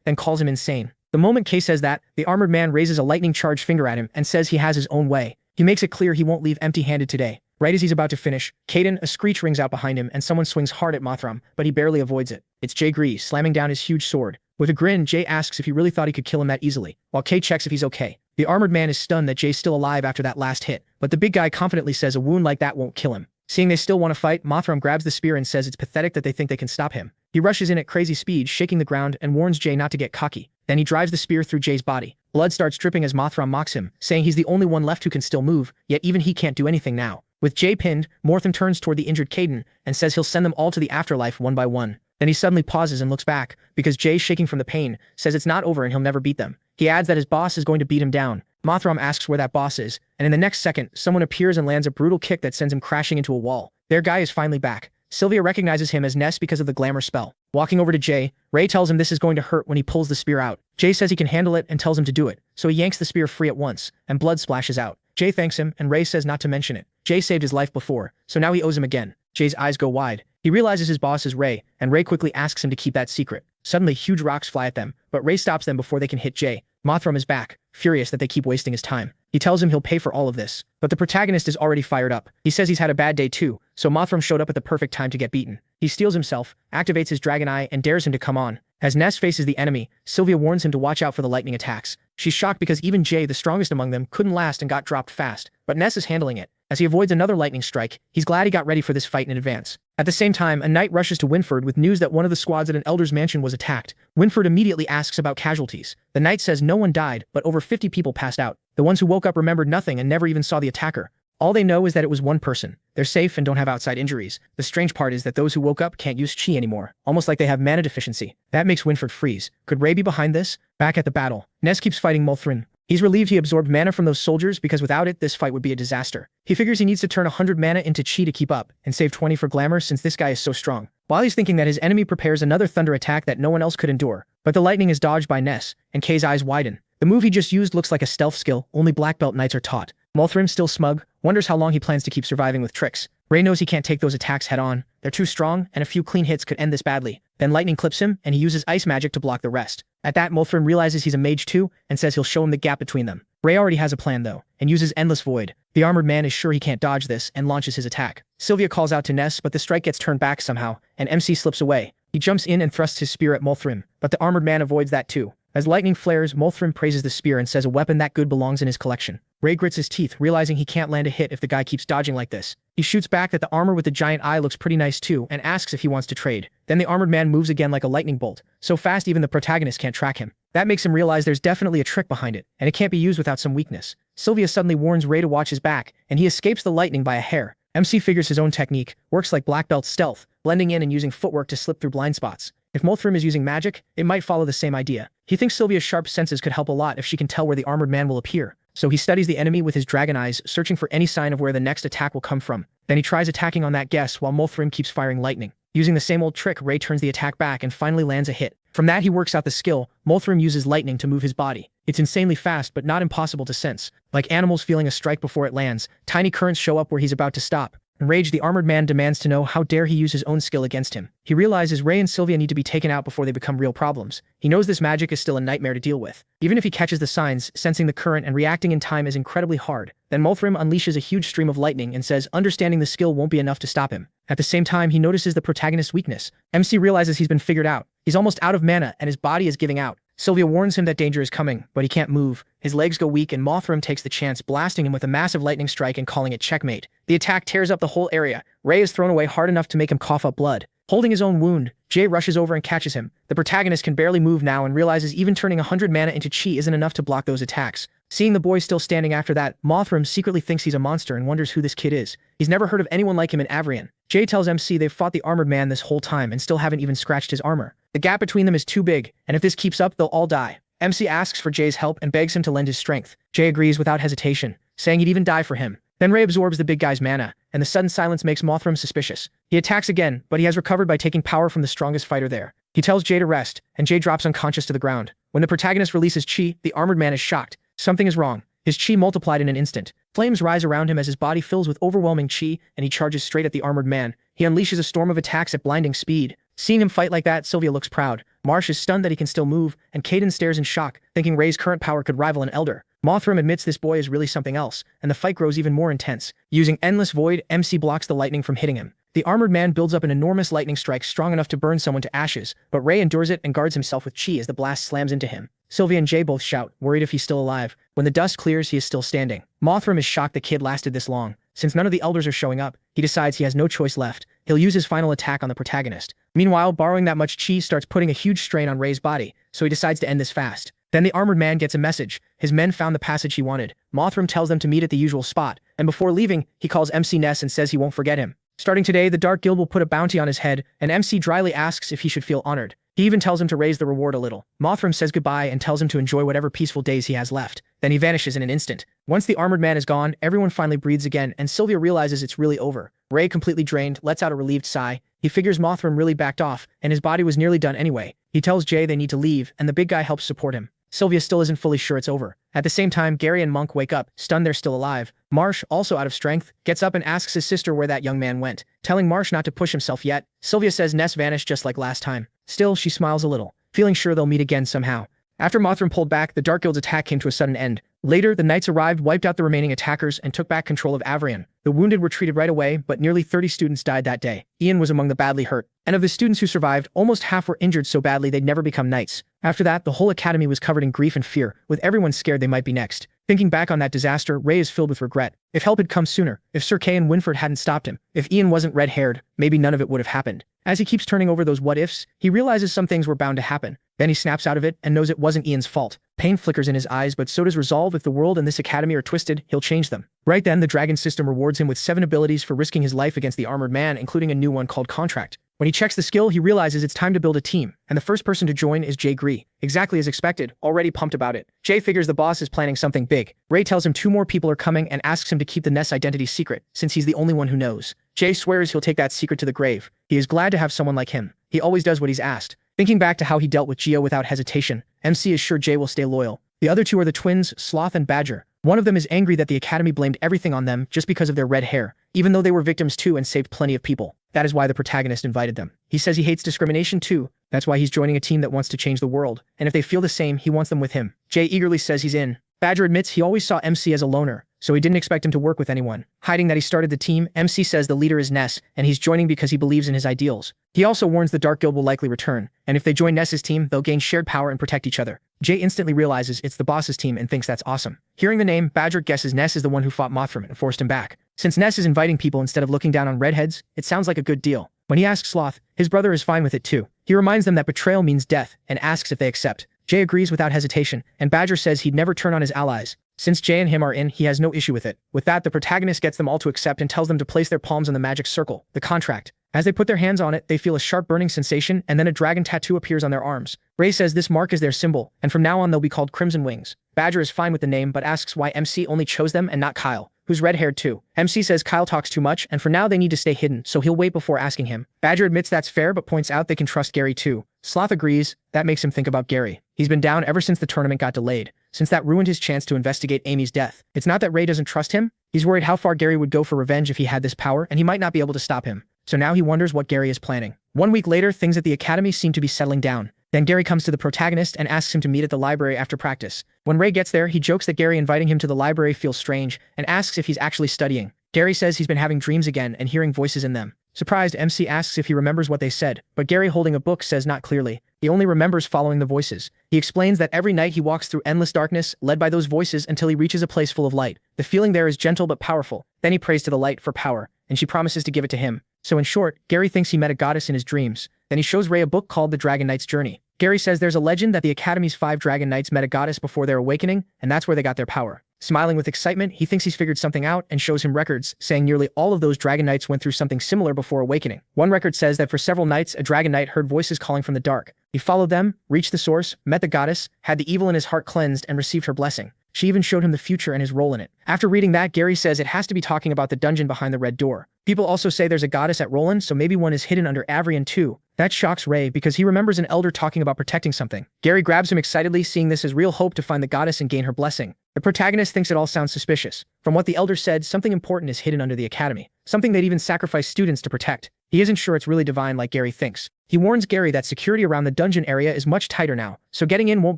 S1: then calls him insane. The moment Kay says that, the armored man raises a lightning-charged finger at him and says he has his own way. He makes it clear he won't leave empty-handed today. Right as he's about to finish, Caden, a screech rings out behind him and someone swings hard at Malthram, but he barely avoids it. It's Jay Gree, slamming down his huge sword. With a grin, Jay asks if he really thought he could kill him that easily, while Kay checks if he's okay. The armored man is stunned that Jay's still alive after that last hit, but the big guy confidently says a wound like that won't kill him. Seeing they still want to fight, Malthram grabs the spear and says it's pathetic that they think they can stop him. He rushes in at crazy speed, shaking the ground, and warns Jay not to get cocky. Then he drives the spear through Jay's body. Blood starts dripping as Malthram mocks him, saying he's the only one left who can still move, yet even he can't do anything now. With Jay pinned, Malthram turns toward the injured Caden and says he'll send them all to the afterlife one by one. Then he suddenly pauses and looks back, because Jay, shaking from the pain, says it's not over and he'll never beat them. He adds that his boss is going to beat him down. Malthram asks where that boss is, and in the next second, someone appears and lands a brutal kick that sends him crashing into a wall. Their guy is finally back. Sylvia recognizes him as Ness because of the glamour spell. Walking over to Jay, Ray tells him this is going to hurt when he pulls the spear out. Jay says he can handle it and tells him to do it, so he yanks the spear free at once, and blood splashes out. Jay thanks him, and Ray says not to mention it. Jay saved his life before, so now he owes him again. Jay's eyes go wide. He realizes his boss is Ray, and Ray quickly asks him to keep that secret. Suddenly, huge rocks fly at them, but Ray stops them before they can hit Jay. Malthram is back, furious that they keep wasting his time. He tells him he'll pay for all of this, but the protagonist is already fired up. He says he's had a bad day too, so Malthram showed up at the perfect time to get beaten. He steals himself, activates his dragon eye, and dares him to come on. As Ness faces the enemy, Sylvia warns him to watch out for the lightning attacks. She's shocked because even Jay, the strongest among them, couldn't last and got dropped fast, but Ness is handling it. As he avoids another lightning strike, he's glad he got ready for this fight in advance. At the same time, a knight rushes to Winford with news that one of the squads at an elder's mansion was attacked. Winford immediately asks about casualties. The knight says no one died, but over 50 people passed out. The ones who woke up remembered nothing and never even saw the attacker. All they know is that it was one person. They're safe and don't have outside injuries. The strange part is that those who woke up can't use chi anymore, almost like they have mana deficiency. That makes Winford freeze. Could Ray be behind this? Back at the battle, Ness keeps fighting Malthram. He's relieved he absorbed mana from those soldiers because without it, this fight would be a disaster. He figures he needs to turn 100 mana into chi to keep up, and save 20 for glamour since this guy is so strong. While he's thinking that, his enemy prepares another thunder attack that no one else could endure, but the lightning is dodged by Ness, and Kay's eyes widen. The move he just used looks like a stealth skill only black belt knights are taught. Malthram, still smug, wonders how long he plans to keep surviving with tricks. Ray knows he can't take those attacks head on. They're too strong, and a few clean hits could end this badly. Then lightning clips him, and he uses ice magic to block the rest. At that, Malthram realizes he's a mage too, and says he'll show him the gap between them. Ray already has a plan though, and uses Endless Void. The armored man is sure he can't dodge this and launches his attack. Sylvia calls out to Ness, but the strike gets turned back somehow, and MC slips away. He jumps in and thrusts his spear at Molthrim, but the armored man avoids that too. As lightning flares, Molthrim praises the spear and says a weapon that good belongs in his collection. Ray grits his teeth, realizing he can't land a hit if the guy keeps dodging like this. He shoots back that the armor with the giant eye looks pretty nice too, and asks if he wants to trade. Then the armored man moves again like a lightning bolt, so fast even the protagonist can't track him. That makes him realize there's definitely a trick behind it, and it can't be used without some weakness. Sylvia suddenly warns Ray to watch his back, and he escapes the lightning by a hair. MC figures his own technique, works like black belt stealth, blending in and using footwork to slip through blind spots. If Molthrim is using magic, it might follow the same idea. He thinks Sylvia's sharp senses could help a lot if she can tell where the armored man will appear. So he studies the enemy with his dragon eyes, searching for any sign of where the next attack will come from. Then he tries attacking on that guess while Molthrim keeps firing lightning. Using the same old trick, Ray turns the attack back and finally lands a hit. From that he works out the skill. Molthrim uses lightning to move his body. It's insanely fast but not impossible to sense. Like animals feeling a strike before it lands, tiny currents show up where he's about to stop. Enraged, the armored man demands to know how dare he use his own skill against him. He realizes Ray and Sylvia need to be taken out before they become real problems. He knows this magic is still a nightmare to deal with. Even if he catches the signs, sensing the current and reacting in time is incredibly hard. Then Molthrim unleashes a huge stream of lightning and says understanding the skill won't be enough to stop him. At the same time, he notices the protagonist's weakness. MC realizes he's been figured out. He's almost out of mana and his body is giving out. Sylvia warns him that danger is coming, but he can't move. His legs go weak and Molthrim takes the chance, blasting him with a massive lightning strike and calling it checkmate. The attack tears up the whole area. Ray is thrown away hard enough to make him cough up blood. Holding his own wound, Jay rushes over and catches him. The protagonist can barely move now and realizes even turning 100 mana into chi isn't enough to block those attacks. Seeing the boy still standing after that, Molthrim secretly thinks he's a monster and wonders who this kid is. He's never heard of anyone like him in Avrion. Jay tells MC they've fought the armored man this whole time and still haven't even scratched his armor. The gap between them is too big, and if this keeps up, they'll all die. MC asks for Jay's help and begs him to lend his strength. Jay agrees without hesitation, saying he'd even die for him. Then Ray absorbs the big guy's mana, and the sudden silence makes Molthrim suspicious. He attacks again, but he has recovered by taking power from the strongest fighter there. He tells Jay to rest, and Jay drops unconscious to the ground. When the protagonist releases chi, the armored man is shocked. Something is wrong. His chi multiplied in an instant. Flames rise around him as his body fills with overwhelming chi, and he charges straight at the armored man. He unleashes a storm of attacks at blinding speed. Seeing him fight like that, Sylvia looks proud. Marsh is stunned that he can still move, and Caden stares in shock, thinking Ray's current power could rival an elder. Molthrim admits this boy is really something else, and the fight grows even more intense. Using Endless Void, MC blocks the lightning from hitting him. The armored man builds up an enormous lightning strike strong enough to burn someone to ashes, but Ray endures it and guards himself with chi as the blast slams into him. Sylvia and Jay both shout, worried if he's still alive. When the dust clears, he is still standing. Molthrim is shocked the kid lasted this long. Since none of the elders are showing up, he decides he has no choice left. He'll use his final attack on the protagonist. Meanwhile, borrowing that much chi starts putting a huge strain on Ray's body, so he decides to end this fast. Then the armored man gets a message. His men found the passage he wanted. Molthrim tells them to meet at the usual spot, and before leaving, he calls MC Ness and says he won't forget him. Starting today, the Dark Guild will put a bounty on his head, and MC dryly asks if he should feel honored. He even tells him to raise the reward a little. Molthrim says goodbye and tells him to enjoy whatever peaceful days he has left. Then he vanishes in an instant. Once the armored man is gone, everyone finally breathes again, and Sylvia realizes it's really over. Ray, completely drained, lets out a relieved sigh. He figures Molthrim really backed off, and his body was nearly done anyway. He tells Jay they need to leave, and the big guy helps support him. Sylvia still isn't fully sure it's over. At the same time, Gary and Monk wake up, stunned they're still alive. Marsh, also out of strength, gets up and asks his sister where that young man went, telling Marsh not to push himself yet. Sylvia says Ness vanished just like last time. Still, she smiles a little, feeling sure they'll meet again somehow. After Molthrim pulled back, the Dark Guild's attack came to a sudden end. Later, the knights arrived, wiped out the remaining attackers, and took back control of Avrion. The wounded were treated right away, but nearly 30 students died that day. Ian was among the badly hurt. And of the students who survived, almost half were injured so badly they'd never become knights. After that, the whole academy was covered in grief and fear, with everyone scared they might be next. Thinking back on that disaster, Ray is filled with regret. If help had come sooner, if Sir Kay and Winford hadn't stopped him, if Ian wasn't red-haired, maybe none of it would have happened. As he keeps turning over those what-ifs, he realizes some things were bound to happen. Then he snaps out of it and knows it wasn't Ian's fault. Pain flickers in his eyes, but so does resolve. If the world and this academy are twisted, he'll change them. Right then, the dragon system rewards him with 7 abilities for risking his life against the armored man, including a new one called Contract. When he checks the skill, he realizes it's time to build a team, and the first person to join is Jay Gree. Exactly as expected, already pumped about it. Jay figures the boss is planning something big. Ray tells him 2 more people are coming and asks him to keep the Ness identity secret, since he's the only one who knows. Jay swears he'll take that secret to the grave. He is glad to have someone like him. He always does what he's asked. Thinking back to how he dealt with Geo without hesitation, MC is sure Jay will stay loyal. The other 2 are the twins, Sloth and Badger. One of them is angry that the academy blamed everything on them just because of their red hair, even though they were victims too and saved plenty of people. That is why the protagonist invited them. He says he hates discrimination too. That's why he's joining a team that wants to change the world, and if they feel the same, he wants them with him. Jay eagerly says he's in. Badger admits he always saw MC as a loner, so he didn't expect him to work with anyone. Hiding that he started the team, MC says the leader is Ness, and he's joining because he believes in his ideals. He also warns the Dark Guild will likely return, and if they join Ness's team, they'll gain shared power and protect each other. Jay instantly realizes it's the boss's team and thinks that's awesome. Hearing the name, Badger guesses Ness is the one who fought Mothram and forced him back. Since Ness is inviting people instead of looking down on redheads, it sounds like a good deal. When he asks Sloth, his brother is fine with it too. He reminds them that betrayal means death and asks if they accept. Jay agrees without hesitation, and Badger says he'd never turn on his allies. Since Jay and him are in, he has no issue with it. With that, the protagonist gets them all to accept and tells them to place their palms on the magic circle, the contract. As they put their hands on it, they feel a sharp burning sensation, and then a dragon tattoo appears on their arms. Ray says this mark is their symbol, and from now on they'll be called Crimson Wings. Badger is fine with the name, but asks why MC only chose them and not Kyle, who's red-haired too. MC says Kyle talks too much, and for now they need to stay hidden, so he'll wait before asking him. Badger admits that's fair, but points out they can trust Gary too. Sloth agrees. That makes him think about Gary. He's been down ever since the tournament got delayed, since that ruined his chance to investigate Amy's death. It's not that Ray doesn't trust him. He's worried how far Gary would go for revenge if he had this power, and he might not be able to stop him. So now he wonders what Gary is planning. 1 week later, things at the academy seem to be settling down. Then Gary comes to the protagonist and asks him to meet at the library after practice. When Ray gets there, he jokes that Gary inviting him to the library feels strange and asks if he's actually studying. Gary says he's been having dreams again and hearing voices in them. Surprised, MC asks if he remembers what they said, but Gary, holding a book, says not clearly. He only remembers following the voices. He explains that every night he walks through endless darkness, led by those voices until he reaches a place full of light. The feeling there is gentle but powerful. Then he prays to the light for power, and she promises to give it to him. So in short, Gary thinks he met a goddess in his dreams. Then he shows Ray a book called The Dragon Knight's Journey. Gary says there's a legend that the Academy's 5 Dragon Knights met a goddess before their awakening, and that's where they got their power. Smiling with excitement, he thinks he's figured something out and shows him records, saying nearly all of those Dragon Knights went through something similar before awakening. One record says that for several nights, a Dragon Knight heard voices calling from the dark. He followed them, reached the source, met the goddess, had the evil in his heart cleansed, and received her blessing. She even showed him the future and his role in it. After reading that, Gary says it has to be talking about the dungeon behind the red door. People also say there's a goddess at Roland, so maybe one is hidden under Avrian too. That shocks Ray because he remembers an elder talking about protecting something. Gary grabs him excitedly, seeing this as real hope to find the goddess and gain her blessing. The protagonist thinks it all sounds suspicious. From what the elder said, something important is hidden under the academy. Something they'd even sacrifice students to protect. He isn't sure it's really divine like Gary thinks. He warns Gary that security around the dungeon area is much tighter now, so getting in won't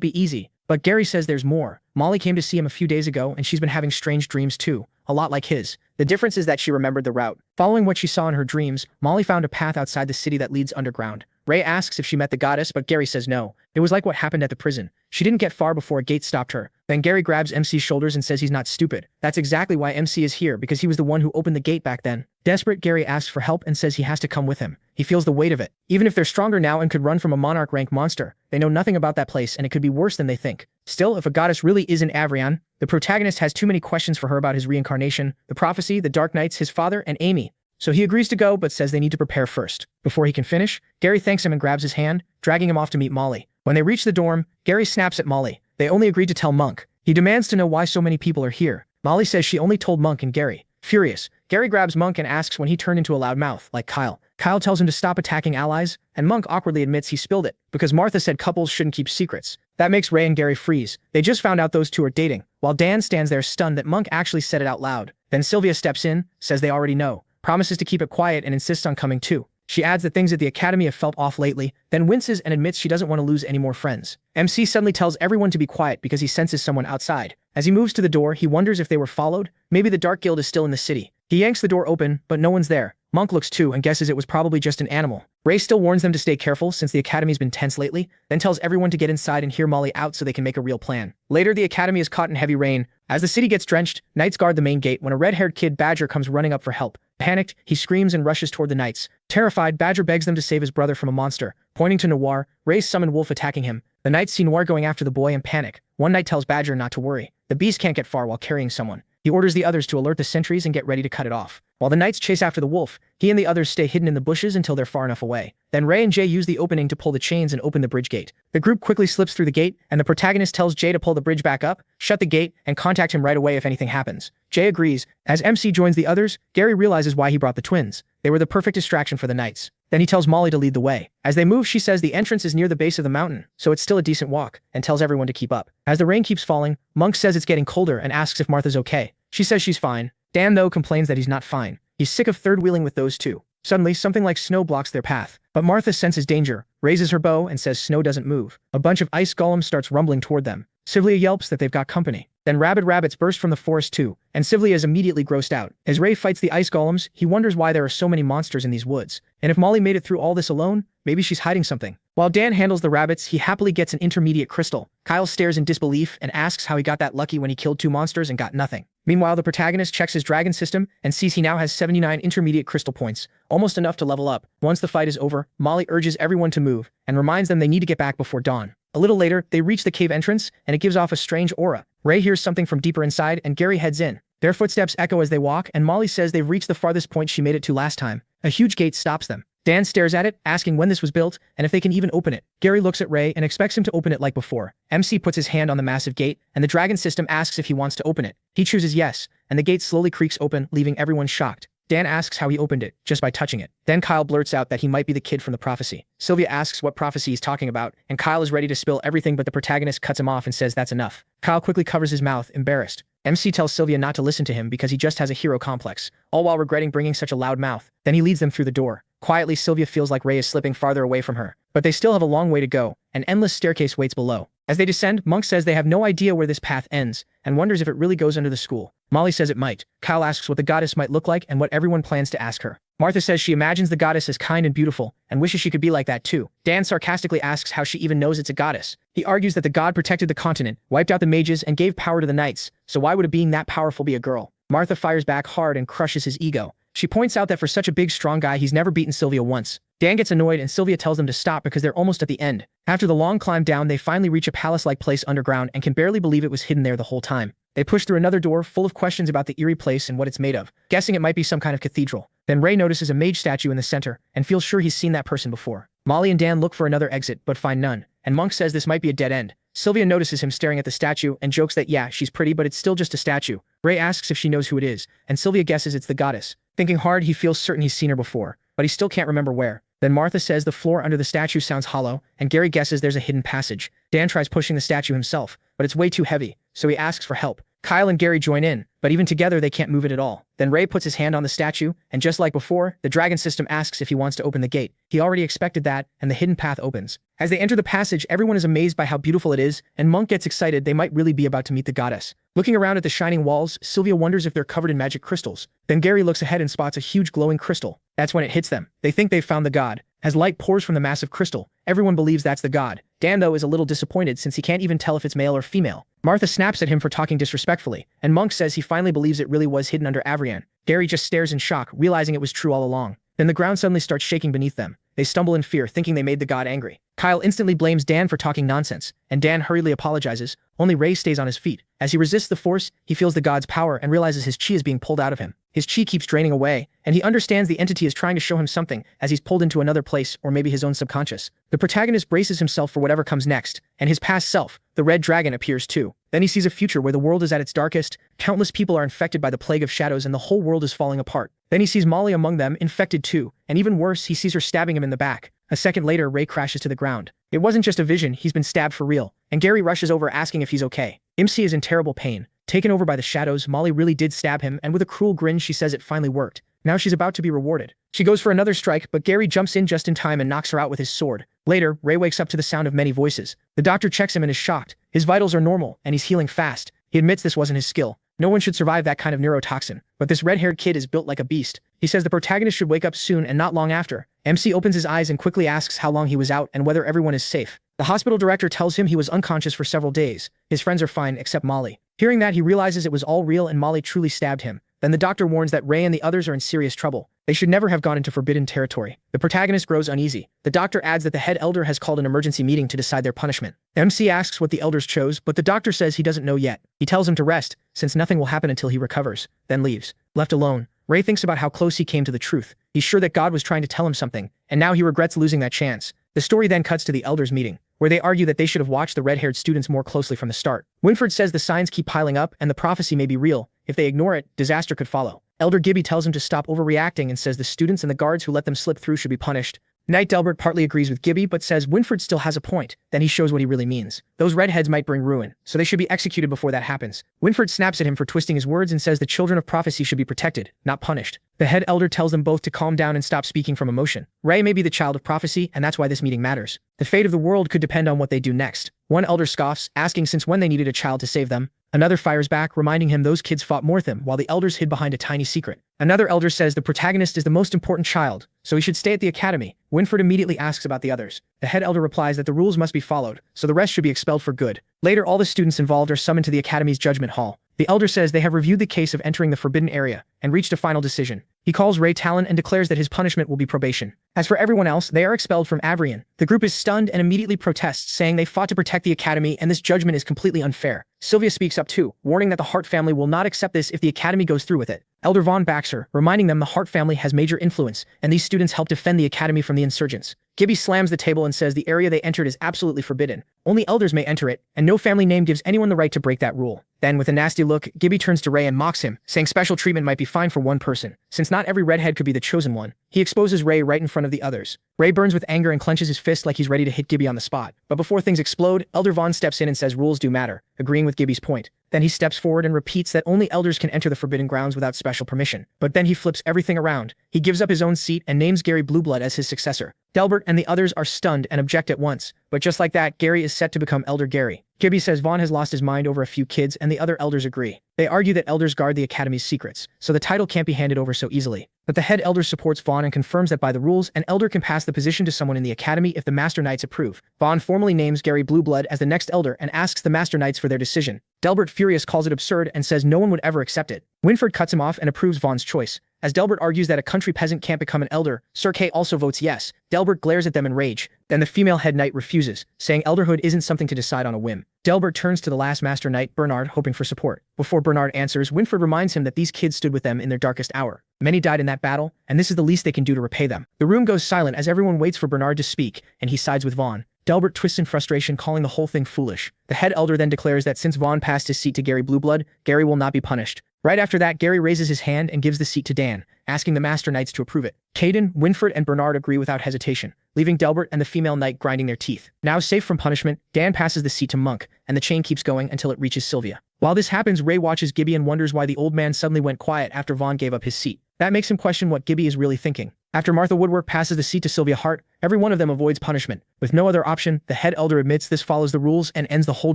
S1: be easy. But Gary says there's more. Molly came to see him a few days ago, and she's been having strange dreams too, a lot like his. The difference is that she remembered the route. Following what she saw in her dreams, Molly found a path outside the city that leads underground. Ray asks if she met the goddess, but Gary says no. It was like what happened at the prison. She didn't get far before a gate stopped her. Then Gary grabs MC's shoulders and says he's not stupid. That's exactly why MC is here, because he was the one who opened the gate back then. Desperate, Gary asks for help and says he has to come with him. He feels the weight of it. Even if they're stronger now and could run from a monarch-rank monster, they know nothing about that place and it could be worse than they think. Still, if a goddess really is in Avrian, the protagonist has too many questions for her about his reincarnation, the prophecy, the Dark Knights, his father, and Amy. So he agrees to go, but says they need to prepare first. Before he can finish, Gary thanks him and grabs his hand, dragging him off to meet Molly. When they reach the dorm, Gary snaps at Molly. They only agreed to tell Monk. He demands to know why so many people are here. Molly says she only told Monk and Gary. Furious, Gary grabs Monk and asks when he turned into a loudmouth, like Kyle. Kyle tells him to stop attacking allies, and Monk awkwardly admits he spilled it, because Martha said couples shouldn't keep secrets. That makes Ray and Gary freeze. They just found out those two are dating, while Dan stands there stunned that Monk actually said it out loud. Then Sylvia steps in, says they already know, promises to keep it quiet and insists on coming too. She adds that things at the academy have felt off lately, then winces and admits she doesn't want to lose any more friends. MC suddenly tells everyone to be quiet because he senses someone outside. As he moves to the door, he wonders if they were followed. Maybe the Dark Guild is still in the city. He yanks the door open, but no one's there. Monk looks too and guesses it was probably just an animal. Ray still warns them to stay careful since the academy's been tense lately, then tells everyone to get inside and hear Molly out so they can make a real plan. Later, the academy is caught in heavy rain. As the city gets drenched, knights guard the main gate when a red-haired kid, Badger, comes running up for help. Panicked, he screams and rushes toward the knights. Terrified, Badger begs them to save his brother from a monster. Pointing to Noir, Ray's summoned wolf attacking him. The knights see Noir going after the boy and panic. One knight tells Badger not to worry. The beast can't get far while carrying someone. He orders the others to alert the sentries and get ready to cut it off. While the knights chase after the wolf, he and the others stay hidden in the bushes until they're far enough away. Then Ray and Jay use the opening to pull the chains and open the bridge gate. The group quickly slips through the gate, and the protagonist tells Jay to pull the bridge back up, shut the gate, and contact him right away if anything happens. Jay agrees. As MC joins the others, Gary realizes why he brought the twins. They were the perfect distraction for the knights. Then he tells Molly to lead the way. As they move, she says the entrance is near the base of the mountain, so it's still a decent walk, and tells everyone to keep up. As the rain keeps falling, Monk says it's getting colder and asks if Martha's okay. She says she's fine. Dan, though, complains that he's not fine. He's sick of third-wheeling with those two. Suddenly, something like snow blocks their path. But Martha senses danger, raises her bow, and says snow doesn't move. A bunch of ice golems starts rumbling toward them. Sylvia yelps that they've got company. Then rabid rabbits burst from the forest too, and Sylvia is immediately grossed out. As Ray fights the ice golems, he wonders why there are so many monsters in these woods. And if Molly made it through all this alone, maybe she's hiding something. While Dan handles the rabbits, he happily gets an intermediate crystal. Kyle stares in disbelief and asks how he got that lucky when he killed 2 monsters and got nothing. Meanwhile, the protagonist checks his dragon system and sees he now has 79 intermediate crystal points, almost enough to level up. Once the fight is over, Molly urges everyone to move and reminds them they need to get back before dawn. A little later, they reach the cave entrance, and it gives off a strange aura. Ray hears something from deeper inside, and Gary heads in. Their footsteps echo as they walk, and Molly says they've reached the farthest point she made it to last time. A huge gate stops them. Dan stares at it, asking when this was built, and if they can even open it. Gary looks at Ray and expects him to open it like before. MC puts his hand on the massive gate, and the dragon system asks if he wants to open it. He chooses yes, and the gate slowly creaks open, leaving everyone shocked. Dan asks how he opened it, just by touching it. Then Kyle blurts out that he might be the kid from the prophecy. Sylvia asks what prophecy he's talking about, and Kyle is ready to spill everything, but the protagonist cuts him off and says that's enough. Kyle quickly covers his mouth, embarrassed. MC tells Sylvia not to listen to him because he just has a hero complex, all while regretting bringing such a loud mouth. Then he leads them through the door. Quietly, Sylvia feels like Ray is slipping farther away from her, but they still have a long way to go. An endless staircase waits below. As they descend, Monk says they have no idea where this path ends, and wonders if it really goes under the school. Molly says it might. Kyle asks what the goddess might look like and what everyone plans to ask her. Martha says she imagines the goddess as kind and beautiful, and wishes she could be like that too. Dan sarcastically asks how she even knows it's a goddess. He argues that the god protected the continent, wiped out the mages, and gave power to the knights, so why would a being that powerful be a girl? Martha fires back hard and crushes his ego. She points out that for such a big, strong guy, he's never beaten Sylvia once. Dan gets annoyed and Sylvia tells them to stop because they're almost at the end. After the long climb down, they finally reach a palace-like place underground and can barely believe it was hidden there the whole time. They push through another door full of questions about the eerie place and what it's made of, guessing it might be some kind of cathedral. Then Ray notices a mage statue in the center and feels sure he's seen that person before. Molly and Dan look for another exit but find none, and Monk says this might be a dead end. Sylvia notices him staring at the statue and jokes that yeah, she's pretty, but it's still just a statue. Ray asks if she knows who it is, and Sylvia guesses it's the goddess. Thinking hard, he feels certain he's seen her before, but he still can't remember where. Then Martha says the floor under the statue sounds hollow, and Gary guesses there's a hidden passage. Dan tries pushing the statue himself, but it's way too heavy, so he asks for help. Kyle and Gary join in, but even together they can't move it at all. Then Ray puts his hand on the statue, and just like before, the dragon system asks if he wants to open the gate. He already expected that, and the hidden path opens. As they enter the passage, everyone is amazed by how beautiful it is, and Monk gets excited they might really be about to meet the goddess. Looking around at the shining walls, Sylvia wonders if they're covered in magic crystals. Then Gary looks ahead and spots a huge glowing crystal. That's when it hits them. They think they've found the god. As light pours from the massive crystal, everyone believes that's the god. Dan, though, is a little disappointed since he can't even tell if it's male or female. Martha snaps at him for talking disrespectfully, and Monk says he finally believes it really was hidden under Avrian. Gary just stares in shock, realizing it was true all along. Then the ground suddenly starts shaking beneath them. They stumble in fear, thinking they made the god angry. Kyle instantly blames Dan for talking nonsense, and Dan hurriedly apologizes. Only Ray stays on his feet. As he resists the force, he feels the god's power and realizes his chi is being pulled out of him. His chi keeps draining away, and he understands the entity is trying to show him something as he's pulled into another place or maybe his own subconscious. The protagonist braces himself for whatever comes next, and his past self, the red dragon, appears too. Then he sees a future where the world is at its darkest, countless people are infected by the plague of shadows, and the whole world is falling apart. Then he sees Molly among them, infected too, and even worse, he sees her stabbing him in the back. A second later, Ray crashes to the ground. It wasn't just a vision, he's been stabbed for real, and Gary rushes over asking if he's okay. MC is in terrible pain. Taken over by the shadows, Molly really did stab him, and with a cruel grin she says it finally worked. Now she's about to be rewarded. She goes for another strike, but Gary jumps in just in time and knocks her out with his sword. Later, Ray wakes up to the sound of many voices. The doctor checks him and is shocked. His vitals are normal, and he's healing fast. He admits this wasn't his skill. No one should survive that kind of neurotoxin, but this red-haired kid is built like a beast. He says the protagonist should wake up soon and not long after. MC opens his eyes and quickly asks how long he was out and whether everyone is safe. The hospital director tells him he was unconscious for several days. His friends are fine, except Molly. Hearing that, he realizes it was all real and Molly truly stabbed him. Then the doctor warns that Ray and the others are in serious trouble. They should never have gone into forbidden territory. The protagonist grows uneasy. The doctor adds that the head elder has called an emergency meeting to decide their punishment. MC asks what the elders chose, but the doctor says he doesn't know yet. He tells him to rest, since nothing will happen until he recovers, then leaves. Left alone, Ray thinks about how close he came to the truth. He's sure that God was trying to tell him something, and now he regrets losing that chance. The story then cuts to the elders' meeting, where they argue that they should have watched the red-haired students more closely from the start. Winford says the signs keep piling up and the prophecy may be real. If they ignore it, disaster could follow. Elder Gibby tells him to stop overreacting and says the students and the guards who let them slip through should be punished. Knight Delbert partly agrees with Gibby but says Winford still has a point. Then he shows what he really means. Those redheads might bring ruin, so they should be executed before that happens. Winford snaps at him for twisting his words and says the children of prophecy should be protected, not punished. The head elder tells them both to calm down and stop speaking from emotion. Ray may be the child of prophecy, and that's why this meeting matters. The fate of the world could depend on what they do next. One elder scoffs, asking since when they needed a child to save them. Another fires back, reminding him those kids fought more with him while the elders hid behind a tiny secret. Another elder says the protagonist is the most important child, so he should stay at the academy. Winfred immediately asks about the others. The head elder replies that the rules must be followed, so the rest should be expelled for good. Later, all the students involved are summoned to the academy's judgment hall. The elder says they have reviewed the case of entering the forbidden area and reached a final decision. He calls Talen and declares that his punishment will be probation. As for everyone else, they are expelled from Avrian. The group is stunned and immediately protests, saying they fought to protect the academy and this judgment is completely unfair. Sylvia speaks up too, warning that the Hart family will not accept this if the academy goes through with it. Elder Vaughn backs her, reminding them the Hart family has major influence, and these students help defend the academy from the insurgents. Gibby slams the table and says the area they entered is absolutely forbidden. Only elders may enter it, and no family name gives anyone the right to break that rule. Then, with a nasty look, Gibby turns to Ray and mocks him, saying special treatment might be fine for one person, since not every redhead could be the chosen one. He exposes Ray right in front of the others. Ray burns with anger and clenches his fist like he's ready to hit Gibby on the spot. But before things explode, Elder Vaughn steps in and says rules do matter, agreeing with Gibby's point. Then he steps forward and repeats that only elders can enter the forbidden grounds without special permission. But then he flips everything around. He gives up his own seat and names Gary Blueblood as his successor. Delbert and the others are stunned and object at once, but just like that, Gary is set to become Elder Gary. Gibby says Vaughn has lost his mind over a few kids and the other elders agree. They argue that elders guard the academy's secrets, so the title can't be handed over so easily. But the head elder supports Vaughn and confirms that by the rules, an elder can pass the position to someone in the academy if the Master Knights approve. Vaughn formally names Gary Blueblood as the next elder and asks the Master Knights for their decision. Delbert, furious, calls it absurd and says no one would ever accept it. Winfred cuts him off and approves Vaughn's choice. As Delbert argues that a country peasant can't become an elder, Sir Kay also votes yes. Delbert glares at them in rage. Then the female head knight refuses, saying elderhood isn't something to decide on a whim. Delbert turns to the last Master Knight, Bernard, hoping for support. Before Bernard answers, Winfred reminds him that these kids stood with them in their darkest hour. Many died in that battle, and this is the least they can do to repay them. The room goes silent as everyone waits for Bernard to speak, and he sides with Vaughn. Delbert twists in frustration, calling the whole thing foolish. The head elder then declares that since Vaughn passed his seat to Gary Blueblood, Gary will not be punished. Right after that, Gary raises his hand and gives the seat to Dan, asking the Master Knights to approve it. Caden, Winfred, and Bernard agree without hesitation, leaving Delbert and the female knight grinding their teeth. Now safe from punishment, Dan passes the seat to Monk, and the chain keeps going until it reaches Sylvia. While this happens, Ray watches Gibby and wonders why the old man suddenly went quiet after Vaughn gave up his seat. That makes him question what Gibby is really thinking. After Martha Woodwork passes the seat to Sylvia Hart, every one of them avoids punishment. With no other option, the head elder admits this follows the rules and ends the whole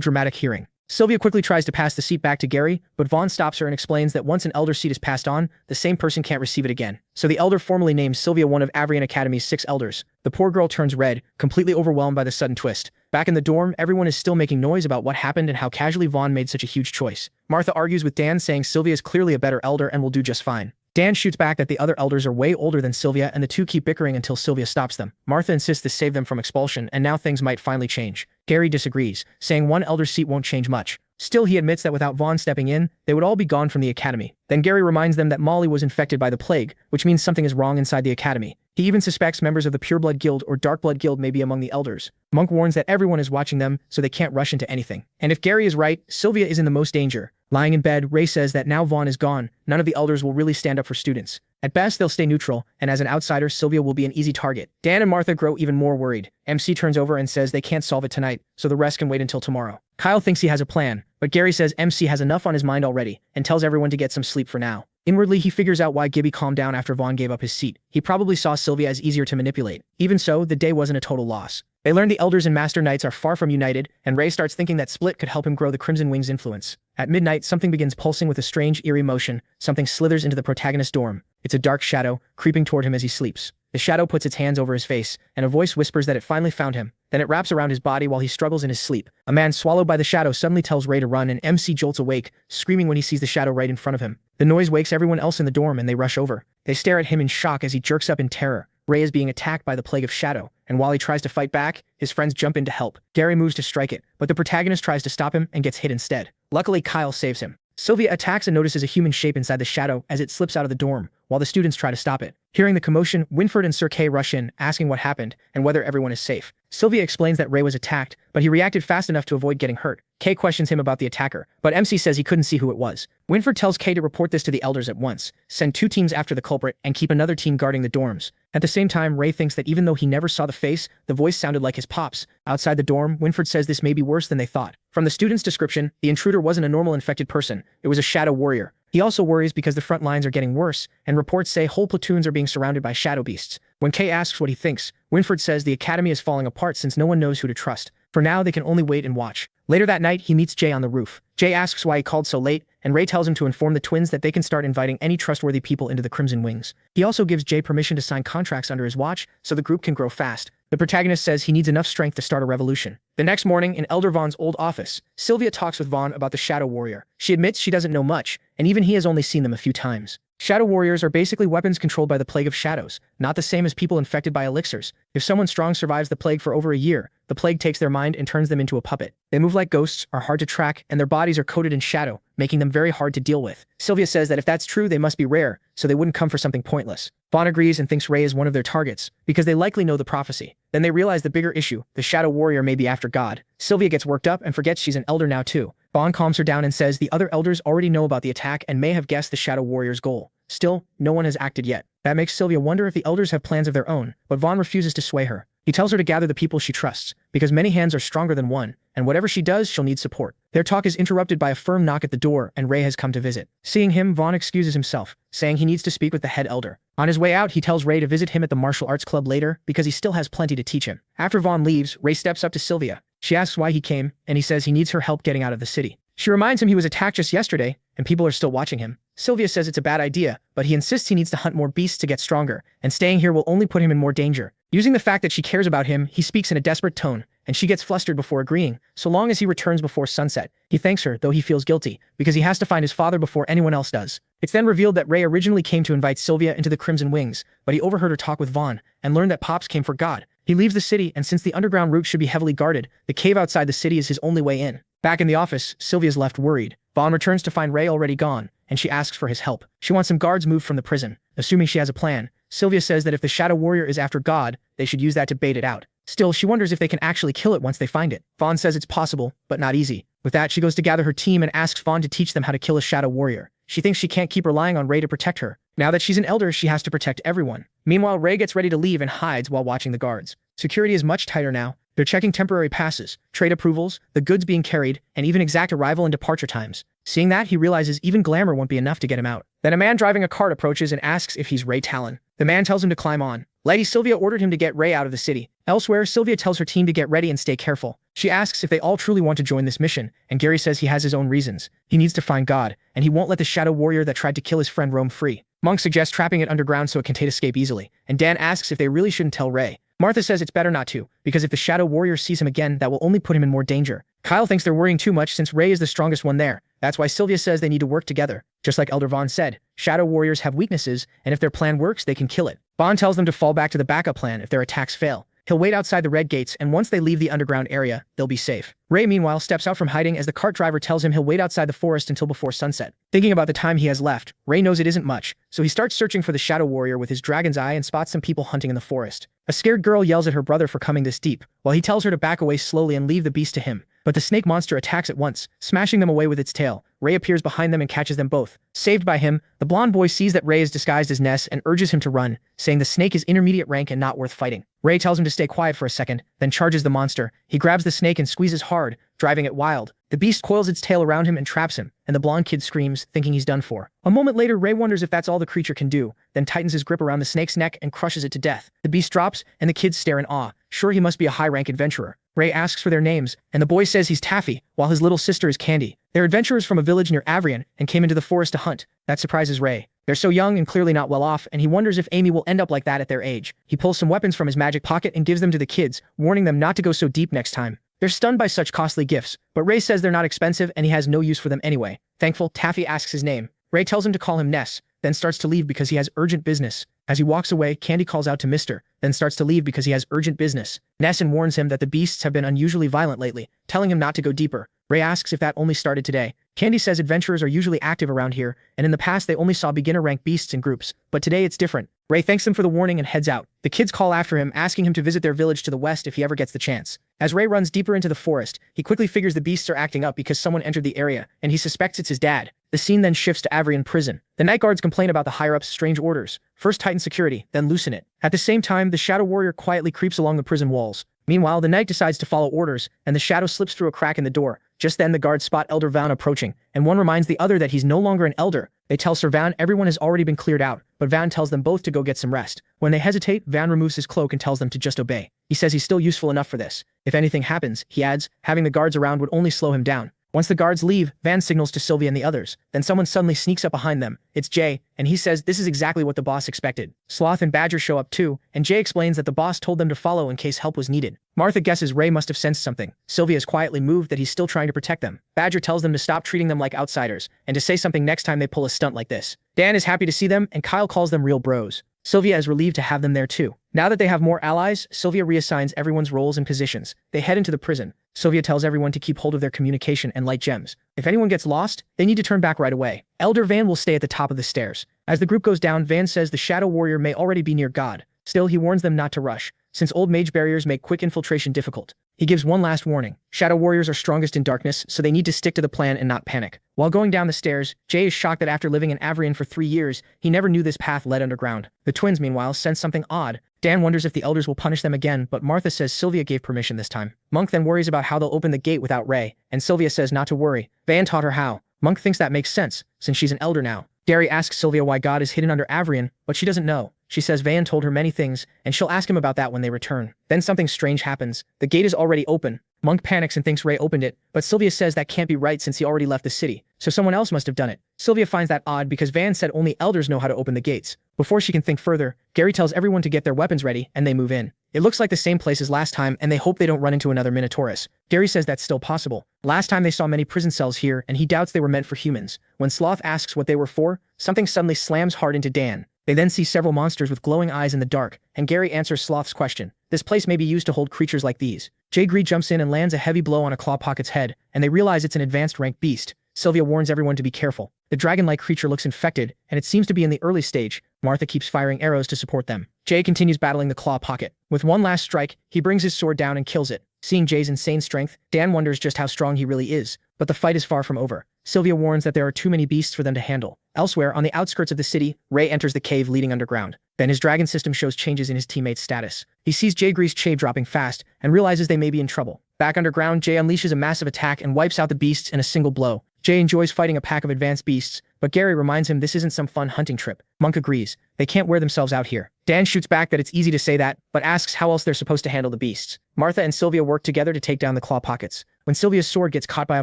S1: dramatic hearing. Sylvia quickly tries to pass the seat back to Gary, but Vaughn stops her and explains that once an elder seat is passed on, the same person can't receive it again. So the elder formally names Sylvia one of Avrian Academy's 6 elders. The poor girl turns red, completely overwhelmed by the sudden twist. Back in the dorm, everyone is still making noise about what happened and how casually Vaughn made such a huge choice. Martha argues with Dan, saying Sylvia is clearly a better elder and will do just fine. Dan shoots back that the other elders are way older than Sylvia, and the two keep bickering until Sylvia stops them. Martha insists this saved them from expulsion, and now things might finally change. Gary disagrees, saying one elder's seat won't change much. Still, he admits that without Vaughn stepping in, they would all be gone from the academy. Then Gary reminds them that Molly was infected by the plague, which means something is wrong inside the academy. He even suspects members of the Pureblood Guild or Darkblood Guild may be among the elders. Monk warns that everyone is watching them, so they can't rush into anything. And if Gary is right, Sylvia is in the most danger. Lying in bed, Ray says that now Vaughn is gone, none of the elders will really stand up for students. At best, they'll stay neutral, and as an outsider, Sylvia will be an easy target. Dan and Martha grow even more worried. MC turns over and says they can't solve it tonight, so the rest can wait until tomorrow. Kyle thinks he has a plan, but Gary says MC has enough on his mind already, and tells everyone to get some sleep for now. Inwardly, he figures out why Gibby calmed down after Vaughn gave up his seat. He probably saw Sylvia as easier to manipulate. Even so, the day wasn't a total loss. They learn the elders and Master Knights are far from united, and Ray starts thinking that Split could help him grow the Crimson Wing's influence. At midnight, something begins pulsing with a strange, eerie motion. Something slithers into the protagonist's dorm. It's a dark shadow, creeping toward him as he sleeps. The shadow puts its hands over his face, and a voice whispers that it finally found him. Then it wraps around his body while he struggles in his sleep. A man swallowed by the shadow suddenly tells Ray to run, and MC jolts awake, screaming when he sees the shadow right in front of him. The noise wakes everyone else in the dorm, and they rush over. They stare at him in shock as he jerks up in terror. Ray is being attacked by the plague of shadow, and while he tries to fight back, his friends jump in to help. Gary moves to strike it, but the protagonist tries to stop him and gets hit instead. Luckily, Kyle saves him. Sylvia attacks and notices a human shape inside the shadow as it slips out of the dorm, while the students try to stop it. Hearing the commotion, Winfred and Sir Kay rush in, asking what happened and whether everyone is safe. Sylvia explains that Ray was attacked, but he reacted fast enough to avoid getting hurt. Kay questions him about the attacker, but MC says he couldn't see who it was. Winfred tells Kay to report this to the elders at once, send 2 teams after the culprit, and keep another team guarding the dorms. At the same time, Ray thinks that even though he never saw the face, the voice sounded like his pops. Outside the dorm, Winfred says this may be worse than they thought. From the student's description, the intruder wasn't a normal infected person, it was a shadow warrior. He also worries because the front lines are getting worse, and reports say whole platoons are being surrounded by shadow beasts. When Kay asks what he thinks, Winfred says the academy is falling apart since no one knows who to trust. For now, they can only wait and watch. Later that night, he meets Jay on the roof. Jay asks why he called so late, and Ray tells him to inform the twins that they can start inviting any trustworthy people into the Crimson Wings. He also gives Jay permission to sign contracts under his watch so the group can grow fast. The protagonist says he needs enough strength to start a revolution. The next morning, in Elder Vaughn's old office, Sylvia talks with Vaughn about the Shadow Warrior. She admits she doesn't know much, and even he has only seen them a few times. Shadow Warriors are basically weapons controlled by the Plague of Shadows, not the same as people infected by elixirs. If someone strong survives the plague for over a year, the plague takes their mind and turns them into a puppet. They move like ghosts, are hard to track, and their bodies are coated in shadow, making them very hard to deal with. Sylvia says that if that's true, they must be rare, so they wouldn't come for something pointless. Vaughn agrees and thinks Ray is one of their targets, because they likely know the prophecy. Then they realize the bigger issue, the Shadow Warrior may be after God. Sylvia gets worked up and forgets she's an elder now too. Vaughn calms her down and says the other elders already know about the attack and may have guessed the Shadow Warrior's goal. Still, no one has acted yet. That makes Sylvia wonder if the elders have plans of their own, but Vaughn refuses to sway her. He tells her to gather the people she trusts, because many hands are stronger than one, and whatever she does, she'll need support. Their talk is interrupted by a firm knock at the door, and Ray has come to visit. Seeing him, Vaughn excuses himself, saying he needs to speak with the head elder. On his way out, he tells Ray to visit him at the martial arts club later, because he still has plenty to teach him. After Vaughn leaves, Ray steps up to Sylvia. She asks why he came, and he says he needs her help getting out of the city. She reminds him he was attacked just yesterday, and people are still watching him. Sylvia says it's a bad idea, but he insists he needs to hunt more beasts to get stronger, and staying here will only put him in more danger. Using the fact that she cares about him, he speaks in a desperate tone, and she gets flustered before agreeing, so long as he returns before sunset. He thanks her, though he feels guilty, because he has to find his father before anyone else does. It's then revealed that Ray originally came to invite Sylvia into the Crimson Wings, but he overheard her talk with Vaughn, and learned that Pops came for God. He leaves the city, and since the underground route should be heavily guarded, the cave outside the city is his only way in. Back in the office, Sylvia's left worried. Vaughn returns to find Ray already gone, and she asks for his help. She wants some guards moved from the prison. Assuming she has a plan, Sylvia says that if the Shadow Warrior is after God, they should use that to bait it out. Still, she wonders if they can actually kill it once they find it. Vaughn says it's possible, but not easy. With that, she goes to gather her team and asks Vaughn to teach them how to kill a Shadow Warrior. She thinks she can't keep relying on Ray to protect her. Now that she's an elder, she has to protect everyone. Meanwhile, Ray gets ready to leave and hides while watching the guards. Security is much tighter now. They're checking temporary passes, trade approvals, the goods being carried, and even exact arrival and departure times. Seeing that, he realizes even glamour won't be enough to get him out. Then a man driving a cart approaches and asks if he's Ray Talen. The man tells him to climb on. Lady Sylvia ordered him to get Ray out of the city. Elsewhere, Sylvia tells her team to get ready and stay careful. She asks if they all truly want to join this mission, and Gary says he has his own reasons. He needs to find God, and he won't let the Shadow Warrior that tried to kill his friend roam free. Monk suggests trapping it underground so it can escape easily, and Dan asks if they really shouldn't tell Ray. Martha says it's better not to, because if the Shadow Warrior sees him again, that will only put him in more danger. Kyle thinks they're worrying too much since Ray is the strongest one there. That's why Sylvia says they need to work together. Just like Elder Vaughn said, Shadow Warriors have weaknesses, and if their plan works, they can kill it. Vaughn tells them to fall back to the backup plan if their attacks fail. He'll wait outside the red gates, and once they leave the underground area, they'll be safe. Ray, meanwhile, steps out from hiding as the cart driver tells him he'll wait outside the forest until before sunset. Thinking about the time he has left, Ray knows it isn't much, so he starts searching for the Shadow Warrior with his dragon's eye and spots some people hunting in the forest. A scared girl yells at her brother for coming this deep, while he tells her to back away slowly and leave the beast to him. But the snake monster attacks at once, smashing them away with its tail. Ray appears behind them and catches them both. Saved by him, the blonde boy sees that Ray is disguised as Ness and urges him to run, saying the snake is intermediate rank and not worth fighting. Ray tells him to stay quiet for a second, then charges the monster. He grabs the snake and squeezes hard, driving it wild. The beast coils its tail around him and traps him, and the blonde kid screams, thinking he's done for. A moment later, Ray wonders if that's all the creature can do, then tightens his grip around the snake's neck and crushes it to death. The beast drops, and the kids stare in awe. Sure, he must be a high-rank adventurer. Ray asks for their names, and the boy says he's Taffy, while his little sister is Candy. They're adventurers from a village near Avrion and came into the forest to hunt. That surprises Ray. They're so young and clearly not well off, and he wonders if Amy will end up like that at their age. He pulls some weapons from his magic pocket and gives them to the kids, warning them not to go so deep next time. They're stunned by such costly gifts, but Ray says they're not expensive and he has no use for them anyway. Thankful, Taffy asks his name. Ray tells him to call him Ness, then starts to leave because he has urgent business. As he walks away, Candy calls out to Mr., then starts to leave because he has urgent business. Ness warns him that the beasts have been unusually violent lately, telling him not to go deeper. Ray asks if that only started today. Candy says adventurers are usually active around here, and in the past they only saw beginner-rank beasts in groups, but today it's different. Ray thanks them for the warning and heads out. The kids call after him, asking him to visit their village to the west if he ever gets the chance. As Ray runs deeper into the forest, he quickly figures the beasts are acting up because someone entered the area, and he suspects it's his dad. The scene then shifts to Avrion prison. The night guards complain about the higher-ups' strange orders. First tighten security, then loosen it. At the same time, the Shadow Warrior quietly creeps along the prison walls. Meanwhile, the knight decides to follow orders, and the shadow slips through a crack in the door. Just then, the guards spot Elder Vaughn approaching, and one reminds the other that he's no longer an elder, They tell Sir Van everyone has already been cleared out, but Van tells them both to go get some rest. When they hesitate, Van removes his cloak and tells them to just obey. He says he's still useful enough for this. If anything happens, he adds, having the guards around would only slow him down. Once the guards leave, Van signals to Sylvia and the others. Then someone suddenly sneaks up behind them. It's Jay, and he says this is exactly what the boss expected. Sloth and Badger show up too, and Jay explains that the boss told them to follow in case help was needed. Martha guesses Ray must have sensed something. Sylvia is quietly moved that he's still trying to protect them. Badger tells them to stop treating them like outsiders, and to say something next time they pull a stunt like this. Dan is happy to see them, and Kyle calls them real bros. Sylvia is relieved to have them there too. Now that they have more allies, Sylvia reassigns everyone's roles and positions. They head into the prison. Sylvia tells everyone to keep hold of their communication and light gems. If anyone gets lost, they need to turn back right away. Elder Van will stay at the top of the stairs. As the group goes down, Van says the Shadow Warrior may already be near God. Still, he warns them not to rush, since old mage barriers make quick infiltration difficult. He gives one last warning. Shadow Warriors are strongest in darkness, so they need to stick to the plan and not panic. While going down the stairs, Jay is shocked that after living in Avrian for 3 years, he never knew this path led underground. The twins, meanwhile, sense something odd. Dan wonders if the elders will punish them again, but Martha says Sylvia gave permission this time. Monk then worries about how they'll open the gate without Ray, and Sylvia says not to worry. Van taught her how. Monk thinks that makes sense, since she's an elder now. Gary asks Sylvia why God is hidden under Avrian, but she doesn't know. She says Van told her many things, and she'll ask him about that when they return. Then something strange happens. The gate is already open. Monk panics and thinks Ray opened it, but Sylvia says that can't be right since he already left the city, so someone else must have done it. Sylvia finds that odd because Van said only elders know how to open the gates. Before she can think further, Gary tells everyone to get their weapons ready, and they move in. It looks like the same place as last time, and they hope they don't run into another Minotaurus. Gary says that's still possible. Last time they saw many prison cells here, and he doubts they were meant for humans. When Sloth asks what they were for, something suddenly slams hard into Dan. They then see several monsters with glowing eyes in the dark, and Gary answers Sloth's question. This place may be used to hold creatures like these. Jay Gree jumps in and lands a heavy blow on a Clawpocket's head, and they realize it's an advanced rank beast. Sylvia warns everyone to be careful. The dragon-like creature looks infected, and it seems to be in the early stage. Martha keeps firing arrows to support them. Jay continues battling the Clawpocket. With one last strike, he brings his sword down and kills it. Seeing Jay's insane strength, Dan wonders just how strong he really is, but the fight is far from over. Sylvia warns that there are too many beasts for them to handle. Elsewhere, on the outskirts of the city, Ray enters the cave leading underground. Then his dragon system shows changes in his teammate's status. He sees Jay Gree's Che dropping fast, and realizes they may be in trouble. Back underground, Jay unleashes a massive attack and wipes out the beasts in a single blow. Jay enjoys fighting a pack of advanced beasts, but Gary reminds him this isn't some fun hunting trip. Monk agrees. They can't wear themselves out here. Dan shoots back that it's easy to say that, but asks how else they're supposed to handle the beasts. Martha and Sylvia work together to take down the Clawpockets. When Sylvia's sword gets caught by a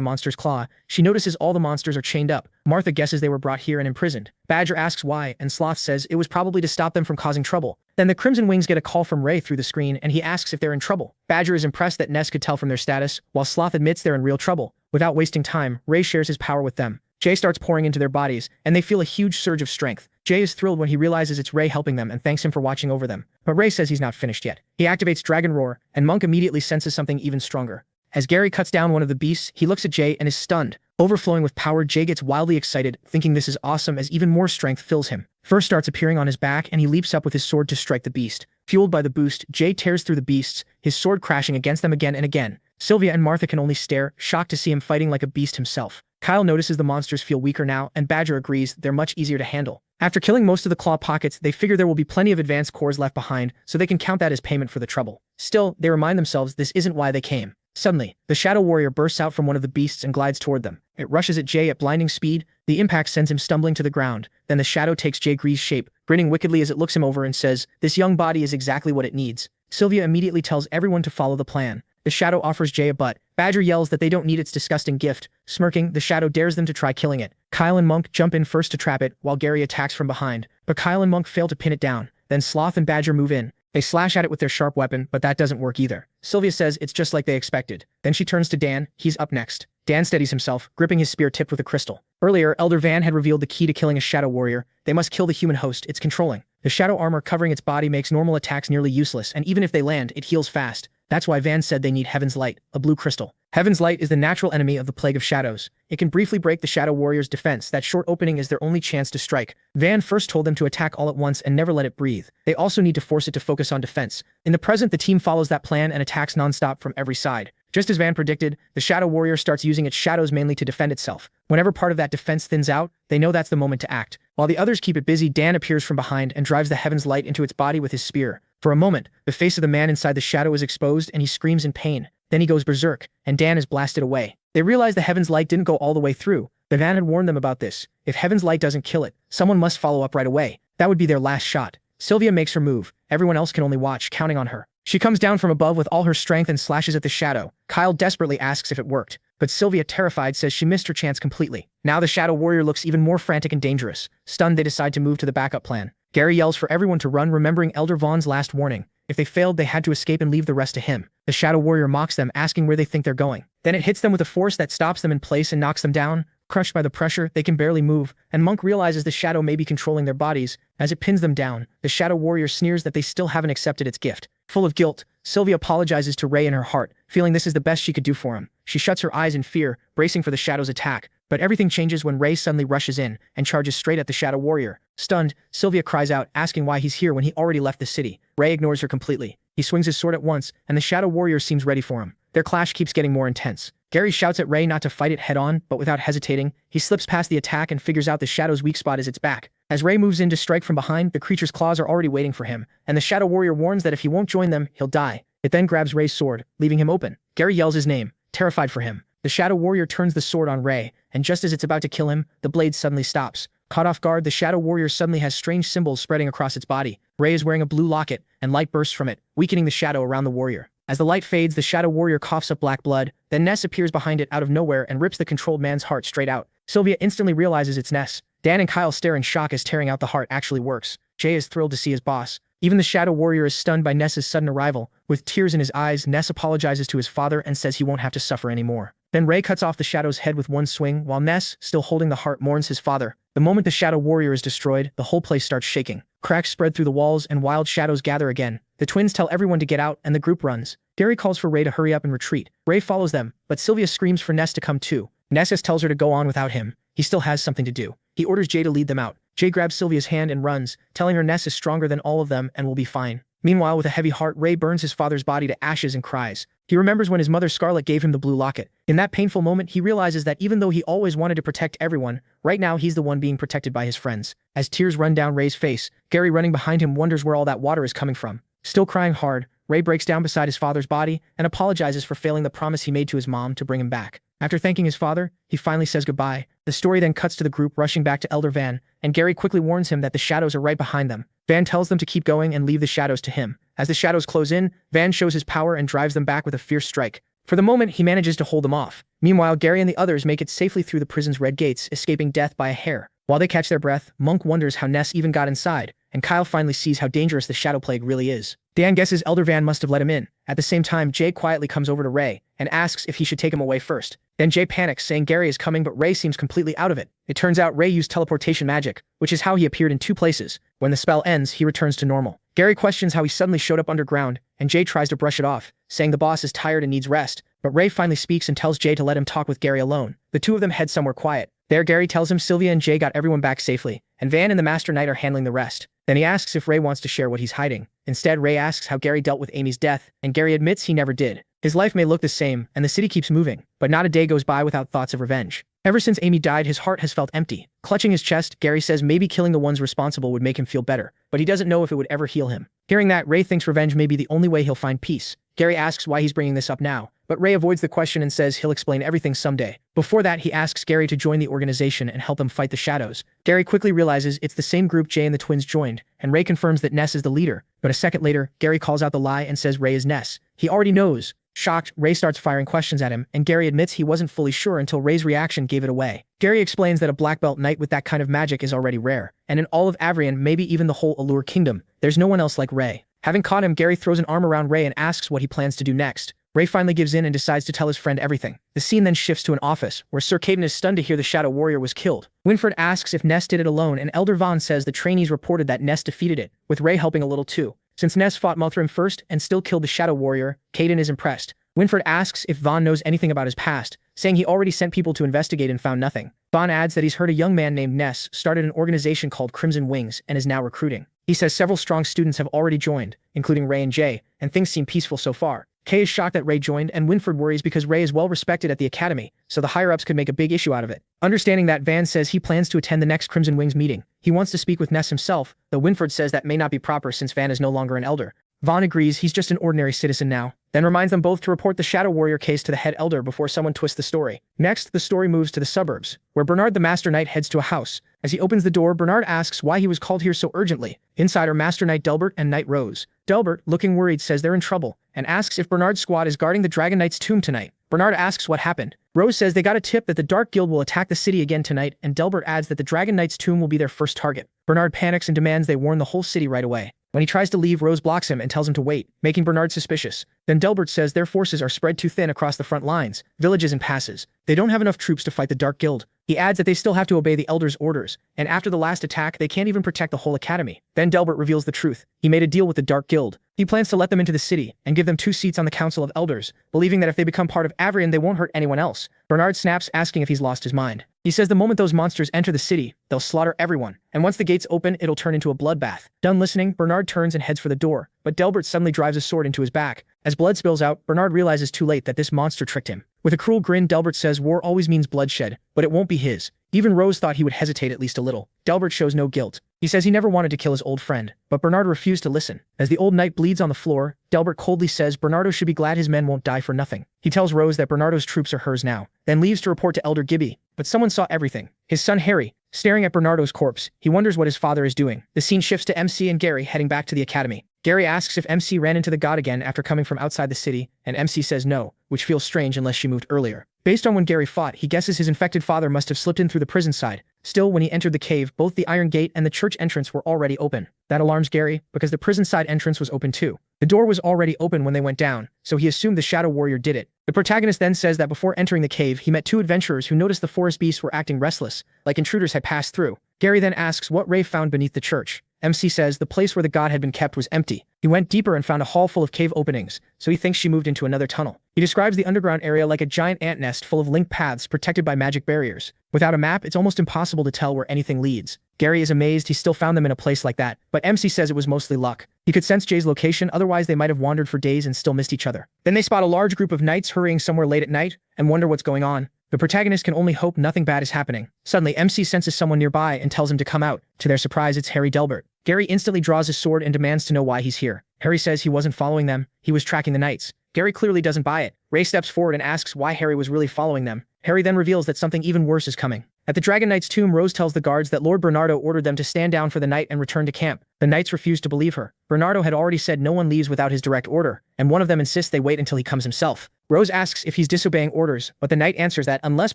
S1: monster's claw, she notices all the monsters are chained up. Martha guesses they were brought here and imprisoned. Badger asks why, and Sloth says it was probably to stop them from causing trouble. Then the Crimson Wings get a call from Ray through the screen, and he asks if they're in trouble. Badger is impressed that Ness could tell from their status, while Sloth admits they're in real trouble. Without wasting time, Ray shares his power with them. Jay starts pouring into their bodies, and they feel a huge surge of strength. Jay is thrilled when he realizes it's Ray helping them and thanks him for watching over them. But Ray says he's not finished yet. He activates Dragon Roar, and Monk immediately senses something even stronger. As Gary cuts down one of the beasts, he looks at Jay and is stunned. Overflowing with power, Jay gets wildly excited, thinking this is awesome as even more strength fills him. Fur starts appearing on his back, and he leaps up with his sword to strike the beast. Fueled by the boost, Jay tears through the beasts, his sword crashing against them again and again. Sylvia and Martha can only stare, shocked to see him fighting like a beast himself. Kyle notices the monsters feel weaker now, and Badger agrees they're much easier to handle. After killing most of the Clawpockets, they figure there will be plenty of advanced cores left behind, so they can count that as payment for the trouble. Still, they remind themselves this isn't why they came. Suddenly, the Shadow Warrior bursts out from one of the beasts and glides toward them. It rushes at Jay at blinding speed. The impact sends him stumbling to the ground. Then the shadow takes Jay Gree's shape, grinning wickedly as it looks him over and says, "This young body is exactly what it needs." Sylvia immediately tells everyone to follow the plan. The shadow offers Jay a butt. Badger yells that they don't need its disgusting gift. Smirking, the shadow dares them to try killing it. Kyle and Monk jump in first to trap it, while Gary attacks from behind. But Kyle and Monk fail to pin it down. Then Sloth and Badger move in. They slash at it with their sharp weapon, but that doesn't work either. Sylvia says it's just like they expected. Then she turns to Dan. He's up next. Dan steadies himself, gripping his spear tipped with a crystal. Earlier, Elder Van had revealed the key to killing a Shadow Warrior. They must kill the human host it's controlling. The shadow armor covering its body makes normal attacks nearly useless, and even if they land, it heals fast. That's why Van said they need Heaven's Light, a blue crystal. Heaven's Light is the natural enemy of the Plague of Shadows. It can briefly break the Shadow Warrior's defense. That short opening is their only chance to strike. Van first told them to attack all at once and never let it breathe. They also need to force it to focus on defense. In the present, the team follows that plan and attacks non-stop from every side. Just as Van predicted, the Shadow Warrior starts using its shadows mainly to defend itself. Whenever part of that defense thins out, they know that's the moment to act. While the others keep it busy, Dan appears from behind and drives the Heaven's Light into its body with his spear. For a moment, the face of the man inside the shadow is exposed and he screams in pain. Then he goes berserk, and Dan is blasted away. They realize the Heaven's Light didn't go all the way through, But Van had warned them about this. If Heaven's light doesn't kill it, someone must follow up right away. That would be their last shot. Sylvia makes her move. Everyone else can only watch, counting on her. She comes down from above with all her strength and slashes at the shadow. Kyle desperately asks if it worked, but Sylvia, terrified, says she missed her chance completely. Now the shadow warrior looks even more frantic and dangerous. Stunned, they decide to move to the backup plan. Gary yells for everyone to run, remembering Elder Vaughn's last warning. If they failed, they had to escape and leave the rest to him. The shadow warrior mocks them, asking where they think they're going. Then it hits them with a force that stops them in place and knocks them down. Crushed by the pressure, they can barely move, and Monk realizes the shadow may be controlling their bodies. As it pins them down, the shadow warrior sneers that they still haven't accepted its gift. Full of guilt, Sylvia apologizes to Ray in her heart, feeling this is the best she could do for him. She shuts her eyes in fear, bracing for the shadow's attack. But everything changes when Ray suddenly rushes in and charges straight at the shadow warrior. Stunned, Sylvia cries out, asking why he's here when he already left the city. Ray ignores her completely. He swings his sword at once, and the shadow warrior seems ready for him. Their clash keeps getting more intense. Gary shouts at Ray not to fight it head-on, but without hesitating, he slips past the attack and figures out the shadow's weak spot is its back. As Ray moves in to strike from behind, the creature's claws are already waiting for him, and the shadow warrior warns that if he won't join them, he'll die. It then grabs Ray's sword, leaving him open. Gary yells his name, terrified for him. The shadow warrior turns the sword on Ray, and just as it's about to kill him, the blade suddenly stops. Caught off guard, the shadow warrior suddenly has strange symbols spreading across its body. Ray is wearing a blue locket, and light bursts from it, weakening the shadow around the warrior. As the light fades, the shadow warrior coughs up black blood, then Ness appears behind it out of nowhere and rips the controlled man's heart straight out. Sylvia instantly realizes it's Ness. Dan and Kyle stare in shock as tearing out the heart actually works. Jay is thrilled to see his boss. Even the shadow warrior is stunned by Ness's sudden arrival. With tears in his eyes, Ness apologizes to his father and says he won't have to suffer anymore. Then Ray cuts off the shadow's head with one swing, while Ness, still holding the heart, mourns his father. The moment the shadow warrior is destroyed, the whole place starts shaking. Cracks spread through the walls and wild shadows gather again. The twins tell everyone to get out and the group runs. Gary calls for Ray to hurry up and retreat. Ray follows them, but Sylvia screams for Ness to come too. Nessus tells her to go on without him. He still has something to do. He orders Jay to lead them out. Jay grabs Sylvia's hand and runs, telling her Ness is stronger than all of them and will be fine. Meanwhile, with a heavy heart, Ray burns his father's body to ashes and cries. He remembers when his mother Scarlet gave him the blue locket. In that painful moment, he realizes that even though he always wanted to protect everyone, right now he's the one being protected by his friends. As tears run down Ray's face, Gary, running behind him, wonders where all that water is coming from. Still crying hard, Ray breaks down beside his father's body and apologizes for failing the promise he made to his mom to bring him back. After thanking his father, he finally says goodbye. The story then cuts to the group rushing back to Elder Van, and Gary quickly warns him that the shadows are right behind them. Van tells them to keep going and leave the shadows to him. As the shadows close in, Van shows his power and drives them back with a fierce strike. For the moment, he manages to hold them off. Meanwhile, Gary and the others make it safely through the prison's red gates, escaping death by a hair. While they catch their breath, Monk wonders how Ness even got inside, and Kyle finally sees how dangerous the shadow plague really is. Dan guesses Elder Van must have let him in. At the same time, Jay quietly comes over to Ray and asks if he should take him away first. Then Jay panics, saying Gary is coming, but Ray seems completely out of it. It turns out Ray used teleportation magic, which is how he appeared in two places. When the spell ends, he returns to normal. Gary questions how he suddenly showed up underground, and Jay tries to brush it off, saying the boss is tired and needs rest. But Ray finally speaks and tells Jay to let him talk with Gary alone. The two of them head somewhere quiet. There, Gary tells him Sylvia and Jay got everyone back safely, and Van and the Master Knight are handling the rest. Then he asks if Ray wants to share what he's hiding. Instead, Ray asks how Gary dealt with Amy's death, and Gary admits he never did. His life may look the same, and the city keeps moving, but not a day goes by without thoughts of revenge. Ever since Amy died, his heart has felt empty. Clutching his chest, Gary says maybe killing the ones responsible would make him feel better, but he doesn't know if it would ever heal him. Hearing that, Ray thinks revenge may be the only way he'll find peace. Gary asks why he's bringing this up now, but Ray avoids the question and says he'll explain everything someday. Before that, he asks Gary to join the organization and help them fight the shadows. Gary quickly realizes it's the same group Jay and the twins joined, and Ray confirms that Ness is the leader. But a second later, Gary calls out the lie and says Ray is Ness. He already knows. Shocked, Ray starts firing questions at him, and Gary admits he wasn't fully sure until Ray's reaction gave it away. Gary explains that a black belt knight with that kind of magic is already rare, and in all of Avrian, maybe even the whole Allure Kingdom, there's no one else like Ray. Having caught him, Gary throws an arm around Ray and asks what he plans to do next. Ray finally gives in and decides to tell his friend everything. The scene then shifts to an office, where Sir Caden is stunned to hear the Shadow Warrior was killed. Winfred asks if Ness did it alone, and Elder Vaughn says the trainees reported that Ness defeated it, with Ray helping a little too. Since Ness fought Muthrim first and still killed the Shadow Warrior, Caden is impressed. Winfred asks if Vaughn knows anything about his past, saying he already sent people to investigate and found nothing. Vaughn adds that he's heard a young man named Ness started an organization called Crimson Wings and is now recruiting. He says several strong students have already joined, including Ray and Jay, and things seem peaceful so far. Kay is shocked that Ray joined, and Winfred worries because Ray is well respected at the academy, so the higher-ups could make a big issue out of it. Understanding that, Van says he plans to attend the next Crimson Wings meeting. He wants to speak with Ness himself, though Winfred says that may not be proper since Van is no longer an elder. Vaughn agrees he's just an ordinary citizen now, then reminds them both to report the Shadow Warrior case to the head elder before someone twists the story. Next, the story moves to the suburbs, where Bernard the Master Knight heads to a house. As he opens the door, Bernard asks why he was called here so urgently. Inside are Master Knight Delbert and Knight Rose. Delbert, looking worried, says they're in trouble, and asks if Bernard's squad is guarding the Dragon Knight's tomb tonight. Bernard asks what happened. Rose says they got a tip that the Dark Guild will attack the city again tonight, and Delbert adds that the Dragon Knight's tomb will be their first target. Bernard panics and demands they warn the whole city right away. When he tries to leave, Rose blocks him and tells him to wait, making Bernard suspicious. Then Delbert says their forces are spread too thin across the front lines, villages and passes. They don't have enough troops to fight the Dark Guild. He adds that they still have to obey the Elder's orders, and after the last attack, they can't even protect the whole academy. Then Delbert reveals the truth. He made a deal with the Dark Guild. He plans to let them into the city and give them 2 seats on the Council of Elders, believing that if they become part of Avrion, they won't hurt anyone else. Bernard snaps, asking if he's lost his mind. He says the moment those monsters enter the city, they'll slaughter everyone, and once the gates open, it'll turn into a bloodbath. Done listening, Bernard turns and heads for the door, but Delbert suddenly drives a sword into his back. As blood spills out, Bernard realizes too late that this monster tricked him. With a cruel grin, Delbert says war always means bloodshed, but it won't be his. Even Rose thought he would hesitate at least a little. Delbert shows no guilt. He says he never wanted to kill his old friend, but Bernard refused to listen. As the old knight bleeds on the floor, Delbert coldly says Bernardo should be glad his men won't die for nothing. He tells Rose that Bernardo's troops are hers now, then leaves to report to Elder Gibby. But someone saw everything. His son Harry, staring at Bernardo's corpse, he wonders what his father is doing. The scene shifts to MC and Gary heading back to the academy. Gary asks if MC ran into the god again after coming from outside the city, and MC says no, which feels strange unless she moved earlier. Based on when Gary fought, he guesses his infected father must have slipped in through the prison side. Still, when he entered the cave, both the iron gate and the church entrance were already open. That alarms Gary, because the prison side entrance was open too. The door was already open when they went down, so he assumed the Shadow Warrior did it. The protagonist then says that before entering the cave, he met 2 adventurers who noticed the forest beasts were acting restless, like intruders had passed through. Gary then asks what Ray found beneath the church. MC says the place where the god had been kept was empty. He went deeper and found a hall full of cave openings, so he thinks she moved into another tunnel. He describes the underground area like a giant ant nest full of linked paths protected by magic barriers. Without a map, it's almost impossible to tell where anything leads. Gary is amazed he still found them in a place like that, but MC says it was mostly luck. He could sense Jay's location, otherwise they might have wandered for days and still missed each other. Then they spot a large group of knights hurrying somewhere late at night, and wonder what's going on. The protagonist can only hope nothing bad is happening. Suddenly, MC senses someone nearby and tells him to come out. To their surprise, it's Harry Delbert. Gary instantly draws his sword and demands to know why he's here. Harry says he wasn't following them, he was tracking the knights. Gary clearly doesn't buy it. Ray steps forward and asks why Harry was really following them. Harry then reveals that something even worse is coming. At the Dragon Knight's tomb, Rose tells the guards that Lord Bernardo ordered them to stand down for the night and return to camp. The knights refuse to believe her. Bernardo had already said no one leaves without his direct order, and one of them insists they wait until he comes himself. Rose asks if he's disobeying orders, but the knight answers that unless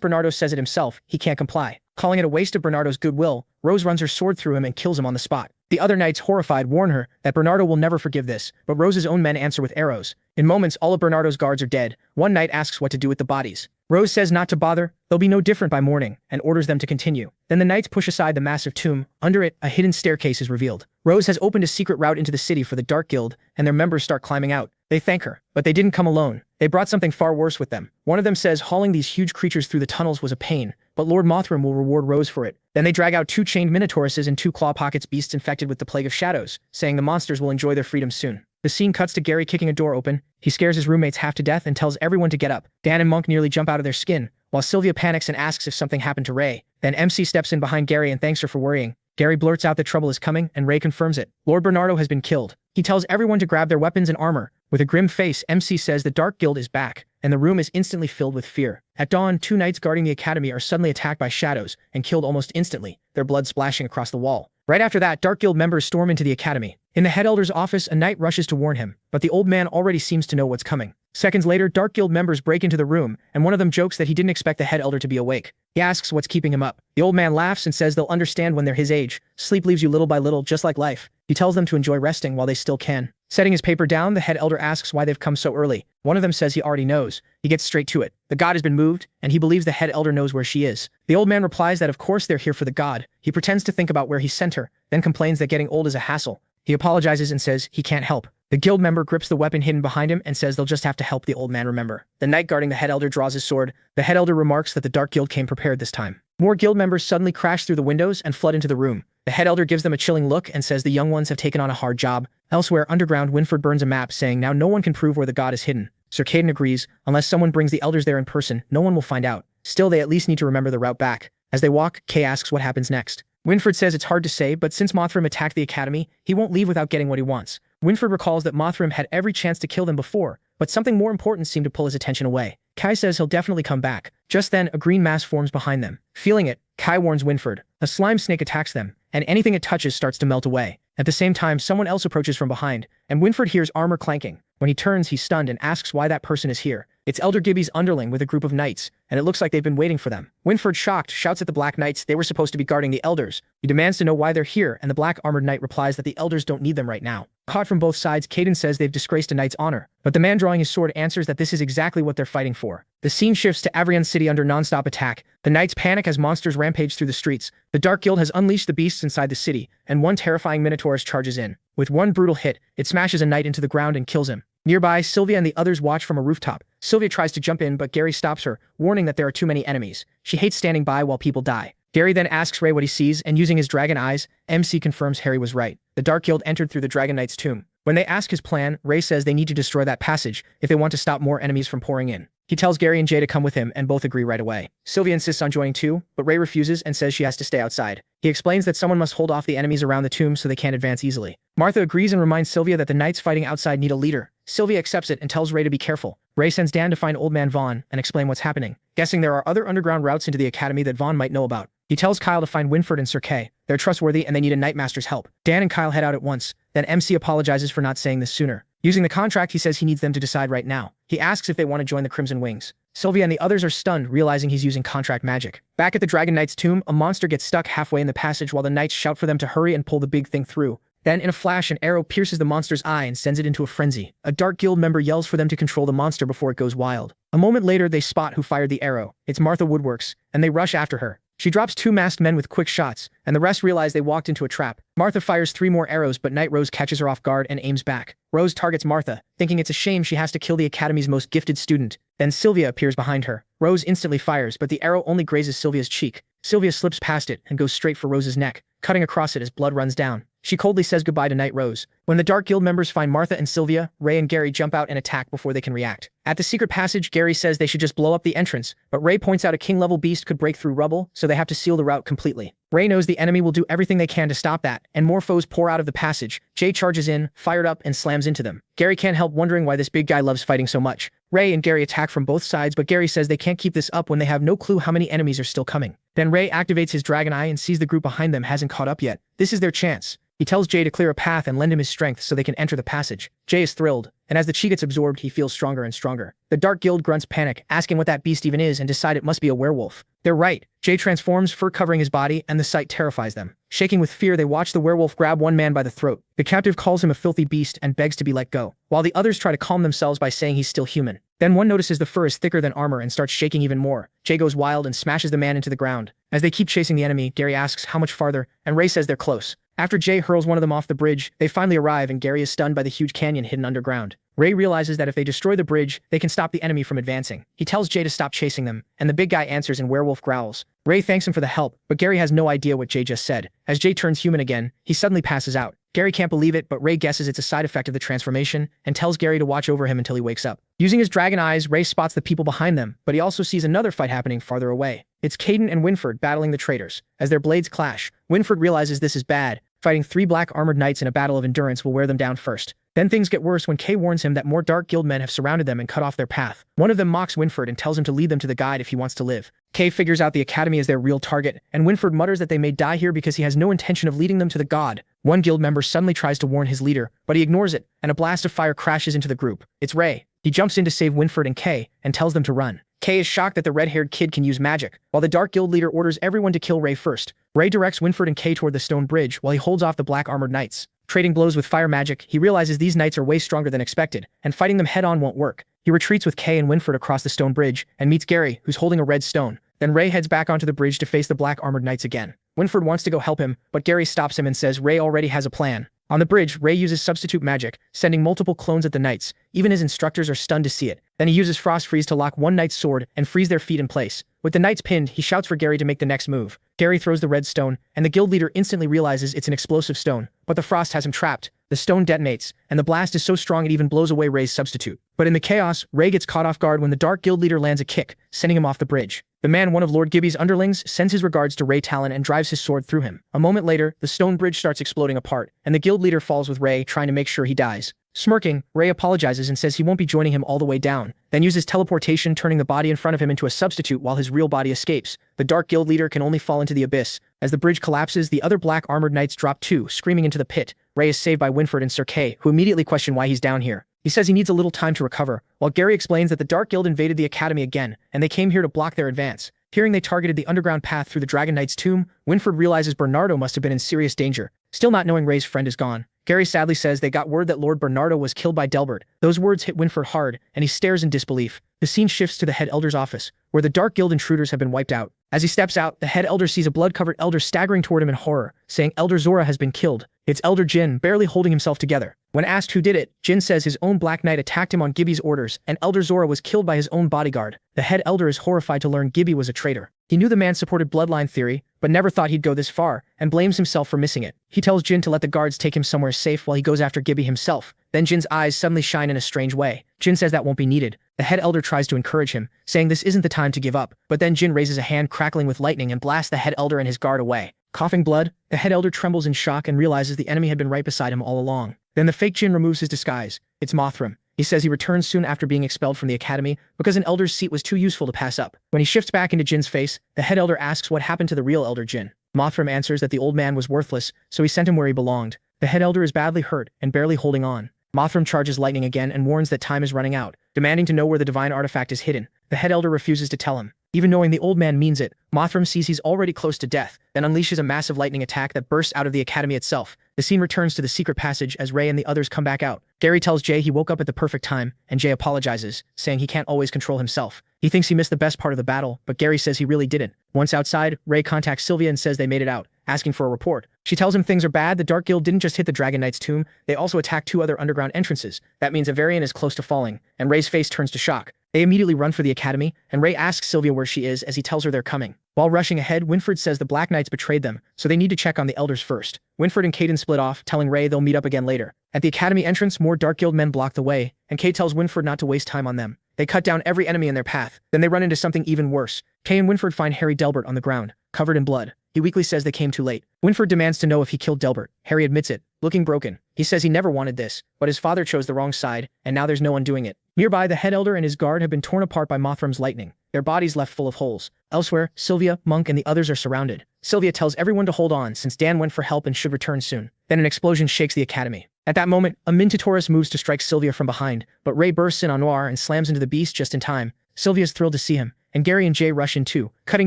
S1: Bernardo says it himself, he can't comply. Calling it a waste of Bernardo's goodwill, Rose runs her sword through him and kills him on the spot. The other knights, horrified, warn her that Bernardo will never forgive this, but Rose's own men answer with arrows. In moments, all of Bernardo's guards are dead. One knight asks what to do with the bodies. Rose says not to bother, they'll be no different by morning, and orders them to continue. Then the knights push aside the massive tomb. Under it, a hidden staircase is revealed. Rose has opened a secret route into the city for the Dark Guild, and their members start climbing out. They thank her, but they didn't come alone. They brought something far worse with them. One of them says hauling these huge creatures through the tunnels was a pain, but Lord Mothram will reward Rose for it. Then they drag out 2 chained Minotauruses and 2 claw pockets beasts infected with the Plague of Shadows, saying the monsters will enjoy their freedom soon. The scene cuts to Gary kicking a door open. He scares his roommates half to death and tells everyone to get up. Dan and Monk nearly jump out of their skin, while Sylvia panics and asks if something happened to Ray. Then MC steps in behind Gary and thanks her for worrying. Gary blurts out that trouble is coming, and Ray confirms it. Lord Bernardo has been killed. He tells everyone to grab their weapons and armor. With a grim face, MC says the Dark Guild is back, and the room is instantly filled with fear. At dawn, 2 knights guarding the academy are suddenly attacked by shadows and killed almost instantly, their blood splashing across the wall. Right after that, Dark Guild members storm into the academy. In the head elder's office, a knight rushes to warn him, but the old man already seems to know what's coming. Seconds later, Dark Guild members break into the room, and one of them jokes that he didn't expect the head elder to be awake. He asks what's keeping him up. The old man laughs and says they'll understand when they're his age. Sleep leaves you little by little, just like life. He tells them to enjoy resting while they still can. Setting his paper down, the head elder asks why they've come so early. One of them says he already knows. He gets straight to it. The god has been moved, and he believes the head elder knows where she is. The old man replies that of course they're here for the god. He pretends to think about where he sent her, then complains that getting old is a hassle. He apologizes and says he can't help. The guild member grips the weapon hidden behind him and says they'll just have to help the old man remember. The knight guarding the head elder draws his sword. The head elder remarks that the Dark Guild came prepared this time. More guild members suddenly crash through the windows and flood into the room. The head elder gives them a chilling look and says the young ones have taken on a hard job. Elsewhere, underground, Winford burns a map saying now no one can prove where the god is hidden. Sir Caden agrees, unless someone brings the elders there in person, no one will find out. Still, they at least need to remember the route back. As they walk, Kay asks what happens next. Winford says it's hard to say, but since Mothram attacked the academy, he won't leave without getting what he wants. Winford recalls that Mothram had every chance to kill them before, but something more important seemed to pull his attention away. Kai says he'll definitely come back. Just then, a green mass forms behind them. Feeling it, Kai warns Winford. A slime snake attacks them, and anything it touches starts to melt away. At the same time, someone else approaches from behind, and Winford hears armor clanking. When he turns, he's stunned and asks why that person is here. It's Elder Gibby's underling with a group of knights, and it looks like they've been waiting for them. Winford, shocked, shouts at the Black Knights they were supposed to be guarding the elders. He demands to know why they're here, and the Black Armored Knight replies that the elders don't need them right now. Caught from both sides, Caden says they've disgraced a knight's honor, but the man drawing his sword answers that this is exactly what they're fighting for. The scene shifts to Avrion City under non-stop attack. The knights panic as monsters rampage through the streets. The Dark Guild has unleashed the beasts inside the city, and one terrifying Minotaurus charges in. With one brutal hit, it smashes a knight into the ground and kills him. Nearby, Sylvia and the others watch from a rooftop. Sylvia tries to jump in, but Gary stops her, warning that there are too many enemies. She hates standing by while people die. Gary then asks Ray what he sees, and using his dragon eyes, MC confirms Harry was right. The Dark Guild entered through the Dragon Knight's tomb. When they ask his plan, Ray says they need to destroy that passage if they want to stop more enemies from pouring in. He tells Gary and Jay to come with him, and both agree right away. Sylvia insists on joining too, but Ray refuses and says she has to stay outside. He explains that someone must hold off the enemies around the tomb so they can't advance easily. Martha agrees and reminds Sylvia that the knights fighting outside need a leader. Sylvia accepts it and tells Ray to be careful. Ray sends Dan to find Old Man Vaughn and explain what's happening, guessing there are other underground routes into the academy that Vaughn might know about. He tells Kyle to find Winford and Sir Kay. They're trustworthy and they need a Knightmaster's help. Dan and Kyle head out at once. Then MC apologizes for not saying this sooner. Using the contract, he says he needs them to decide right now. He asks if they want to join the Crimson Wings. Sylvia and the others are stunned, realizing he's using contract magic. Back at the Dragon Knight's tomb, a monster gets stuck halfway in the passage while the knights shout for them to hurry and pull the big thing through. Then, in a flash, an arrow pierces the monster's eye and sends it into a frenzy. A Dark Guild member yells for them to control the monster before it goes wild. A moment later, they spot who fired the arrow. It's Martha Woodworks, and they rush after her. She drops 2 masked men with quick shots, and the rest realize they walked into a trap. Martha fires 3 more arrows, but Knight Rose catches her off guard and aims back. Rose targets Martha, thinking it's a shame she has to kill the Academy's most gifted student. Then Sylvia appears behind her. Rose instantly fires, but the arrow only grazes Sylvia's cheek. Sylvia slips past it and goes straight for Rose's neck, cutting across it as blood runs down. She coldly says goodbye to Knight Rose. When the Dark Guild members find Martha and Sylvia, Ray and Gary jump out and attack before they can react. At the secret passage, Gary says they should just blow up the entrance, but Ray points out a king-level beast could break through rubble, so they have to seal the route completely. Ray knows the enemy will do everything they can to stop that, and more foes pour out of the passage. Jay charges in, fired up, and slams into them. Gary can't help wondering why this big guy loves fighting so much. Ray and Gary attack from both sides, but Gary says they can't keep this up when they have no clue how many enemies are still coming. Then Ray activates his dragon eye and sees the group behind them hasn't caught up yet. This is their chance. He tells Jay to clear a path and lend him his strength so they can enter the passage. Jay is thrilled, and as the chi gets absorbed, he feels stronger and stronger. The Dark Guild grunts panic, asking what that beast even is, and decide it must be a werewolf. They're right. Jay transforms, fur covering his body, and the sight terrifies them. Shaking with fear, they watch the werewolf grab one man by the throat. The captive calls him a filthy beast and begs to be let go, while the others try to calm themselves by saying he's still human. Then one notices the fur is thicker than armor and starts shaking even more. Jay goes wild and smashes the man into the ground. As they keep chasing the enemy, Gary asks how much farther, and Ray says they're close. After Jay hurls one of them off the bridge, they finally arrive and Gary is stunned by the huge canyon hidden underground. Ray realizes that if they destroy the bridge, they can stop the enemy from advancing. He tells Jay to stop chasing them, and the big guy answers in werewolf growls. Ray thanks him for the help, but Gary has no idea what Jay just said. As Jay turns human again, he suddenly passes out. Gary can't believe it, but Ray guesses it's a side effect of the transformation and tells Gary to watch over him until he wakes up. Using his dragon eyes, Ray spots the people behind them, but he also sees another fight happening farther away. It's Caden and Winford battling the traitors. As their blades clash, Winford realizes this is bad. Fighting 3 black armored knights in a battle of endurance will wear them down first. Then things get worse when Kay warns him that more Dark Guild men have surrounded them and cut off their path. One of them mocks Winford and tells him to lead them to the guide if he wants to live. Kay figures out the academy is their real target, and Winford mutters that they may die here because he has no intention of leading them to the god. One guild member suddenly tries to warn his leader, but he ignores it, and a blast of fire crashes into the group. It's Ray. He jumps in to save Winford and Kay, and tells them to run. Kay is shocked that the red-haired kid can use magic, while the Dark Guild leader orders everyone to kill Ray first. Ray directs Winford and Kay toward the stone bridge while he holds off the black armored knights. Trading blows with fire magic, he realizes these knights are way stronger than expected, and fighting them head-on won't work. He retreats with Kay and Winford across the stone bridge, and meets Gary, who's holding a red stone. Then Ray heads back onto the bridge to face the black armored knights again. Winford wants to go help him, but Gary stops him and says Ray already has a plan. On the bridge, Ray uses substitute magic, sending multiple clones at the knights. Even his instructors are stunned to see it. Then he uses frost freeze to lock one knight's sword and freeze their feet in place. With the knights pinned, he shouts for Gary to make the next move. Gary throws the red stone, and the guild leader instantly realizes it's an explosive stone, but the frost has him trapped. The stone detonates, and the blast is so strong it even blows away Ray's substitute. But in the chaos, Ray gets caught off guard when the Dark Guild leader lands a kick, sending him off the bridge. The man, one of Lord Gibby's underlings, sends his regards to Ray Talen and drives his sword through him. A moment later, the stone bridge starts exploding apart, and the guild leader falls with Ray, trying to make sure he dies. Smirking, Ray apologizes and says he won't be joining him all the way down, then uses teleportation, turning the body in front of him into a substitute while his real body escapes. The Dark Guild leader can only fall into the abyss. As the bridge collapses, the other black armored knights drop too, screaming into the pit. Ray is saved by Winford and Sir Kay, who immediately question why he's down here. He says he needs a little time to recover, while Gary explains that the Dark Guild invaded the academy again, and they came here to block their advance. Hearing they targeted the underground path through the Dragon Knight's tomb, Winford realizes Bernardo must have been in serious danger. Still not knowing Ray's friend is gone, Gary sadly says they got word that Lord Bernardo was killed by Delbert. Those words hit Winford hard, and he stares in disbelief. The scene shifts to the head elder's office, where the Dark Guild intruders have been wiped out. As he steps out, the head elder sees a blood-covered elder staggering toward him in horror, saying Elder Zora has been killed. It's Elder Jin, barely holding himself together. When asked who did it, Jin says his own Black Knight attacked him on Gibby's orders, and Elder Zora was killed by his own bodyguard. The head elder is horrified to learn Gibby was a traitor. He knew the man supported bloodline theory, but never thought he'd go this far, and blames himself for missing it. He tells Jin to let the guards take him somewhere safe while he goes after Gibby himself. Then Jin's eyes suddenly shine in a strange way. Jin says that won't be needed. The head elder tries to encourage him, saying this isn't the time to give up, but then Jin raises a hand crackling with lightning and blasts the head elder and his guard away. Coughing blood, the head elder trembles in shock and realizes the enemy had been right beside him all along. Then the fake Jin removes his disguise. It's Mothram. He says he returns soon after being expelled from the academy because an elder's seat was too useful to pass up. When he shifts back into Jin's face, the head elder asks what happened to the real Elder Jin. Mothram answers that the old man was worthless, so he sent him where he belonged. The head elder is badly hurt and barely holding on. Mothram charges lightning again and warns that time is running out, demanding to know where the divine artifact is hidden. The head elder refuses to tell him. Even knowing the old man means it, Mothram sees he's already close to death, then unleashes a massive lightning attack that bursts out of the academy itself. The scene returns to the secret passage as Ray and the others come back out. Gary tells Jay he woke up at the perfect time, and Jay apologizes, saying he can't always control himself. He thinks he missed the best part of the battle, but Gary says he really didn't. Once outside, Ray contacts Sylvia and says they made it out, asking for a report. She tells him things are bad. The Dark Guild didn't just hit the Dragon Knight's tomb, they also attacked 2 other underground entrances. That means Avarian is close to falling, and Ray's face turns to shock. They immediately run for the academy, and Ray asks Sylvia where she is as he tells her they're coming. While rushing ahead, Winford says the Black Knights betrayed them, so they need to check on the elders first. Winford and Caden split off, telling Ray they'll meet up again later. At the academy entrance, more Dark Guild men block the way, and Kay tells Winford not to waste time on them. They cut down every enemy in their path. Then they run into something even worse. Kay and Winford find Harry Delbert on the ground, covered in blood. He weakly says they came too late. Winford demands to know if he killed Delbert. Harry admits it, looking broken. He says he never wanted this, but his father chose the wrong side, and now there's no undoing it. Nearby, the head elder and his guard have been torn apart by Mothram's lightning, their bodies left full of holes. Elsewhere, Sylvia, Monk, and the others are surrounded. Sylvia tells everyone to hold on since Dan went for help and should return soon. Then an explosion shakes the academy. At that moment, a Minotaurus moves to strike Sylvia from behind, but Ray bursts in on Noir and slams into the beast just in time. Sylvia's thrilled to see him, and Gary and Jay rush in too, cutting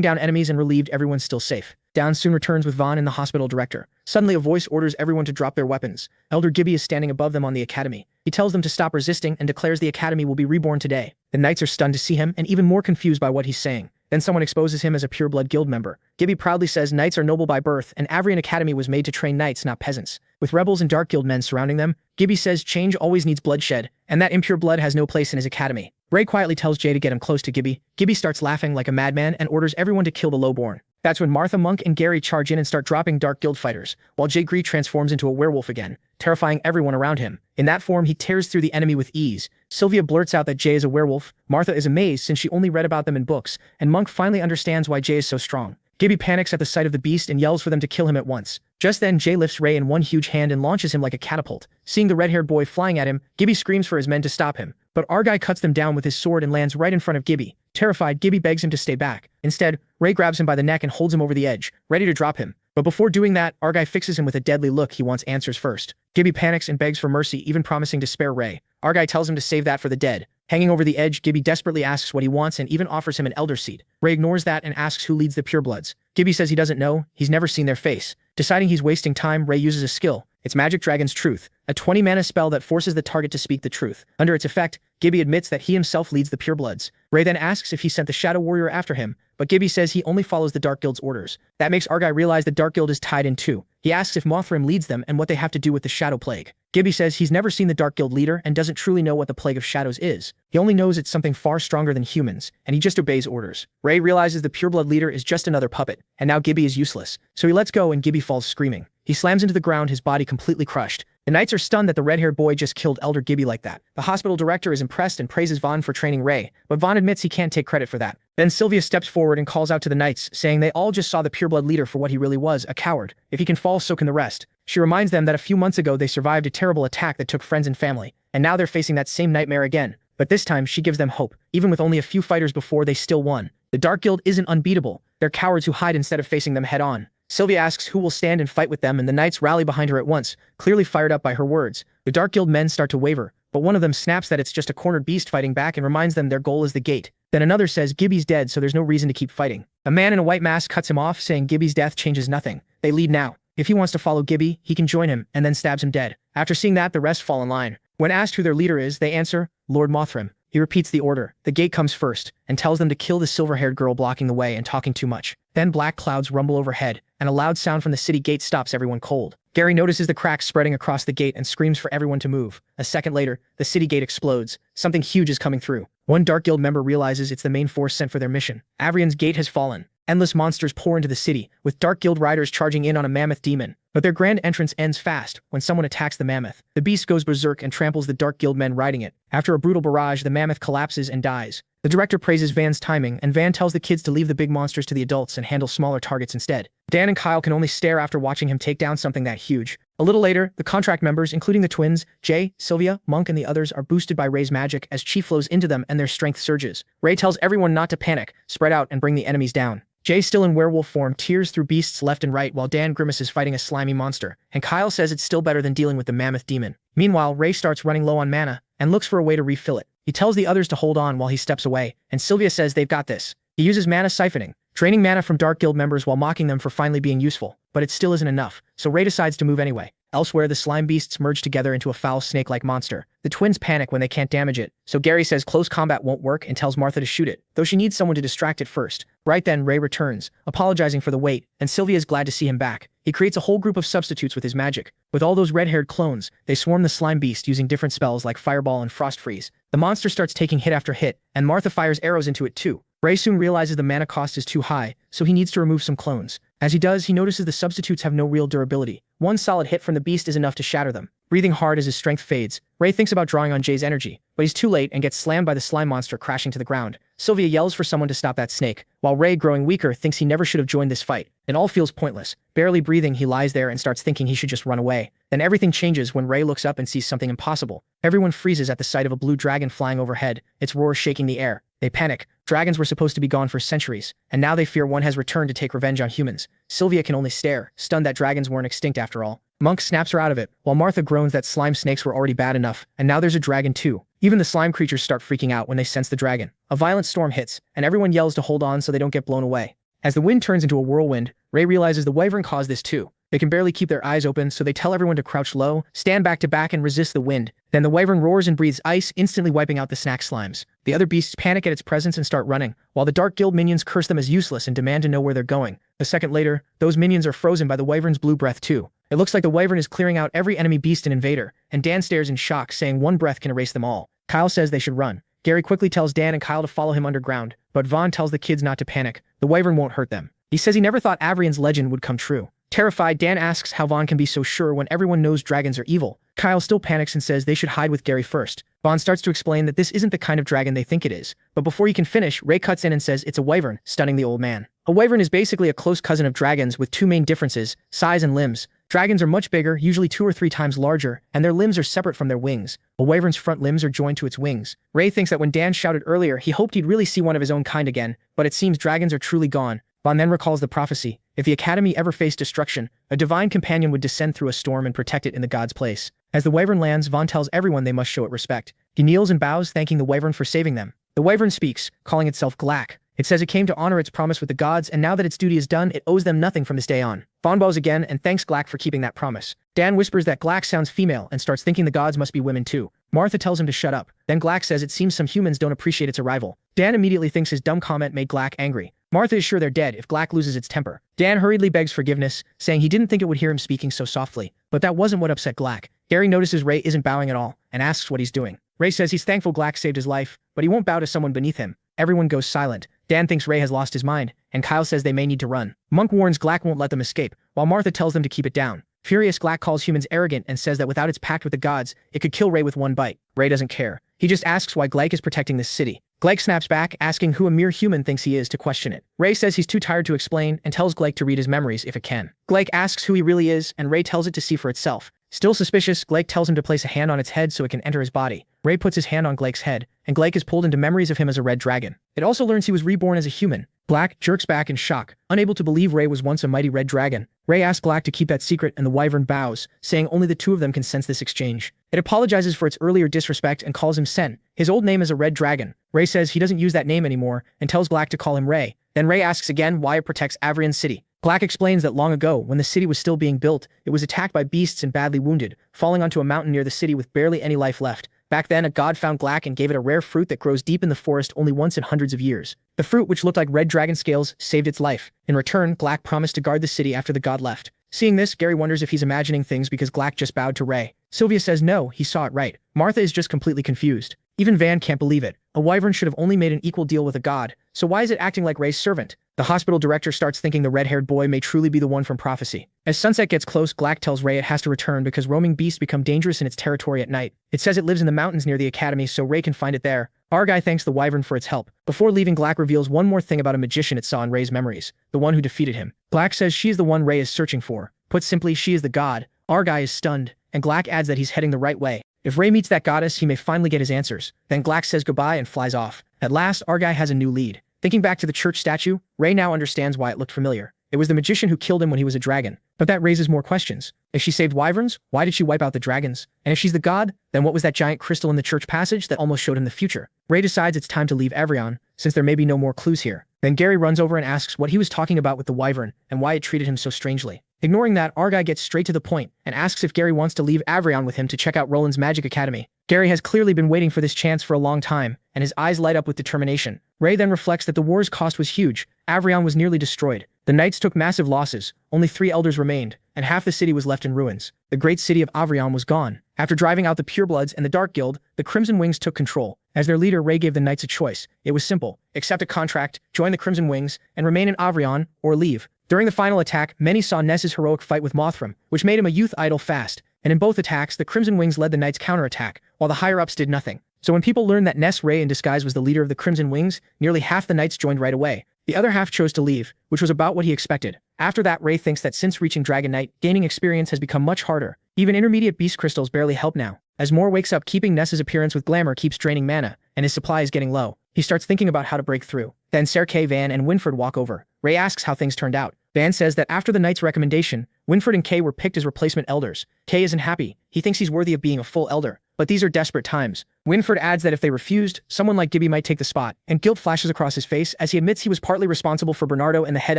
S1: down enemies and relieved everyone's still safe. Down soon returns with Vaughn and the hospital director. Suddenly a voice orders everyone to drop their weapons. Elder Gibby is standing above them on the academy. He tells them to stop resisting and declares the academy will be reborn today. The knights are stunned to see him and even more confused by what he's saying. Then someone exposes him as a pureblood guild member. Gibby proudly says knights are noble by birth and Avarian Academy was made to train knights, not peasants. With rebels and Dark Guild men surrounding them, Gibby says change always needs bloodshed, and that impure blood has no place in his academy. Ray quietly tells Jay to get him close to Gibby. Gibby starts laughing like a madman and orders everyone to kill the lowborn. That's when Martha, Monk, and Gary charge in and start dropping Dark Guild fighters, while Jay Gree transforms into a werewolf again, terrifying everyone around him. In that form, he tears through the enemy with ease. Sylvia blurts out that Jay is a werewolf. Martha is amazed since she only read about them in books, and Monk finally understands why Jay is so strong. Gibby panics at the sight of the beast and yells for them to kill him at once. Just then, Jay lifts Ray in one huge hand and launches him like a catapult. Seeing the red-haired boy flying at him, Gibby screams for his men to stop him, but Argai cuts them down with his sword and lands right in front of Gibby. Terrified, Gibby begs him to stay back. Instead, Ray grabs him by the neck and holds him over the edge, ready to drop him. But before doing that, Argai fixes him with a deadly look. He wants answers first. Gibby panics and begs for mercy, even promising to spare Ray. Argai tells him to save that for the dead. Hanging over the edge, Gibby desperately asks what he wants and even offers him an elder seat. Ray ignores that and asks who leads the purebloods. Gibby says he doesn't know, he's never seen their face. Deciding he's wasting time, Ray uses a skill. It's Magic Dragon's Truth, a 20-mana spell that forces the target to speak the truth. Under its effect, Gibby admits that he himself leads the purebloods. Ray then asks if he sent the Shadow Warrior after him, but Gibby says he only follows the Dark Guild's orders. That makes Argai realize the Dark Guild is tied in too. He asks if Mothram leads them and what they have to do with the Shadow Plague. Gibby says he's never seen the Dark Guild leader and doesn't truly know what the Plague of Shadows is. He only knows it's something far stronger than humans, and he just obeys orders. Ray realizes the pureblood leader is just another puppet, and now Gibby is useless, so he lets go and Gibby falls screaming. He slams into the ground, his body completely crushed. The knights are stunned that the red-haired boy just killed Elder Gibby like that. The hospital director is impressed and praises Vaughn for training Ray, but Vaughn admits he can't take credit for that. Then Sylvia steps forward and calls out to the knights, saying they all just saw the pureblood leader for what he really was, a coward. If he can fall, so can the rest. She reminds them that a few months ago they survived a terrible attack that took friends and family, and now they're facing that same nightmare again. But this time, she gives them hope. Even with only a few fighters before, they still won. The Dark Guild isn't unbeatable. They're cowards who hide instead of facing them head-on. Sylvia asks who will stand and fight with them, and the knights rally behind her at once, clearly fired up by her words. The Dark Guild men start to waver, but one of them snaps that it's just a cornered beast fighting back and reminds them their goal is the gate. Then another says Gibby's dead, so there's no reason to keep fighting. A man in a white mask cuts him off, saying Gibby's death changes nothing. They lead now. If he wants to follow Gibby, he can join him, and then stabs him dead. After seeing that, the rest fall in line. When asked who their leader is, they answer, Lord Mothram. He repeats the order. The gate comes first, and tells them to kill the silver-haired girl blocking the way and talking too much. Then black clouds rumble overhead, and a loud sound from the city gate stops everyone cold. Gary notices the cracks spreading across the gate and screams for everyone to move. A second later, the city gate explodes. Something huge is coming through. One Dark Guild member realizes it's the main force sent for their mission. Avrian's gate has fallen. Endless monsters pour into the city, with Dark Guild riders charging in on a mammoth demon. But their grand entrance ends fast when someone attacks the mammoth. The beast goes berserk and tramples the Dark Guild men riding it. After a brutal barrage, the mammoth collapses and dies. The director praises Van's timing, and Van tells the kids to leave the big monsters to the adults and handle smaller targets instead. Dan and Kyle can only stare after watching him take down something that huge. A little later, the contract members, including the twins, Jay, Sylvia, Monk, and the others, are boosted by Ray's magic as Chi flows into them and their strength surges. Ray tells everyone not to panic, spread out, and bring the enemies down. Jay, still in werewolf form, tears through beasts left and right while Dan grimaces fighting a slimy monster, and Kyle says it's still better than dealing with the mammoth demon. Meanwhile, Ray starts running low on mana and looks for a way to refill it. He tells the others to hold on while he steps away, and Sylvia says they've got this. He uses mana siphoning, draining mana from Dark Guild members while mocking them for finally being useful, but it still isn't enough, so Ray decides to move anyway. Elsewhere, the slime beasts merge together into a foul snake-like monster. The twins panic when they can't damage it, so Gary says close combat won't work and tells Martha to shoot it, though she needs someone to distract it first. Right then, Ray returns, apologizing for the wait, and Sylvia is glad to see him back. He creates a whole group of substitutes with his magic. With all those red-haired clones, they swarm the slime beast using different spells like Fireball and Frost Freeze. The monster starts taking hit after hit, and Martha fires arrows into it too. Ray soon realizes the mana cost is too high, so he needs to remove some clones. As he does, he notices the substitutes have no real durability. One solid hit from the beast is enough to shatter them. Breathing hard as his strength fades, Ray thinks about drawing on Jay's energy, but he's too late and gets slammed by the slime monster crashing to the ground. Sylvia yells for someone to stop that snake, while Ray, growing weaker, thinks he never should have joined this fight. It all feels pointless. Barely breathing, he lies there and starts thinking he should just run away. Then everything changes when Ray looks up and sees something impossible. Everyone freezes at the sight of a blue dragon flying overhead, its roar shaking the air. They panic. Dragons were supposed to be gone for centuries, and now they fear one has returned to take revenge on humans. Sylvia can only stare, stunned that dragons weren't extinct after all. Monk snaps her out of it, while Martha groans that slime snakes were already bad enough, and now there's a dragon too. Even the slime creatures start freaking out when they sense the dragon. A violent storm hits, and everyone yells to hold on so they don't get blown away. As the wind turns into a whirlwind, Ray realizes the wyvern caused this too. They can barely keep their eyes open, so they tell everyone to crouch low, stand back to back, and resist the wind. Then the wyvern roars and breathes ice, instantly wiping out the snack slimes. The other beasts panic at its presence and start running, while the Dark Guild minions curse them as useless and demand to know where they're going. A second later, those minions are frozen by the wyvern's blue breath too. It looks like the wyvern is clearing out every enemy beast and invader, and Dan stares in shock, saying one breath can erase them all. Kyle says they should run. Gary quickly tells Dan and Kyle to follow him underground, but Vaughn tells the kids not to panic. The wyvern won't hurt them. He says he never thought Avrian's legend would come true. Terrified, Dan asks how Vaughn can be so sure when everyone knows dragons are evil. Kyle still panics and says they should hide with Gary first. Vaughn starts to explain that this isn't the kind of dragon they think it is, but before he can finish, Ray cuts in and says it's a wyvern, stunning the old man. A wyvern is basically a close cousin of dragons with two main differences, size and limbs. Dragons are much bigger, usually 2 or 3 times larger, and their limbs are separate from their wings. A wyvern's front limbs are joined to its wings. Ray thinks that when Dan shouted earlier, he hoped he'd really see one of his own kind again, but it seems dragons are truly gone. Vaughn then recalls the prophecy. If the Academy ever faced destruction, a divine companion would descend through a storm and protect it in the god's place. As the wyvern lands, Vaughn tells everyone they must show it respect. He kneels and bows, thanking the wyvern for saving them. The wyvern speaks, calling itself Glack. It says it came to honor its promise with the gods, and now that its duty is done, it owes them nothing from this day on. Vaughn bows again and thanks Glack for keeping that promise. Dan whispers that Glack sounds female and starts thinking the gods must be women too. Martha tells him to shut up. Then Glack says it seems some humans don't appreciate its arrival. Dan immediately thinks his dumb comment made Glack angry. Martha is sure they're dead if Glack loses its temper. Dan hurriedly begs forgiveness, saying he didn't think it would hear him speaking so softly. But that wasn't what upset Glack. Gary notices Ray isn't bowing at all, and asks what he's doing. Ray says he's thankful Glack saved his life, but he won't bow to someone beneath him. Everyone goes silent. Dan thinks Ray has lost his mind, and Kyle says they may need to run. Monk warns Glack won't let them escape, while Martha tells them to keep it down. Furious, Glack calls humans arrogant and says that without its pact with the gods, it could kill Ray with one bite. Ray doesn't care. He just asks why Glack is protecting this city. Glack snaps back, asking who a mere human thinks he is to question it. Ray says he's too tired to explain and tells Glack to read his memories if it can. Glack asks who he really is, and Ray tells it to see for itself. Still suspicious, Glack tells him to place a hand on its head so it can enter his body. Ray puts his hand on Glack's head, and Glack is pulled into memories of him as a red dragon. It also learns he was reborn as a human. Glack jerks back in shock, unable to believe Ray was once a mighty red dragon. Ray asks Glack to keep that secret, and the wyvern bows, saying only the two of them can sense this exchange. It apologizes for its earlier disrespect and calls him Sen. His old name is a red dragon. Ray says he doesn't use that name anymore and tells Glack to call him Ray. Then Ray asks again why it protects Avrion City. Glack explains that long ago, when the city was still being built, it was attacked by beasts and badly wounded, falling onto a mountain near the city with barely any life left. Back then, a god found Glack and gave it a rare fruit that grows deep in the forest only once in hundreds of years. The fruit, which looked like red dragon scales, saved its life. In return, Glack promised to guard the city after the god left. Seeing this, Gary wonders if he's imagining things because Glack just bowed to Ray. Sylvia says no, he saw it right. Martha is just completely confused. Even Van can't believe it. A wyvern should have only made an equal deal with a god, so why is it acting like Ray's servant? The hospital director starts thinking the red-haired boy may truly be the one from prophecy. As sunset gets close, Glack tells Ray it has to return because roaming beasts become dangerous in its territory at night. It says it lives in the mountains near the academy so Ray can find it there. Argai thanks the wyvern for its help. Before leaving, Glack reveals one more thing about a magician it saw in Ray's memories, the one who defeated him. Glack says she is the one Ray is searching for. Put simply, she is the god. Argai is stunned, and Glack adds that he's heading the right way. If Ray meets that goddess, he may finally get his answers. Then Glack says goodbye and flies off. At last, Argai has a new lead. Thinking back to the church statue, Ray now understands why it looked familiar. It was the magician who killed him when he was a dragon. But that raises more questions. If she saved wyverns, why did she wipe out the dragons? And if she's the god, then what was that giant crystal in the church passage that almost showed him the future? Ray decides it's time to leave Avrion, since there may be no more clues here. Then Gary runs over and asks what he was talking about with the wyvern and why it treated him so strangely. Ignoring that, Argai gets straight to the point and asks if Gary wants to leave Avrion with him to check out Roland's magic academy. Gary has clearly been waiting for this chance for a long time, and his eyes light up with determination. Ray then reflects that the war's cost was huge. Avrion was nearly destroyed. The knights took massive losses. Only 3 elders remained, and half the city was left in ruins. The great city of Avrion was gone. After driving out the Purebloods and the Dark Guild, the Crimson Wings took control. As their leader, Ray gave the knights a choice. It was simple: accept a contract, join the Crimson Wings, and remain in Avrion, or leave. During the final attack, many saw Ness's heroic fight with Mothram, which made him a youth idol fast, and in both attacks, the Crimson Wings led the knights' counterattack, while the higher-ups did nothing. So when people learned that Ness Ray in disguise was the leader of the Crimson Wings, nearly half the knights joined right away. The other half chose to leave, which was about what he expected. After that, Ray thinks that since reaching Dragon Knight, gaining experience has become much harder. Even intermediate beast crystals barely help now. As Moore wakes up, keeping Ness's appearance with glamour keeps draining mana, and his supply is getting low. He starts thinking about how to break through. Then Serkay, Van, and Winford walk over. Ray asks how things turned out. Van says that after the knight's recommendation, Winford and Kay were picked as replacement elders. Kay isn't happy. He thinks he's worthy of being a full elder. But these are desperate times. Winford adds that if they refused, someone like Gibby might take the spot, and guilt flashes across his face as he admits he was partly responsible for Bernardo and the head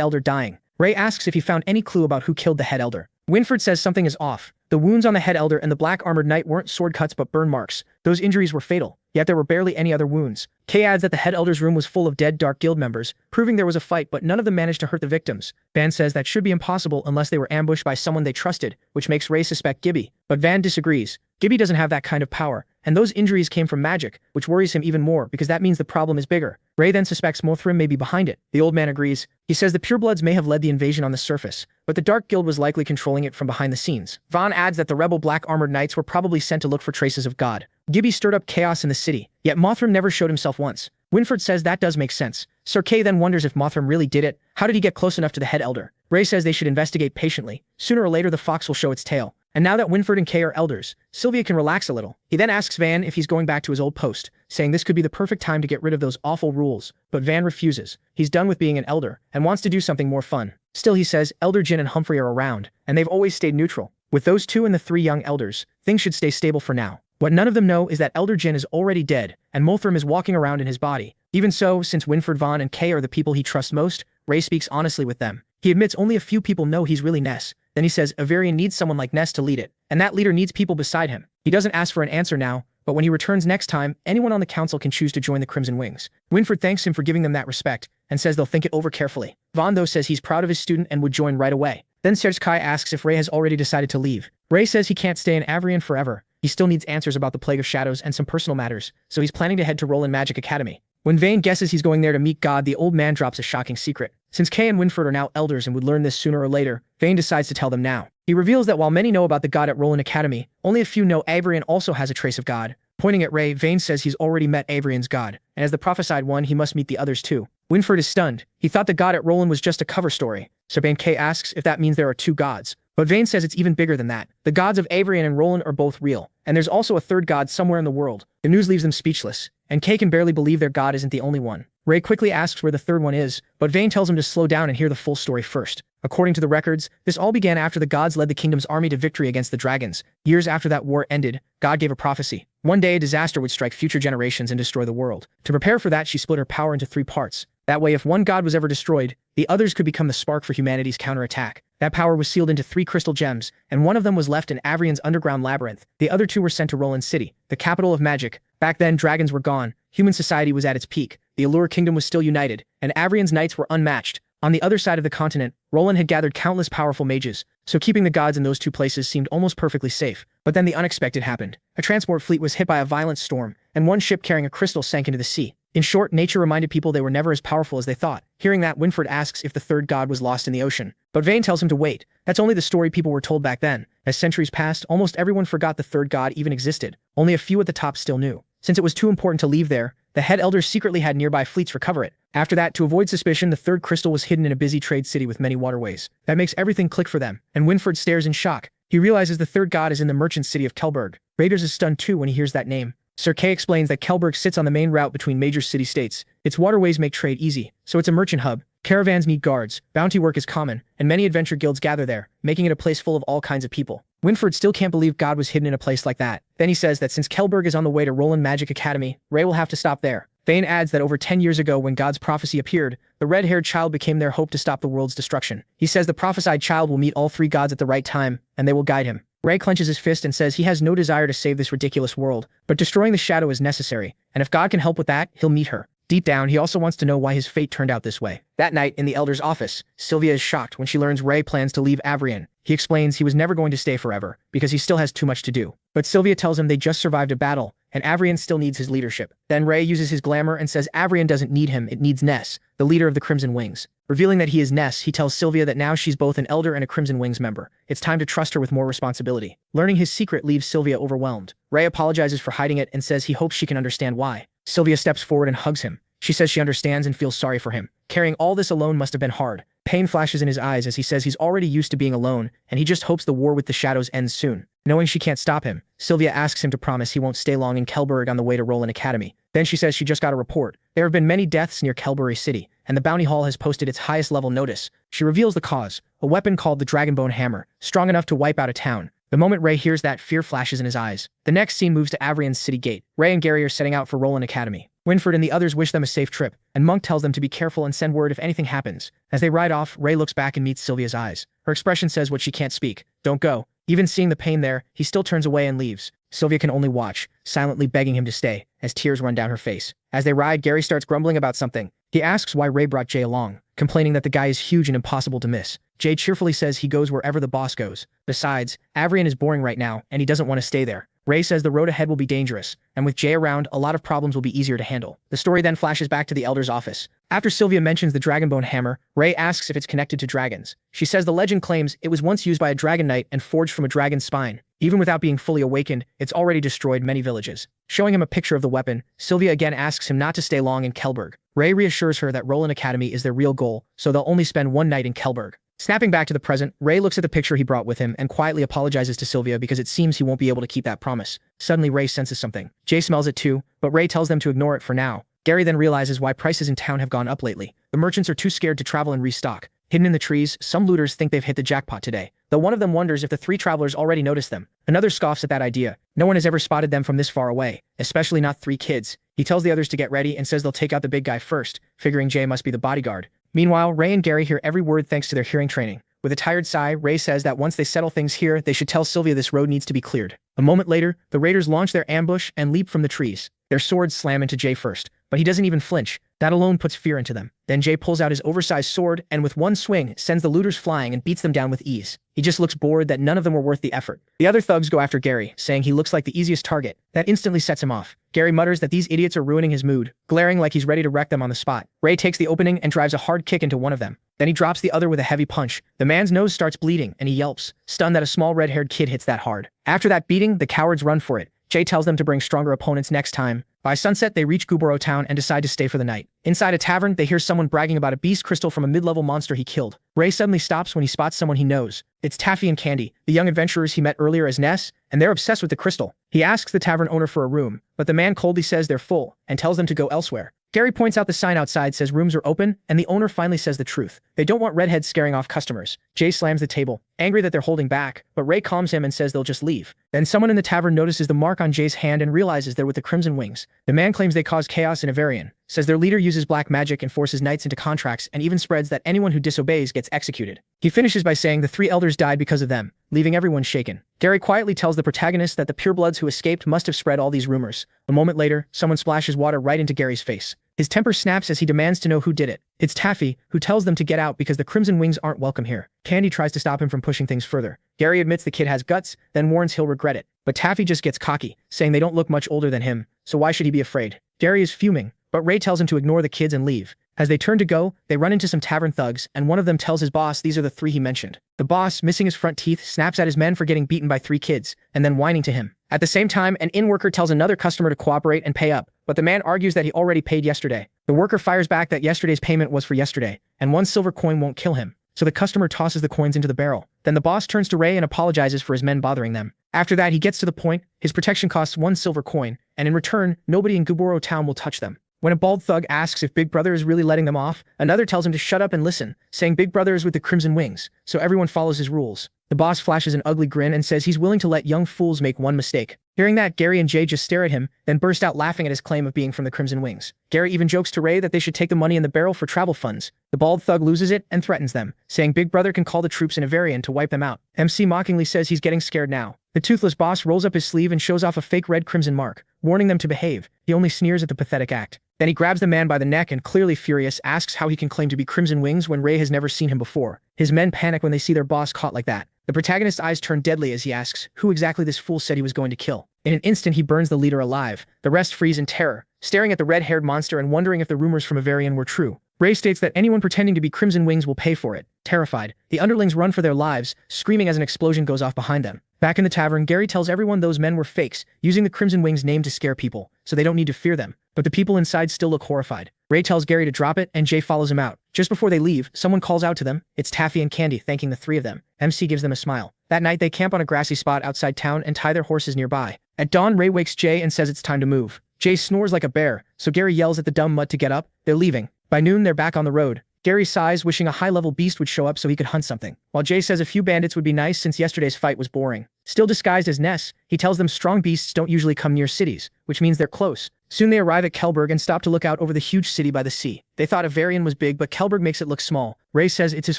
S1: elder dying. Ray asks if he found any clue about who killed the head elder. Winford says something is off. The wounds on the head elder and the black armored knight weren't sword cuts but burn marks. Those injuries were fatal, yet there were barely any other wounds. Kay adds that the head elder's room was full of dead Dark Guild members, proving there was a fight but none of them managed to hurt the victims. Van says that should be impossible unless they were ambushed by someone they trusted, which makes Ray suspect Gibby. But Van disagrees. Gibby doesn't have that kind of power, and those injuries came from magic, which worries him even more because that means the problem is bigger. Ray then suspects Mothram may be behind it. The old man agrees. He says the Purebloods may have led the invasion on the surface, but the Dark Guild was likely controlling it from behind the scenes. Vaughn adds that the rebel black armored knights were probably sent to look for traces of God. Gibby stirred up chaos in the city, yet Mothram never showed himself once. Winford says that does make sense. Sir Kay then wonders if Mothram really did it. How did he get close enough to the head elder? Ray says they should investigate patiently. Sooner or later the fox will show its tail. And now that Winford and Kay are elders, Sylvia can relax a little. He then asks Van if he's going back to his old post, saying this could be the perfect time to get rid of those awful rules. But Van refuses. He's done with being an elder, and wants to do something more fun. Still, he says Elder Jin and Humphrey are around, and they've always stayed neutral. With those two and the 3 young elders, things should stay stable for now. What none of them know is that Elder Jin is already dead, and Mothram is walking around in his body. Even so, since Winford, Vaughn, and Kay are the people he trusts most, Ray speaks honestly with them. He admits only a few people know he's really Ness. Then he says Avarion needs someone like Ness to lead it, and that leader needs people beside him. He doesn't ask for an answer now, but when he returns next time, anyone on the council can choose to join the Crimson Wings. Winford thanks him for giving them that respect, and says they'll think it over carefully. Vaughn though says he's proud of his student and would join right away. Then Serkay asks if Ray has already decided to leave. Ray says he can't stay in Avrion forever. He still needs answers about the Plague of Shadows and some personal matters, so he's planning to head to Roland Magic Academy. When Vane guesses he's going there to meet God, the old man drops a shocking secret. Since Kay and Winford are now elders and would learn this sooner or later, Vane decides to tell them now. He reveals that while many know about the god at Roland Academy, only a few know Avrian also has a trace of god. Pointing at Ray, Vane says he's already met Avrian's god, and as the prophesied one, he must meet the others too. Winford is stunned. He thought the god at Roland was just a cover story. So Kay asks if that means there are two gods. But Vane says it's even bigger than that. The gods of Avrian and Roland are both real, and there's also a third god somewhere in the world. The news leaves them speechless, and Kay can barely believe their god isn't the only one. Ray quickly asks where the third one is, but Vane tells him to slow down and hear the full story first. According to the records, this all began after the gods led the kingdom's army to victory against the dragons. Years after that war ended, God gave a prophecy. One day a disaster would strike future generations and destroy the world. To prepare for that, she split her power into 3 parts. That way, if one god was ever destroyed, the others could become the spark for humanity's counterattack. That power was sealed into 3 crystal gems, and one of them was left in Avrian's underground labyrinth. The other 2 were sent to Roland City, the capital of magic. Back then, dragons were gone, human society was at its peak, the Allure Kingdom was still united, and Avrian's knights were unmatched. On the other side of the continent, Roland had gathered countless powerful mages, so keeping the gods in those 2 places seemed almost perfectly safe. But then the unexpected happened. A transport fleet was hit by a violent storm, and one ship carrying a crystal sank into the sea. In short, nature reminded people they were never as powerful as they thought. Hearing that, Winford asks if the third god was lost in the ocean. But Vane tells him to wait. That's only the story people were told back then. As centuries passed, almost everyone forgot the third god even existed. Only a few at the top still knew. Since it was too important to leave there, the head elders secretly had nearby fleets recover it. After that, to avoid suspicion, the third crystal was hidden in a busy trade city with many waterways. That makes everything click for them, and Winford stares in shock. He realizes the third god is in the merchant city of Kelberg. Raiders is stunned too when he hears that name. Sir Kay explains that Kelberg sits on the main route between major city-states. Its waterways make trade easy, so it's a merchant hub. Caravans need guards, bounty work is common, and many adventure guilds gather there, making it a place full of all kinds of people. Winford still can't believe God was hidden in a place like that. Then he says that since Kelberg is on the way to Roland Magic Academy, Ray will have to stop there. Vane adds that over 10 years ago when God's prophecy appeared, the red-haired child became their hope to stop the world's destruction. He says the prophesied child will meet all 3 gods at the right time, and they will guide him. Ray clenches his fist and says he has no desire to save this ridiculous world, but destroying the shadow is necessary, and if God can help with that, he'll meet her. Deep down, he also wants to know why his fate turned out this way. That night, in the Elder's office, Sylvia is shocked when she learns Ray plans to leave Avrian. He explains he was never going to stay forever, because he still has too much to do. But Sylvia tells him they just survived a battle, and Avrian still needs his leadership. Then Ray uses his glamour and says Avrian doesn't need him, it needs Ness, the leader of the Crimson Wings. Revealing that he is Ness, he tells Sylvia that now she's both an Elder and a Crimson Wings member. It's time to trust her with more responsibility. Learning his secret leaves Sylvia overwhelmed. Ray apologizes for hiding it and says he hopes she can understand why. Sylvia steps forward and hugs him. She says she understands and feels sorry for him. Carrying all this alone must have been hard. Pain flashes in his eyes as he says he's already used to being alone, and he just hopes the war with the shadows ends soon. Knowing she can't stop him, Sylvia asks him to promise he won't stay long in Kelberg on the way to Roland Academy. Then she says she just got a report. There have been many deaths near Kelbury City, and the Bounty Hall has posted its highest level notice. She reveals the cause, a weapon called the Dragonbone Hammer, strong enough to wipe out a town. The moment Ray hears that, fear flashes in his eyes. The next scene moves to Avrian's city gate. Ray and Gary are setting out for Roland Academy. Winford and the others wish them a safe trip, and Monk tells them to be careful and send word if anything happens. As they ride off, Ray looks back and meets Sylvia's eyes. Her expression says what she can't speak. Don't go. Even seeing the pain there, he still turns away and leaves. Sylvia can only watch, silently begging him to stay, as tears run down her face. As they ride, Gary starts grumbling about something. He asks why Ray brought Jay along, complaining that the guy is huge and impossible to miss. Jay cheerfully says he goes wherever the boss goes. Besides, Avrian is boring right now, and he doesn't want to stay there. Ray says the road ahead will be dangerous, and with Jay around, a lot of problems will be easier to handle. The story then flashes back to the Elder's office. After Sylvia mentions the Dragonbone Hammer, Ray asks if it's connected to dragons. She says the legend claims it was once used by a dragon knight and forged from a dragon's spine. Even without being fully awakened, it's already destroyed many villages. Showing him a picture of the weapon, Sylvia again asks him not to stay long in Kelberg. Ray reassures her that Roland Academy is their real goal, so they'll only spend one night in Kelberg. Snapping back to the present, Ray looks at the picture he brought with him and quietly apologizes to Sylvia because it seems he won't be able to keep that promise. Suddenly, Ray senses something. Jay smells it too, but Ray tells them to ignore it for now. Gary then realizes why prices in town have gone up lately. The merchants are too scared to travel and restock. Hidden in the trees, some looters think they've hit the jackpot today, though one of them wonders if the 3 travelers already noticed them. Another scoffs at that idea. No one has ever spotted them from this far away, especially not 3 kids. He tells the others to get ready and says they'll take out the big guy first, figuring Jay must be the bodyguard. Meanwhile, Ray and Gary hear every word thanks to their hearing training. With a tired sigh, Ray says that once they settle things here, they should tell Sylvia this road needs to be cleared. A moment later, the raiders launch their ambush and leap from the trees. Their swords slam into Jay first, but he doesn't even flinch. That alone puts fear into them. Then Jay pulls out his oversized sword and with one swing, sends the looters flying and beats them down with ease. He just looks bored that none of them were worth the effort. The other thugs go after Gary, saying he looks like the easiest target. That instantly sets him off. Gary mutters that these idiots are ruining his mood, glaring like he's ready to wreck them on the spot. Ray takes the opening and drives a hard kick into one of them. Then he drops the other with a heavy punch. The man's nose starts bleeding, and he yelps, stunned that a small red-haired kid hits that hard. After that beating, the cowards run for it. Jay tells them to bring stronger opponents next time. By sunset, they reach Guboro Town and decide to stay for the night. Inside a tavern, they hear someone bragging about a beast crystal from a mid-level monster he killed. Ray suddenly stops when he spots someone he knows. It's Taffy and Candy, the young adventurers he met earlier as Ness, and they're obsessed with the crystal. He asks the tavern owner for a room, but the man coldly says they're full and tells them to go elsewhere. Gary points out the sign outside says rooms are open, and the owner finally says the truth. They don't want redheads scaring off customers. Jay slams the table, angry that they're holding back, but Ray calms him and says they'll just leave. Then someone in the tavern notices the mark on Jay's hand and realizes they're with the Crimson Wings. The man claims they cause chaos in Avarian, says their leader uses black magic and forces knights into contracts, and even spreads that anyone who disobeys gets executed. He finishes by saying the 3 elders died because of them, leaving everyone shaken. Gary quietly tells the protagonist that the purebloods who escaped must have spread all these rumors. A moment later, someone splashes water right into Gary's face. His temper snaps as he demands to know who did it. It's Taffy, who tells them to get out because the Crimson Wings aren't welcome here. Candy tries to stop him from pushing things further. Gary admits the kid has guts, then warns he'll regret it. But Taffy just gets cocky, saying they don't look much older than him, so why should he be afraid? Gary is fuming, but Ray tells him to ignore the kids and leave. As they turn to go, they run into some tavern thugs, and one of them tells his boss these are the 3 he mentioned. The boss, missing his front teeth, snaps at his men for getting beaten by 3 kids, and then whining to him. At the same time, an inn worker tells another customer to cooperate and pay up, but the man argues that he already paid yesterday. The worker fires back that yesterday's payment was for yesterday, and 1 silver coin won't kill him. So the customer tosses the coins into the barrel. Then the boss turns to Ray and apologizes for his men bothering them. After that, he gets to the point, his protection costs 1 silver coin, and in return, nobody in Guboro Town will touch them. When a bald thug asks if Big Brother is really letting them off, another tells him to shut up and listen, saying Big Brother is with the Crimson Wings, so everyone follows his rules. The boss flashes an ugly grin and says he's willing to let young fools make 1 mistake. Hearing that, Gary and Jay just stare at him, then burst out laughing at his claim of being from the Crimson Wings. Gary even jokes to Ray that they should take the money in the barrel for travel funds. The bald thug loses it and threatens them, saying Big Brother can call the troops in Avarian to wipe them out. MC mockingly says he's getting scared now. The toothless boss rolls up his sleeve and shows off a fake red crimson mark, warning them to behave. He only sneers at the pathetic act. Then he grabs the man by the neck and, clearly furious, asks how he can claim to be Crimson Wings when Ray has never seen him before. His men panic when they see their boss caught like that. The protagonist's eyes turn deadly as he asks who exactly this fool said he was going to kill. In an instant, he burns the leader alive. The rest freeze in terror, staring at the red-haired monster and wondering if the rumors from Avarian were true. Ray states that anyone pretending to be Crimson Wings will pay for it. Terrified, the underlings run for their lives, screaming as an explosion goes off behind them. Back in the tavern, Gary tells everyone those men were fakes, using the Crimson Wings name to scare people, so they don't need to fear them. But the people inside still look horrified. Ray tells Gary to drop it, and Jay follows him out. Just before they leave, someone calls out to them. It's Taffy and Candy, thanking the 3 of them. MC gives them a smile. That night, they camp on a grassy spot outside town and tie their horses nearby. At dawn, Ray wakes Jay and says it's time to move. Jay snores like a bear, so Gary yells at the dumb mutt to get up. They're leaving. By noon, they're back on the road. Gary sighs, wishing a high-level beast would show up so he could hunt something, while Jay says a few bandits would be nice since yesterday's fight was boring. Still disguised as Ness, he tells them strong beasts don't usually come near cities, which means they're close. Soon they arrive at Kelberg and stop to look out over the huge city by the sea. They thought Avarian was big, but Kelberg makes it look small. Ray says it's his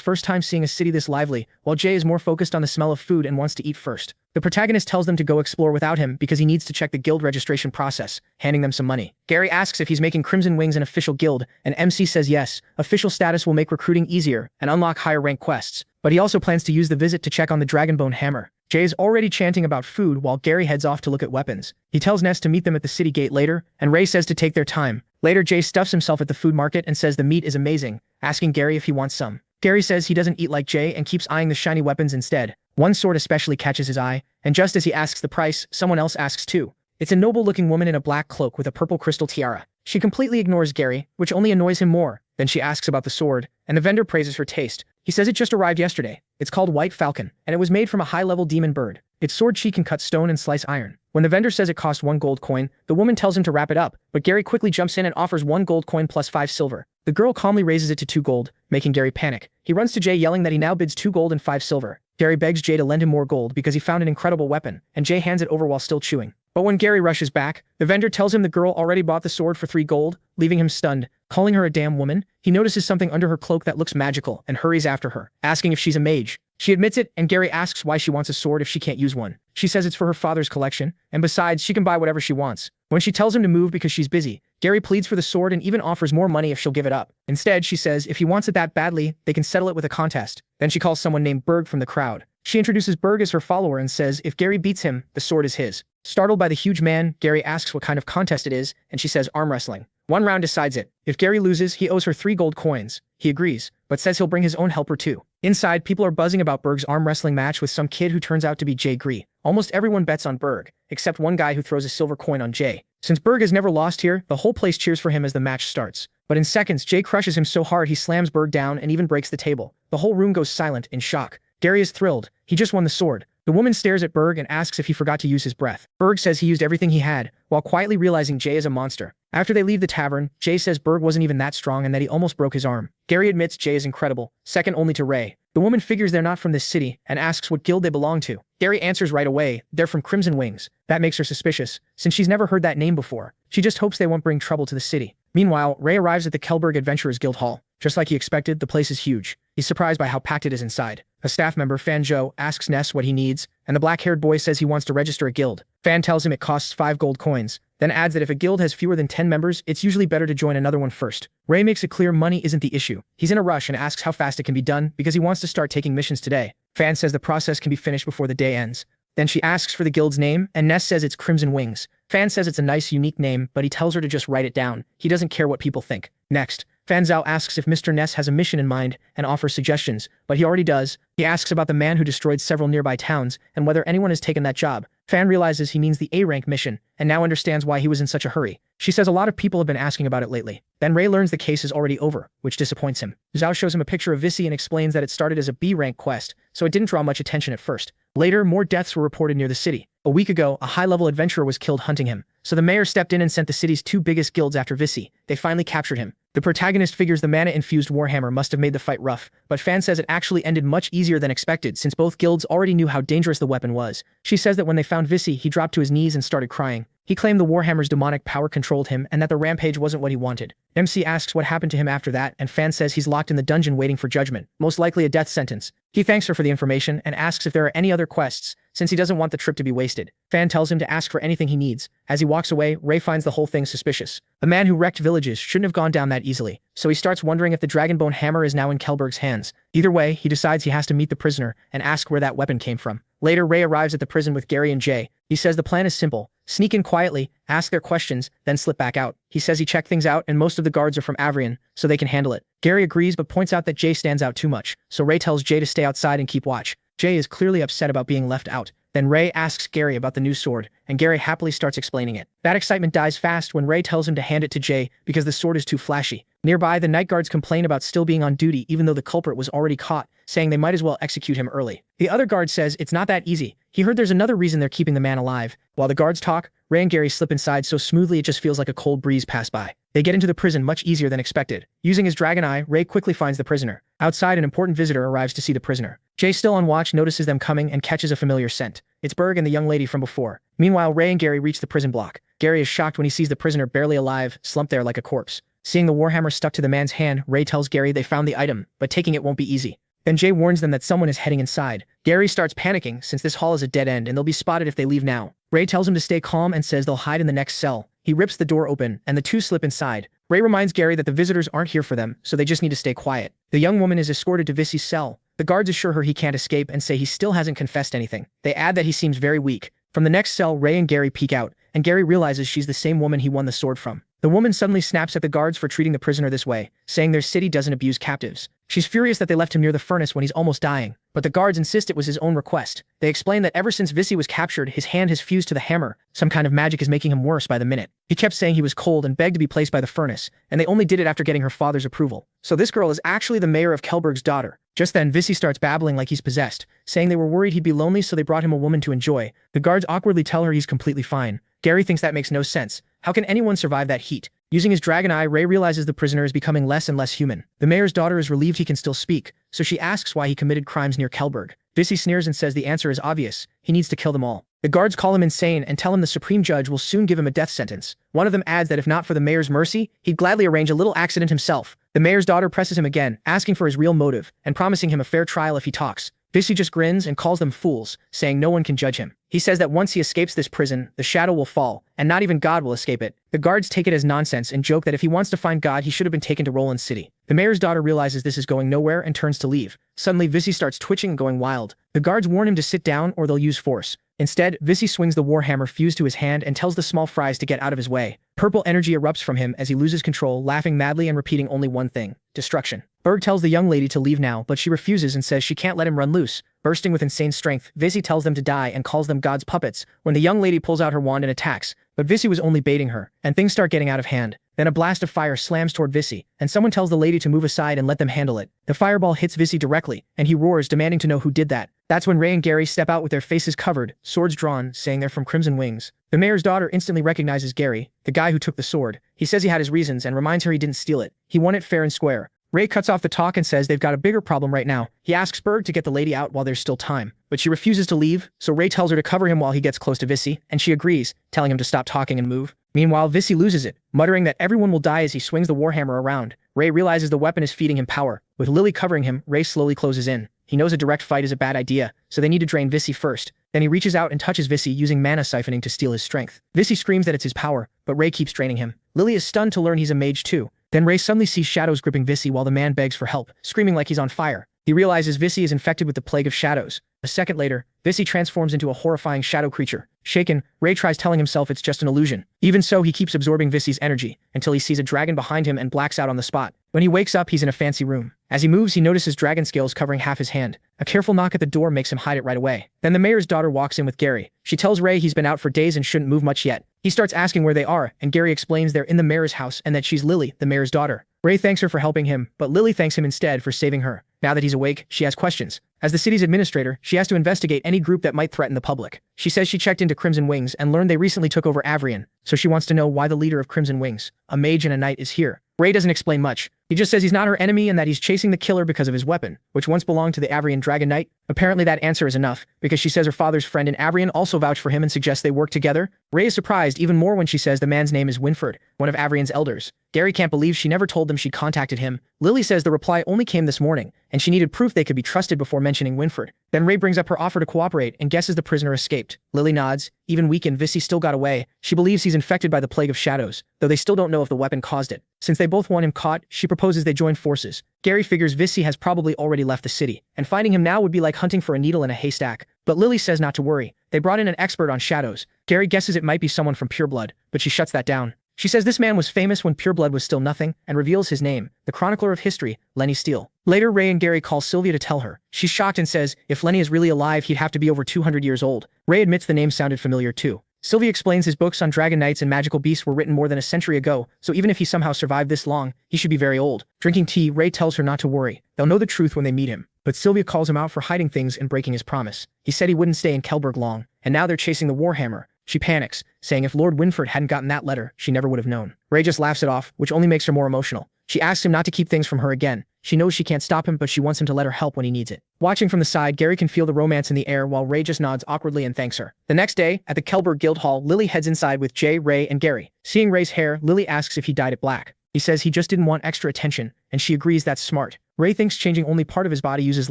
S1: first time seeing a city this lively, while Jay is more focused on the smell of food and wants to eat first. The protagonist tells them to go explore without him because he needs to check the guild registration process, handing them some money. Gary asks if he's making Crimson Wings an official guild, and MC says yes, official status will make recruiting easier and unlock higher rank quests. But he also plans to use the visit to check on the Dragonbone Hammer. Jay is already chanting about food while Gary heads off to look at weapons. He tells Ness to meet them at the city gate later, and Ray says to take their time. Later, Jay stuffs himself at the food market and says the meat is amazing, asking Gary if he wants some. Gary says he doesn't eat like Jay and keeps eyeing the shiny weapons instead. One sword especially catches his eye, and just as he asks the price, someone else asks too. It's a noble-looking woman in a black cloak with a purple crystal tiara. She completely ignores Gary, which only annoys him more. Then she asks about the sword, and the vendor praises her taste. He says it just arrived yesterday. It's called White Falcon, and it was made from a high-level demon bird. Its sword cheek can cut stone and slice iron. When the vendor says it costs 1 gold coin, the woman tells him to wrap it up, but Gary quickly jumps in and offers 1 gold coin plus 5 silver. The girl calmly raises it to 2 gold, making Gary panic. He runs to Jay yelling that he now bids 2 gold and 5 silver. Gary begs Jay to lend him more gold because he found an incredible weapon, and Jay hands it over while still chewing. But when Gary rushes back, the vendor tells him the girl already bought the sword for 3 gold, leaving him stunned. Calling her a damn woman, he notices something under her cloak that looks magical and hurries after her, asking if she's a mage. She admits it, and Gary asks why she wants a sword if she can't use one. She says it's for her father's collection, and besides, she can buy whatever she wants. When she tells him to move because she's busy, Gary pleads for the sword and even offers more money if she'll give it up. Instead, she says if he wants it that badly, they can settle it with a contest. Then she calls someone named Berg from the crowd. She introduces Berg as her follower and says if Gary beats him, the sword is his. Startled by the huge man, Gary asks what kind of contest it is, and she says arm wrestling. One round decides it. If Gary loses, he owes her 3 gold coins. He agrees, but says he'll bring his own helper too. Inside, people are buzzing about Berg's arm wrestling match with some kid who turns out to be Jay Gree. Almost everyone bets on Berg, except one guy who throws a silver coin on Jay. Since Berg has never lost here, the whole place cheers for him as the match starts. But in seconds, Jay crushes him so hard he slams Berg down and even breaks the table. The whole room goes silent in shock. Gary is thrilled. He just won the sword. The woman stares at Berg and asks if he forgot to use his breath. Berg says he used everything he had, while quietly realizing Jay is a monster. After they leave the tavern, Jay says Berg wasn't even that strong and that he almost broke his arm. Gary admits Jay is incredible, second only to Ray. The woman figures they're not from this city and asks what guild they belong to. Gary answers right away, they're from Crimson Wings. That makes her suspicious, since she's never heard that name before. She just hopes they won't bring trouble to the city. Meanwhile, Ray arrives at the Kelberg Adventurers Guild Hall. Just like he expected, the place is huge. He's surprised by how packed it is inside. A staff member, Fan Zhou, asks Ness what he needs, and the black-haired boy says he wants to register a guild. Fan tells him it costs 5 gold coins, then adds that if a guild has fewer than 10 members, it's usually better to join another one first. Ray makes it clear money isn't the issue. He's in a rush and asks how fast it can be done because he wants to start taking missions today. Fan says the process can be finished before the day ends. Then she asks for the guild's name, and Ness says it's Crimson Wings. Fan says it's a nice, unique name, but he tells her to just write it down. He doesn't care what people think. Next, Fan Zhao asks if Mr. Ness has a mission in mind and offers suggestions, but he already does. He asks about the man who destroyed several nearby towns and whether anyone has taken that job. Fan realizes he means the A-rank mission and now understands why he was in such a hurry. She says a lot of people have been asking about it lately. Then Ray learns the case is already over, which disappoints him. Zhao shows him a picture of Visi and explains that it started as a B-rank quest, so it didn't draw much attention at first. Later, more deaths were reported near the city. A week ago, a high-level adventurer was killed hunting him, so the mayor stepped in and sent the city's 2 biggest guilds after Visi. They finally captured him. The protagonist figures the mana-infused warhammer must have made the fight rough, but Fan says it actually ended much easier than expected since both guilds already knew how dangerous the weapon was. She says that when they found Visi, he dropped to his knees and started crying. He claimed the warhammer's demonic power controlled him and that the rampage wasn't what he wanted. MC asks what happened to him after that, and Fan says he's locked in the dungeon waiting for judgment, most likely a death sentence. He thanks her for the information and asks if there are any other quests, since he doesn't want the trip to be wasted. Fan tells him to ask for anything he needs. As he walks away, Ray finds the whole thing suspicious. A man who wrecked villages shouldn't have gone down that easily, so he starts wondering if the Dragonbone hammer is now in Kelberg's hands. Either way, he decides he has to meet the prisoner and ask where that weapon came from. Later, Ray arrives at the prison with Gary and Jay. He says the plan is simple. Sneak in quietly, ask their questions, then slip back out. He says he checked things out and most of the guards are from Avrian, so they can handle it. Gary agrees but points out that Jay stands out too much, so Ray tells Jay to stay outside and keep watch. Jay is clearly upset about being left out. Then Ray asks Gary about the new sword, and Gary happily starts explaining it. That excitement dies fast when Ray tells him to hand it to Jay because the sword is too flashy. Nearby, the night guards complain about still being on duty even though the culprit was already caught, saying they might as well execute him early. The other guard says it's not that easy. He heard there's another reason they're keeping the man alive. While the guards talk, Ray and Gary slip inside so smoothly it just feels like a cold breeze passed by. They get into the prison much easier than expected. Using his dragon eye, Ray quickly finds the prisoner. Outside, an important visitor arrives to see the prisoner. Jay, still on watch, notices them coming and catches a familiar scent. It's Berg and the young lady from before. Meanwhile, Ray and Gary reach the prison block. Gary is shocked when he sees the prisoner barely alive, slumped there like a corpse. Seeing the warhammer stuck to the man's hand, Ray tells Gary they found the item, but taking it won't be easy. Then Jay warns them that someone is heading inside. Gary starts panicking since this hall is a dead end and they'll be spotted if they leave now. Ray tells him to stay calm and says they'll hide in the next cell. He rips the door open and the two slip inside. Ray reminds Gary that the visitors aren't here for them, so they just need to stay quiet. The young woman is escorted to Visi's cell. The guards assure her he can't escape and say he still hasn't confessed anything. They add that he seems very weak. From the next cell, Ray and Gary peek out, and Gary realizes she's the same woman he won the sword from. The woman suddenly snaps at the guards for treating the prisoner this way, saying their city doesn't abuse captives. She's furious that they left him near the furnace when he's almost dying, but the guards insist it was his own request. They explain that ever since Visi was captured, his hand has fused to the hammer. Some kind of magic is making him worse by the minute. He kept saying he was cold and begged to be placed by the furnace, and they only did it after getting her father's approval. So this girl is actually the mayor of Kelberg's daughter. Just then, Visi starts babbling like he's possessed, saying they were worried he'd be lonely so they brought him a woman to enjoy. The guards awkwardly tell her he's completely fine. Gary thinks that makes no sense. How can anyone survive that heat? Using his dragon eye, Ray realizes the prisoner is becoming less and less human. The mayor's daughter is relieved he can still speak, so she asks why he committed crimes near Kelberg. Visi sneers and says the answer is obvious. He needs to kill them all. The guards call him insane and tell him the supreme judge will soon give him a death sentence. One of them adds that if not for the mayor's mercy, he'd gladly arrange a little accident himself. The mayor's daughter presses him again, asking for his real motive and promising him a fair trial if he talks. Visi just grins and calls them fools, saying no one can judge him. He says that once he escapes this prison, the shadow will fall, and not even God will escape it. The guards take it as nonsense and joke that if he wants to find God, he should have been taken to Roland City. The mayor's daughter realizes this is going nowhere and turns to leave. Suddenly, Vissy starts twitching and going wild. The guards warn him to sit down or they'll use force. Instead, Vissy swings the warhammer fused to his hand and tells the small fries to get out of his way. Purple energy erupts from him as he loses control, laughing madly and repeating only one thing: destruction. Berg tells the young lady to leave now, but she refuses and says she can't let him run loose. Bursting with insane strength, Vissy tells them to die and calls them God's puppets when the young lady pulls out her wand and attacks. But Vissy was only baiting her, and things start getting out of hand. Then a blast of fire slams toward Vissy, and someone tells the lady to move aside and let them handle it. The fireball hits Vissy directly, and he roars, demanding to know who did that. That's when Ray and Gary step out with their faces covered, swords drawn, saying they're from Crimson Wings. The mayor's daughter instantly recognizes Gary, the guy who took the sword. He says he had his reasons and reminds her he didn't steal it. He won it fair and square. Ray cuts off the talk and says they've got a bigger problem right now. He asks Berg to get the lady out while there's still time, but she refuses to leave, so Ray tells her to cover him while he gets close to Vissy, and she agrees, telling him to stop talking and move. Meanwhile, Vissy loses it, muttering that everyone will die as he swings the warhammer around. Ray realizes the weapon is feeding him power. With Lily covering him, Ray slowly closes in. He knows a direct fight is a bad idea, so they need to drain Vissy first. Then he reaches out and touches Vissy using mana siphoning to steal his strength. Vissy screams that it's his power, but Ray keeps draining him. Lily is stunned to learn he's a mage too. Then Ray suddenly sees shadows gripping Vissy while the man begs for help, screaming like he's on fire. He realizes Vissy is infected with the plague of shadows. A second later, Vissy transforms into a horrifying shadow creature. Shaken, Ray tries telling himself it's just an illusion. Even so, he keeps absorbing Vissy's energy, until he sees a dragon behind him and blacks out on the spot. When he wakes up, he's in a fancy room. As he moves, he notices dragon scales covering half his hand. A careful knock at the door makes him hide it right away. Then the mayor's daughter walks in with Gary. She tells Ray he's been out for days and shouldn't move much yet. He starts asking where they are, and Gary explains they're in the mayor's house and that she's Lily, the mayor's daughter. Ray thanks her for helping him, but Lily thanks him instead for saving her. Now that he's awake, she has questions. As the city's administrator, she has to investigate any group that might threaten the public. She says she checked into Crimson Wings and learned they recently took over Avrian, so she wants to know why the leader of Crimson Wings, a mage and a knight, is here. Ray doesn't explain much. He just says he's not her enemy and that he's chasing the killer because of his weapon, which once belonged to the Avrian Dragon Knight. Apparently that answer is enough, because she says her father's friend in Avrian also vouched for him and suggests they work together. Ray is surprised even more when she says the man's name is Winford, one of Avrian's elders. Gary can't believe she never told them she contacted him. Lily says the reply only came this morning, and she needed proof they could be trusted before mentioning Winford. Then Ray brings up her offer to cooperate and guesses the prisoner escaped. Lily nods. Even weakened, Vissy still got away. She believes he's infected by the plague of shadows, though they still don't know if the weapon caused it. Since they both want him caught, she proposes they join forces. Gary figures Vissy has probably already left the city, and finding him now would be like hunting for a needle in a haystack. But Lily says not to worry. They brought in an expert on shadows. Gary guesses it might be someone from Pureblood, but she shuts that down. She says this man was famous when Pureblood was still nothing, and reveals his name, the chronicler of history, Lenny Steele. Later, Ray and Gary call Sylvia to tell her. She's shocked and says if Lenny is really alive, he'd have to be over 200 years old. Ray admits the name sounded familiar too. Sylvia explains his books on dragon knights and magical beasts were written more than a century ago, so even if he somehow survived this long, he should be very old. Drinking tea, Ray tells her not to worry. They'll know the truth when they meet him. But Sylvia calls him out for hiding things and breaking his promise. He said he wouldn't stay in Kelberg long, and now they're chasing the Warhammer. She panics, saying if Lord Winford hadn't gotten that letter, she never would have known. Ray just laughs it off, which only makes her more emotional. She asks him not to keep things from her again. She knows she can't stop him, but she wants him to let her help when he needs it. Watching from the side, Gary can feel the romance in the air while Ray just nods awkwardly and thanks her. The next day, at the Kelberg Guild Hall, Lily heads inside with Jay, Ray, and Gary. Seeing Ray's hair, Lily asks if he dyed it black. He says he just didn't want extra attention, and she agrees that's smart. Ray thinks changing only part of his body uses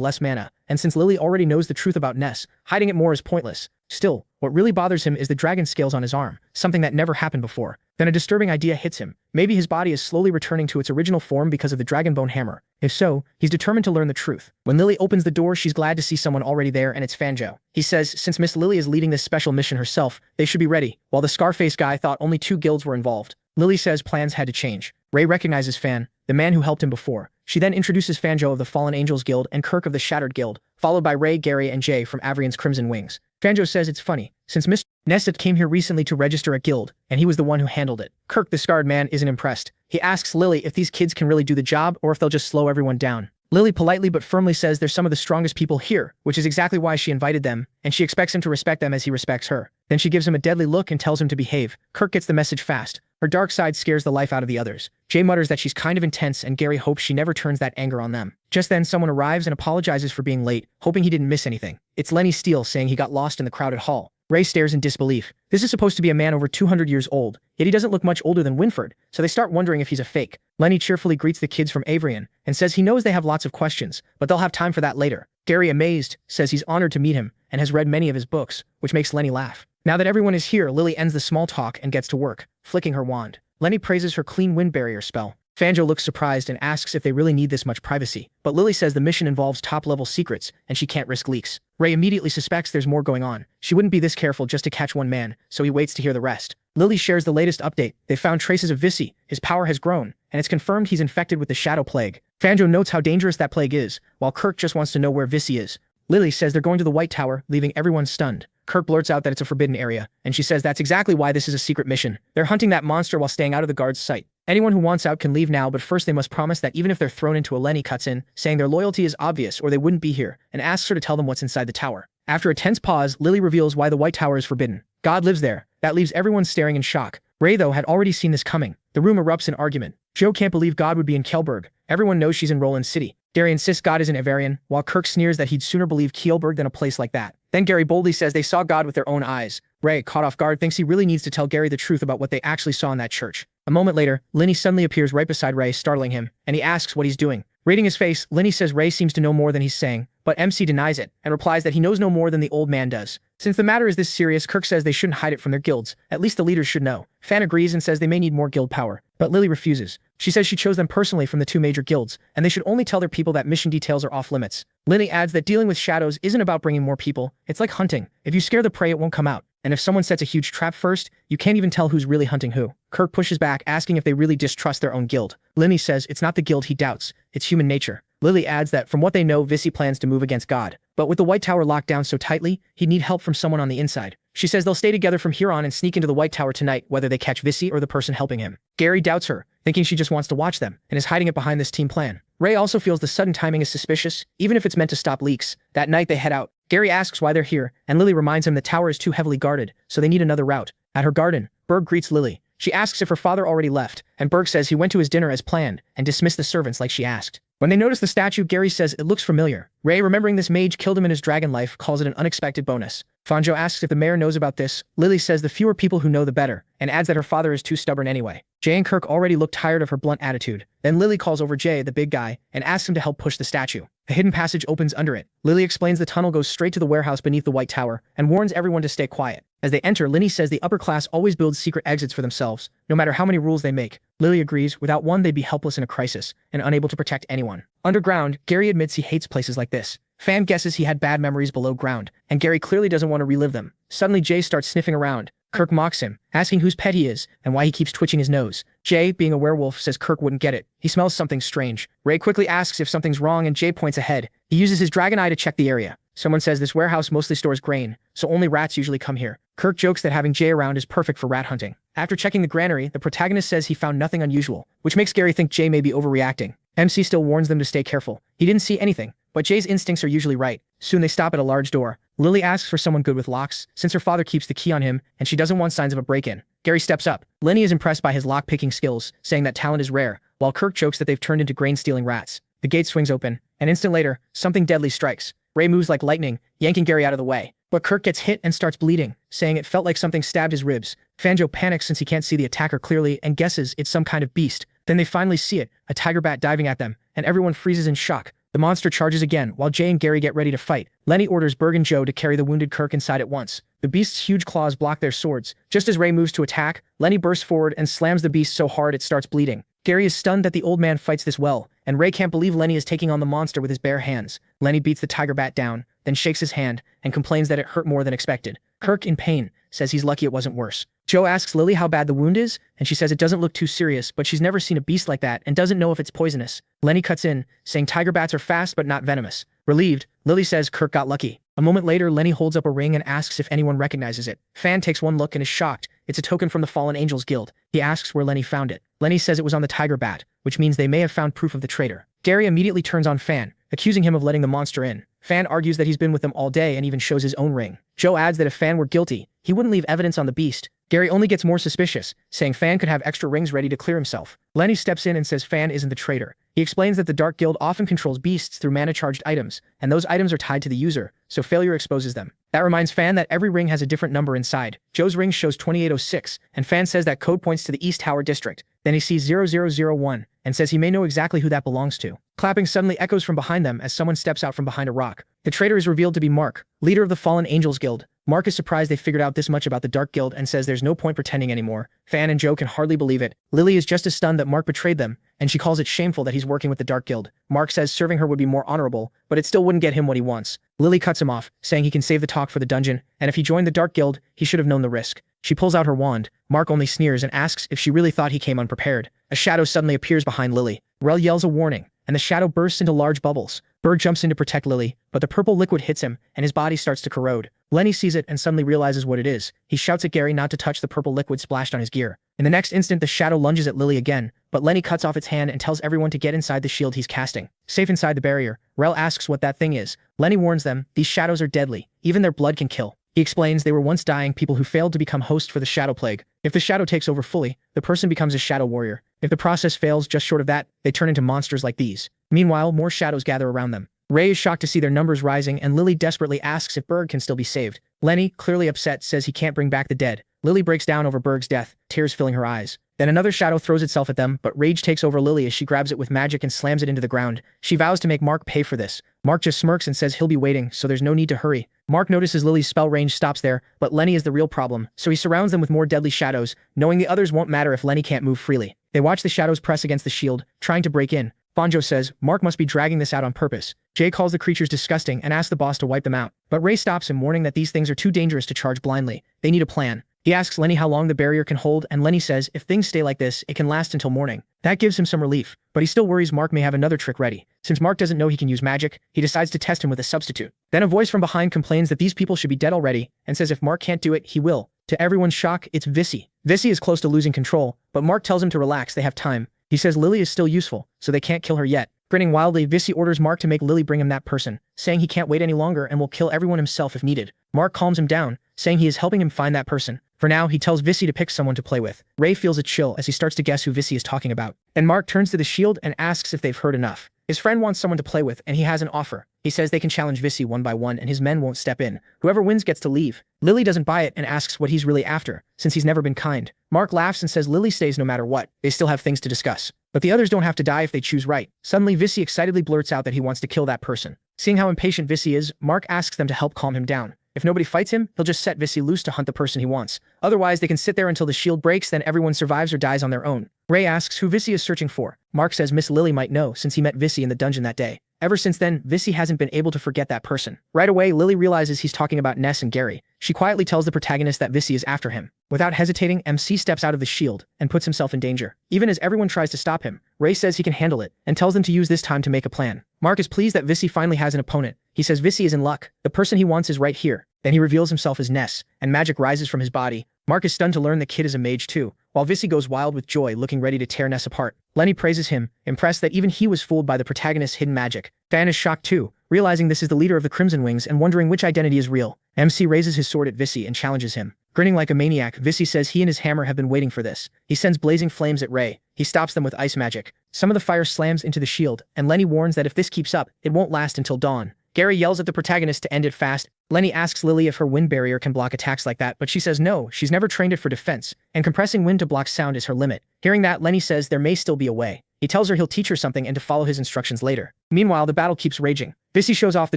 S1: less mana, and since Lily already knows the truth about Ness, hiding it more is pointless. Still, what really bothers him is the dragon scales on his arm, something that never happened before. Then a disturbing idea hits him. Maybe his body is slowly returning to its original form because of the dragonbone hammer. If so, he's determined to learn the truth. When Lily opens the door, she's glad to see someone already there, and it's Fanjo. He says since Miss Lily is leading this special mission herself, they should be ready, while the Scarface guy thought only 2 guilds were involved. Lily says plans had to change. Ray recognizes Fan, the man who helped him before. She then introduces Fanjo of the Fallen Angels Guild and Kirk of the Shattered Guild, followed by Ray, Gary, and Jay from Avrian's Crimson Wings. Fanjo says it's funny, since Mr. Nesset came here recently to register a guild, and he was the one who handled it. Kirk, the scarred man, isn't impressed. He asks Lily if these kids can really do the job or if they'll just slow everyone down. Lily politely but firmly says they're some of the strongest people here, which is exactly why she invited them, and she expects him to respect them as he respects her. Then she gives him a deadly look and tells him to behave. Kirk gets the message fast. Her dark side scares the life out of the others. Jay mutters that she's kind of intense, and Gary hopes she never turns that anger on them. Just then, someone arrives and apologizes for being late, hoping he didn't miss anything. It's Lenny Steele saying he got lost in the crowded hall. Ray stares in disbelief. This is supposed to be a man over 200 years old, yet he doesn't look much older than Winford, so they start wondering if he's a fake. Lenny cheerfully greets the kids from Avrian and says he knows they have lots of questions, but they'll have time for that later. Gary, amazed, says he's honored to meet him and has read many of his books, which makes Lenny laugh. Now that everyone is here, Lily ends the small talk and gets to work, flicking her wand. Lenny praises her clean wind barrier spell. Fanjo looks surprised and asks if they really need this much privacy, but Lily says the mission involves top-level secrets, and she can't risk leaks. Ray immediately suspects there's more going on. She wouldn't be this careful just to catch one man, so he waits to hear the rest. Lily shares the latest update. They found traces of Visi. His power has grown, and it's confirmed he's infected with the Shadow Plague. Fanjo notes how dangerous that plague is, while Kirk just wants to know where Visi is. Lily says they're going to the White Tower, leaving everyone stunned. Kirk blurts out that it's a forbidden area, and she says that's exactly why this is a secret mission. They're hunting that monster while staying out of the guard's sight. Anyone who wants out can leave now, but first they must promise that even if they're thrown into a Lenny cuts in, saying their loyalty is obvious or they wouldn't be here, and asks her to tell them what's inside the tower. After a tense pause, Lily reveals why the White Tower is forbidden. God lives there. That leaves everyone staring in shock. Ray, though, had already seen this coming. The room erupts in argument. Joe can't believe God would be in Kjellberg. Everyone knows she's in Roland City. Gary insists God is in Avarian, while Kirk sneers that he'd sooner believe Kjellberg than a place like that. Then Gary boldly says they saw God with their own eyes. Ray, caught off guard, thinks he really needs to tell Gary the truth about what they actually saw in that church. A moment later, Lenny suddenly appears right beside Ray, startling him, and he asks what he's doing. Reading his face, Lenny says Ray seems to know more than he's saying, but MC denies it, and replies that he knows no more than the old man does. Since the matter is this serious, Kirk says they shouldn't hide it from their guilds. At least the leaders should know. Fan agrees and says they may need more guild power, but Lily refuses. She says she chose them personally from the two major guilds, and they should only tell their people that mission details are off limits. Lenny adds that dealing with shadows isn't about bringing more people, it's like hunting. If you scare the prey, it won't come out. And if someone sets a huge trap first, you can't even tell who's really hunting who. Kirk pushes back, asking if they really distrust their own guild. Lenny says it's not the guild he doubts, it's human nature. Lily adds that from what they know, Visi plans to move against God. But with the White Tower locked down so tightly, he'd need help from someone on the inside. She says they'll stay together from here on and sneak into the White Tower tonight, whether they catch Visi or the person helping him. Gary doubts her, thinking she just wants to watch them, and is hiding it behind this team plan. Ray also feels the sudden timing is suspicious, even if it's meant to stop leaks. That night they head out. Gary asks why they're here, and Lily reminds him the tower is too heavily guarded, so they need another route. At her garden, Berg greets Lily. She asks if her father already left, and Berg says he went to his dinner as planned, and dismissed the servants like she asked. When they notice the statue, Gary says it looks familiar. Ray, remembering this mage killed him in his dragon life, calls it an unexpected bonus. Fanjo asks if the mayor knows about this. Lily says the fewer people who know the better, and adds that her father is too stubborn anyway. Jay and Kirk already look tired of her blunt attitude. Then Lily calls over Jay, the big guy, and asks him to help push the statue. A hidden passage opens under it. Lily explains the tunnel goes straight to the warehouse beneath the White Tower, and warns everyone to stay quiet. As they enter, Lenny says the upper class always builds secret exits for themselves, no matter how many rules they make. Lily agrees, without one they'd be helpless in a crisis, and unable to protect anyone. Underground, Gary admits he hates places like this. Fan guesses he had bad memories below ground, and Gary clearly doesn't want to relive them. Suddenly Jay starts sniffing around. Kirk mocks him, asking whose pet he is, and why he keeps twitching his nose. Jay, being a werewolf, says Kirk wouldn't get it. He smells something strange. Ray quickly asks if something's wrong, and Jay points ahead. He uses his dragon eye to check the area. Someone says this warehouse mostly stores grain, so only rats usually come here. Kirk jokes that having Jay around is perfect for rat hunting. After checking the granary, the protagonist says he found nothing unusual, which makes Gary think Jay may be overreacting. MC still warns them to stay careful. He didn't see anything, but Jay's instincts are usually right. Soon they stop at a large door. Lily asks for someone good with locks, since her father keeps the key on him, and she doesn't want signs of a break-in. Gary steps up. Lenny is impressed by his lock-picking skills, saying that talent is rare, while Kirk jokes that they've turned into grain-stealing rats. The gate swings open. An instant later, something deadly strikes. Ray moves like lightning, yanking Gary out of the way. But Kirk gets hit and starts bleeding, saying it felt like something stabbed his ribs. Fanjo panics since he can't see the attacker clearly and guesses it's some kind of beast. Then they finally see it, a tiger bat diving at them, and everyone freezes in shock. The monster charges again, while Jay and Gary get ready to fight. Lenny orders Berg and Joe to carry the wounded Kirk inside at once. The beast's huge claws block their swords. Just as Ray moves to attack, Lenny bursts forward and slams the beast so hard it starts bleeding. Gary is stunned that the old man fights this well, and Ray can't believe Lenny is taking on the monster with his bare hands. Lenny beats the tiger bat down, then shakes his hand, and complains that it hurt more than expected. Kirk, in pain, says he's lucky it wasn't worse. Joe asks Lily how bad the wound is, and she says it doesn't look too serious, but she's never seen a beast like that and doesn't know if it's poisonous. Lenny cuts in, saying tiger bats are fast but not venomous. Relieved, Lily says Kirk got lucky. A moment later, Lenny holds up a ring and asks if anyone recognizes it. Fan takes one look and is shocked. It's a token from the Fallen Angels Guild. He asks where Lenny found it. Lenny says it was on the tiger bat, which means they may have found proof of the traitor. Gary immediately turns on Fan, accusing him of letting the monster in. Fan argues that he's been with them all day and even shows his own ring. Joe adds that if Fan were guilty, he wouldn't leave evidence on the beast. Gary only gets more suspicious, saying Fan could have extra rings ready to clear himself. Lenny steps in and says Fan isn't the traitor. He explains that the Dark Guild often controls beasts through mana-charged items, and those items are tied to the user, so failure exposes them. That reminds Fan that every ring has a different number inside. Joe's ring shows 2806, and Fan says that code points to the East Tower District. Then he sees 0001, and says he may know exactly who that belongs to. Clapping suddenly echoes from behind them as someone steps out from behind a rock. The traitor is revealed to be Mark, leader of the Fallen Angels Guild. Mark is surprised they figured out this much about the Dark Guild and says there's no point pretending anymore. Fan and Joe can hardly believe it. Lily is just as stunned that Mark betrayed them, and she calls it shameful that he's working with the Dark Guild. Mark says serving her would be more honorable, but it still wouldn't get him what he wants. Lily cuts him off, saying he can save the talk for the dungeon, and if he joined the Dark Guild, he should have known the risk. She pulls out her wand. Mark only sneers and asks if she really thought he came unprepared. A shadow suddenly appears behind Lily. Rel yells a warning, and the shadow bursts into large bubbles. Berg jumps in to protect Lily, but the purple liquid hits him, and his body starts to corrode. Lenny sees it and suddenly realizes what it is. He shouts at Gary not to touch the purple liquid splashed on his gear. In the next instant, the shadow lunges at Lily again, but Lenny cuts off its hand and tells everyone to get inside the shield he's casting. Safe inside the barrier, Rel asks what that thing is. Lenny warns them, these shadows are deadly. Even their blood can kill. He explains they were once dying people who failed to become hosts for the shadow plague. If the shadow takes over fully, the person becomes a shadow warrior. If the process fails just short of that, they turn into monsters like these. Meanwhile, more shadows gather around them. Ray is shocked to see their numbers rising, and Lily desperately asks if Berg can still be saved. Lenny, clearly upset, says he can't bring back the dead. Lily breaks down over Berg's death, tears filling her eyes. Then another shadow throws itself at them, but rage takes over Lily as she grabs it with magic and slams it into the ground. She vows to make Mark pay for this. Mark just smirks and says he'll be waiting, so there's no need to hurry. Mark notices Lily's spell range stops there, but Lenny is the real problem, so he surrounds them with more deadly shadows, knowing the others won't matter if Lenny can't move freely. They watch the shadows press against the shield, trying to break in. Fonjo says Mark must be dragging this out on purpose. Jay calls the creatures disgusting and asks the boss to wipe them out, but Ray stops him, warning that these things are too dangerous to charge blindly. They need a plan. He asks Lenny how long the barrier can hold, and Lenny says if things stay like this, it can last until morning. That gives him some relief, but he still worries Mark may have another trick ready. Since Mark doesn't know he can use magic, he decides to test him with a substitute. Then a voice from behind complains that these people should be dead already, and says if Mark can't do it, he will. To everyone's shock, it's Vissy. Vissy is close to losing control, but Mark tells him to relax, they have time. He says Lily is still useful, so they can't kill her yet. Grinning wildly, Vissy orders Mark to make Lily bring him that person, saying he can't wait any longer and will kill everyone himself if needed. Mark calms him down, saying he is helping him find that person. For now, he tells Vissy to pick someone to play with. Ray feels a chill as he starts to guess who Vissy is talking about. And Mark turns to the shield and asks if they've heard enough. His friend wants someone to play with, and he has an offer. He says they can challenge Vissy one by one and his men won't step in. Whoever wins gets to leave. Lily doesn't buy it and asks what he's really after, since he's never been kind. Mark laughs and says Lily stays no matter what. They still have things to discuss. But the others don't have to die if they choose right. Suddenly, Vissy excitedly blurts out that he wants to kill that person. Seeing how impatient Vissy is, Mark asks them to help calm him down. If nobody fights him, he'll just set Vissy loose to hunt the person he wants. Otherwise, they can sit there until the shield breaks, then everyone survives or dies on their own. Ray asks who Vissy is searching for. Mark says Miss Lily might know since he met Vissy in the dungeon that day. Ever since then, Vissy hasn't been able to forget that person. Right away, Lily realizes he's talking about Ness and Gary. She quietly tells the protagonist that Vissy is after him. Without hesitating, MC steps out of the shield and puts himself in danger. Even as everyone tries to stop him, Ray says he can handle it and tells them to use this time to make a plan. Mark is pleased that Vissy finally has an opponent. He says Vissy is in luck. The person he wants is right here. Then he reveals himself as Ness, and magic rises from his body. Mark is stunned to learn the kid is a mage too, while Vissy goes wild with joy, looking ready to tear Ness apart. Lenny praises him, impressed that even he was fooled by the protagonist's hidden magic. Fan is shocked too, realizing this is the leader of the Crimson Wings and wondering which identity is real. MC raises his sword at Vissy and challenges him. Grinning like a maniac, Vissy says he and his hammer have been waiting for this. He sends blazing flames at Ray. He stops them with ice magic. Some of the fire slams into the shield, and Lenny warns that if this keeps up, it won't last until dawn. Gary yells at the protagonist to end it fast. Lenny asks Lily if her wind barrier can block attacks like that, but she says no, she's never trained it for defense, and compressing wind to block sound is her limit. Hearing that, Lenny says there may still be a way. He tells her he'll teach her something and to follow his instructions later. Meanwhile, the battle keeps raging. Vissy shows off the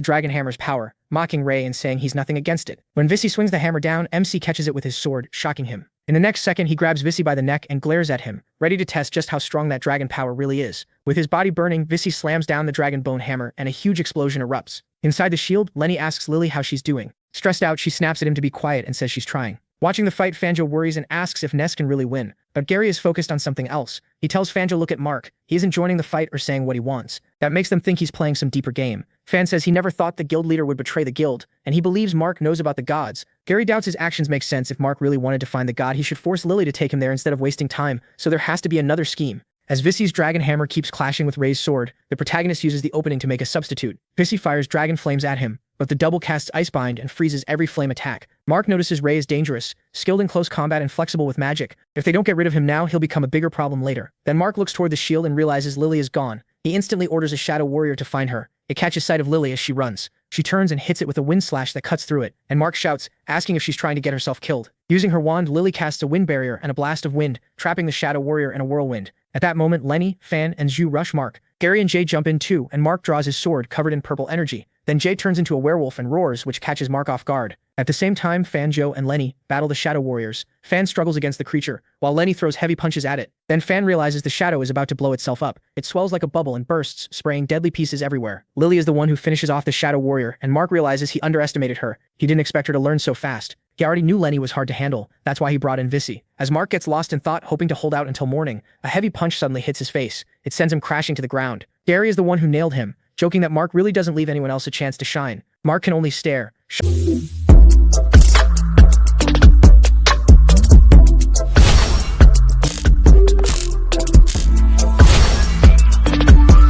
S1: dragon hammer's power, mocking Ray and saying he's nothing against it. When Vissy swings the hammer down, MC catches it with his sword, shocking him. In the next second, he grabs Vissy by the neck and glares at him, ready to test just how strong that dragon power really is. With his body burning, Vissy slams down the dragon bone hammer and a huge explosion erupts. Inside the shield, Lenny asks Lily how she's doing. Stressed out, she snaps at him to be quiet and says she's trying. Watching the fight, Fanjo worries and asks if Ness can really win, but Gary is focused on something else. He tells Fanjo look at Mark. He isn't joining the fight or saying what he wants. That makes them think he's playing some deeper game. Fan says he never thought the guild leader would betray the guild, and he believes Mark knows about the gods. Gary doubts his actions make sense. If Mark really wanted to find the god, he should force Lily to take him there instead of wasting time, so there has to be another scheme. As Vissy's dragon hammer keeps clashing with Ray's sword, the protagonist uses the opening to make a substitute. Vissy fires dragon flames at him, but the double casts Icebind and freezes every flame attack. Mark notices Ray is dangerous, skilled in close combat and flexible with magic. If they don't get rid of him now, he'll become a bigger problem later. Then Mark looks toward the shield and realizes Lily is gone. He instantly orders a shadow warrior to find her. It catches sight of Lily as she runs. She turns and hits it with a wind slash that cuts through it, and Mark shouts, asking if she's trying to get herself killed. Using her wand, Lily casts a wind barrier and a blast of wind, trapping the shadow warrior in a whirlwind. At that moment, Lenny, Fan, and Zhu rush Mark. Gary and Jay jump in too, and Mark draws his sword covered in purple energy. Then Jay turns into a werewolf and roars, which catches Mark off guard. At the same time, Fan, Joe, and Lenny battle the Shadow Warriors. Fan struggles against the creature, while Lenny throws heavy punches at it. Then Fan realizes the shadow is about to blow itself up. It swells like a bubble and bursts, spraying deadly pieces everywhere. Lily is the one who finishes off the Shadow Warrior, and Mark realizes he underestimated her. He didn't expect her to learn so fast. He already knew Lenny was hard to handle, that's why he brought in Vissy. As Mark gets lost in thought, hoping to hold out until morning, a heavy punch suddenly hits his face. It sends him crashing to the ground. Gary is the one who nailed him, joking that Mark really doesn't leave anyone else a chance to shine. Mark can only stare.